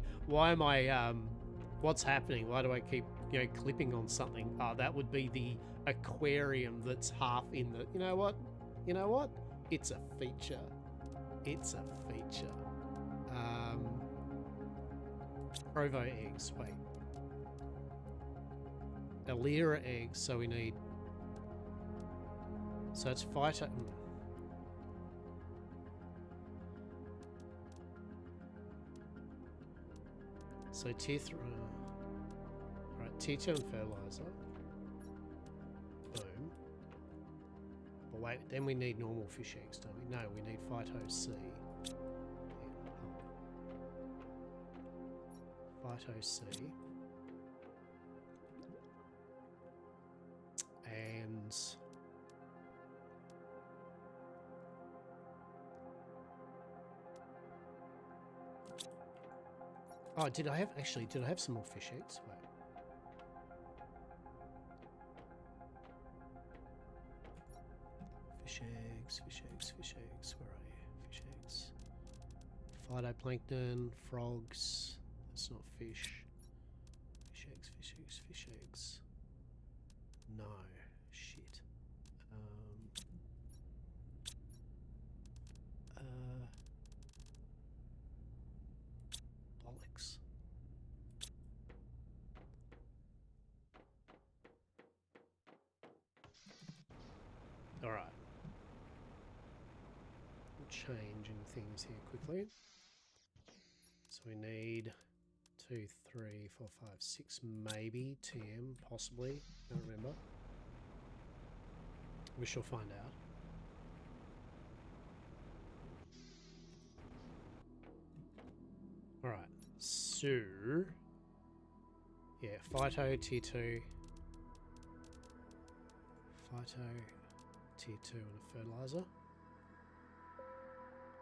What's happening? Why do I keep, you know, clipping on something? Ah, that would be the aquarium that's half in the. You know what? You know what? It's a feature. It's a feature. Provo eggs. Wait. Alira eggs. So we need. So it's phyto. So tier 3. Right, tier 2 and fertilizer. Boom. But wait, then we need normal fish eggs, don't we? No, we need Phyto C. Phyto C. And oh, did I have some more fish eggs? Wait. Fish eggs, fish eggs, fish eggs. Where are you? Fish eggs. Phytoplankton, frogs. That's not fish. Fish eggs, fish eggs, fish eggs. No. Shit. Bollocks. All right. Changing things here quickly. So we need 2, 3, 4, 5, 6, maybe TM, possibly. Don't remember. We shall find out. All right. So, yeah, Phyto tier 2. Phyto tier 2 and a fertilizer.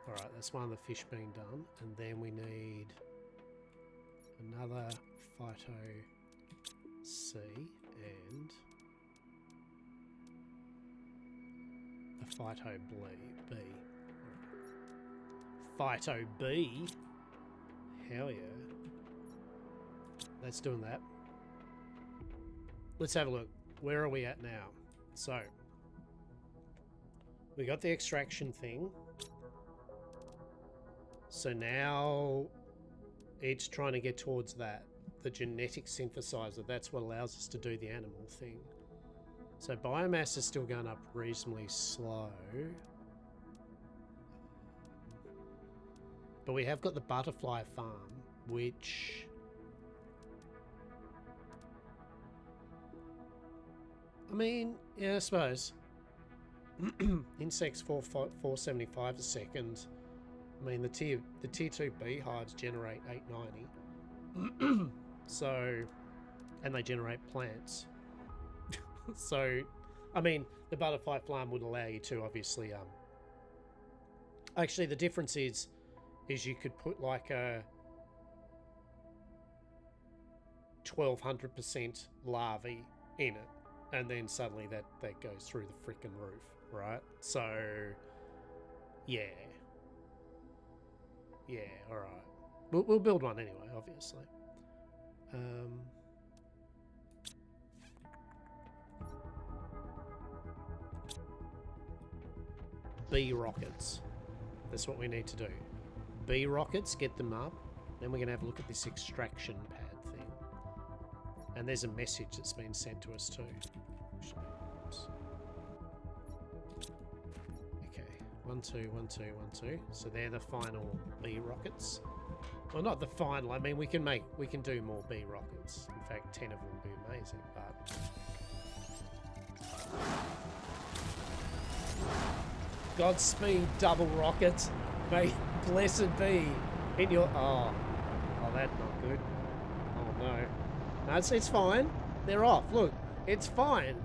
Alright, that's one of the fish being done. And then we need another Phyto C and a Phyto B. Phyto B? Hell yeah. That's doing that. Let's have a look. Where are we at now? So, we got the extraction thing. So now it's trying to get towards that. The genetic synthesizer, that's what allows us to do the animal thing. So biomass is still going up reasonably slow. But we have got the butterfly farm, which... I mean, yeah, I suppose. Insects 475 a second. I mean, the tier 2 beehives generate 890. So, and they generate plants. So, I mean, the butterfly farm would allow you to obviously, actually the difference is you could put like a 1200% larvae in it, and then suddenly that goes through the freaking roof, right? So, yeah. Yeah, alright. We'll build one anyway, obviously. Bee rockets. That's what we need to do. Bee rockets, get them up. Then we're going to have a look at this extraction pad thing. And there's a message that's been sent to us too. Oops. Okay, 100%. 1, 2, 1, 2, 1, 2. So they're the final B rockets. Well, not the final. I mean, we can do more B rockets. In fact, 10 of them would be amazing. But Godspeed, double rockets. May blessed be in your. Oh, that's not good. Oh no, no, it's fine. They're off. Look, it's fine.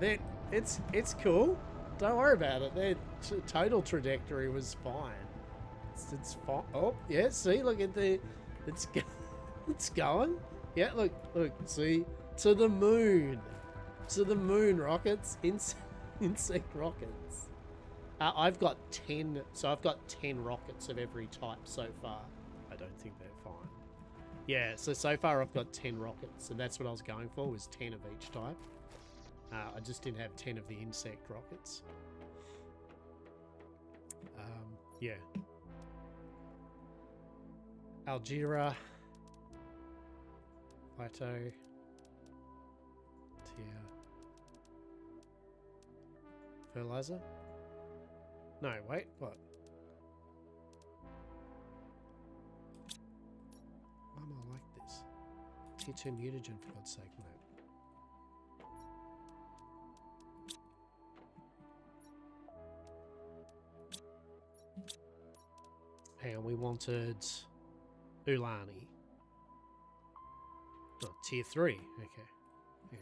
It's cool. Don't worry about it. Their total trajectory was fine. It's fine. Oh yeah, see, look at the. It's going. Yeah, look, see, to the moon, rockets, insect rockets. I've got 10, so I've got 10 rockets of every type so far. I don't think they're fine. Yeah, so far I've got 10 rockets, and that's what I was going for, was 10 of each type. I just didn't have 10 of the insect rockets. Yeah. Algira, Phyto, Tia, Fertilizer? No, wait, what? Why am I like this? Tier 2 mutagen, for God's sake, mate. Hang on, we wanted Ulani. Oh, tier 3. Okay. Yeah.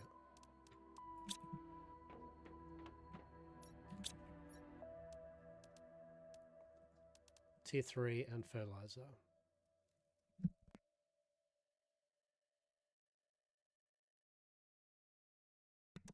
Tier 3 and fertilizer.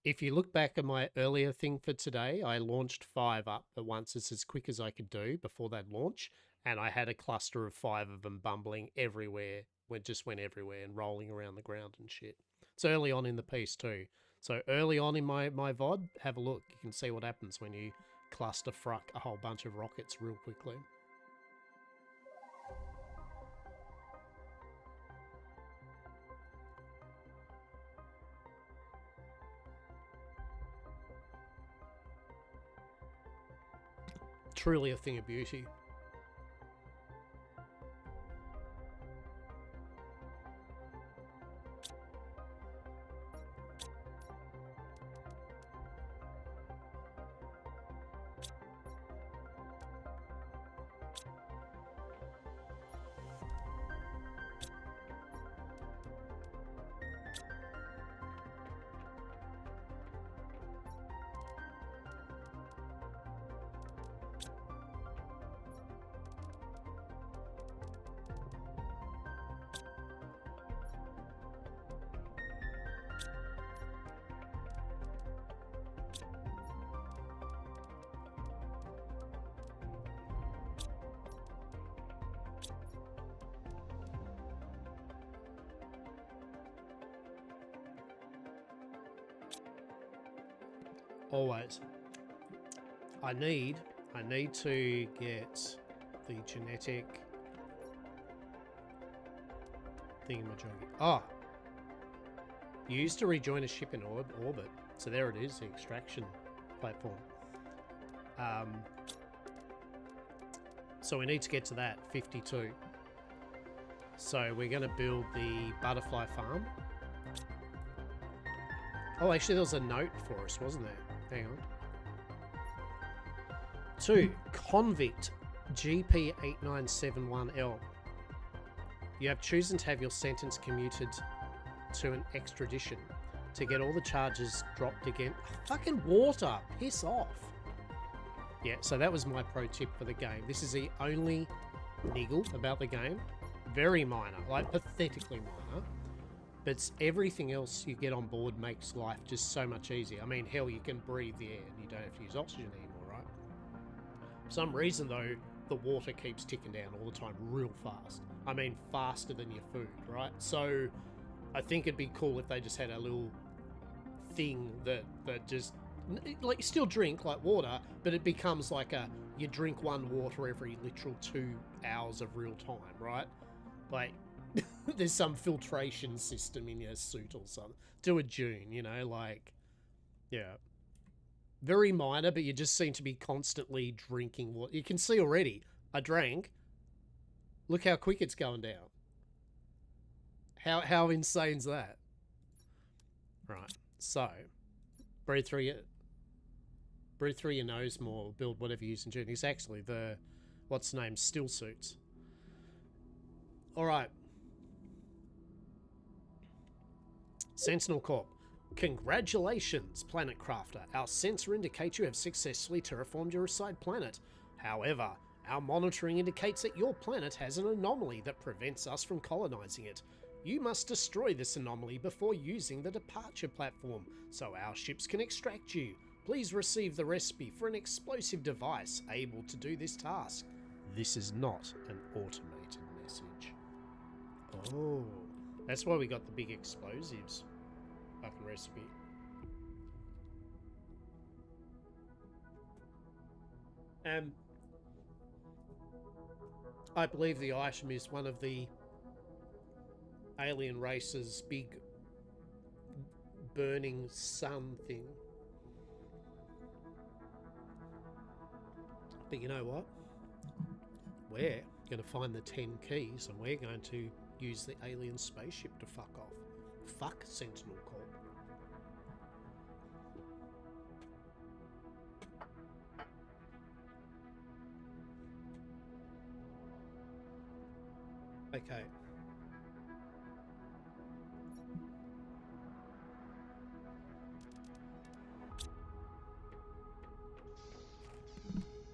If you look back at my earlier thing for today, I launched 5 up at once. It's as quick as I could do before that launch. And I had a cluster of 5 of them bumbling everywhere. Just went everywhere and rolling around the ground and shit. It's early on in the piece too. So early on in my VOD, have a look. You can see what happens when you cluster fruck a whole bunch of rockets real quickly. Truly a thing of beauty. Always. I need to get the genetic thingamajiggy. Oh! Used to rejoin a ship in orbit. So there it is, the extraction platform. So we need to get to that, 52. So we're going to build the butterfly farm. Oh, actually there was a note for us, wasn't there? Hang on. 2. Convict GP8971L. You have chosen to have your sentence commuted to an extradition to get all the charges dropped again. Fucking water! Piss off! Yeah, so that was my pro tip for the game. This is the only niggle about the game. Very minor, like pathetically minor. But everything else you get on board makes life just so much easier. I mean, hell, you can breathe the air and you don't have to use oxygen anymore, right? For some reason, though, the water keeps ticking down all the time real fast. I mean, faster than your food, right? So I think it'd be cool if they just had a little thing that just, like, you still drink like water, but it becomes like you drink one water every literal 2 hours of real time, right? Like, there's some filtration system in your suit or something. Do a June, you know, like, yeah. Very minor, but you just seem to be constantly drinking water. You can see already. I drank. Look how quick it's going down. How insane's that? Right. So, breathe through your nose more. Build whatever you use in June. It's actually the what's the name still suits. All right. Sentinel Corp. Congratulations, Planet Crafter. Our sensor indicates you have successfully terraformed your side planet. However, our monitoring indicates that your planet has an anomaly that prevents us from colonizing it. You must destroy this anomaly before using the departure platform so our ships can extract you. Please receive the recipe for an explosive device able to do this task. This is not an automated message. Oh, that's why we got the big explosives. Fucking recipe. I believe the item is one of the alien race's big burning sun thing. But you know what? We're going to find the 10 keys and we're going to use the alien spaceship to fuck off. Fuck Sentinel Corp. Okay.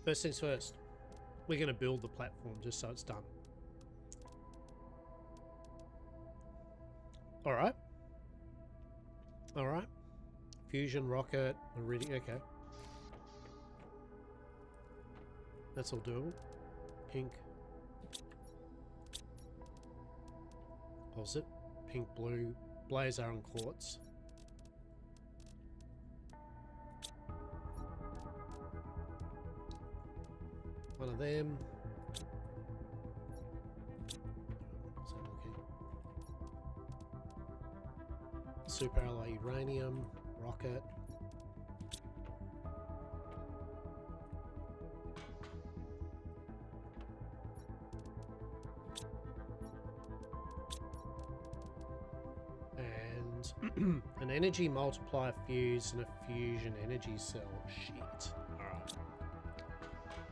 First things first, we're going to build the platform just so it's done. All right. All right. Fusion, rocket, iridium. Okay. That's all doable. Pink. Opposite. Pink, blue, blazer and quartz. One of them. Super alloy uranium, rocket. And an energy multiplier fuse and a fusion energy cell. Shit. Alright.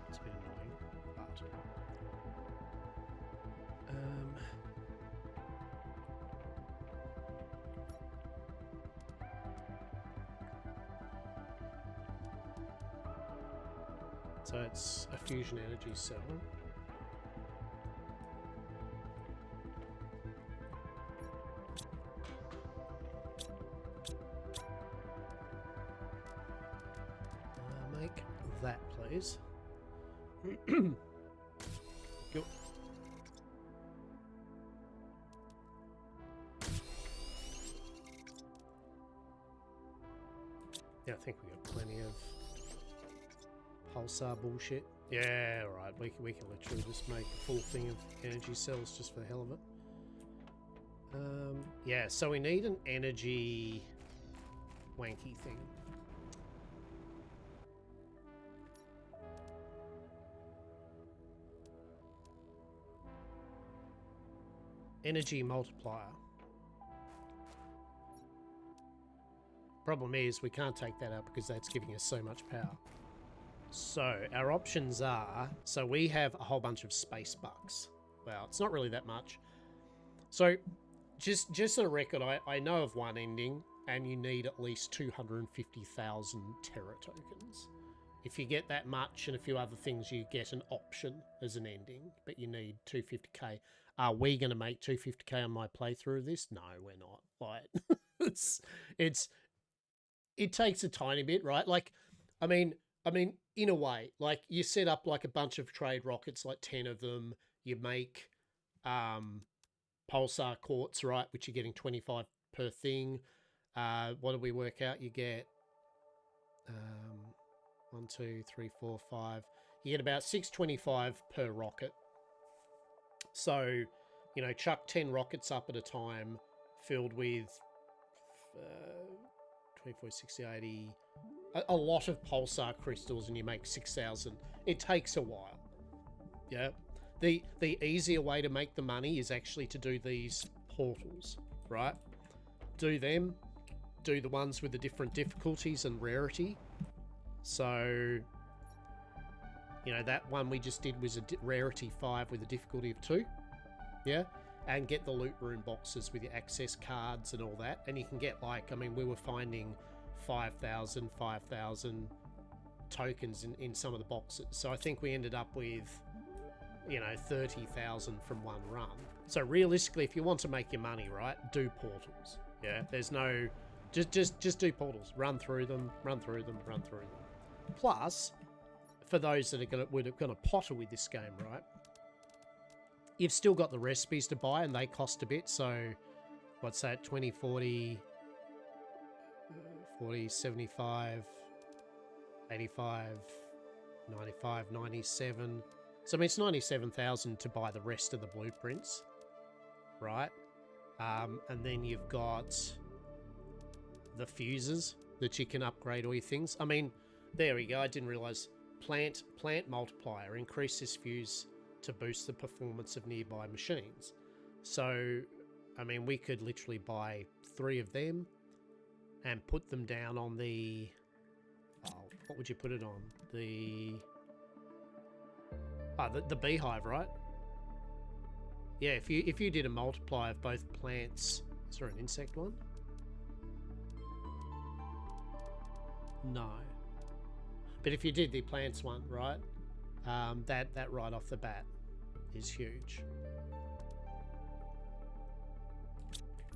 It's a bit annoying, but so it's a fusion energy cell. Make that, please. Go. Yeah, I think we got plenty of pulsar bullshit. Yeah, alright, we can literally just make a full thing of energy cells just for the hell of it. Yeah, so we need an energy wanky thing. Energy multiplier. Problem is we can't take that out because that's giving us so much power. So our options are, so we have a whole bunch of space bucks. Well, it's not really that much. So just a record, I know of one ending and you need at least 250,000 Terra tokens. If you get that much and a few other things, you get an option as an ending, but you need 250k. Are we going to make 250k on my playthrough of this? No, we're not. Like, it takes a tiny bit, right? Like, I mean, in a way, like you set up like a bunch of trade rockets, like 10 of them. You make pulsar quartz, right, which you're getting 25 per thing. What do we work out? You get 1, 2, 3, 4, 5. You get about 625 per rocket. So, you know, chuck 10 rockets up at a time, filled with 24, 60, 80. A lot of pulsar crystals and you make 6,000. It takes a while. Yeah. The easier way to make the money is actually to do these portals, right? Do them. Do the ones with the different difficulties and rarity. So, you know, that one we just did was a rarity 5 with a difficulty of 2. Yeah. And get the loot room boxes with your access cards and all that. And you can get, like, I mean, we were finding 5,000 tokens in some of the boxes. So I think we ended up with, you know, 30,000 from one run. So realistically, if you want to make your money, right, do portals. Yeah, there's no, just do portals. Run through them. Plus, for those that are gonna potter with this game, right, you've still got the recipes to buy and they cost a bit. So, what's that? 20, 40, 75, 85, 95, 97. So, I mean, it's 97,000 to buy the rest of the blueprints, right? And then you've got the fuses that you can upgrade all your things. I mean, there we go. I didn't realize plant multiplier. Increase this fuse to boost the performance of nearby machines. So, I mean, we could literally buy 3 of them and put them down on the... Oh, what would you put it on? The beehive, right? Yeah, if you did a multiplier of both plants... Is there an insect one? No. But if you did the plants one, right? That right off the bat is huge.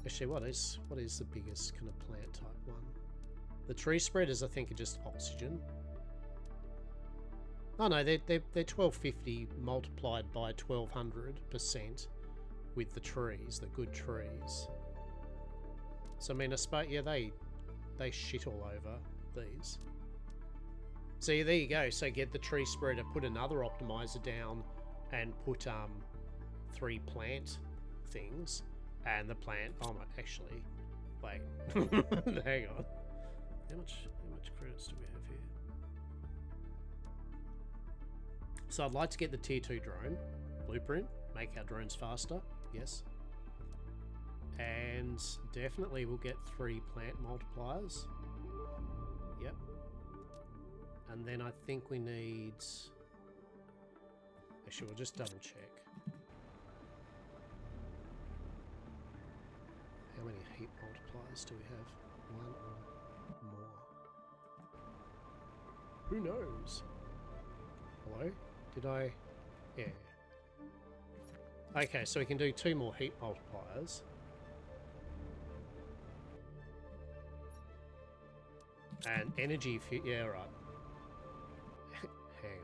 Actually, what is the biggest kind of plant type one? The tree spreaders, I think, are just oxygen. Oh no, they're 1250 multiplied by 1200% with the trees, the good trees. So I mean, I suppose, yeah, they shit all over these. So yeah, there you go. So get the tree spreader, put another optimizer down, and put 3 plant things, and the plant. Oh my, actually, wait, hang on. How much credits do we have here? So I'd like to get the tier 2 drone blueprint, make our drones faster. Yes, and definitely we'll get 3 plant multipliers. Yep. And then I think we need... Actually, we'll just double check. How many heat multipliers do we have? 1 or more? Who knows? Hello? Did I... Yeah. Okay, so we can do 2 more heat multipliers. And energy... Yeah, right. Hang on.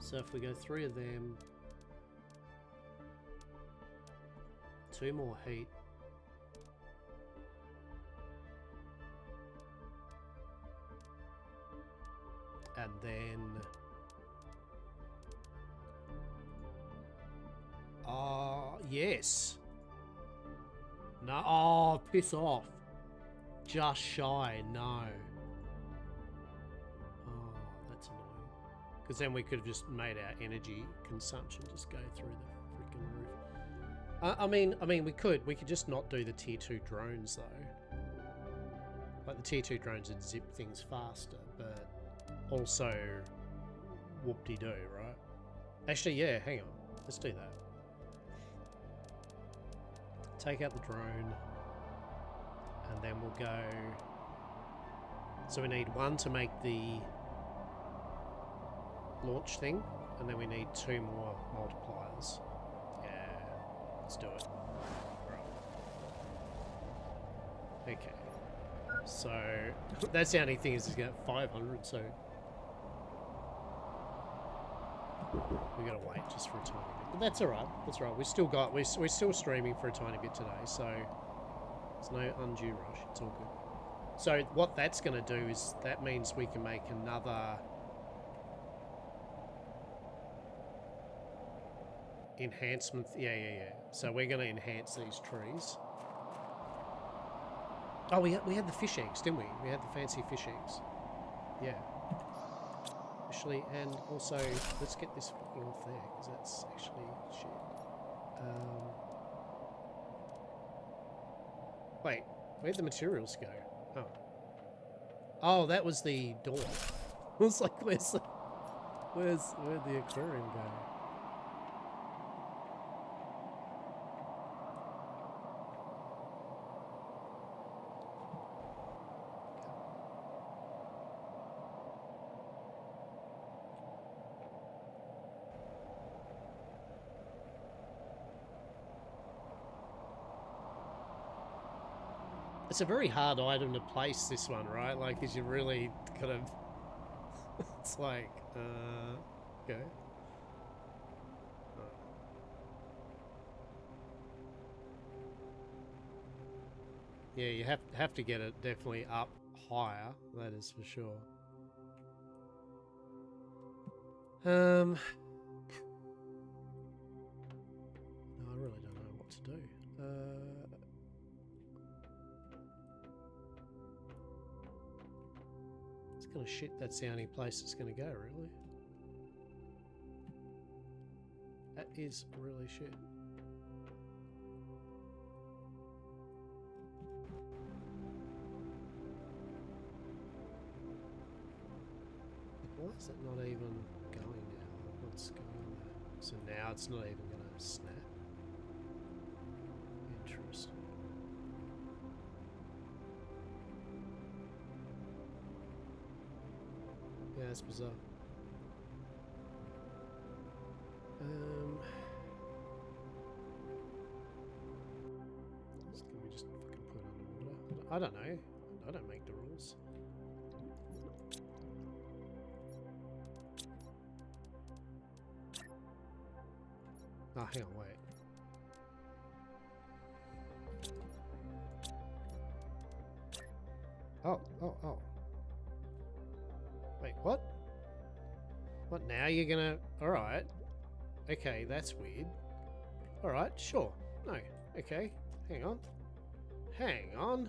So if we go 3 of them, 2 more heat, and then yes. No, oh, piss off. Just shy, no. Because then we could have just made our energy consumption just go through the freaking roof. I mean, we could just not do the tier 2 drones though. Like the tier 2 drones would zip things faster, but also whoop-de-doo, right? Actually, yeah, hang on. Let's do that. Take out the drone, and then we'll go. So we need 1 to make the launch thing, and then we need 2 more multipliers. Yeah, let's do it. Right. Okay, so that's the only thing is it's got 500, so we gotta wait just for a tiny bit. But that's alright. That's right. We're still streaming for a tiny bit today, so there's no undue rush. It's all good. So what that's gonna do is that means we can make another enhancement. Yeah. So we're going to enhance these trees. Oh, we had the fish eggs, didn't we? We had the fancy fish eggs. Yeah. Actually, and also, let's get this fucking off there, because that's actually shit. Wait, where'd the materials go? Oh. Oh, that was the door. I was like, where'd the aquarium go? It's a very hard item to place, this one, right? Like, because you really kind of... it's like, okay. Yeah, you have to get it definitely up higher, that is for sure. No, I really don't know what to do. It's kind of shit. That's the only place it's going to go, really. That is really shit. Why is it not even going now? What's going on there? So now it's not even going to snap. Interesting. Yeah, it's bizarre. Can we just fucking put it underwater? I don't know. I don't make the rules. Oh, hang on, wait. Oh. Wait, what? What, now you're gonna... Alright. Okay, that's weird. Alright, sure. No, okay. Hang on. Hang on.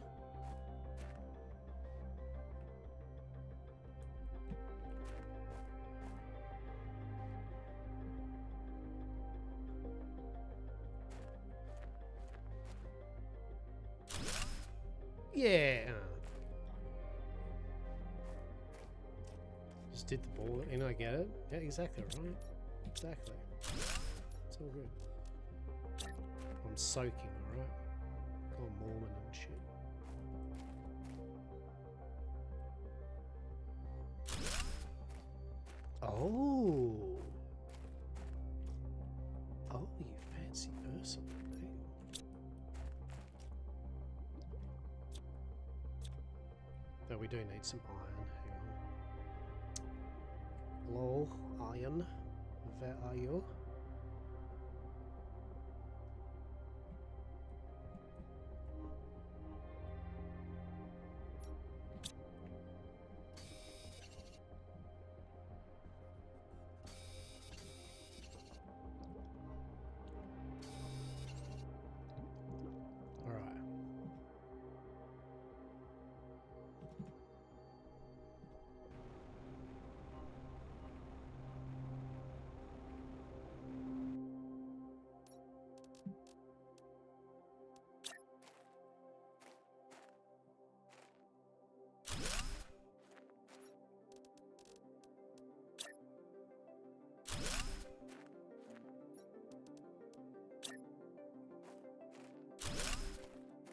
Yeah. Just did the ball in, I get it. Yeah, exactly right. Exactly. It's all good. I'm soaking, alright? I'm Mormon and shit. Oh. Oh, you fancy person. Though we do need some iron. Hang on. Lol, iron. Where are you?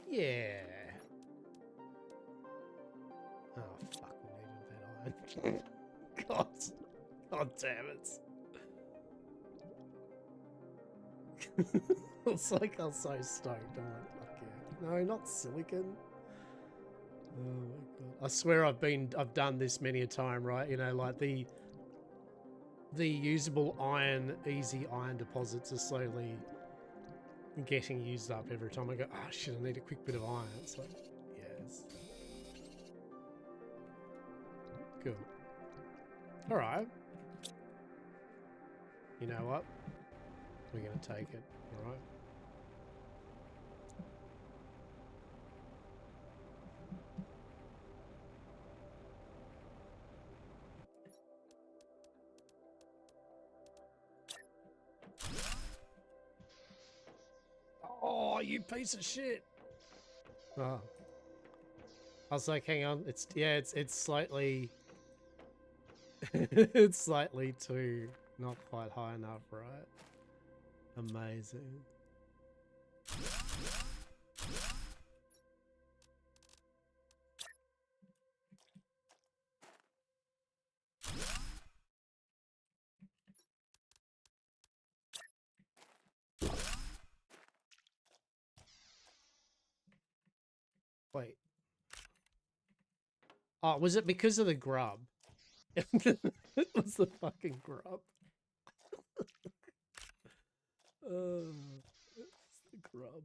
Yeah. Oh, fuck, we needed that iron. God damn it. It's like I'm so stoked. I'm like, fuck yeah. No, not silicon. Oh my god. I swear I've done this many a time, right? You know, like the usable iron, easy iron deposits are slowly getting used up every time I go, oh shit, I need a quick bit of iron. It's like, yes. Cool. Alright. You know what? We're going to take it, alright? you piece of shit. Oh. I was like, hang on, it's slightly it's slightly too not quite high enough, right? Amazing. Wait. Oh, was it because of the grub? It was the fucking grub. It's the grub.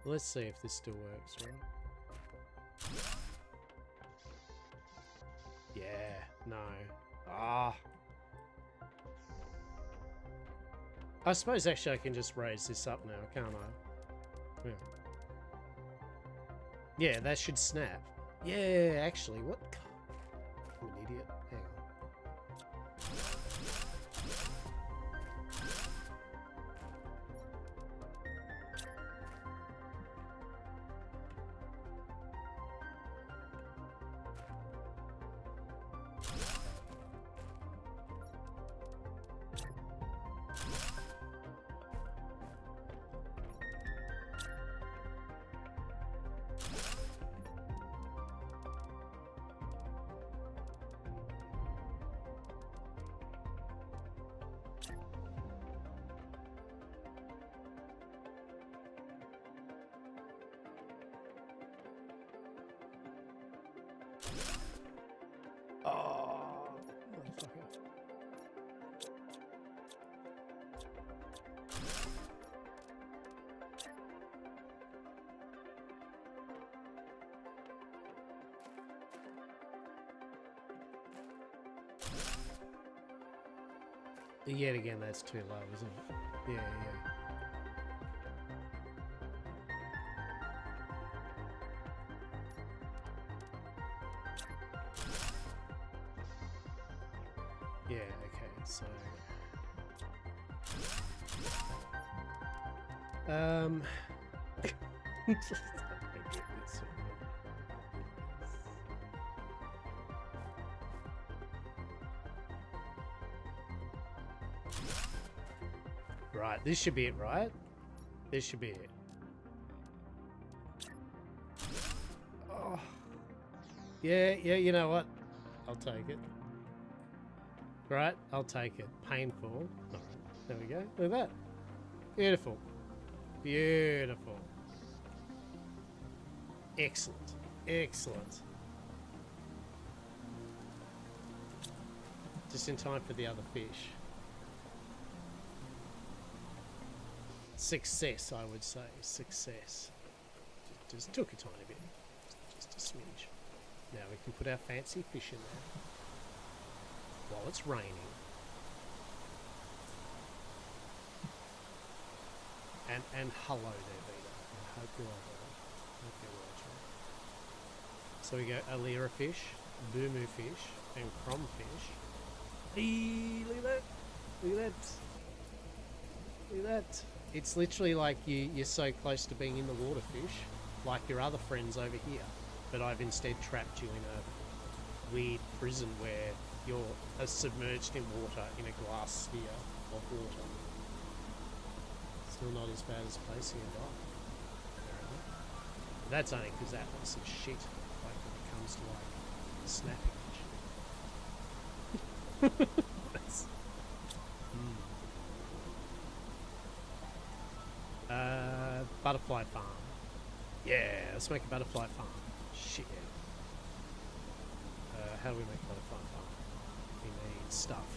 Let's see if this still works, right? Yeah, no. Ah. I suppose actually I can just raise this up now, can't I? Yeah. Yeah, that should snap. Yeah, actually, what? I'm an idiot. Hang on. Oh, motherfucker. Yet again, that's too low, isn't it? Yeah, yeah. Yeah, okay, so... Right, this should be it, right? This should be it. Oh. Yeah, you know what? I'll take it. Right, I'll take it. Painful. Alright, there we go. Look at that. Beautiful. Beautiful. Excellent. Excellent. Just in time for the other fish. Success, I would say. Success. Just took a tiny bit. Just a smidge. Now we can put our fancy fish in there. While it's raining. And hello there, Vita. I hope you're all right. Hope you're well, so we go Alira fish, Boomoo fish, and Crom fish. Eee, look at that. Look at that. Look at that. It's literally like you're so close to being in the water, fish, like your other friends over here. But I've instead trapped you in a weird prison where you're submerged in water in a glass sphere of water. Still not as bad as placing a dive, apparently. But that's only because Atlas is shit, like when it comes to like snapping and shit. Butterfly farm. Yeah, let's make a butterfly farm. Shit. How do we make a butterfly farm? We need stuff.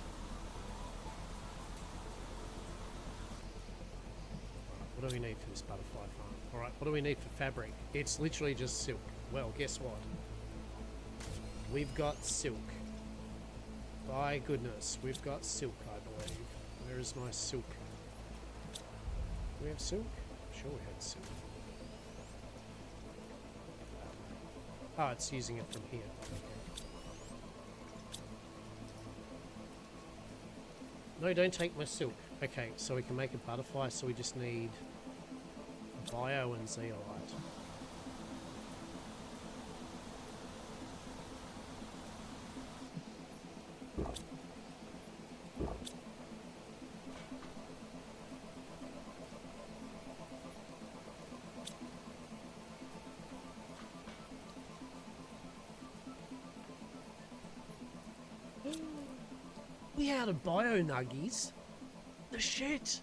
Alright, what do we need for this butterfly farm? Alright, what do we need for fabric? It's literally just silk. Well, guess what? We've got silk. By goodness, we've got silk, I believe. Where is my silk? Do we have silk? I'm sure we had silk. Oh, it's using it from here. Okay. No, don't take my silk. Okay, so we can make a butterfly, so we just need bio and zeolite. We out of bio nuggies? The shit!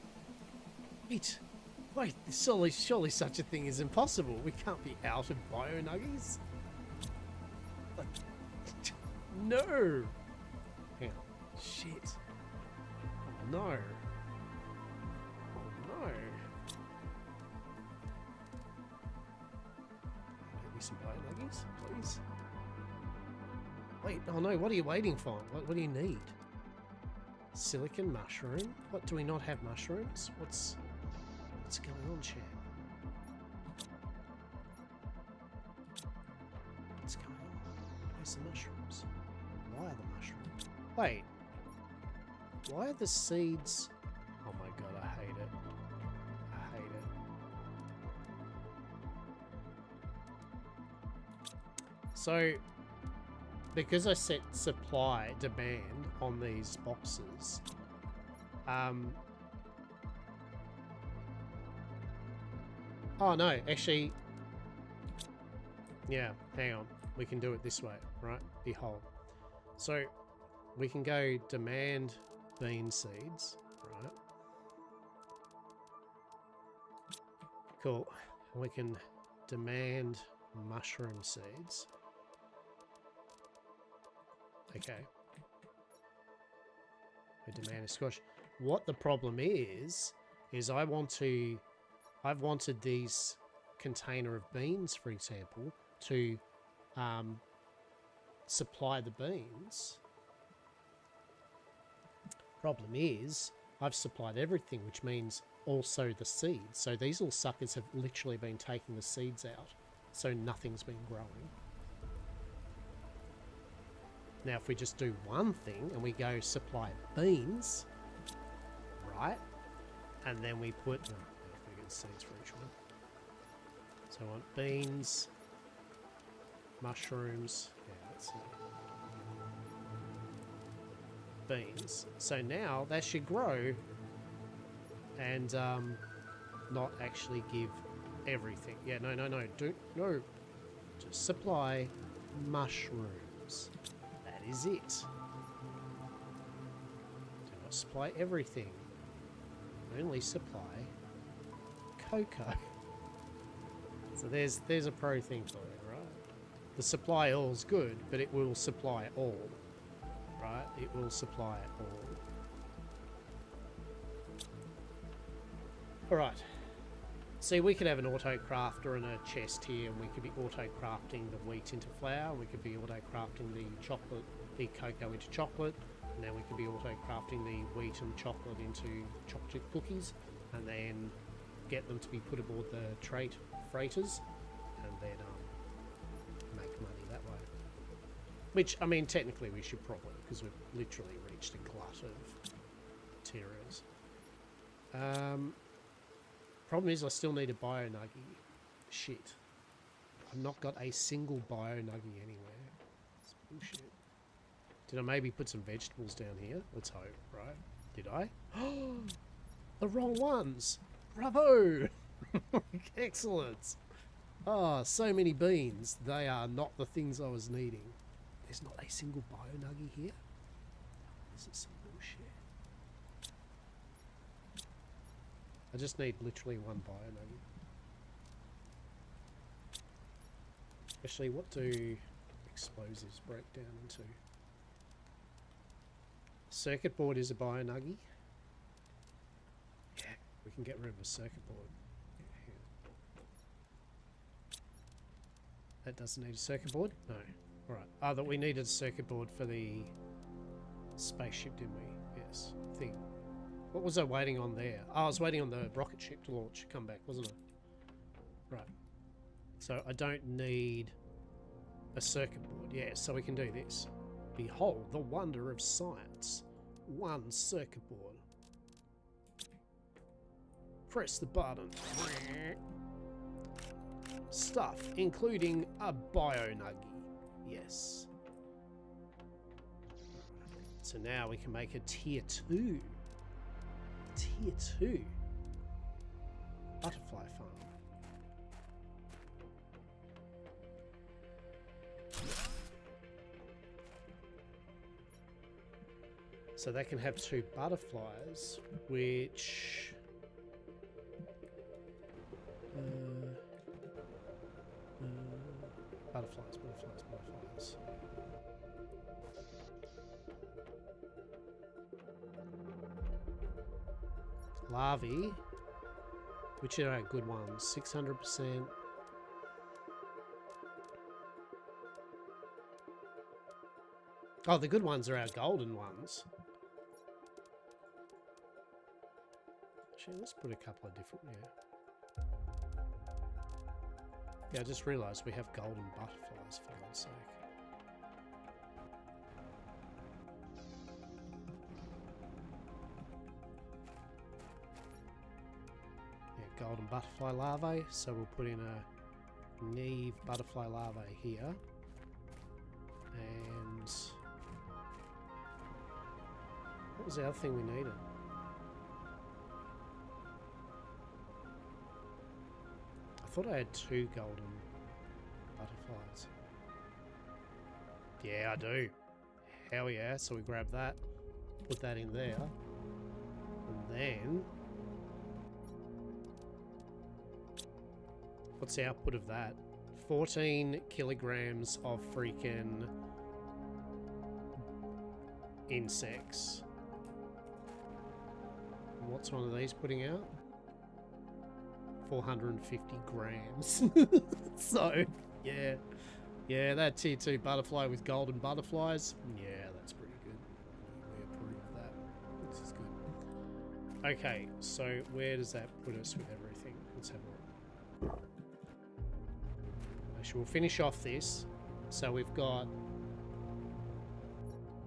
Wait, surely such a thing is impossible. We can't be out of bio nuggies. No! Hang on. Shit. Oh, no. Oh, no. Get me some bio nuggies, please. Wait, oh no, what are you waiting for? What do you need? Silicon mushroom? What, do we not have mushrooms? What's going on, chat? What's going on? Where's the mushrooms? Why are the mushrooms? Wait. Why are the seeds... Oh my god, I hate it. I hate it. So, because I set supply demand on these boxes, oh no, actually, yeah, hang on, we can do it this way, right? Behold, so we can go demand bean seeds, right? Cool. We can demand mushroom seeds. Okay. We demand a squash. What the problem is I've wanted these container of beans, for example, to supply the beans. Problem is, I've supplied everything, which means also the seeds. So these little suckers have literally been taking the seeds out, so nothing's been growing. Now, if we just do one thing and we go supply beans, right? And then we put, no, we get seeds for each one. So I want beans, mushrooms, yeah, that's it. Beans. So now that should grow and not actually give everything. Yeah, no, just supply mushrooms. Is it? Do not supply everything. Only supply cocoa. So there's a pro thing for it, right? The supply all is good, but it will supply all. Right? It will supply all. Alright. See, we could have an auto crafter and a chest here, and we could be auto crafting the wheat into flour, and we could be auto crafting the chocolate, the cocoa into chocolate, and then we could be auto crafting the wheat and chocolate into chocolate cookies, and then get them to be put aboard the freighters, and then make money that way. Which, I mean, technically we should probably, because we've literally reached a glut of materials. Problem is I still need a bio nuggy. Shit. I've not got a single bio nuggy anywhere. It's bullshit. Did I maybe put some vegetables down here? Let's hope, right? Did I? The wrong ones! Bravo! Excellent! Oh, so many beans. They are not the things I was needing. There's not a single bio nuggy here? This is some bullshit. I just need literally one bio nugget. Actually, what do explosives break down into? Circuit board is a bio nugget. Yeah, we can get rid of a circuit board. Yeah. That doesn't need a circuit board? No. Alright. Oh, that we needed a circuit board for the spaceship, didn't we? Yes. Thing. What was I waiting on there? Oh, I was waiting on the rocket ship to launch, come back, wasn't I? Right. So I don't need a circuit board. Yeah, so we can do this. Behold the wonder of science. One circuit board. Press the button. Stuff, including a bio-nuggy. Yes. So now we can make a tier 2. Tier 2. Butterfly farm. So they can have 2 butterflies, which... butterflies. Larvae, which are our good ones? 600%. Oh, the good ones are our golden ones. Actually, let's put a couple of different here. Yeah, I just realised we have golden butterflies, for God's sake. Yeah, golden butterfly larvae. So we'll put in a Neve butterfly larvae here. And... what was the other thing we needed? I thought I had 2 golden butterflies. Yeah, I do. Hell yeah. So we grab that, put that in there, and then... what's the output of that? 14 kilograms of freaking insects. What's one of these putting out? 450 grams. So, yeah. Yeah, that tier 2 butterfly with golden butterflies. Yeah, that's pretty good. We approve of that. This is good. Okay, so where does that put us with everything? Let's have a look. Actually, we'll finish off this. So we've got...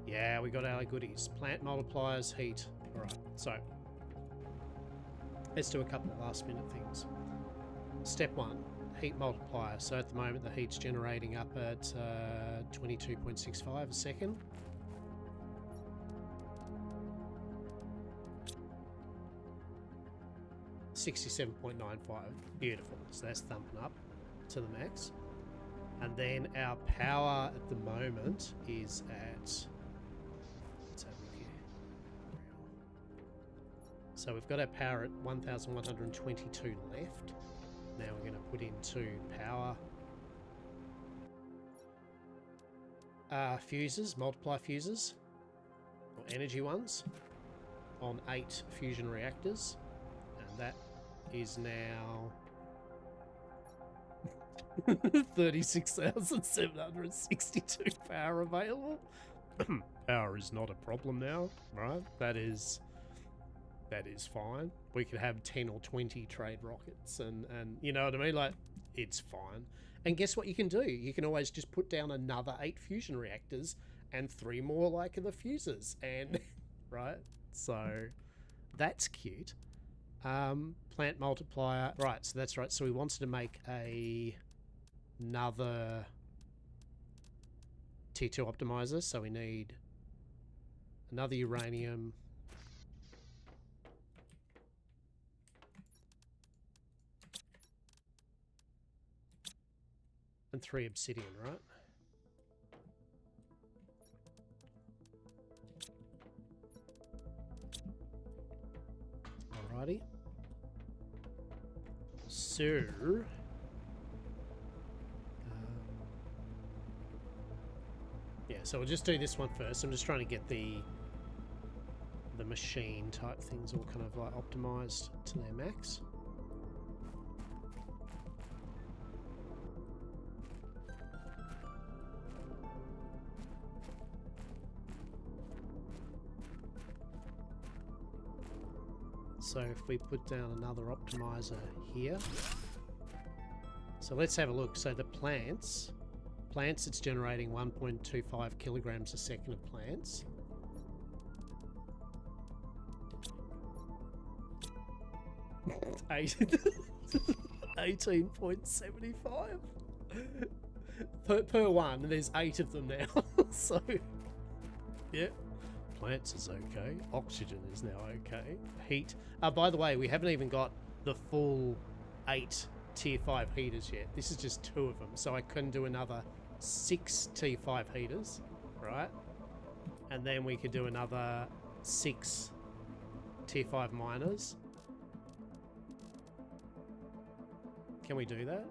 yeah, we got our goodies. Plant multipliers, heat. Alright, so... let's do a couple of last minute things. Step 1, heat multiplier. So at the moment the heat's generating up at 22.65 a second. $67.95. Beautiful. So that's thumping up to the max. And then our power at the moment is at... let's have a look here. So we've got our power at 1,122 left. Now we're going to put into power fuses, multiply fuses, or energy ones, on 8 fusion reactors. And that is now 36,762 power available. Power is not a problem now, right? That is fine. We could have 10 or 20 trade rockets and you know what I mean? Like, it's fine. And guess what you can do? You can always just put down another 8 fusion reactors and 3 more like the fuses, and right? So that's cute. Plant multiplier. Right, so that's right. So we wanted to make another T2 optimizer, so we need another uranium, and 3 obsidian, right? Alrighty. So... yeah, so we'll just do this one first. I'm just trying to get the machine type things all kind of like optimized to their max. So if we put down another optimizer here. So let's have a look. So the plants, it's generating 1.25 kilograms a second of plants. Eight. 18.75 per one. There's 8 of them now. So yeah, plants is okay. Oxygen is now okay. Heat. By the way, we haven't even got the full 8 tier 5 heaters yet. This is just 2 of them, so I can do another 6 tier 5 heaters, right? And then we could do another 6 tier 5 miners. Can we do that?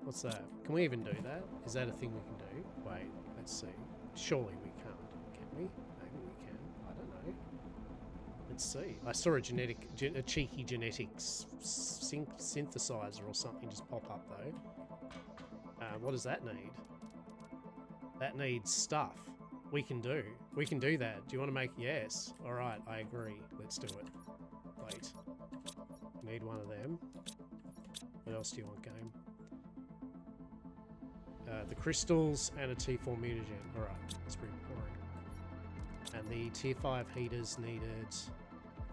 What's that? Can we even do that? Is that a thing we can do? Wait, let's see. Surely we can't, can we? Maybe we can. I don't know. Let's see. I saw a cheeky genetics synthesizer or something just pop up though. What does that need? That needs stuff. We can do that. Do you want to make? Yes. All right, I agree. Let's do it. Wait. Need one of them. What else do you want, game? The crystals and a T4 mutagen. Alright, that's pretty boring. And the tier 5 heaters needed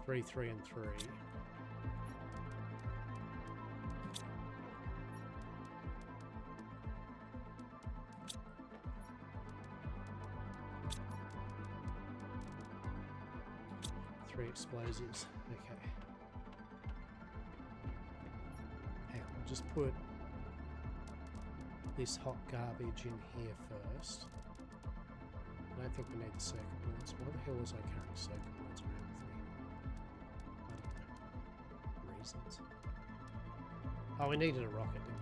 3, 3, and 3. Three explosives. Okay. Hang on, I'll just put this hot garbage in here first. I don't think we need the circuit boards. Why the hell was I carrying circuit boards around with me? I don't know. Reasons. Oh, we needed a rocket, didn't we?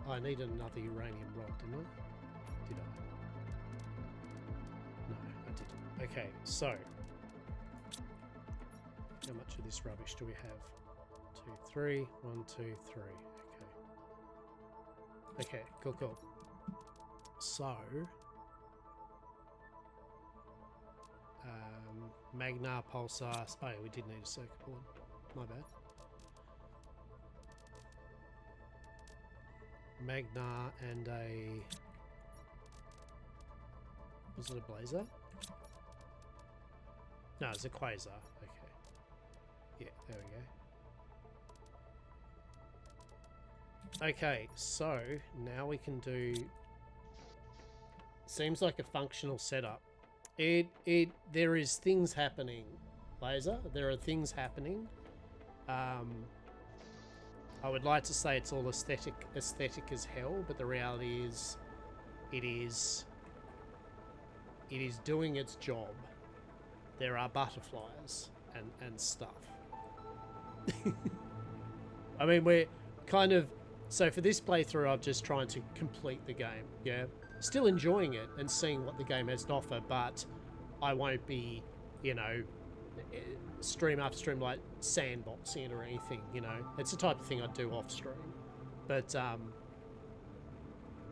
Yeah. I needed another uranium rod, didn't I? Did I? No, I didn't. Okay, so how much of this rubbish do we have? 2, 3. 1, 2, 3. Okay. Okay, cool. So, Magnar, Pulsar. Oh, yeah, we did need a circuit board. My bad. Magnar and a. Was it a Blazer? No, it's a Quasar. Okay. Yeah, there we go. Okay, so now we can do. Seems like a functional setup. There is things happening, Laser. There are things happening. I would like to say it's all aesthetic as hell, but the reality is, it is doing its job. There are butterflies and stuff. I mean, we're kind of... So for this playthrough, I'm just trying to complete the game, yeah? Still enjoying it and seeing what the game has to offer, but I won't be, you know, stream after stream like sandboxing it or anything, you know? It's the type of thing I'd do off stream. But,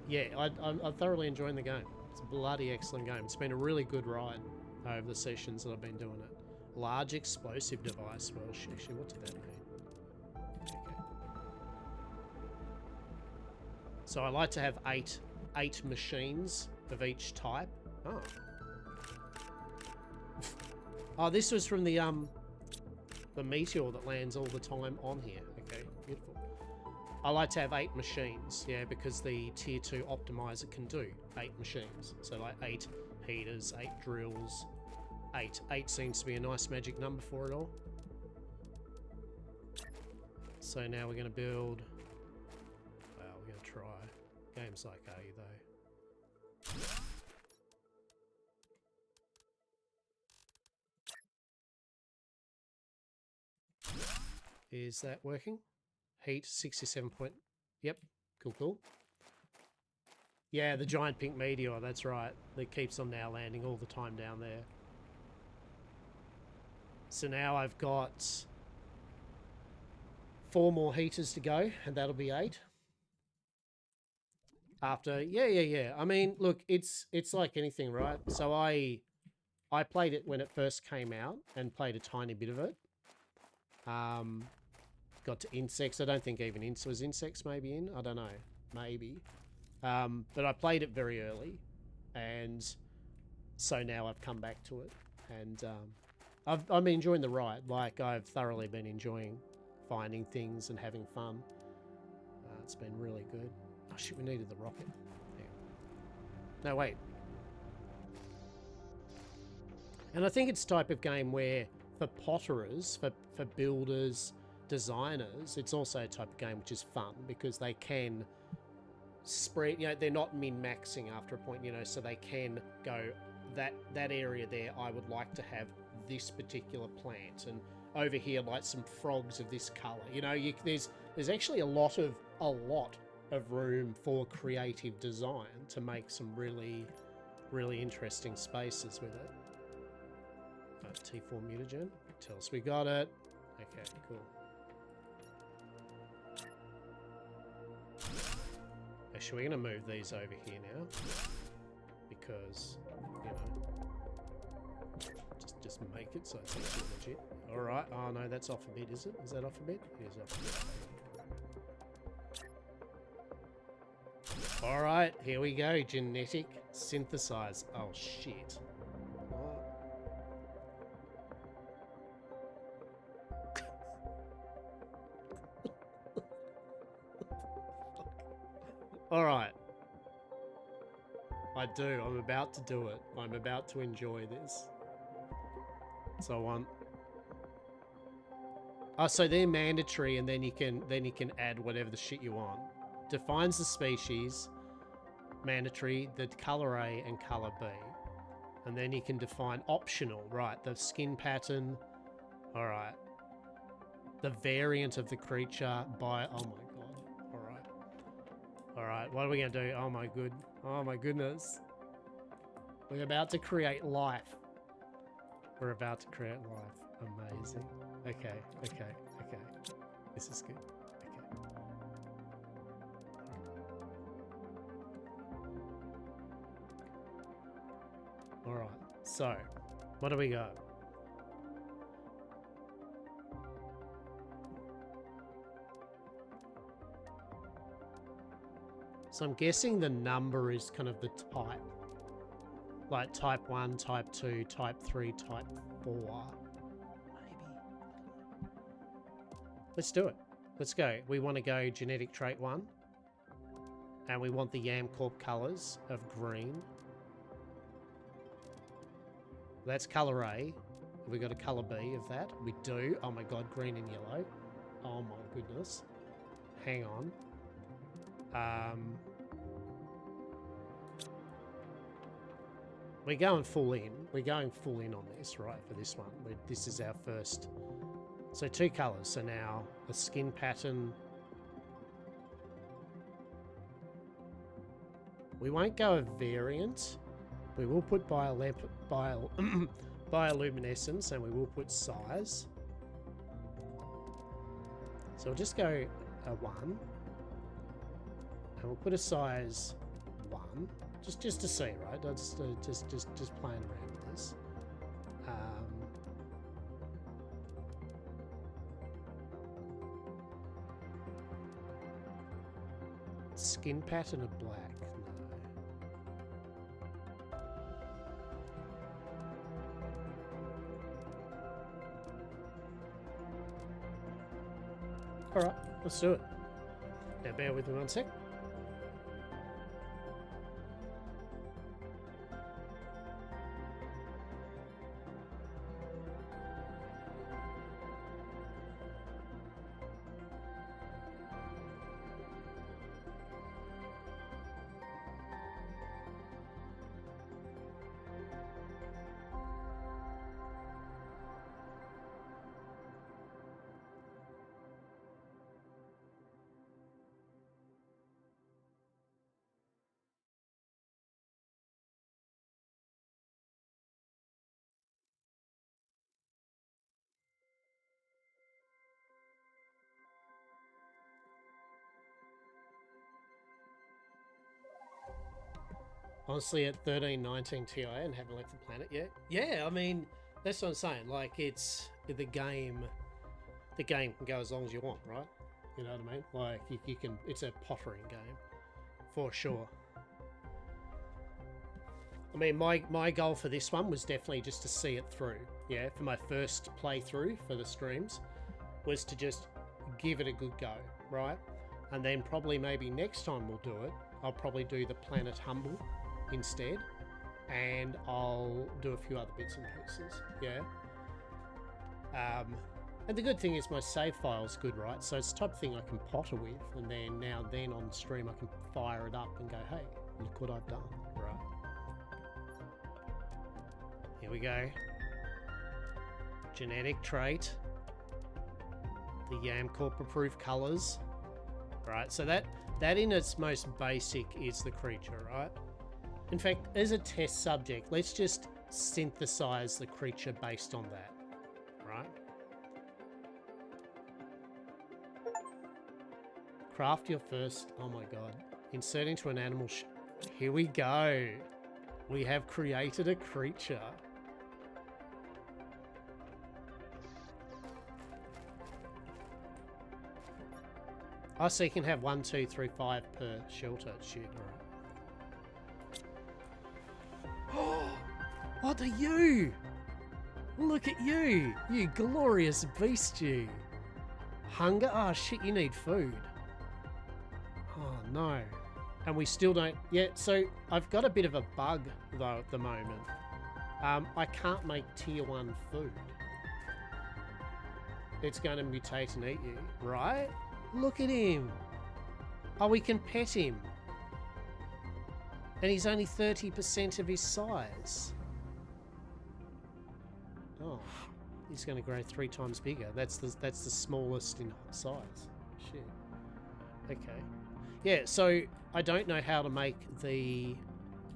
yeah, I'm thoroughly enjoying the game. It's a bloody excellent game. It's been a really good ride over the sessions that I've been doing it. Large explosive device. Well, actually, what did that mean? Okay. So I like to have eight machines of each type. Oh. Oh, this was from the meteor that lands all the time on here. Okay, beautiful. I like to have 8 machines, yeah, because the tier 2 optimizer can do 8 machines. So like 8 heaters, 8 drills, 8. 8 seems to be a nice magic number for it all. So now we're going to build... Well, we're going to try. Games like A, though. Is that working? Heat, 67 point... Yep, cool. Yeah, the giant pink meteor, that's right. That keeps on now landing all the time down there. So now I've got 4 more heaters to go, and that'll be 8. After, yeah. I mean, look, it's like anything, right? So I played it when it first came out and played a tiny bit of it. Got to insects. I don't think even was insects maybe in. I don't know, maybe. But I played it very early, and so now I've come back to it, and I've been enjoying the ride. Like, I've thoroughly been enjoying finding things and having fun. It's been really good. Oh shit, we needed the rocket. Yeah. No, wait. And I think it's type of game where for potterers, for builders, designers, it's also a type of game which is fun because they can spread, you know, they're not min-maxing after a point, you know, so they can go that area there, I would like to have this particular plant, and over here like some frogs of this color, you know, there's actually a lot of room for creative design to make some really interesting spaces with it. T4 mutagen, tell us we got it. Okay, cool. Actually, we're going to move these over here now because, you know, just make it so it's actually legit. All right. Oh no, that's off a bit, is it? Is that off a bit? It is off a bit. All right, here we go. Genetic synthesize. Oh shit. All right. I do. I'm about to do it. I'm about to enjoy this. So I want... Oh, so they're mandatory, and then you can add whatever the shit you want. Defines the species, mandatory, the color A and color B. And then you can define optional, right? The skin pattern. All right. The variant of the creature by... Oh my god. All right. All right. What are we going to do? Oh my goodness. We're about to create life. We're about to create life. Amazing. Okay. This is good. Okay. All right. So, what do we got? So I'm guessing the number is kind of the type. Like type 1, type 2, type 3, type 4. Maybe. Let's do it. Let's go. We want to go genetic trait 1. And we want the Yamcorp colours of green. That's colour A. Have we got a colour B of that? We do. Oh my god, green and yellow. Oh my goodness. Hang on. We're going full in. We're going full in on this, right, for this one. This is our first. So 2 colours. So now a skin pattern. We won't go a variant. We will put bioluminescence, and we will put size. So we'll just go a 1. And we'll put a size 1, just to see, right? Just playing around with this. Skin pattern of black. No. All right, let's do it. Now, bear with me 1 sec. Honestly, at 1319 Ti and haven't left the planet yet. Yeah, I mean, that's what I'm saying. Like, it's the game can go as long as you want, right? You know what I mean? Like, you can, it's a pottering game, for sure. I mean, my goal for this one was definitely just to see it through. Yeah, for my first playthrough for the streams, was to just give it a good go, right? And then probably maybe next time we'll do it, I'll probably do the Planet Humble instead, and I'll do a few other bits and pieces, yeah? And the good thing is my save file's good, right? So it's the type of thing I can potter with, and then now and then on stream I can fire it up and go, hey, look what I've done, right? Here we go. Genetic trait. The Yamcorp approved colours. Right, so that in its most basic is the creature, right? In fact, as a test subject, let's just synthesize the creature based on that, right? Craft your first, oh my god. Insert into an animal, here we go. We have created a creature. Oh, so you can have 1, 2, 3, 5 per shelter. Shit, alright. What are you? Look at you! You glorious beast, you! Hunger? Oh shit, you need food. Oh no. And we still don't... Yeah, so I've got a bit of a bug, though, at the moment. I can't make tier 1 food. It's going to mutate and eat you, right? Look at him. Oh, we can pet him. And he's only 30% of his size. Oh, he's going to grow 3 times bigger. That's the smallest in size. Shit. Okay. Yeah, so I don't know how to make the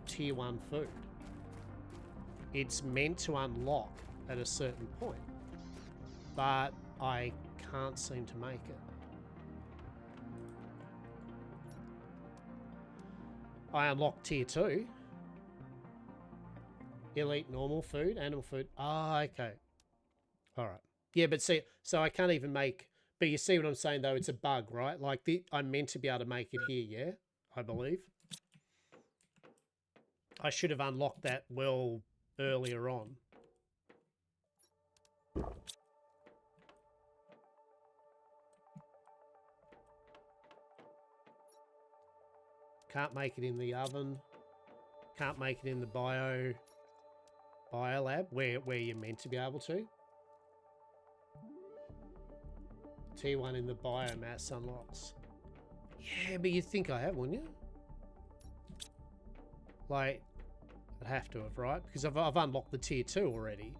tier 1 food. It's meant to unlock at a certain point, but I can't seem to make it. I unlocked tier 2. Elite normal food, animal food. Ah, okay. Alright. Yeah, but see, so I can't even make... But you see what I'm saying, though? It's a bug, right? Like, I'm meant to be able to make it here, yeah? I believe. I should have unlocked that well earlier on. Can't make it in the oven. Can't make it in the biolab where you're meant to be able to. T1 in the biomass unlocks. Yeah, but you'd think I have, wouldn't you? Like, I'd have to have, right? Because I've unlocked the tier 2 already.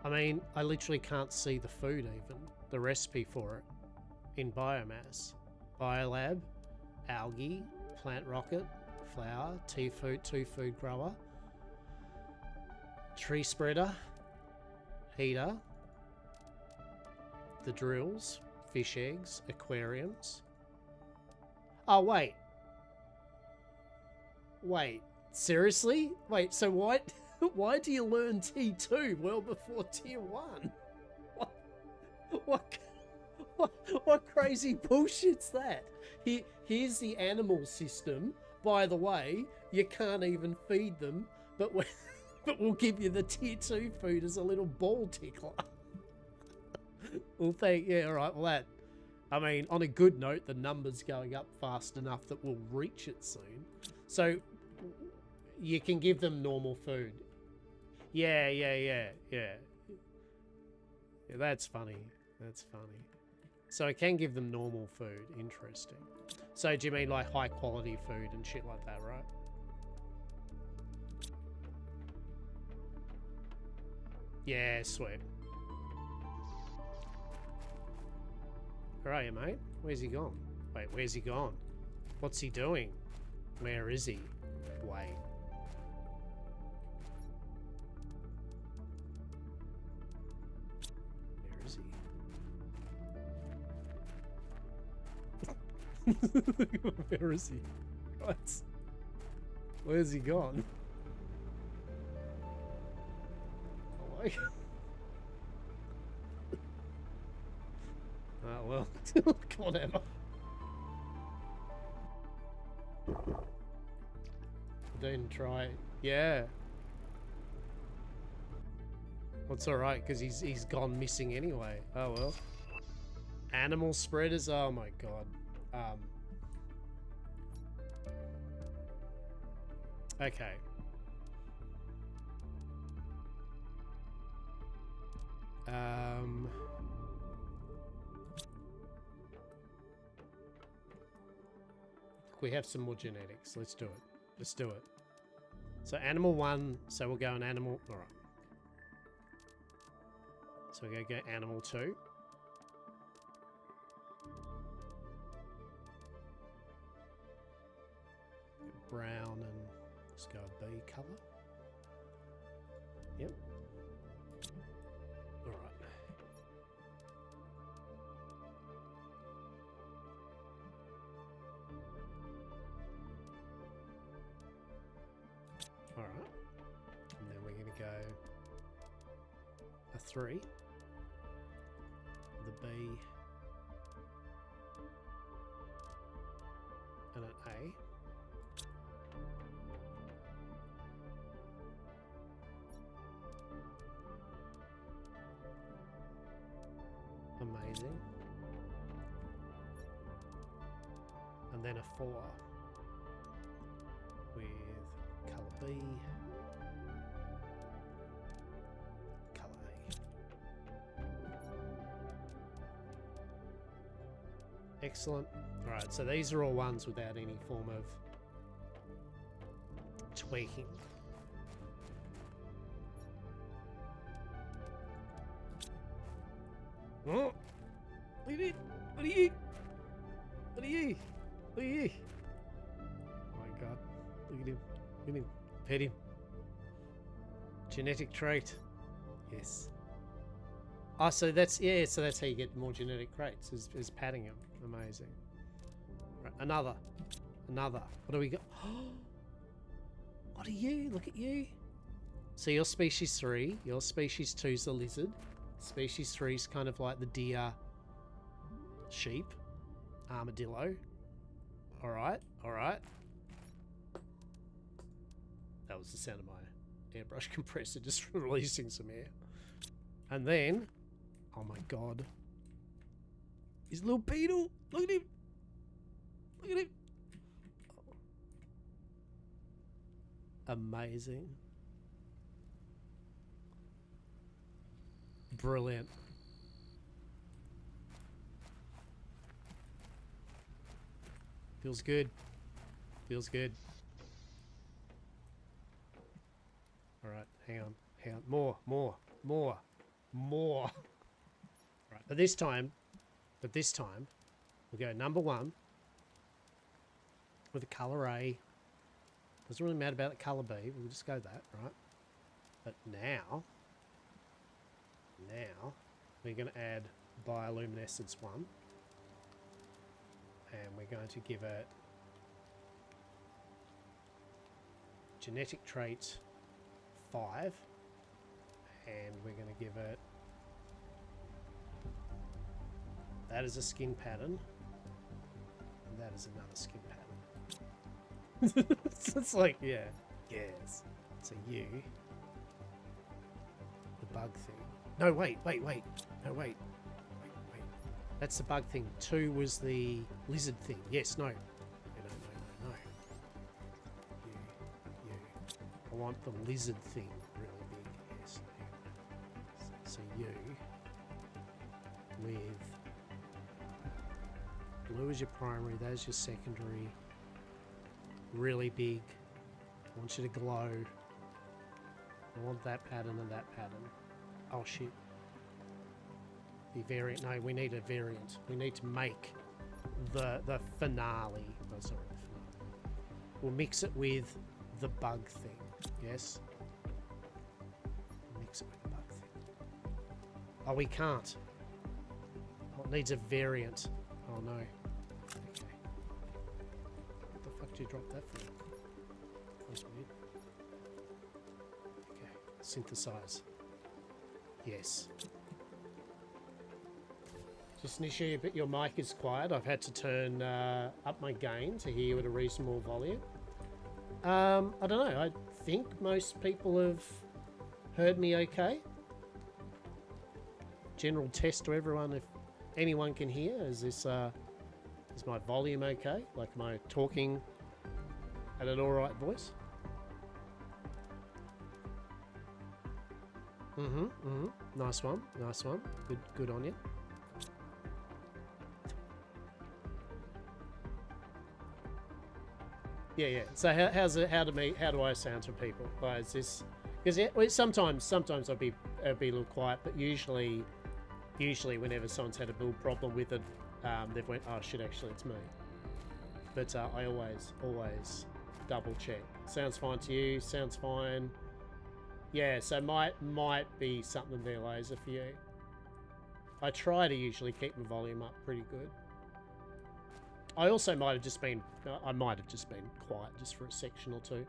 I mean, I literally can't see the food even, the recipe for it, in biomass. Biolab, algae, plant rocket, flower, tea food, 2 food grower, tree spreader, heater, the drills, fish eggs, aquariums. Oh, wait. Wait, seriously? Wait, so what? Why do you learn T2 well before Tier 1? What crazy bullshit's that? Here's the animal system. By the way, you can't even feed them, but we'll give you the Tier 2 food as a little ball tickler. Well, yeah, all right, well that... I mean, on a good note, the number's going up fast enough that we'll reach it soon. So, you can give them normal food. Yeah, that's funny. That's funny. So I can give them normal food. Interesting. So do you mean like high quality food and shit like that, right? Yeah, sweet. Where are you, mate? Where's he gone? Wait, where's he gone? What's he doing? Where is he? Wait. Where is he? What? Where's he gone? Oh my God. Oh well, whatever. Then try, yeah. Well, it's all right because he's gone missing anyway. Oh well. Animal spreaders. Oh my God. Okay. We have some more genetics. Let's do it. Let's do it. So animal 1. So we'll go an animal. All right. So we're going to go animal 2. Brown and let's go a B color. Yep. All right. All right. And then we're going to go a 3. The B. And an A. Amazing. And then a 4 with colour B, colour A. Excellent. Alright, so these are all ones without any form of tweaking. Oh! Look at it! What are you? What are you? Look at you! Oh my God. Look at him. Look at him. Pet him. Genetic trait. Yes. Oh, so that's, yeah, so that's how you get more genetic traits, is patting him. Amazing. Right, another. Another. What do we got? What are you? Look at you. So you're species 3. Your species 2 is the lizard. Species 3 is kind of like the deer, sheep, armadillo. Alright, alright. That was the sound of my airbrush compressor just releasing some air. And then, oh my God. His little beetle. Look at him. Look at him. Oh. Amazing. Brilliant. Feels good. Feels good. All right, hang on. Hang on. More. Right, but this time, we'll go number 1 with the color A. Doesn't really matter about the color B. We'll just go that, right? But now we're going to add bioluminescence 1. And we're going to give it genetic trait 5. And we're going to give it, that is a skin pattern. And that is another skin pattern. It's like, yeah, yes. So you, the bug thing. No, wait. No, wait. That's the bug thing. 2 was the lizard thing. Yes, no. No. You. I want the lizard thing really big. Yes. So you with blue is your primary, that's your secondary. Really big. I want you to glow. I want that pattern and that pattern. Oh shit. The variant. No, we need a variant. We need to make the finale. Oh, sorry, the finale. We'll mix it with the bug thing. Yes? We'll mix it with the bug thing. Oh, we can't. Oh, it needs a variant. Oh no. Okay. fuck did you drop that for? That's weird. Okay, synthesize. Yes. Just an issue, but your mic is quiet. I've had to turn up my gain to hear you at a reasonable volume. I don't know. I think most people have heard me okay. General test to everyone if anyone can hear. Is my volume okay? Like, am I talking at an alright voice? Nice one. Nice one. Good on you. Yeah. So how do I sound to people? Like, is this because sometimes I'll be a little quiet, but usually whenever someone's had a build problem with it, they've went, oh shit, actually it's me. But I always double check. Sounds fine to you? Sounds fine. Yeah, so might be something there, Laser, for you. I try to usually keep my volume up pretty good. I also might have just been quiet just for a section or two.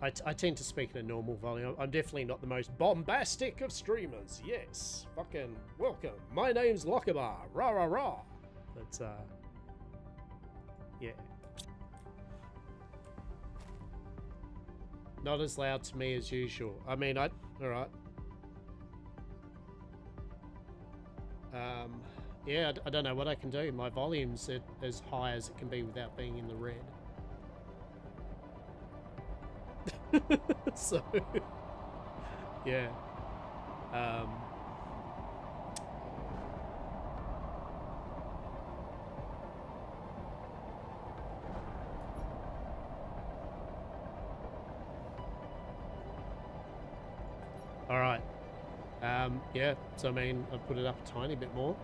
I tend to speak in a normal volume. I'm definitely not the most bombastic of streamers. Yes, fucking welcome. My name's Lockabar. Rah rah rah. But yeah, not as loud to me as usual. I mean, all right. Yeah, I don't know what I can do. My volume's at as high as it can be without being in the red. So, yeah. All right. Yeah, so I mean, I'll put it up a tiny bit more.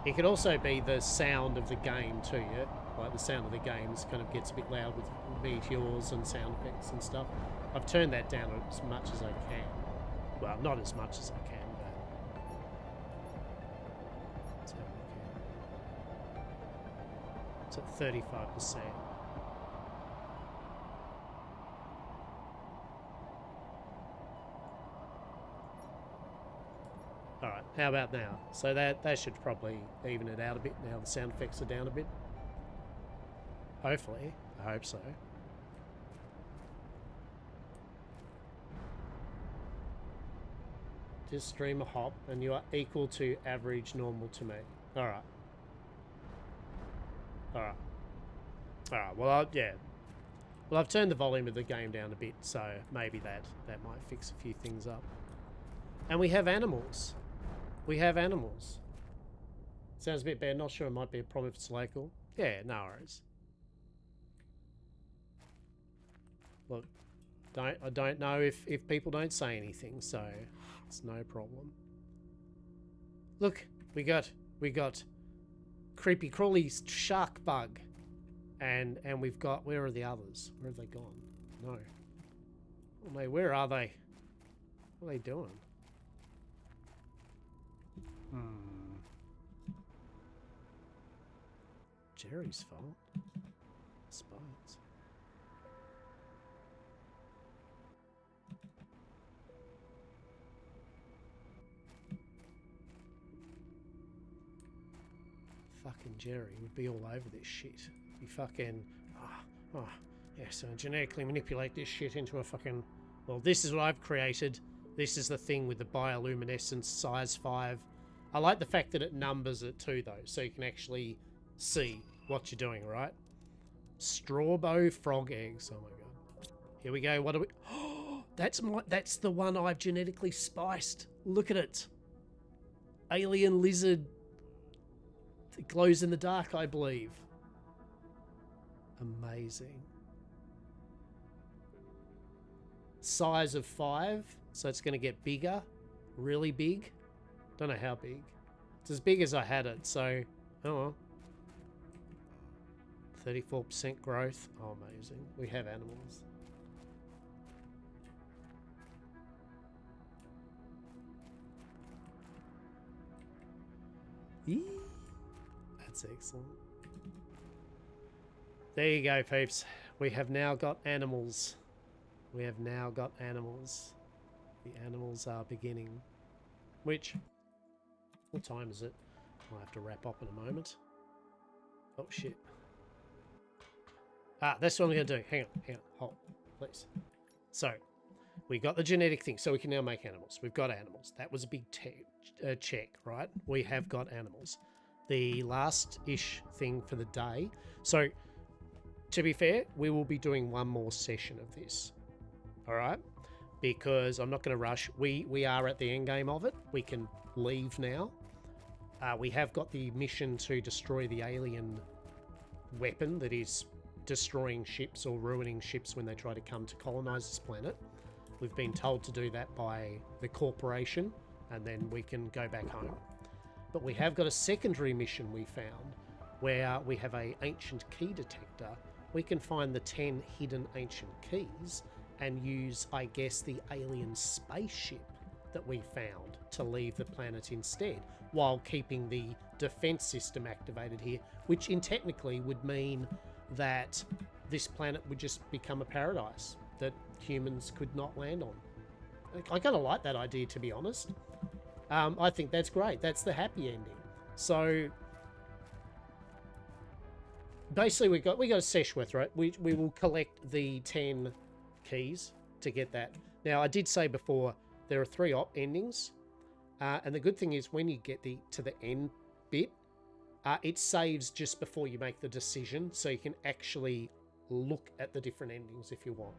It could also be the sound of the game too, yeah? Like the sound of the games kind of gets a bit loud with meteors and sound effects and stuff. I've turned that down as much as I can. Well, not as much as I can, but... Let's have a look here. It's at 35%. Alright, how about now? So that should probably even it out a bit now the sound effects are down a bit. Hopefully. I hope so. Just stream a hop and you are equal to average normal to me. Alright. Alright. Alright, well, yeah. Well, I've turned the volume of the game down a bit, so maybe that might fix a few things up. And we have animals. We have animals. Sounds a bit bad. Not sure it might be a problem if it's local. Yeah, no worries. Look, I don't know if people don't say anything, so it's no problem. Look, we got creepy crawly shark bug, and we've got, where are the others? Where have they gone? No. Oh mate, where are they? What are they doing? Jerry's fault. Spines. Fucking Jerry would be all over this shit. He fucking... yeah, so genetically manipulate this shit into a fucking... Well, this is what I've created. This is the thing with the bioluminescence size 5. I like the fact that it numbers it too, though, so you can actually see what you're doing, right? Strawbow frog eggs. Oh my god. Here we go. What do we... Oh, that's the one I've genetically spiced. Look at it. Alien lizard. It glows in the dark, I believe. Amazing. Size of 5, so it's going to get bigger. Really big. Don't know how big. It's as big as I had it, so... Oh well. 34% growth. Oh, amazing. We have animals. Eee. That's excellent. There you go, peeps. We have now got animals. We have now got animals. The animals are beginning. Which, what time is it? I'll have to wrap up in a moment. Oh, shit. Ah, that's what I'm going to do. Hang on, hold, please. So, we got the genetic thing, so we can now make animals. We've got animals. That was a big check, right? We have got animals. The last-ish thing for the day. So, to be fair, we will be doing one more session of this. All right? Because I'm not going to rush. We are at the end game of it. We can leave now. We have got the mission to destroy the alien weapon that is destroying ships or ruining ships when they try to come to colonize this planet. We've been told to do that by the corporation, and then we can go back home. But we have got a secondary mission we found, where we have a ancient key detector. We can find the 10 hidden ancient keys and use, I guess, the alien spaceship that we found to leave the planet instead, while keeping the defense system activated here, which in technically would mean that this planet would just become a paradise that humans could not land on. I kind of like that idea, to be honest. I think that's great. That's the happy ending. So basically, we got a sesh worth, right? We will collect the 10 keys to get that. Now, I did say before there are 3 endings, and the good thing is when you get to the end bit, it saves just before you make the decision, so you can actually look at the different endings if you want,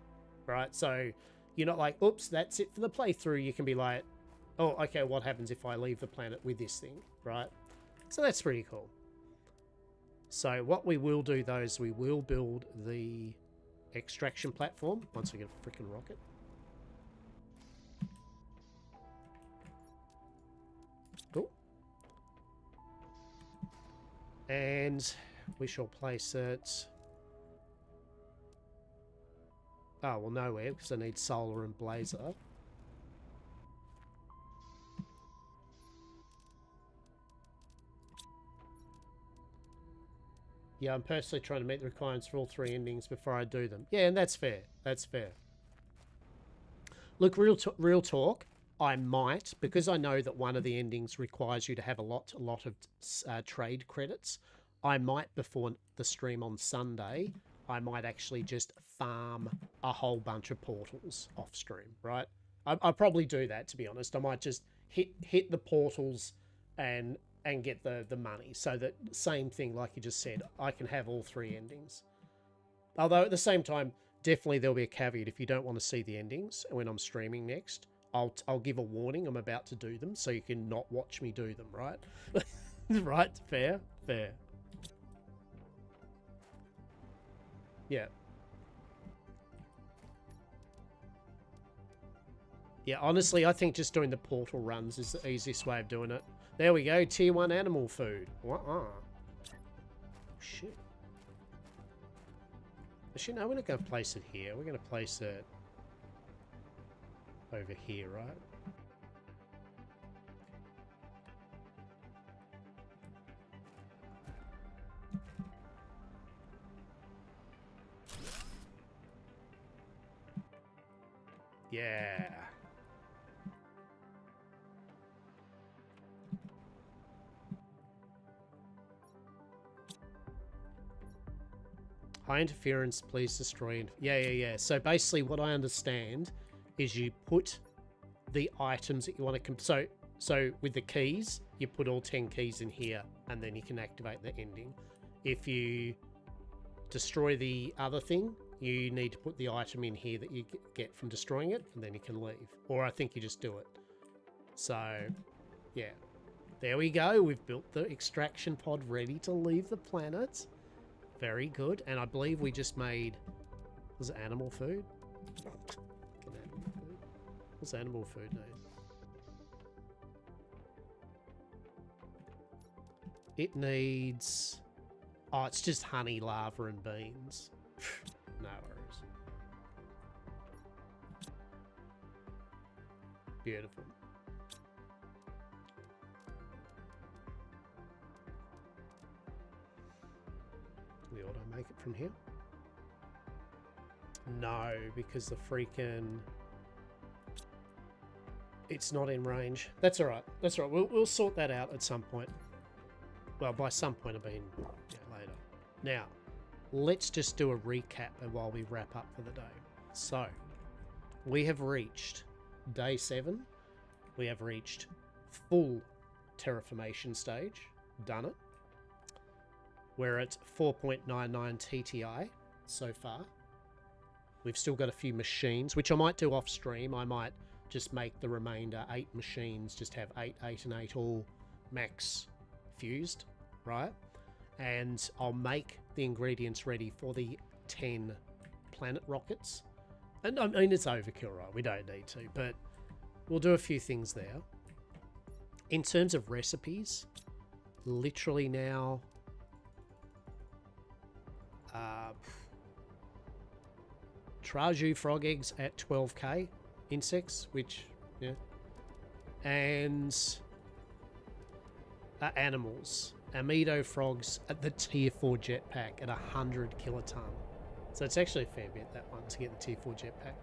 right? So you're not like, oops, that's it for the playthrough. You can be like, oh, okay, what happens if I leave the planet with this thing, right? So that's pretty cool. So what we will do, though, is we will build the extraction platform once we get a freaking rocket. Cool. And we shall place it... Oh, well, nowhere, because I need solar and blazer. Yeah, I'm personally trying to meet the requirements for all 3 endings before I do them. Yeah, and that's fair. That's fair. Look, real talk, I might, because I know that one of the endings requires you to have a lot of trade credits, I might, before the stream on Sunday, I might actually just farm a whole bunch of portals off stream, right? I'll probably do that, to be honest. I might just hit the portals and get the money, so that same thing, like you just said, I can have all 3 endings. Although at the same time, definitely there'll be a caveat. If you don't want to see the endings when I'm streaming next, I'll give a warning I'm about to do them, so you can not watch me do them, right? Right? Fair? Fair. Yeah. Yeah, honestly, I think just doing the portal runs is the easiest way of doing it. There we go, tier 1 animal food. Shit. Actually, no, we're not going to place it here. We're going to place it over here, right? Yeah. High interference, please destroy. Yeah. So basically what I understand is you put the items that you want to... So with the keys, you put all 10 keys in here, and then you can activate the ending. If you destroy the other thing, you need to put the item in here that you get from destroying it, and then you can leave. Or I think you just do it. So, yeah. There we go. We've built the extraction pod ready to leave the planet. Very good. And I believe we just made... Was it animal food? Animal food? What's animal food name? It needs... Oh, it's just honey, lava, and beans. No worries. Beautiful. problem here? No, because the freaking... It's not in range. That's all right. That's all right. We'll sort that out at some point. Well, by some point, I mean later. Now, let's just do a recap while we wrap up for the day. So, we have reached day 7. We have reached full terraformation stage. Done it. We're at 4.99 TTI so far. We've still got a few machines, which I might do off stream. I might just make the remainder 8 machines, just have 8, 8, and 8 all max fused, right? And I'll make the ingredients ready for the 10 planet rockets. And I mean, it's overkill, right? We don't need to, but we'll do a few things there. In terms of recipes, literally now... Traju frog eggs at 12k insects, which, yeah. And animals. Amido frogs at the tier 4 jetpack at 100 kiloton. So it's actually a fair bit, that one, to get the tier 4 jetpack.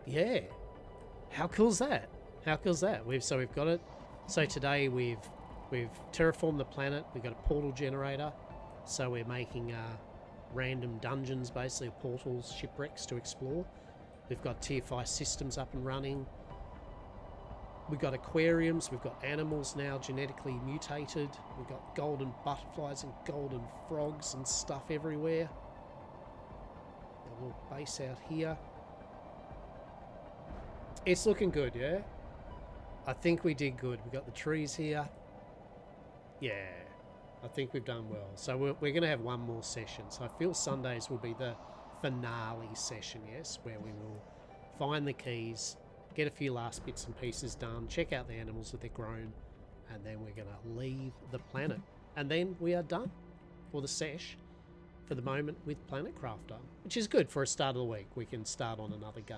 Yeah. How cool's that? How cool's that? We've got it. So today we've terraformed the planet. We've got a portal generator. So we're making random dungeons, basically, portals, shipwrecks to explore. We've got tier 5 systems up and running. We've got aquariums. We've got animals now genetically mutated. We've got golden butterflies and golden frogs and stuff everywhere. A little base out here. It's looking good, yeah? I think we did good. We got the trees here. Yeah. I think we've done well. So we're going to have one more session. So I feel Sundays will be the finale session, yes, where we will find the keys, get a few last bits and pieces done, check out the animals that they're grown, and then we're going to leave the planet. And then we are done for the sesh for the moment with Planet Crafter, which is good for a start of the week. We can start on another game.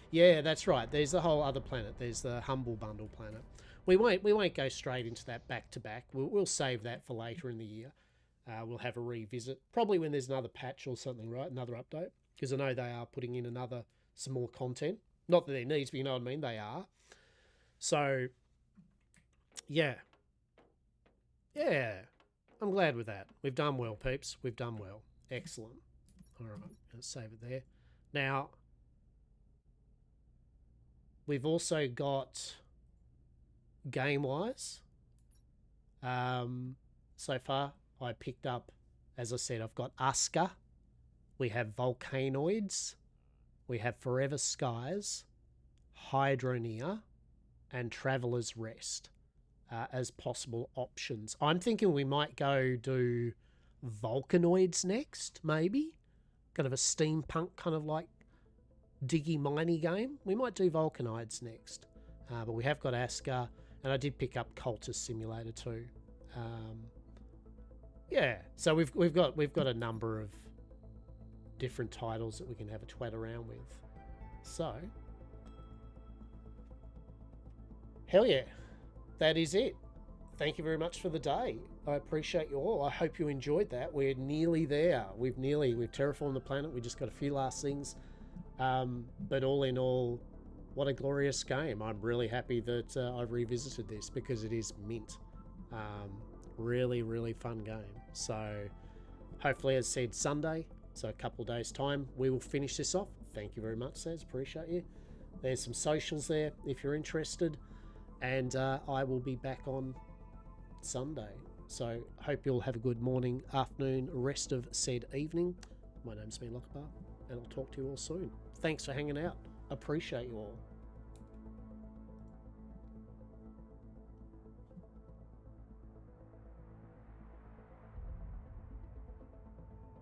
Yeah, that's right. There's the whole other planet. There's the Humble Bundle planet. We won't go straight into that back to back. We'll save that for later in the year. We'll have a revisit, probably when there's another patch or something, right? Another update, because I know they are putting in some more content. Not that there needs, but you know what I mean. They are. So, yeah. I'm glad with that. We've done well, peeps. We've done well. Excellent. All right, let's save it there. Now, we've also got game-wise. So far, I picked up, as I said, I've got Aska. We have Volcanoids. We have Forever Skies, Hydroneer, and Traveler's Rest as possible options. I'm thinking we might go do Volcanoids next, maybe. Kind of a steampunk kind of like diggy-miney game. We might do Volcanoids next. But we have got Aska, and I did pick up Cultist Simulator too. Yeah, so we've got a number of different titles that we can have a twat around with. So, hell yeah, that is it. Thank you very much for the day. I appreciate you all. I hope you enjoyed that. We're nearly there. We've terraformed the planet. We just got a few last things. But all in all, what a glorious game. I'm really happy that I've revisited this because it is mint. Really, really fun game. So hopefully, as said, Sunday, so a couple of days' time, we will finish this off. Thank you very much, Saz. Appreciate you. There's some socials there if you're interested. And I will be back on Sunday. So hope you'll have a good morning, afternoon, rest of said evening. My name's me, Lockbar, and I'll talk to you all soon. Thanks for hanging out. Appreciate you all.